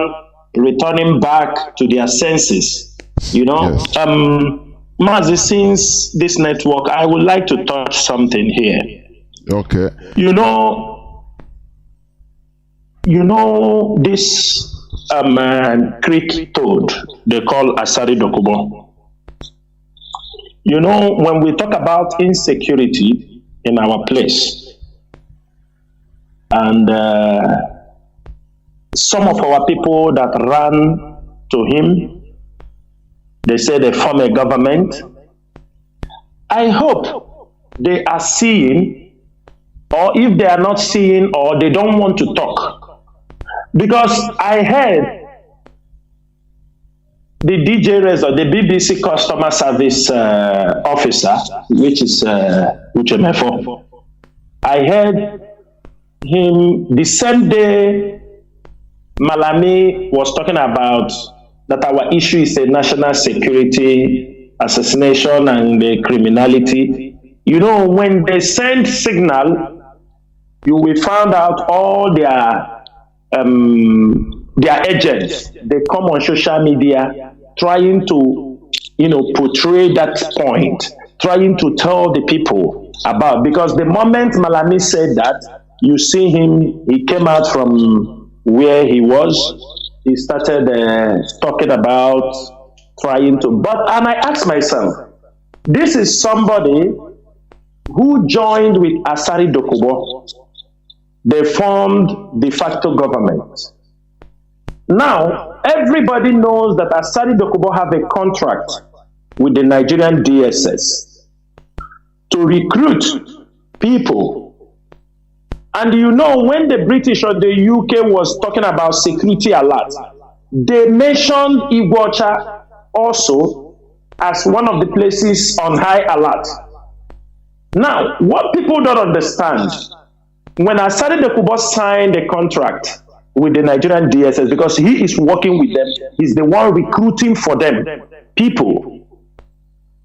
returning back to their senses. You know, yes. Mazi, since this network, I would like to touch something here. Okay. You know this Creek toad they call Asari Dokubo. You know, when we talk about insecurity in our place, and some of our people that ran to him, they say they form a government. I hope they are seeing, or if they are not seeing, or they don't want to talk. Because I heard the DJ Reza, the BBC customer service officer, which is Uchemefo, I heard him the same day Malami was talking about that our issue is a national security, assassination, and the criminality. You know, when they send signal, you will find out all their agents. They come on social media trying to, portray that point, trying to tell the people about. Because the moment Malami said that, you see him, he came out from where he was. He started talking about trying to. And I asked myself, this is somebody who joined with Asari Dokubo. They formed de facto government. Now, everybody knows that Asari Dokubo have a contract with the Nigerian DSS to recruit people. And you know, when the British or the UK was talking about security alert, they mentioned Iguacha also as one of the places on high alert. Now, what people don't understand, when Asari Dokubo signed a contract with the Nigerian DSS, because he is working with them, he's the one recruiting for them people.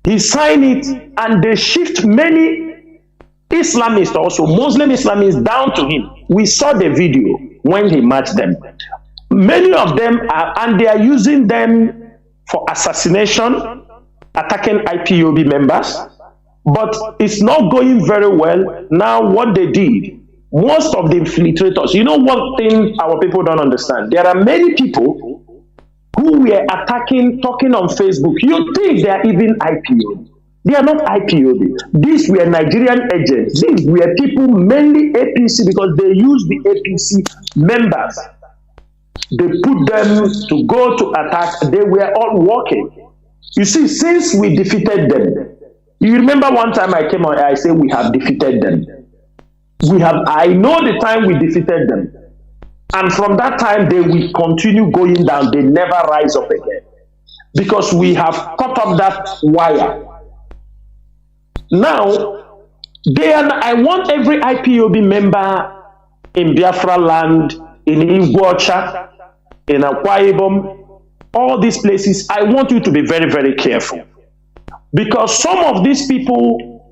He signed it, and they shift many Islamists, also Muslim Islamists, down to him. We saw the video when he matched them. Many of them are, and they are using them for assassination, attacking IPOB members, but it's not going very well. Now, what they did, most of the infiltrators, you know one thing our people don't understand, there are many people who were attacking, talking on Facebook. You think they are even IPOB. They are not IPOB. These were Nigerian agents. These were people, mainly APC, because they use the APC members. They put them to go to attack. They were all working. You see, since we defeated them, you remember one time I came on, I said we have defeated them. I know the time we defeated them. And from that time, they will continue going down. They never rise up again. Because we have cut up that wire. Now, I want every IPOB member in Biafra land, in Iguacha, in Akwa Ibom, all these places, I want you to be very, very careful. Because some of these people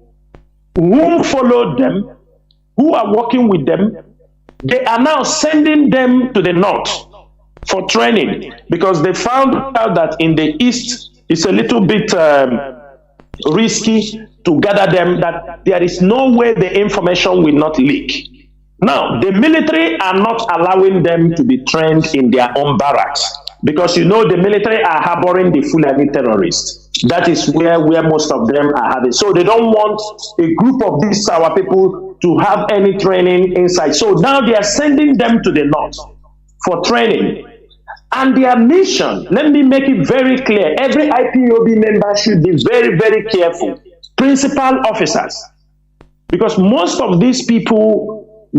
who followed them, who are working with them, they are now sending them to the north for training, because they found out that in the east it's a little bit risky to gather them, that there is no way the information will not leak. Now, the military are not allowing them to be trained in their own barracks, because you know the military are harboring the Fulani terrorists. That is where most of them are having. So they don't want a group of these our people to have any training inside. So now they are sending them to the north for training. And their mission, let me make it very clear, every IPOB member should be very, very careful. Principal officers. Because most of these people,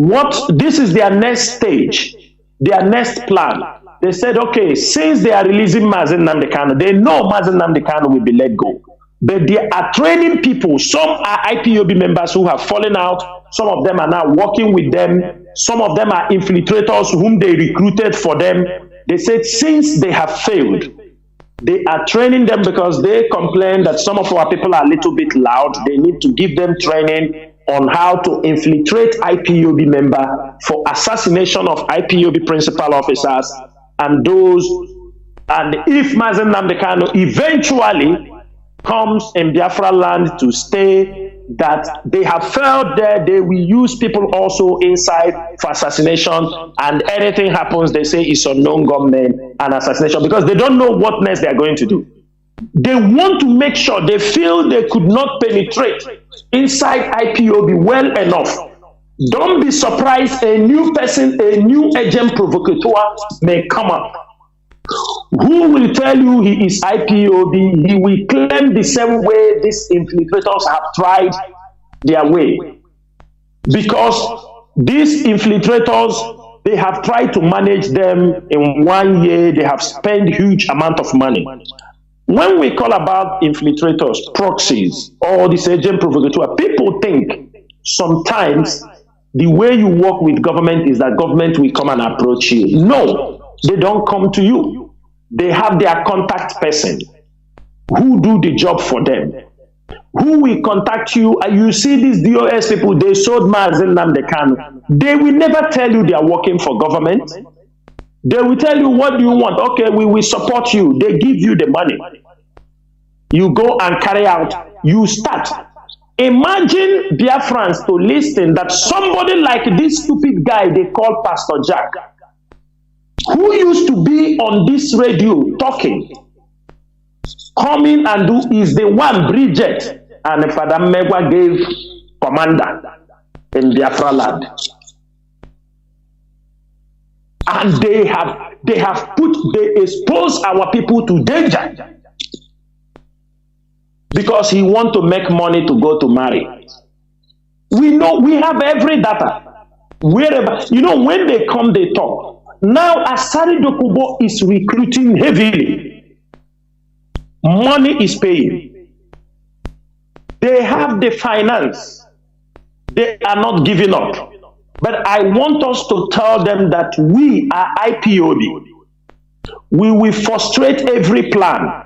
this is their next stage, their next plan. they said, okay, since they are releasing Mazi Nnamdi Kanu, they know Mazi Nnamdi Kanu will be let go. But they are training people. Some are IPOB members who have fallen out. Some of them are now working with them. Some of them are infiltrators whom they recruited for them. They said since they have failed, they are training them because they complain that some of our people are a little bit loud. They need to give them training on how to infiltrate IPOB member for assassination of IPOB principal officers and those. And if Mazi Nnamdi Kanu eventually comes in Biafra land to stay, that they have failed there, they will use people also inside for assassination, and anything happens, they say it's unknown gunmen and assassination, because they don't know what next they are going to do. They want to make sure, they feel they could not penetrate inside IPOB well enough. Don't be surprised a new person, a new agent provocateur may come up. Who will tell you he is IPOB? He will claim the same way these infiltrators have tried their way. Because these infiltrators, they have tried to manage them in 1 year. They have spent huge amount of money. When we call about infiltrators, proxies, or this agent provocateur, people think sometimes the way you work with government is that government will come and approach you. No. They don't come to you. They have their contact person who do the job for them. Who will contact you? And you see these DOS people, they sold Mazi Nnamdi Kanu. They will never tell you they are working for government. They will tell you, what do you want? Okay, we will support you. They give you the money. You go and carry out. You start. Imagine Biafrans to listen that somebody like this stupid guy they call Pastor Jack, who used to be on this radio talking, coming and do is the one Bridget and Father Megwa gave commander in Biafra land. And they expose our people to danger because he want to make money to go to marry. We know, we have every data. Wherever, you know, when they come, they talk. Now, Asari Dokubo is recruiting heavily. Money is paying. They have the finance. They are not giving up. But I want us to tell them that we are IPOB. We will frustrate every plan.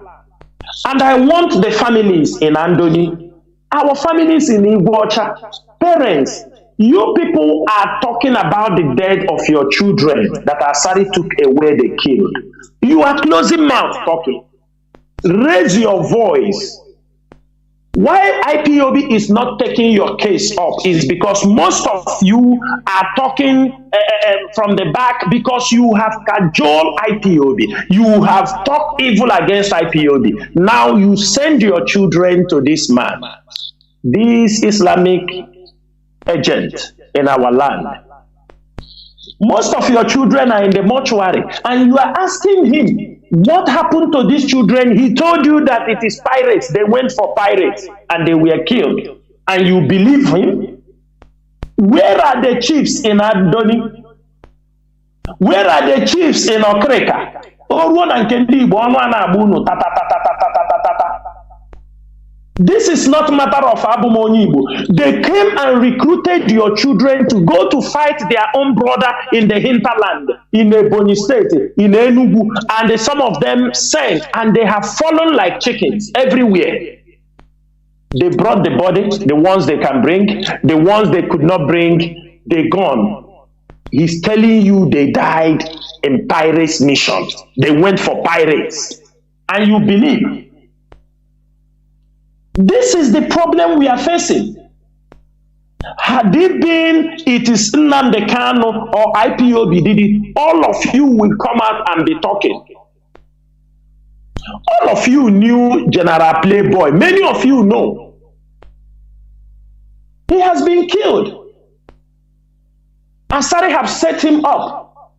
And I want the families in Andoni, our families in Igbocha, parents, you people are talking about the death of your children that Asari took away, they killed. You are closing mouth talking. Raise your voice. Why IPOB is not taking your case up is because most of you are talking from the back because you have cajoled IPOB. You have talked evil against IPOB. Now you send your children to this man, this Islamic agent in our land. Most of your children are in the mortuary, and you are asking him, what happened to these children? He told you that it is pirates. They went for pirates and they were killed. And you believe him? Where are the chiefs in Adoni? Where are the chiefs in Okreka? This is not a matter of Abumonibo. They came and recruited your children to go to fight their own brother in the hinterland, in Ebonyi State, in Enugu, and some of them sent, and they have fallen like chickens everywhere. They brought the body, the ones they can bring, the ones they could not bring, they gone. He's telling you they died in pirates' mission. They went for pirates. And you believe. This is the problem we are facing. Had it been, it is Nnamdi Kanu or IPOB did it, all of you will come out and be talking. All of you knew General Playboy. Many of you know. He has been killed. Asari have set him up.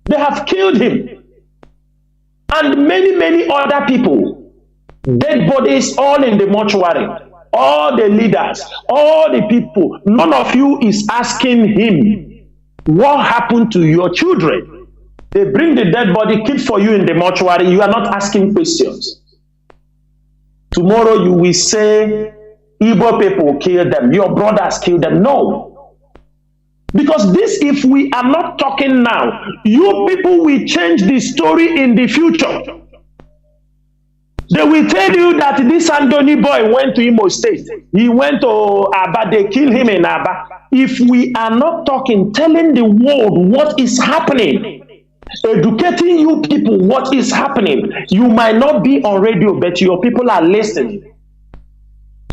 They have killed him. And many other people. Dead bodies all in the mortuary, all the leaders, all the people. None of you is asking him what happened to your children. They bring the dead body, keep for you in the mortuary. You are not asking questions. Tomorrow you will say, Igbo people killed them, your brothers killed them. No. Because this, if we are not talking now, you people will change the story in the future. They will tell you that this Andoni boy went to Imo State. He went to Aba, they killed him in Aba. If we are not talking, telling the world what is happening, educating you people what is happening, you might not be on radio, but your people are listening.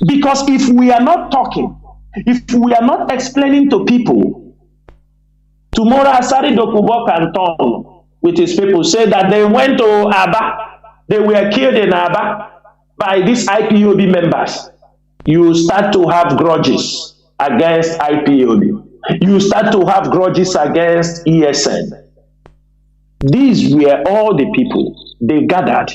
Because if we are not talking, if we are not explaining to people, tomorrow Asari Dokubo can turn with his people, say that they went to Aba, they were killed in Aba by these IPOB members. You start to have grudges against IPOB. You start to have grudges against ESN. These were all the people they gathered.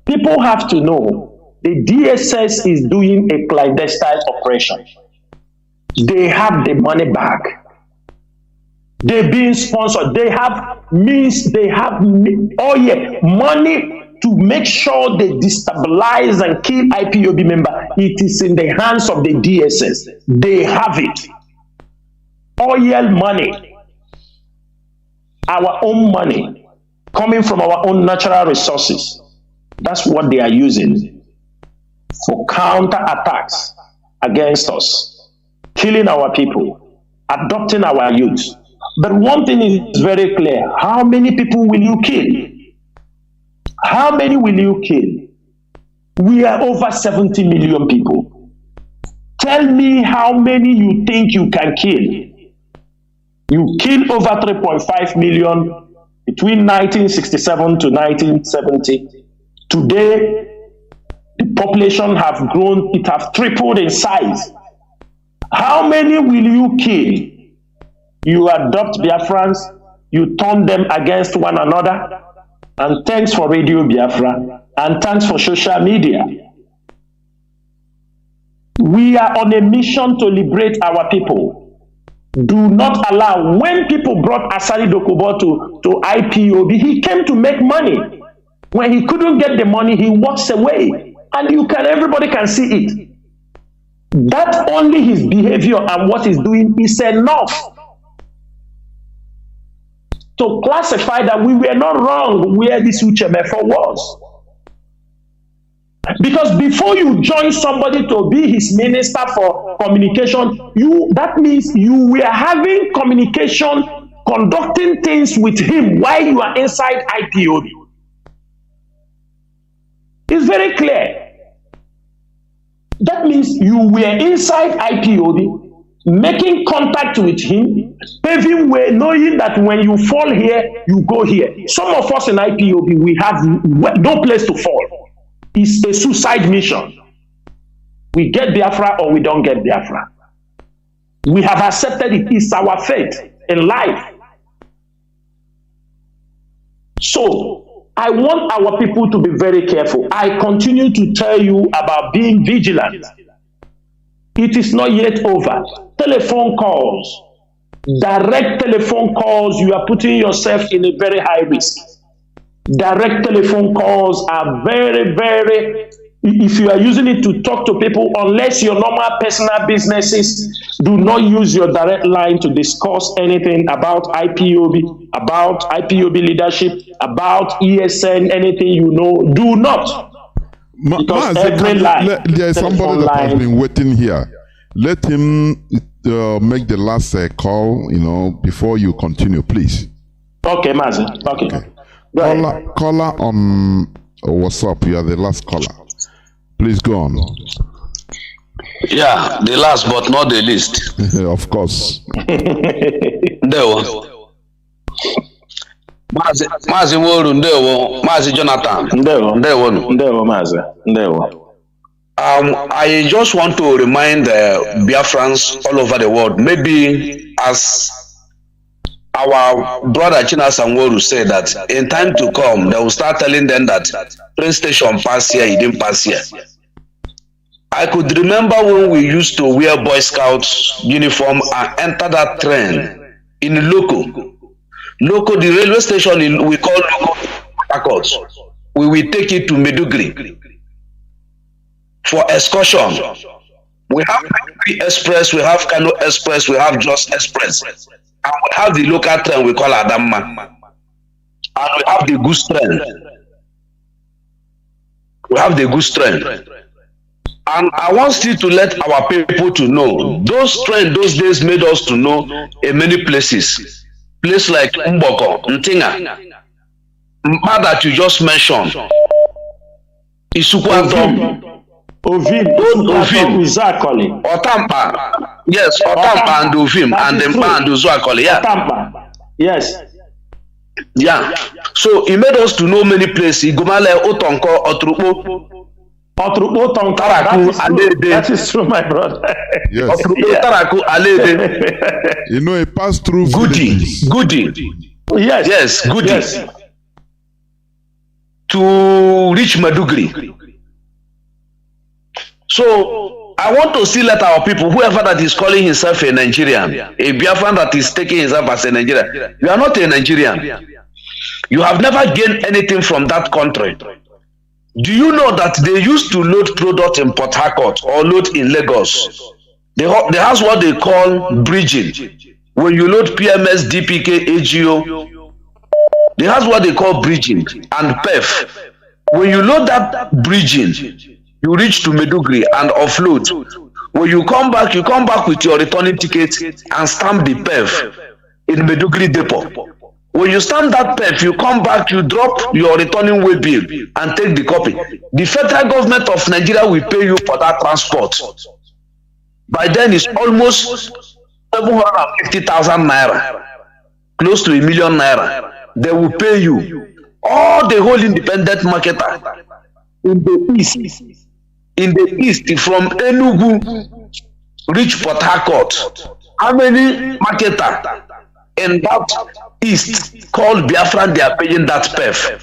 People have to know the DSS is doing a clandestine operation. They have the money back. They're being sponsored. They have means, money to make sure they destabilize and kill IPOB member. It is in the hands of the DSS. They have it. Oil money, our own money, coming from our own natural resources. That's what they are using for counter attacks against us, killing our people, adopting our youth. But one thing is very clear. How many people will you kill? How many will you kill? We are over 70 million people. Tell me how many you think you can kill. You killed over 3.5 million between 1967 to 1970. Today, the population have grown, it have tripled in size. How many will you kill? You adopt Biafrans, you turn them against one another, and thanks for Radio Biafra, and thanks for social media. We are on a mission to liberate our people. Do not allow, when people brought Asari Dokubo to IPOB, he came to make money. When he couldn't get the money, he walks away. And everybody can see it. That only his behavior and what he's doing is enough to classify that we were not wrong where this Uchemefo was. Because before you join somebody to be his minister for communication, that means you were having communication, conducting things with him while you are inside IPOB. It's very clear. That means you were inside IPOB, making contact with him, paving way, knowing that when you fall here, you go here. Some of us in IPOB, we have no place to fall. It's a suicide mission. We get Biafra or we don't get Biafra. We have accepted it. It's our fate in life. So, I want our people to be very careful. I continue to tell you about being vigilant. It is not yet over. Telephone calls, direct telephone calls, you are putting yourself in a very high risk. Direct telephone calls are very, very, if you are using it to talk to people, unless your normal personal businesses, do not use your direct line to discuss anything about IPOB, about IPOB leadership, about ESN, anything you know, do not. Because there is somebody that has been waiting here. Let him make the last call, before you continue, please. Okay, Mazi. Okay. Caller on WhatsApp, you are the last caller. Please go on. Yeah, the last but not the least. Of course. Ndewo. Mazi Nworu, ndewo. Mazi Jonathan. Ndewo, Mazi. Ndewo. I just want to remind Biafrans all over the world, maybe as our brother Chinasa Nworu said, that in time to come, they will start telling them that train station pass here, he didn't pass here. I could remember when we used to wear Boy Scouts uniform and enter that train in loco. The railway station we call local records. We will take it to Maiduguri for excursion. We have Maiduguri Express, we have Kano Express, we have Jos Express, and we have the local train we call Adamma, and we have the goose train. We have the goose train. And I want still to let our people to know, those trains those days made us to know in many places. Places like Mboko, Ntinga, Mpa that you just mentioned, Isukwatom, Ovim, Otampa, yes, Otampa and Ovim, and the Mpa and Uzuakoli, yeah. Otampa, yes. Yeah, so he made us to know many places. Igumale, Otonko, Otrupo, that is true, my brother. Yes. You know, it passed through Goody. Yes, Goody. Yes. To reach Maiduguri. So I want to still let our people, whoever that is calling himself a Nigerian, a Biafran that is taking himself as a Nigerian, you are not a Nigerian. You have never gained anything from that country. Do you know that they used to load product in Port Harcourt or load in Lagos? They have what they call bridging. When you load PMS, DPK, AGO, they have what they call bridging and PEF. When you load that bridging, you reach to Maiduguri and offload. When you come back with your returning ticket and stamp the PEF in Maiduguri depot. When you stamp that PEF, you come back, you drop your returning way bill and take the copy. The federal government of Nigeria will pay you for that transport. By then, it's almost 750,000 naira, close to 1 million naira. They will pay you. All the whole independent marketer in the east, from Enugu, reach Port Harcourt. How many marketer in that east called Biafran, they are paying that PEF?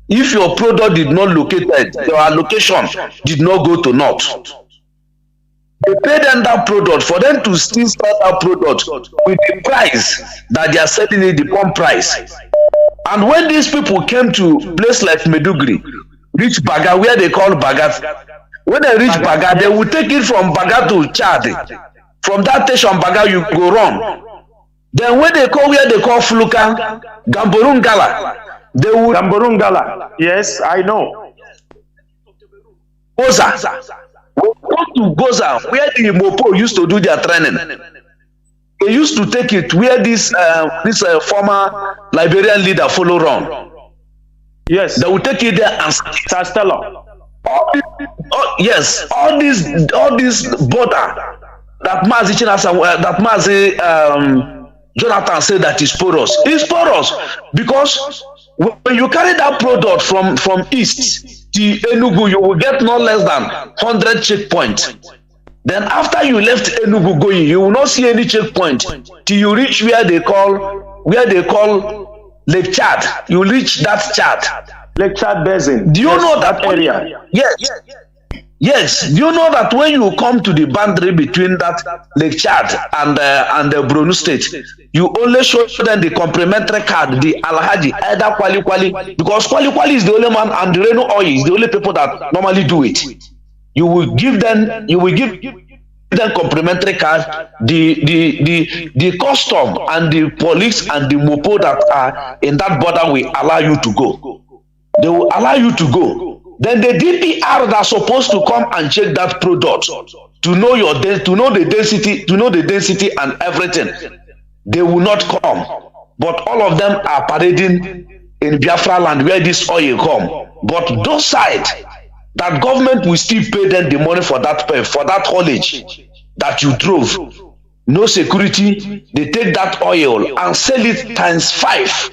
If your product did not located, your allocation did not go to north, they pay them that product for them to still sell that product with the price that they are selling it, the pump price. And when these people came to place like Maiduguri, reach Baga, where they call Bagat, when they reach Baga, they will take it from Baga to Chad. From that station Baga, you go run. Then when they call where they call Fluka, Gamborungala, they would Gamborungala. Yes, I know. Goza. We go to Goza, where the Mopo used to do their training. They used to take it where this former Liberian leader follow on. Yes. They will take it there and Stella. Yes, all this border that Mazi Chinasa, that Mazi Jonathan said that is porous. It's porous because when you carry that product from east to Enugu, you will get no less than 100 checkpoints. Then after you left Enugu going, you will not see any checkpoint till you reach where they call Lake Chad. You reach that Chad. Lake Chad Basin. Do you know that area? Yes. Yes. Do you know that when you come to the boundary between that Lake Chad and the Borno State, you only show them the complimentary card, the Alhaji, either Kwali, because Kwali is the only man, and the Reno Oil is the only people that normally do it. You will give them complimentary card, the custom and the police and the mopo that are in that border will allow you to go. They will allow you to go. Then the DPR that are supposed to come and check that product to know the density and everything, they will not come. But all of them are parading in Biafra land where this oil come. But those sides, that government will still pay them the money for that haulage that you drove. No security, they take that oil and sell it ×5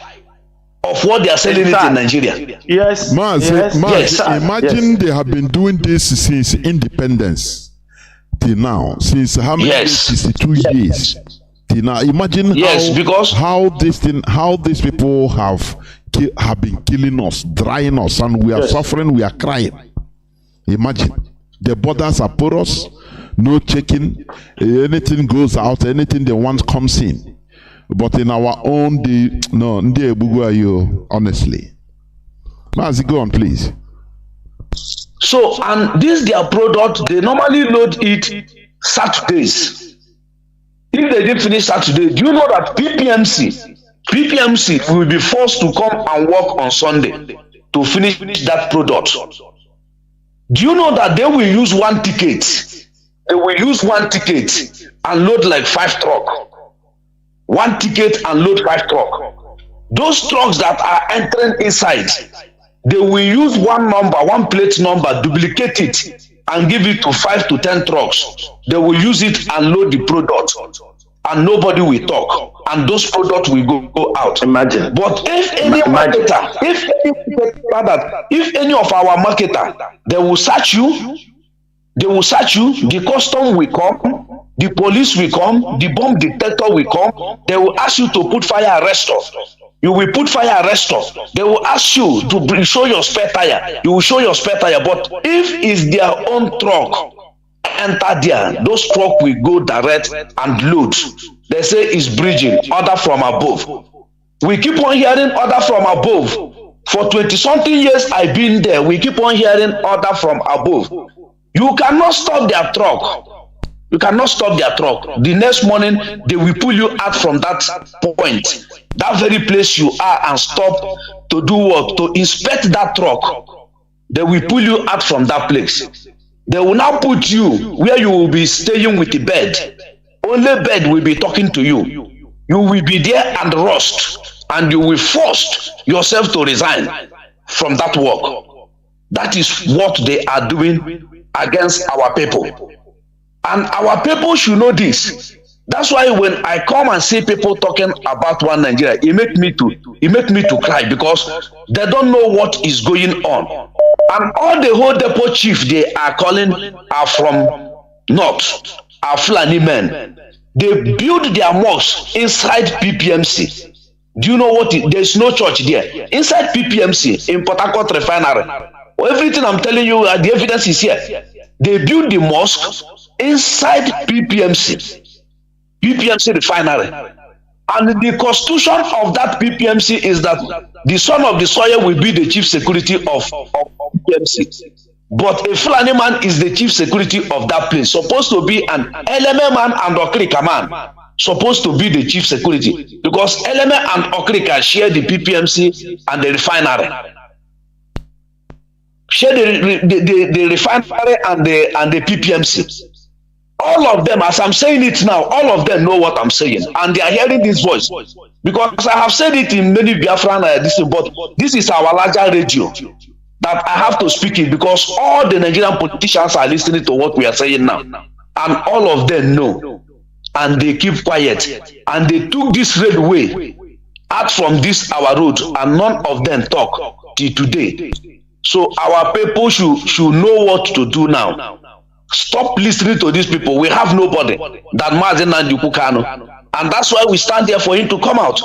of what they are selling it in Nigeria. Yes. Imagine they have been doing this since independence till now. Since how many years? 62 years. Till now. Imagine how these people have been killing us, drying us, and we are suffering, we are crying. Imagine. The borders are porous, no checking, anything goes out, anything they want comes in. But in our own day, no, honestly. Mazi, go on, please. So, and this their product, they normally load it Saturdays. If they didn't finish Saturday, do you know that PPMC will be forced to come and work on Sunday to finish that product? Do you know that they will use one ticket? They will use one ticket and load like 5 trucks. One ticket and load 5 trucks. Those trucks that are entering inside, they will use one number, one plate number, duplicate it and give it to 5 to 10 trucks. They will use it and load the product, and nobody will talk, and those products will go out. Imagine. But if any marketer, if any of our marketer, they will search you, the custom will come, the police will come, the bomb detector will come, they will ask you to put fire arrestor. You will put fire arrestor. They will ask you to show your spare tire. You will show your spare tire. But if it's their own truck, enter there, those truck will go direct and load. They say it's bridging, order from above. We keep on hearing order from above. For 20-something years I've been there, we keep on hearing order from above. You cannot stop their truck. You cannot stop their truck. The next morning, they will pull you out from that point, that very place you are, and stop to do what? To inspect that truck. They will pull you out from that place. They will now put you where you will be staying with the bed. Only bed will be talking to you. You will be there and rust, and you will force yourself to resign from that work. That is what they are doing against our people. And our people should know this. That's why when I come and see people talking about one Nigeria, it make me to cry, because they don't know what is going on. And all the whole depot chief they are calling are from North, are Fulani men. They build their mosques inside PPMC. Do you know what? There's no church there. Inside PPMC, in Port Harcourt Refinery. Everything I'm telling you, the evidence is here. They build the mosque inside PPMC Refinery. And the constitution of that PPMC is that the son of the soil will be the chief security of PPMC. But a Fulani man is the chief security of that place. Supposed to be an Eleme man and Okrika man. Supposed to be the chief security. Because Eleme and Okrika share the PPMC and the refinery. Share the refinery and the PPMC. All of them, as I'm saying it now, all of them know what I'm saying, and they are hearing this voice, because I have said it in many Biafran but this is our larger radio that I have to speak in, because all the Nigerian politicians are listening to what we are saying now, and all of them know, and they keep quiet, and they took this red way out from this our road, and none of them talk till today. So our people should know what to do now. Stop listening to these people. We have nobody that Mazi Nworu Kanu, and that's why we stand there for him to come out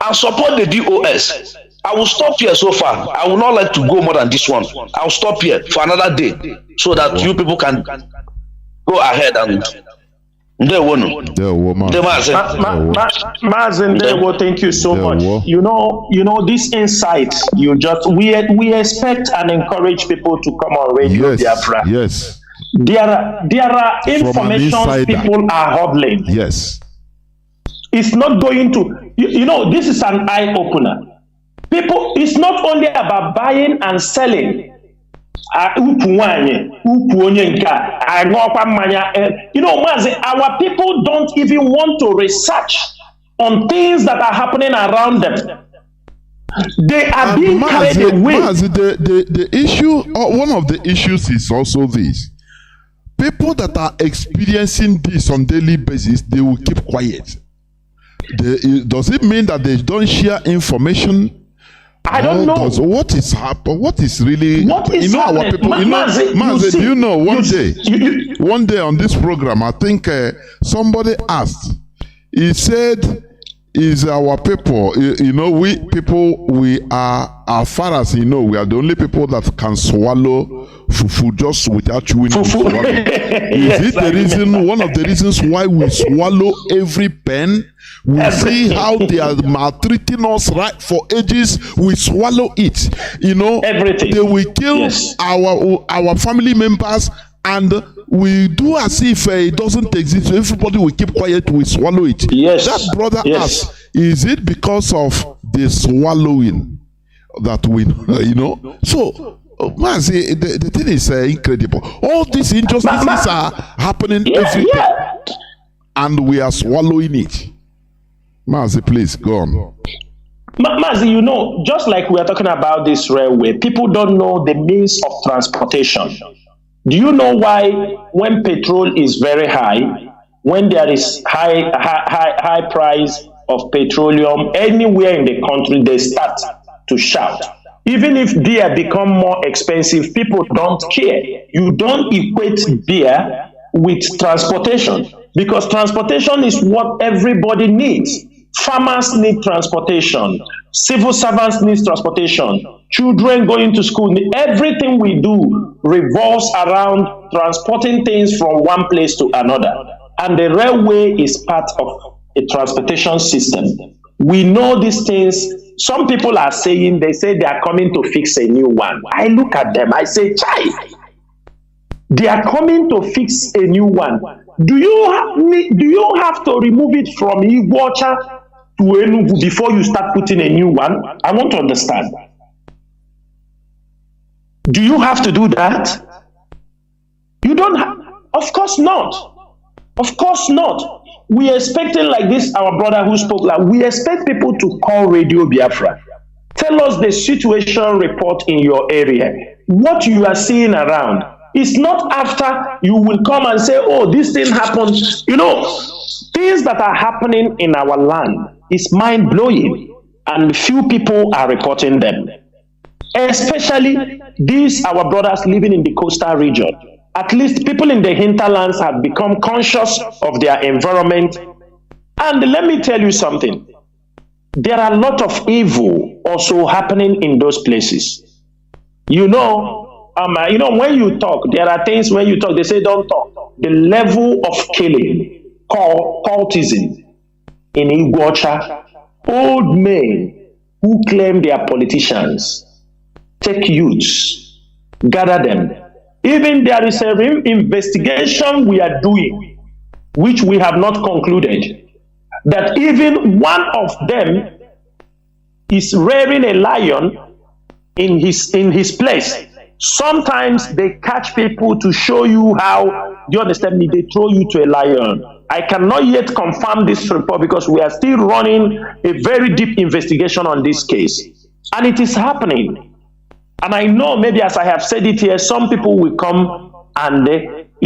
and support the DOS. I will stop here so far. I will not like to go more than this one. I will stop here for another day so that you people can go ahead and Mazi, thank you so much. You know this insight. We expect and encourage people to come on Radio Biafra. Yes. There are information people are holding. Yes. It's not going to, this is an eye opener. People, it's not only about buying and selling. Mazi, our people don't even want to research on things that are happening around them. They are being carried away. Mazi, the issue, one of the issues is also this. People that are experiencing this on daily basis, they will keep quiet. Does it mean that they don't share information? I don't know. What is happening? What is really? What is happening? Our people. Mazi, do you know? One day on this program, I think somebody asked. He said, is our people. You know, we people, we are, as far as you know, we are the only people that can swallow fufu just without chewing. Fufu. Is it the reason, one of the reasons why we swallow every pen? We see how they are maltreating us right for ages. We swallow it. You know, everything. They will kill our family members, and we do as if it doesn't exist. Everybody will keep quiet. We swallow it. Yes. That brother asks, is it because of the swallowing that we, you know? So, Mazi, the thing is incredible. All these injustices are happening every day, and we are swallowing it. Mazi, please go on. Mazi, you know, just like we are talking about this railway, people don't know the means of transportation. Do you know why when petrol is very high, when there is high price of petroleum anywhere in the country, they start to shout? Even if beer become more expensive, people don't care. You don't equate beer with transportation, because transportation is what everybody needs. Farmers need transportation. Civil servants need transportation. Children going to school. Everything we do revolves around transporting things from one place to another. And the railway is part of a transportation system. We know these things. Some people are saying, they say they are coming to fix a new one. I look at them, I say, chai, they are coming to fix a new one. Do you have to remove it from Iguacha to Enugu before you start putting a new one? I want to understand. Do you have to do that? You don't have. Of course not. Of course not. We are expecting, like this, our brother who spoke, like, we expect people to call Radio Biafra. Tell us the situation report in your area. What you are seeing around. It's not after you will come and say, oh, this thing happened. You know, things that are happening in our land is mind-blowing, and few people are reporting them. Especially these, our brothers living in the coastal region. At least people in the hinterlands have become conscious of their environment. And let me tell you something. There are a lot of evil also happening in those places. You know, when you talk, there are things when you talk, they say don't talk. The level of killing, cultism in Iguacha, old men who claim they are politicians, take youths, gather them. Even there is an investigation we are doing, which we have not concluded, that even one of them is rearing a lion in his place. Sometimes they catch people to show you how, do you understand me, they throw you to a lion. I cannot yet confirm this report because we are still running a very deep investigation on this case. And it is happening. And I know maybe as I have said it here, some people will come and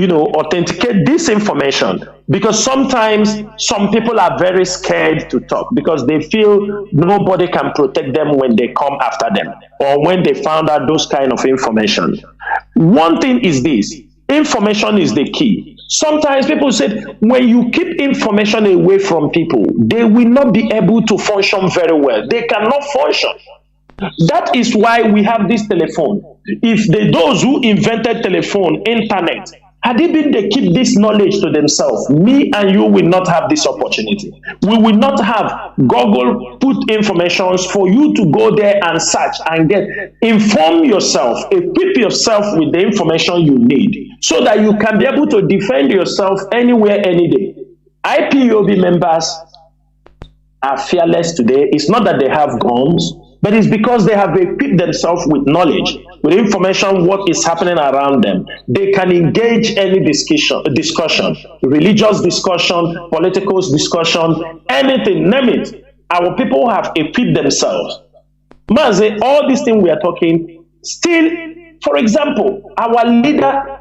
authenticate this information, because sometimes some people are very scared to talk because they feel nobody can protect them when they come after them or when they found out those kind of information. One thing is this: information is the key. Sometimes people say when you keep information away from people, they will not be able to function very well. They cannot function. That is why we have this telephone. If those who invented telephone, internet, had it been they keep this knowledge to themselves, me and you will not have this opportunity. We will not have Google put information for you to go there and search and inform yourself, equip yourself with the information you need so that you can be able to defend yourself anywhere, any day. IPOB members are fearless today. It's not that they have guns, but it's because they have equipped themselves with knowledge, with information, what is happening around them. They can engage any discussion, religious discussion, political discussion, anything, name it. Our people have equipped themselves. Mazi, all these things we are talking, still, for example, our leader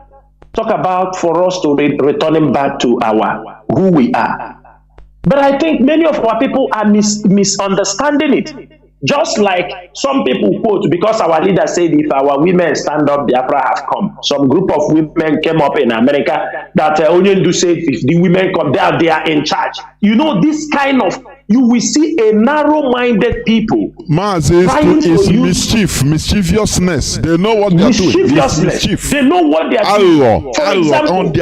talk about for us to returning back to our who we are. But I think many of our people are misunderstanding it. Just like some people quote, because our leader said if our women stand up, Biafra have come. Some group of women came up in America that only do say if the women come there, they are in charge. You know, this kind of you will see a narrow-minded people. Mazi is mischief, mischievousness. They know what they are doing. Mischief. They know what they are doing. For example,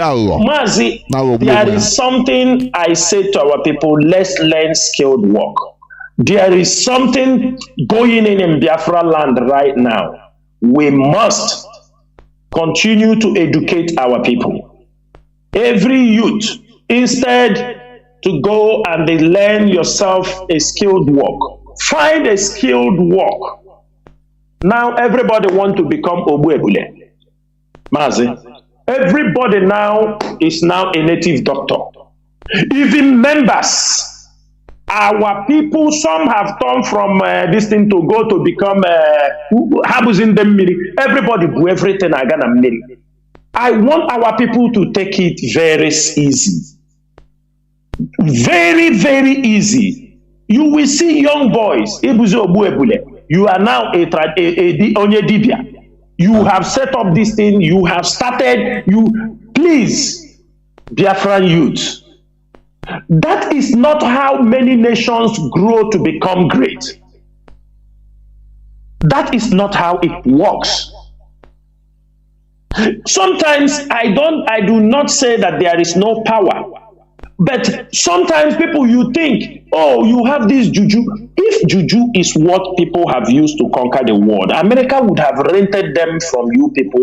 Mazi, there is something I say to our people, let's learn skilled work. There is something going in Biafra land right now. We must continue to educate our people. Every youth, instead to go and they learn yourself a skilled work, find a skilled work. Now everybody want to become Obuebule. Mazi, everybody now is now a native doctor. Even members, our people, some have turned from this thing to go to become habuzin them. Everybody do everything again. I want our people to take it very easy. Very, very easy. You will see young boys. You are now a Dibia. You have set up this thing. You have started. Please, Biafran youth. That is not how many nations grow to become great. That is not how it works. Sometimes I do not say that there is no power. But sometimes people, you think, oh, you have this juju. If juju is what people have used to conquer the world, America would have rented them from you people.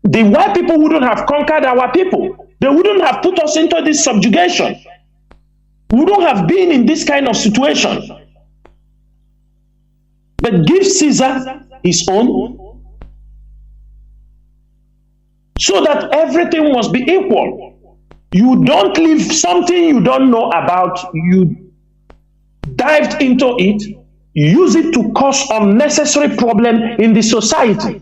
The white people wouldn't have conquered our people. They wouldn't have put us into this subjugation. We don't have been in this kind of situation. But give Caesar his own, so that everything must be equal. You don't leave something you don't know about, you dived into it, use it to cause unnecessary problem in the society.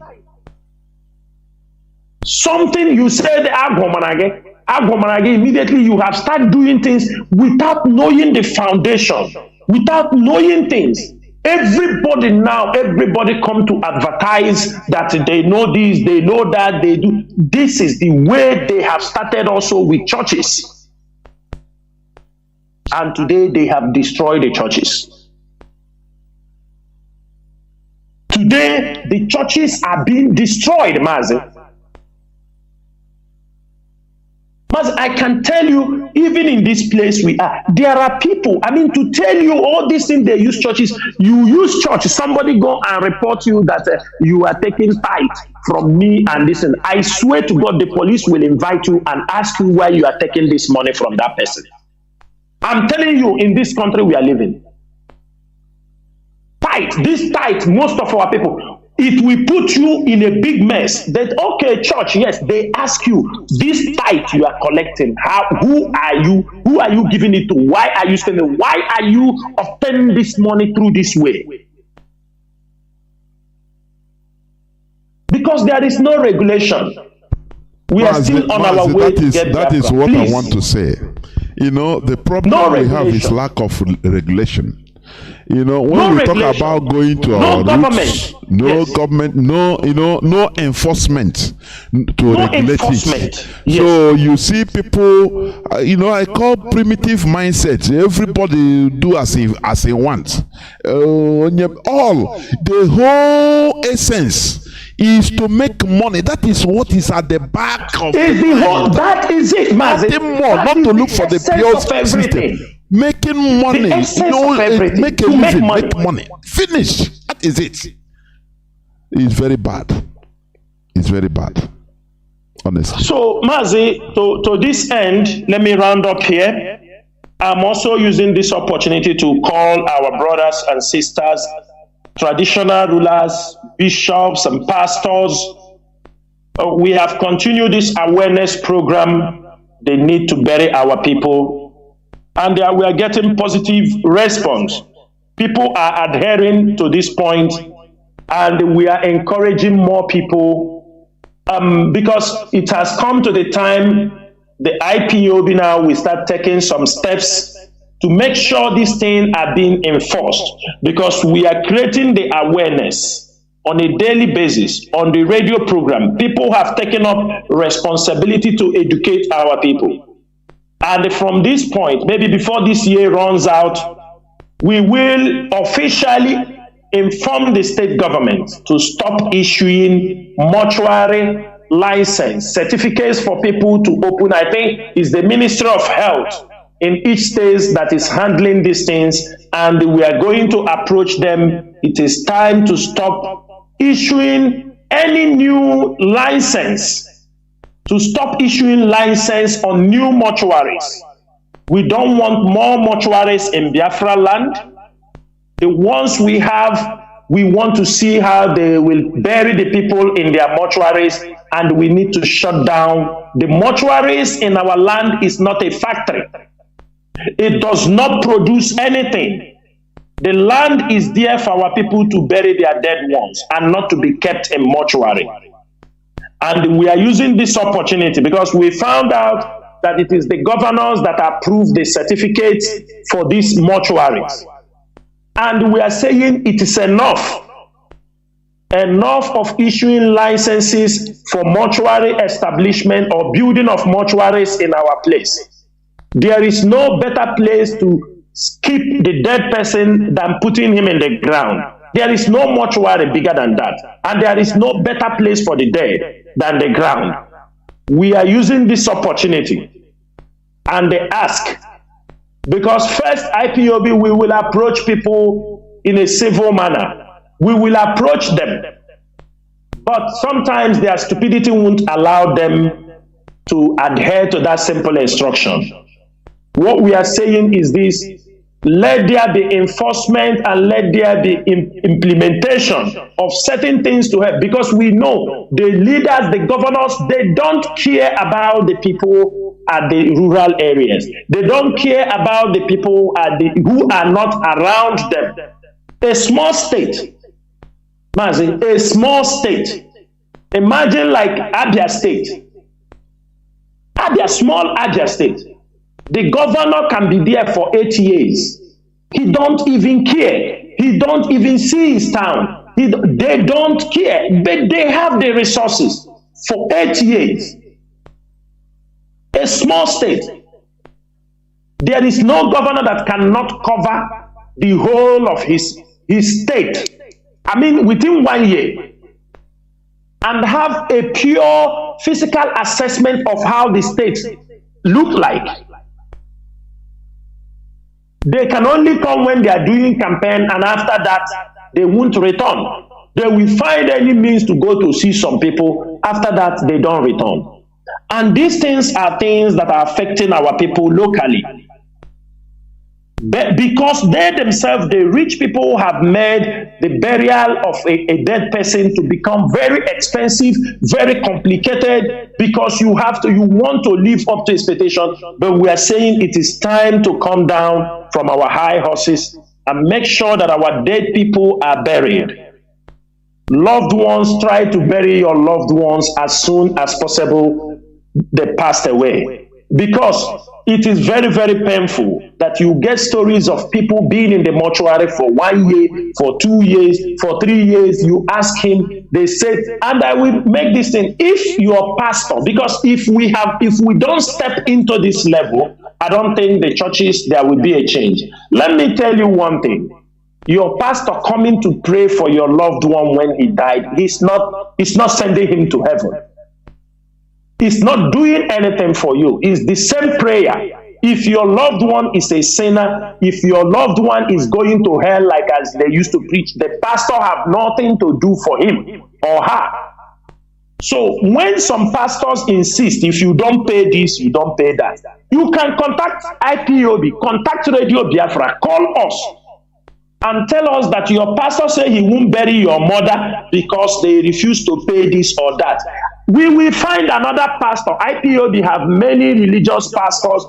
Something you said, immediately you have started doing things without knowing the foundation, without knowing things. Everybody now, everybody come to advertise that they know this, they know that, they do. This is the way they have started also with churches. And today they have destroyed the churches. Today the churches are being destroyed, Mazi. I can tell you, even in this place we are, there are people, to tell you all these things, they use churches. You use church, somebody go and report you that you are taking tithe from me and this, and I swear to God, the police will invite you and ask you why you are taking this money from that person. I'm telling you, in this country we are living. This tithe, most of our people, it will put you in a big mess. That, okay, church, yes, they ask you, this tithe you are collecting, who are you? Who are you giving it to? Why are you spending? Why are you obtaining this money through this way? Because there is no regulation. We are still on our way to get that is what I want to say. The problem we have is lack of regulation. When we talk about going to our roots, government, no enforcement to regulate it. Yes. So you see people, I call primitive mindset. Everybody do as he wants. The whole essence is to make money. That is what is at the back of that is it, Mazi. Nothing more, not to look for the pure system. Making money, make a living, make money. Finish. That is it. It's very bad. It's very bad. Honestly. So, Mazi, to this end, let me round up here. I'm also using this opportunity to call our brothers and sisters, traditional rulers, bishops, and pastors. We have continued this awareness program. They need to bury our people. And we are getting positive response. People are adhering to this point, and we are encouraging more people because it has come to the time the IPOB now will start taking some steps to make sure these things are being enforced, because we are creating the awareness on a daily basis on the radio program. People have taken up responsibility to educate our people. And from this point, maybe before this year runs out, We will officially inform the state government to stop issuing mortuary license certificates for people to open. I think it's the Ministry of Health in each state that is handling these things, and we are going to approach them. It is time to stop issuing any new license, to stop issuing license on new mortuaries. We don't want more mortuaries in Biafra land. The ones we have, we want to see how they will bury the people in their mortuaries, and we need to shut down. The mortuaries in our land is not a factory. It does not produce anything. The land is there for our people to bury their dead ones and not to be kept in mortuary. And we are using this opportunity because we found out that it is the governors that approve the certificates for these mortuaries. And we are saying it is enough of issuing licenses for mortuary establishment or building of mortuaries in our place. There is no better place to keep the dead person than putting him in the ground. There is no mortuary bigger than that. And there is no better place for the dead than the ground. We are using this opportunity and they ask, because first IPOB, we will approach people in a civil manner. We will approach them. But sometimes their stupidity won't allow them to adhere to that simple instruction. What we are saying is this: let there be enforcement and let there be implementation of certain things to help, because we know the leaders, the governors, they don't care about the people at the rural areas. They don't care about the people who are not around them. A small state, Mazi, a small state. Imagine like Abia State. Small Abia State. The governor can be there for 8 years. He don't even care. He don't even see his town. They don't care, but they have the resources for 8 years. A small state. There is no governor that cannot cover the whole of his state. I mean, within 1 year. And have a pure physical assessment of how the state look like. They can only come when they are doing campaign, and after that, they won't return. They will find any means to go to see some people. After that, they don't return. And these things are things that are affecting our people locally. Because they themselves, the rich people, have made the burial of a dead person to become very expensive, very complicated, because you want to live up to expectation. But we are saying it is time to come down from our high horses and make sure that our dead people are buried. Loved ones, try to bury your loved ones as soon as possible they passed away. Because it is very, very painful that you get stories of people being in the mortuary for 1 year, for 2 years, for 3 years. You ask him, they say, and I will make this thing. If your pastor, because if we don't step into this level, I don't think the churches, there will be a change. Let me tell you one thing. Your pastor coming to pray for your loved one when he died, he's not sending him to heaven. It's not doing anything for you. It's the same prayer. If your loved one is a sinner, if your loved one is going to hell, like as they used to preach, the pastor have nothing to do for him or her. So when some pastors insist, if you don't pay this, you don't pay that, you can contact IPOB, contact Radio Biafra, call us and tell us that your pastor say he won't bury your mother because they refuse to pay this or that. We will find another pastor. IPOB have many religious pastors,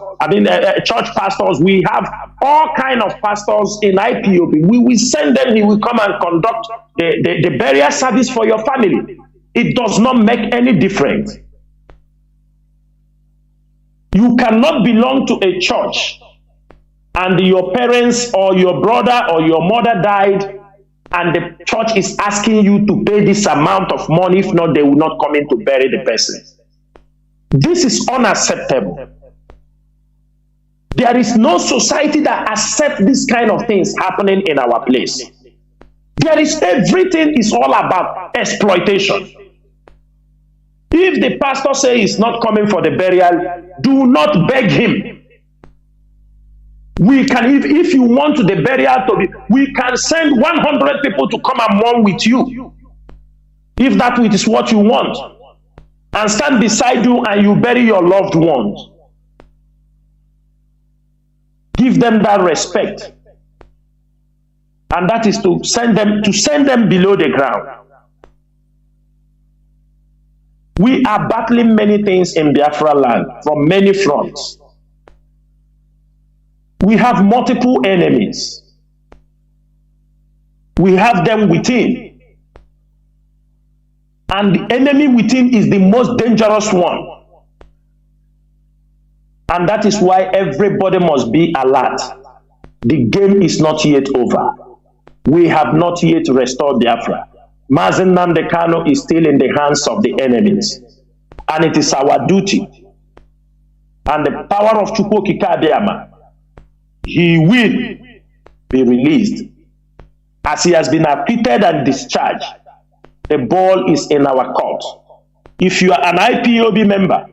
church pastors. We have all kind of pastors in IPOB. We will send them. He will come and conduct the burial service for your family. It does not make any difference. You cannot belong to a church and your parents or your brother or your mother died, and the church is asking you to pay this amount of money. If not, they will not come in to bury the person. This is unacceptable. There is no society that accepts this kind of things happening in our place. There is everything is all about exploitation. If the pastor says he's not coming for the burial, do not beg him. We can, if you want the burial to be, we can send 100 people to come and mourn with you. If that is what you want, and stand beside you and you bury your loved ones. Give them that respect. And that is to send them below the ground. We are battling many things in Biafra land from many fronts. We have multiple enemies. We have them within. And the enemy within is the most dangerous one. And that is why everybody must be alert. The game is not yet over. We have not yet restored Biafra. Mazi Nnamdi Kanu is still in the hands of the enemies. And it is our duty. And the power of Chukwu Okike Abịama, he will be released. As he has been acquitted and discharged, the ball is in our court. If you are an IPOB member,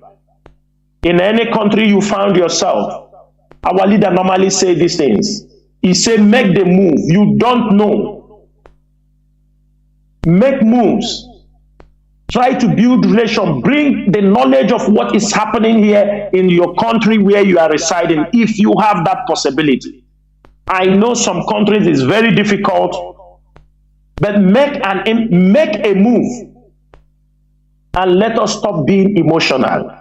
in any country you found yourself, our leader normally say these things. He say, make the move. You don't know. Make moves. Try to build relation. Bring the knowledge of what is happening here in your country where you are residing, if you have that possibility. I know some countries is very difficult, but make a move and let us stop being emotional.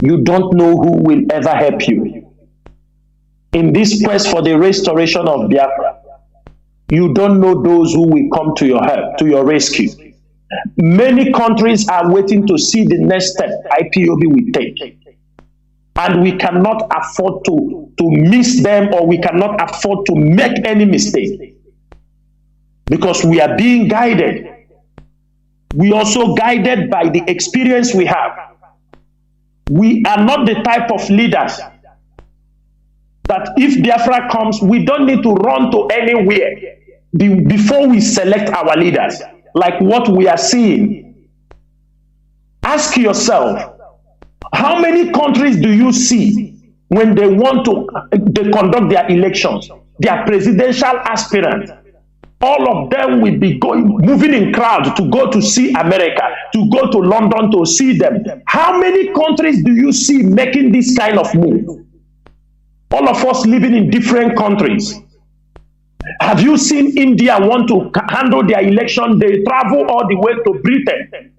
You don't know who will ever help you. In this quest for the restoration of Biafra, you don't know those who will come to your help, to your rescue. Many countries are waiting to see the next step IPOB will take. And we cannot afford to miss them, or we cannot afford to make any mistake. Because we are being guided. We are also guided by the experience we have. We are not the type of leaders that if Biafra comes, we don't need to run to anywhere before we select our leaders, like what we are seeing. Ask yourself, how many countries do you see when they want to conduct their elections, their presidential aspirants? All of them will be moving in crowd to go to see America, to go to London to see them. How many countries do you see making this kind of move? All of us living in different countries. Have you seen India want to handle their election? They travel all the way to Britain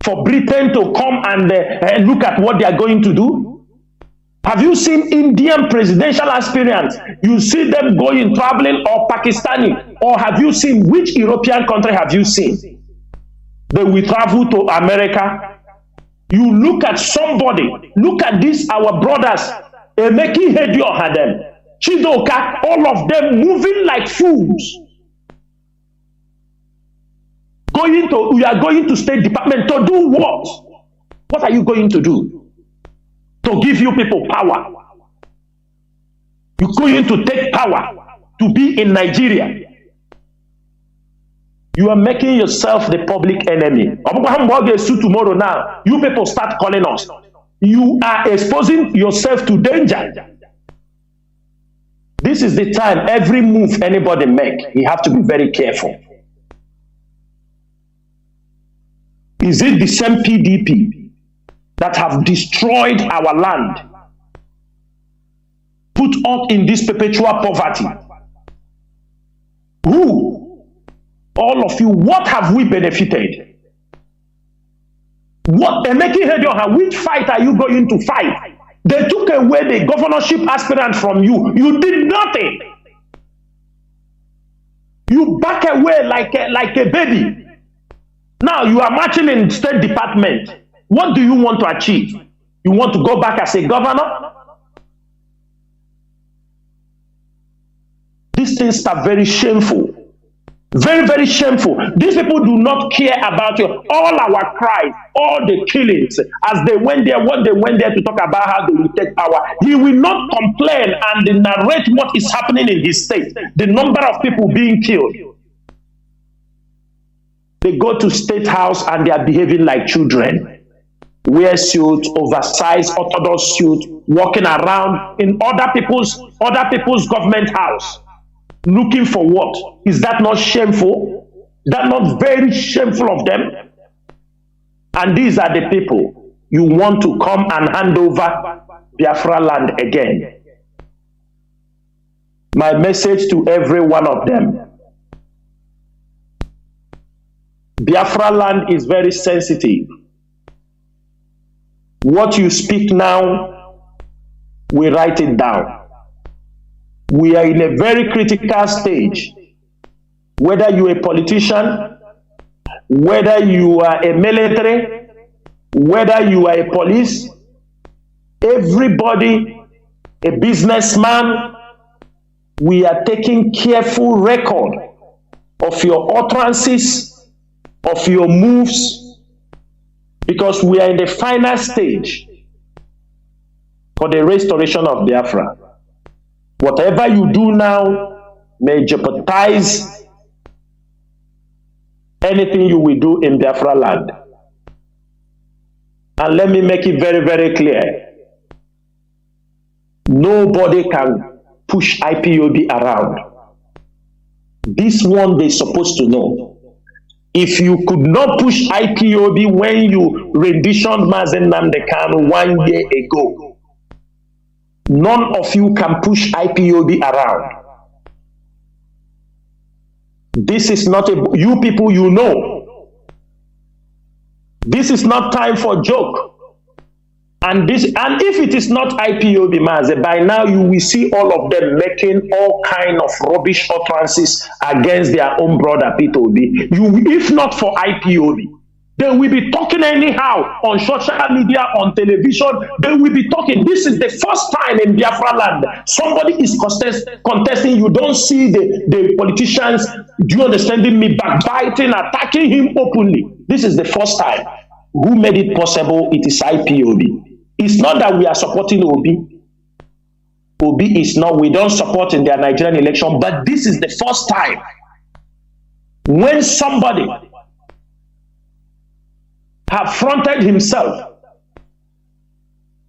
for Britain to come and look at what they are going to do. Have you seen Indian presidential aspirants? You see them going, traveling, or Pakistani? Or have you seen, which European country have you seen? They will travel to America. You look at somebody, look at this, our brothers, Emeki Hedio had them, Chidoka, all of them moving like fools. We are going to State Department to do what? What are you going to do? To give you people power. You're going to take power to be in Nigeria. You are making yourself the public enemy. Tomorrow now, you people start calling us. You are exposing yourself to danger. This is the time every move anybody make, you have to be very careful. Is it the same PDP that have destroyed our land, put us in this perpetual poverty? Who? All of you, what have we benefited? What, which fight are you going to fight? They took away the governorship aspirant from you. You did nothing. You back away like a baby. Now you are marching in State Department. What do you want to achieve? You want to go back as a governor? These things are very shameful. Very, very shameful. These people do not care about you. All our cries, all the killings, as they went there, what they went there to talk about how they will take power. He will not complain and narrate what is happening in his state. The number of people being killed. They go to State House and they are behaving like children. Wear suits, oversized Orthodox suit, walking around in other people's government house. Looking for what? Is that not shameful? That not very shameful of them? And these are the people you want to come and hand over Biafra land again. My message to every one of them: Biafra land is very sensitive. What you speak now, we write it down. We are in a very critical stage. Whether you're a politician, whether you are a military, whether you are a police, everybody, a businessman, we are taking careful record of your utterances, of your moves, because we are in the final stage for the restoration of Biafra. Whatever you do now may jeopardize anything you will do in Biafra land. And let me make it very, very clear. Nobody can push IPOB around. This one they're supposed to know. If you could not push IPOB when you renditioned Mazi Nnamdi Kanu 1 year ago, none of you can push IPOB around. This is not you people, you know. This is not time for joke. And if it is not IPOB, Mazi, by now you will see all of them making all kind of rubbish utterances against their own brother P2B. If not for IPOB, they will be talking anyhow on social media, on television. They will be talking. This is the first time in Biafra land somebody is contesting. You don't see the politicians, do you understand me, backbiting, attacking him openly. This is the first time. Who made it possible? It is IPOB. It's not that we are supporting Obi. Obi is not, we don't support in their Nigerian election, but this is the first time when somebody have fronted himself.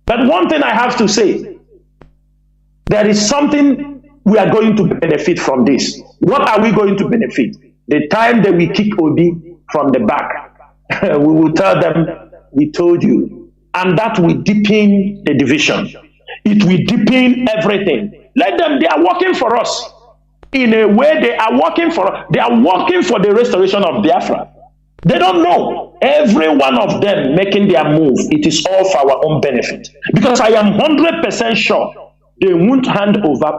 But one thing I have to say, there is something we are going to benefit from this. What are we going to benefit? The time that we kick Obi from the back, we will tell them, we told you. And that will deepen the division. It will deepen everything. Let them, they are working for us. In a way, they are working for us. They are working for the restoration of Biafra. They don't know. Every one of them making their move, it is all for our own benefit. Because I am 100% sure they won't hand over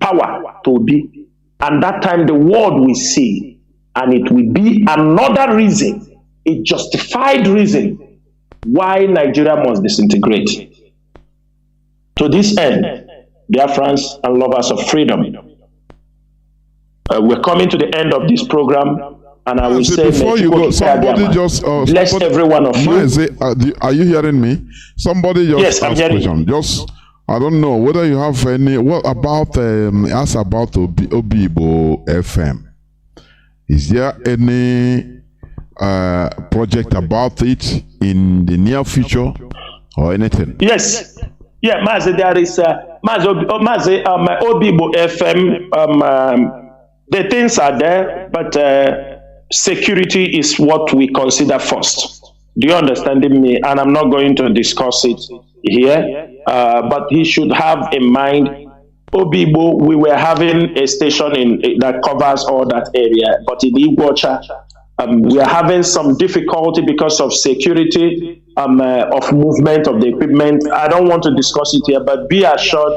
power to Obi. And that time the world will see. And it will be another reason, a justified reason, why Nigeria must disintegrate. To this end, Biafrans and lovers of freedom, we're coming to the end of this program. And I will say, before you go, somebody just bless every one of you. Are you hearing me? Somebody just yes, I'm hearing you. Just, I don't know whether you have any. What about ask about Obibo FM? Is there any project about it in the near future or anything? Yes, yeah, Mazi, there is Mazi Obibo FM. The things are there, but security is what we consider first. Do you understand me? And I'm not going to discuss it here, but he should have in mind, Obibo, we were having a station that covers all that area, but in Iguacha, we are having some difficulty because of security, of movement of the equipment. I don't want to discuss it here, but be assured,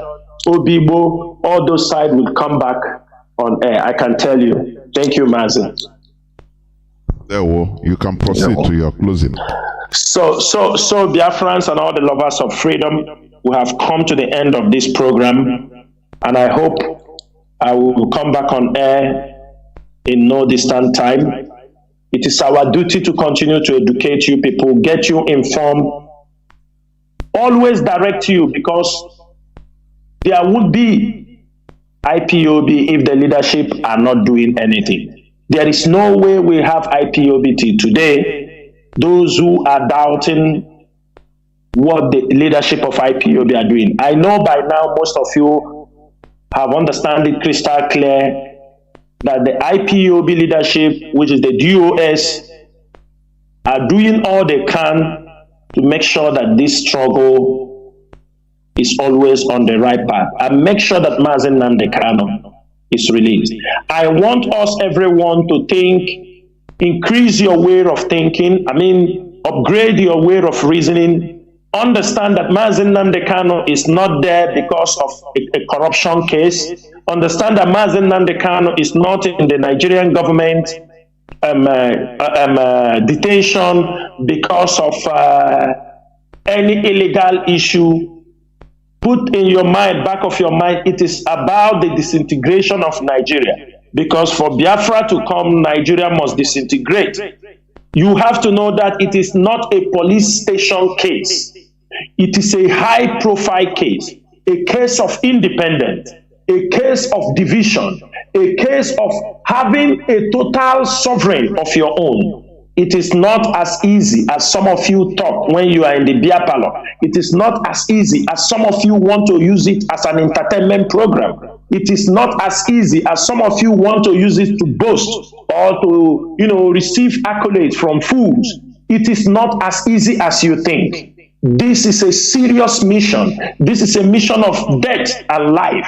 Obibo, all those sides will come back on air. I can tell you. Thank you, Mazi. There, you can proceed to your closing. So, Biafrans and all the lovers of freedom, we have come to the end of this program, and I hope I will come back on air in no distant time. It is our duty to continue to educate you people, get you informed, always direct you, because there would be IPOB if the leadership are not doing anything. There is no way we have IPOB till today. Those who are doubting what the leadership of IPOB are doing. I know by now most of you have understand it crystal clear that the IPOB leadership, which is the DOS, are doing all they can to make sure that this struggle is always on the right path and make sure that Mazi Chinasa is released. I want us, everyone, to think, increase your way of thinking, upgrade your way of reasoning, understand that Mazi Chinasa is not there because of a corruption case. Understand that Mazi Chinasa is not in the Nigerian government detention because of any illegal issue. Put in your mind, back of your mind, it is about the disintegration of Nigeria. Because for Biafra to come, Nigeria must disintegrate. You have to know that it is not a police station case. It is a high-profile case, a case of independence, a case of division, a case of having a total sovereign of your own. It is not as easy as some of you talk when you are in the beer parlor. It is not as easy as some of you want to use it as an entertainment program. It is not as easy as some of you want to use it to boast or to, receive accolades from fools. It is not as easy as you think. This is a serious mission. This is a mission of death and life.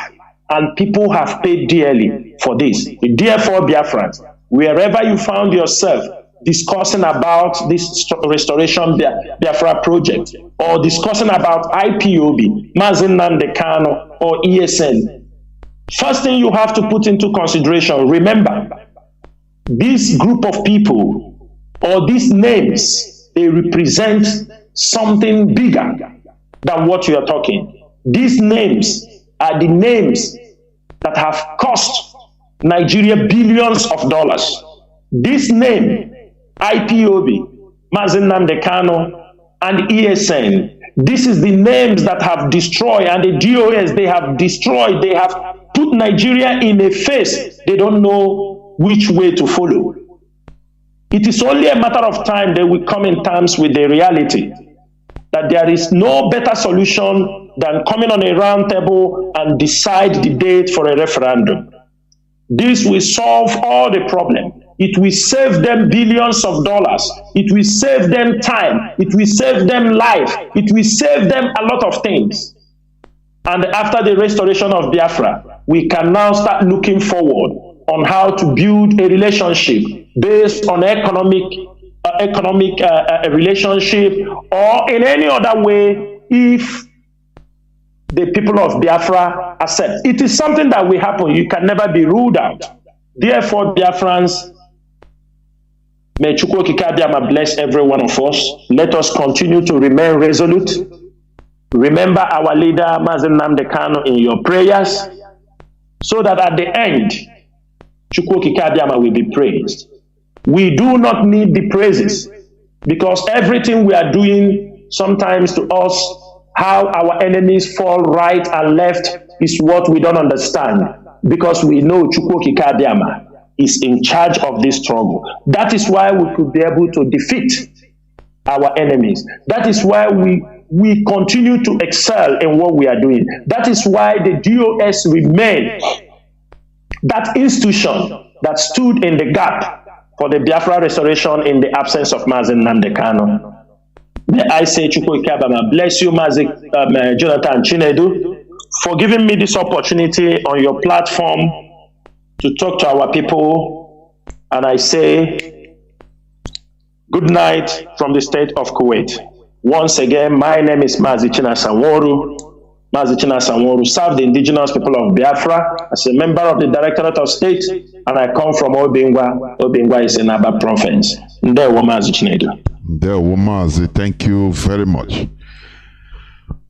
And people have paid dearly for this. Therefore, Biafrans, wherever you found yourself discussing about this restoration Biafra project, or discussing about IPOB, Mazi Chinasa or ESN, first thing you have to put into consideration, remember, this group of people or these names, they represent something bigger than what you are talking. These names are the names that have cost Nigeria billions of dollars. This name, IPOB, Mazi Chinasa, and ESN, this is the names that have destroyed, and the DOS, they have destroyed, they have put Nigeria in a phase they don't know which way to follow. It is only a matter of time they will come in terms with the reality that there is no better solution than coming on a round table and decide the date for a referendum. This will solve all the problem. It will save them billions of dollars. It will save them time. It will save them life. It will save them a lot of things. And after the restoration of Biafra, we can now start looking forward on how to build a relationship based on economic relationship, or in any other way, if the people of Biafra accept. It is something that will happen. You can never be ruled out. Therefore, Biafrans, may Chukwu Okike Abiama bless every one of us. Let us continue to remain resolute. Remember our leader, Mazi Chinasa, in your prayers, so that at the end, Chukwu Okike Abiama will be praised. We do not need the praises, because everything we are doing sometimes to us, how our enemies fall right and left, is what we don't understand, because we know Chukwu Okike Abiama is in charge of this struggle. That is why we could be able to defeat our enemies. That is why we continue to excel in what we are doing. That is why the DOS remain that institution that stood in the gap for the Biafra restoration in the absence of Mazi Chinasa. May I say, Chukwu Okike Abiama bless you, Mazi Jonathan Chinedu, for giving me this opportunity on your platform to talk to our people. And I say, good night from the state of Kuwait. Once again, my name is Mazi Chinasa Nworu. Mazi Chinasa Nworu served the indigenous people of Biafra as a member of the Directorate of State, and I come from Obingwa. Obingwa is in Aba province. Ndewo Mazi Chinedu. Ndewo Mazi, thank you very much.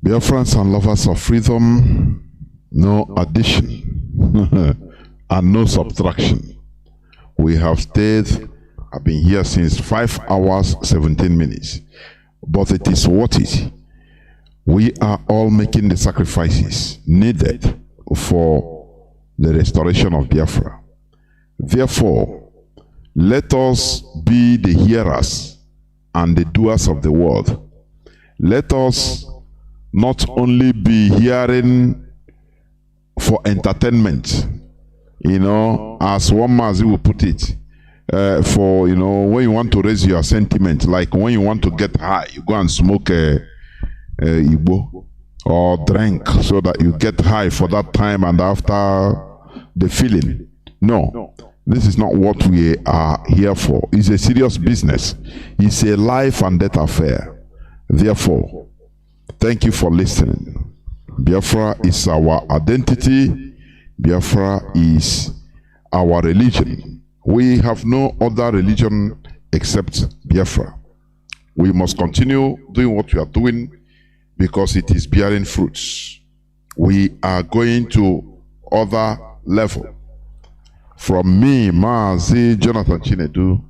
Biafrans and lovers of freedom, no addition and no subtraction. We have stayed, I've been here since 5 hours, 17 minutes. But it is worth it. We are all making the sacrifices needed for the restoration of Biafra. Therefore, let us be the hearers and the doers of the word. Let us not only be hearing for entertainment, as one Mazi will put it, for, when you want to raise your sentiment, like when you want to get high, you go and smoke Igbo or drink so that you get high for that time and after the feeling. No, this is not what we are here for. It's a serious business. It's a life and death affair. Therefore, thank you for listening. Biafra is our identity. Biafra is our religion. We have no other religion except Biafra. We must continue doing what we are doing because it is bearing fruits. We are going to other level. From me, Mazi Jonathan Chinedu,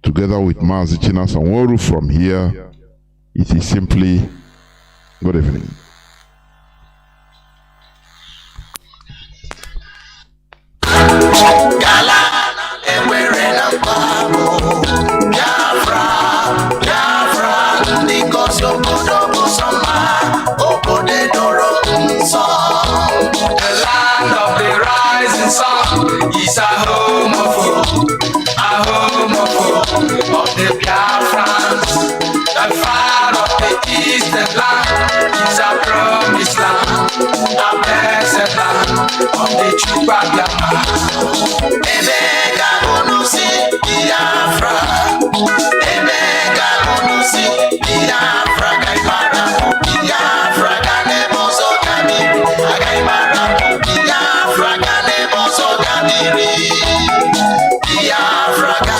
together with Mazi Chinasa Nworu from here, it is simply good evening. The land of the rising sun is a home of the Biafrans. The fire of the eastern land is a promised land, a blessed land of the true Biafra.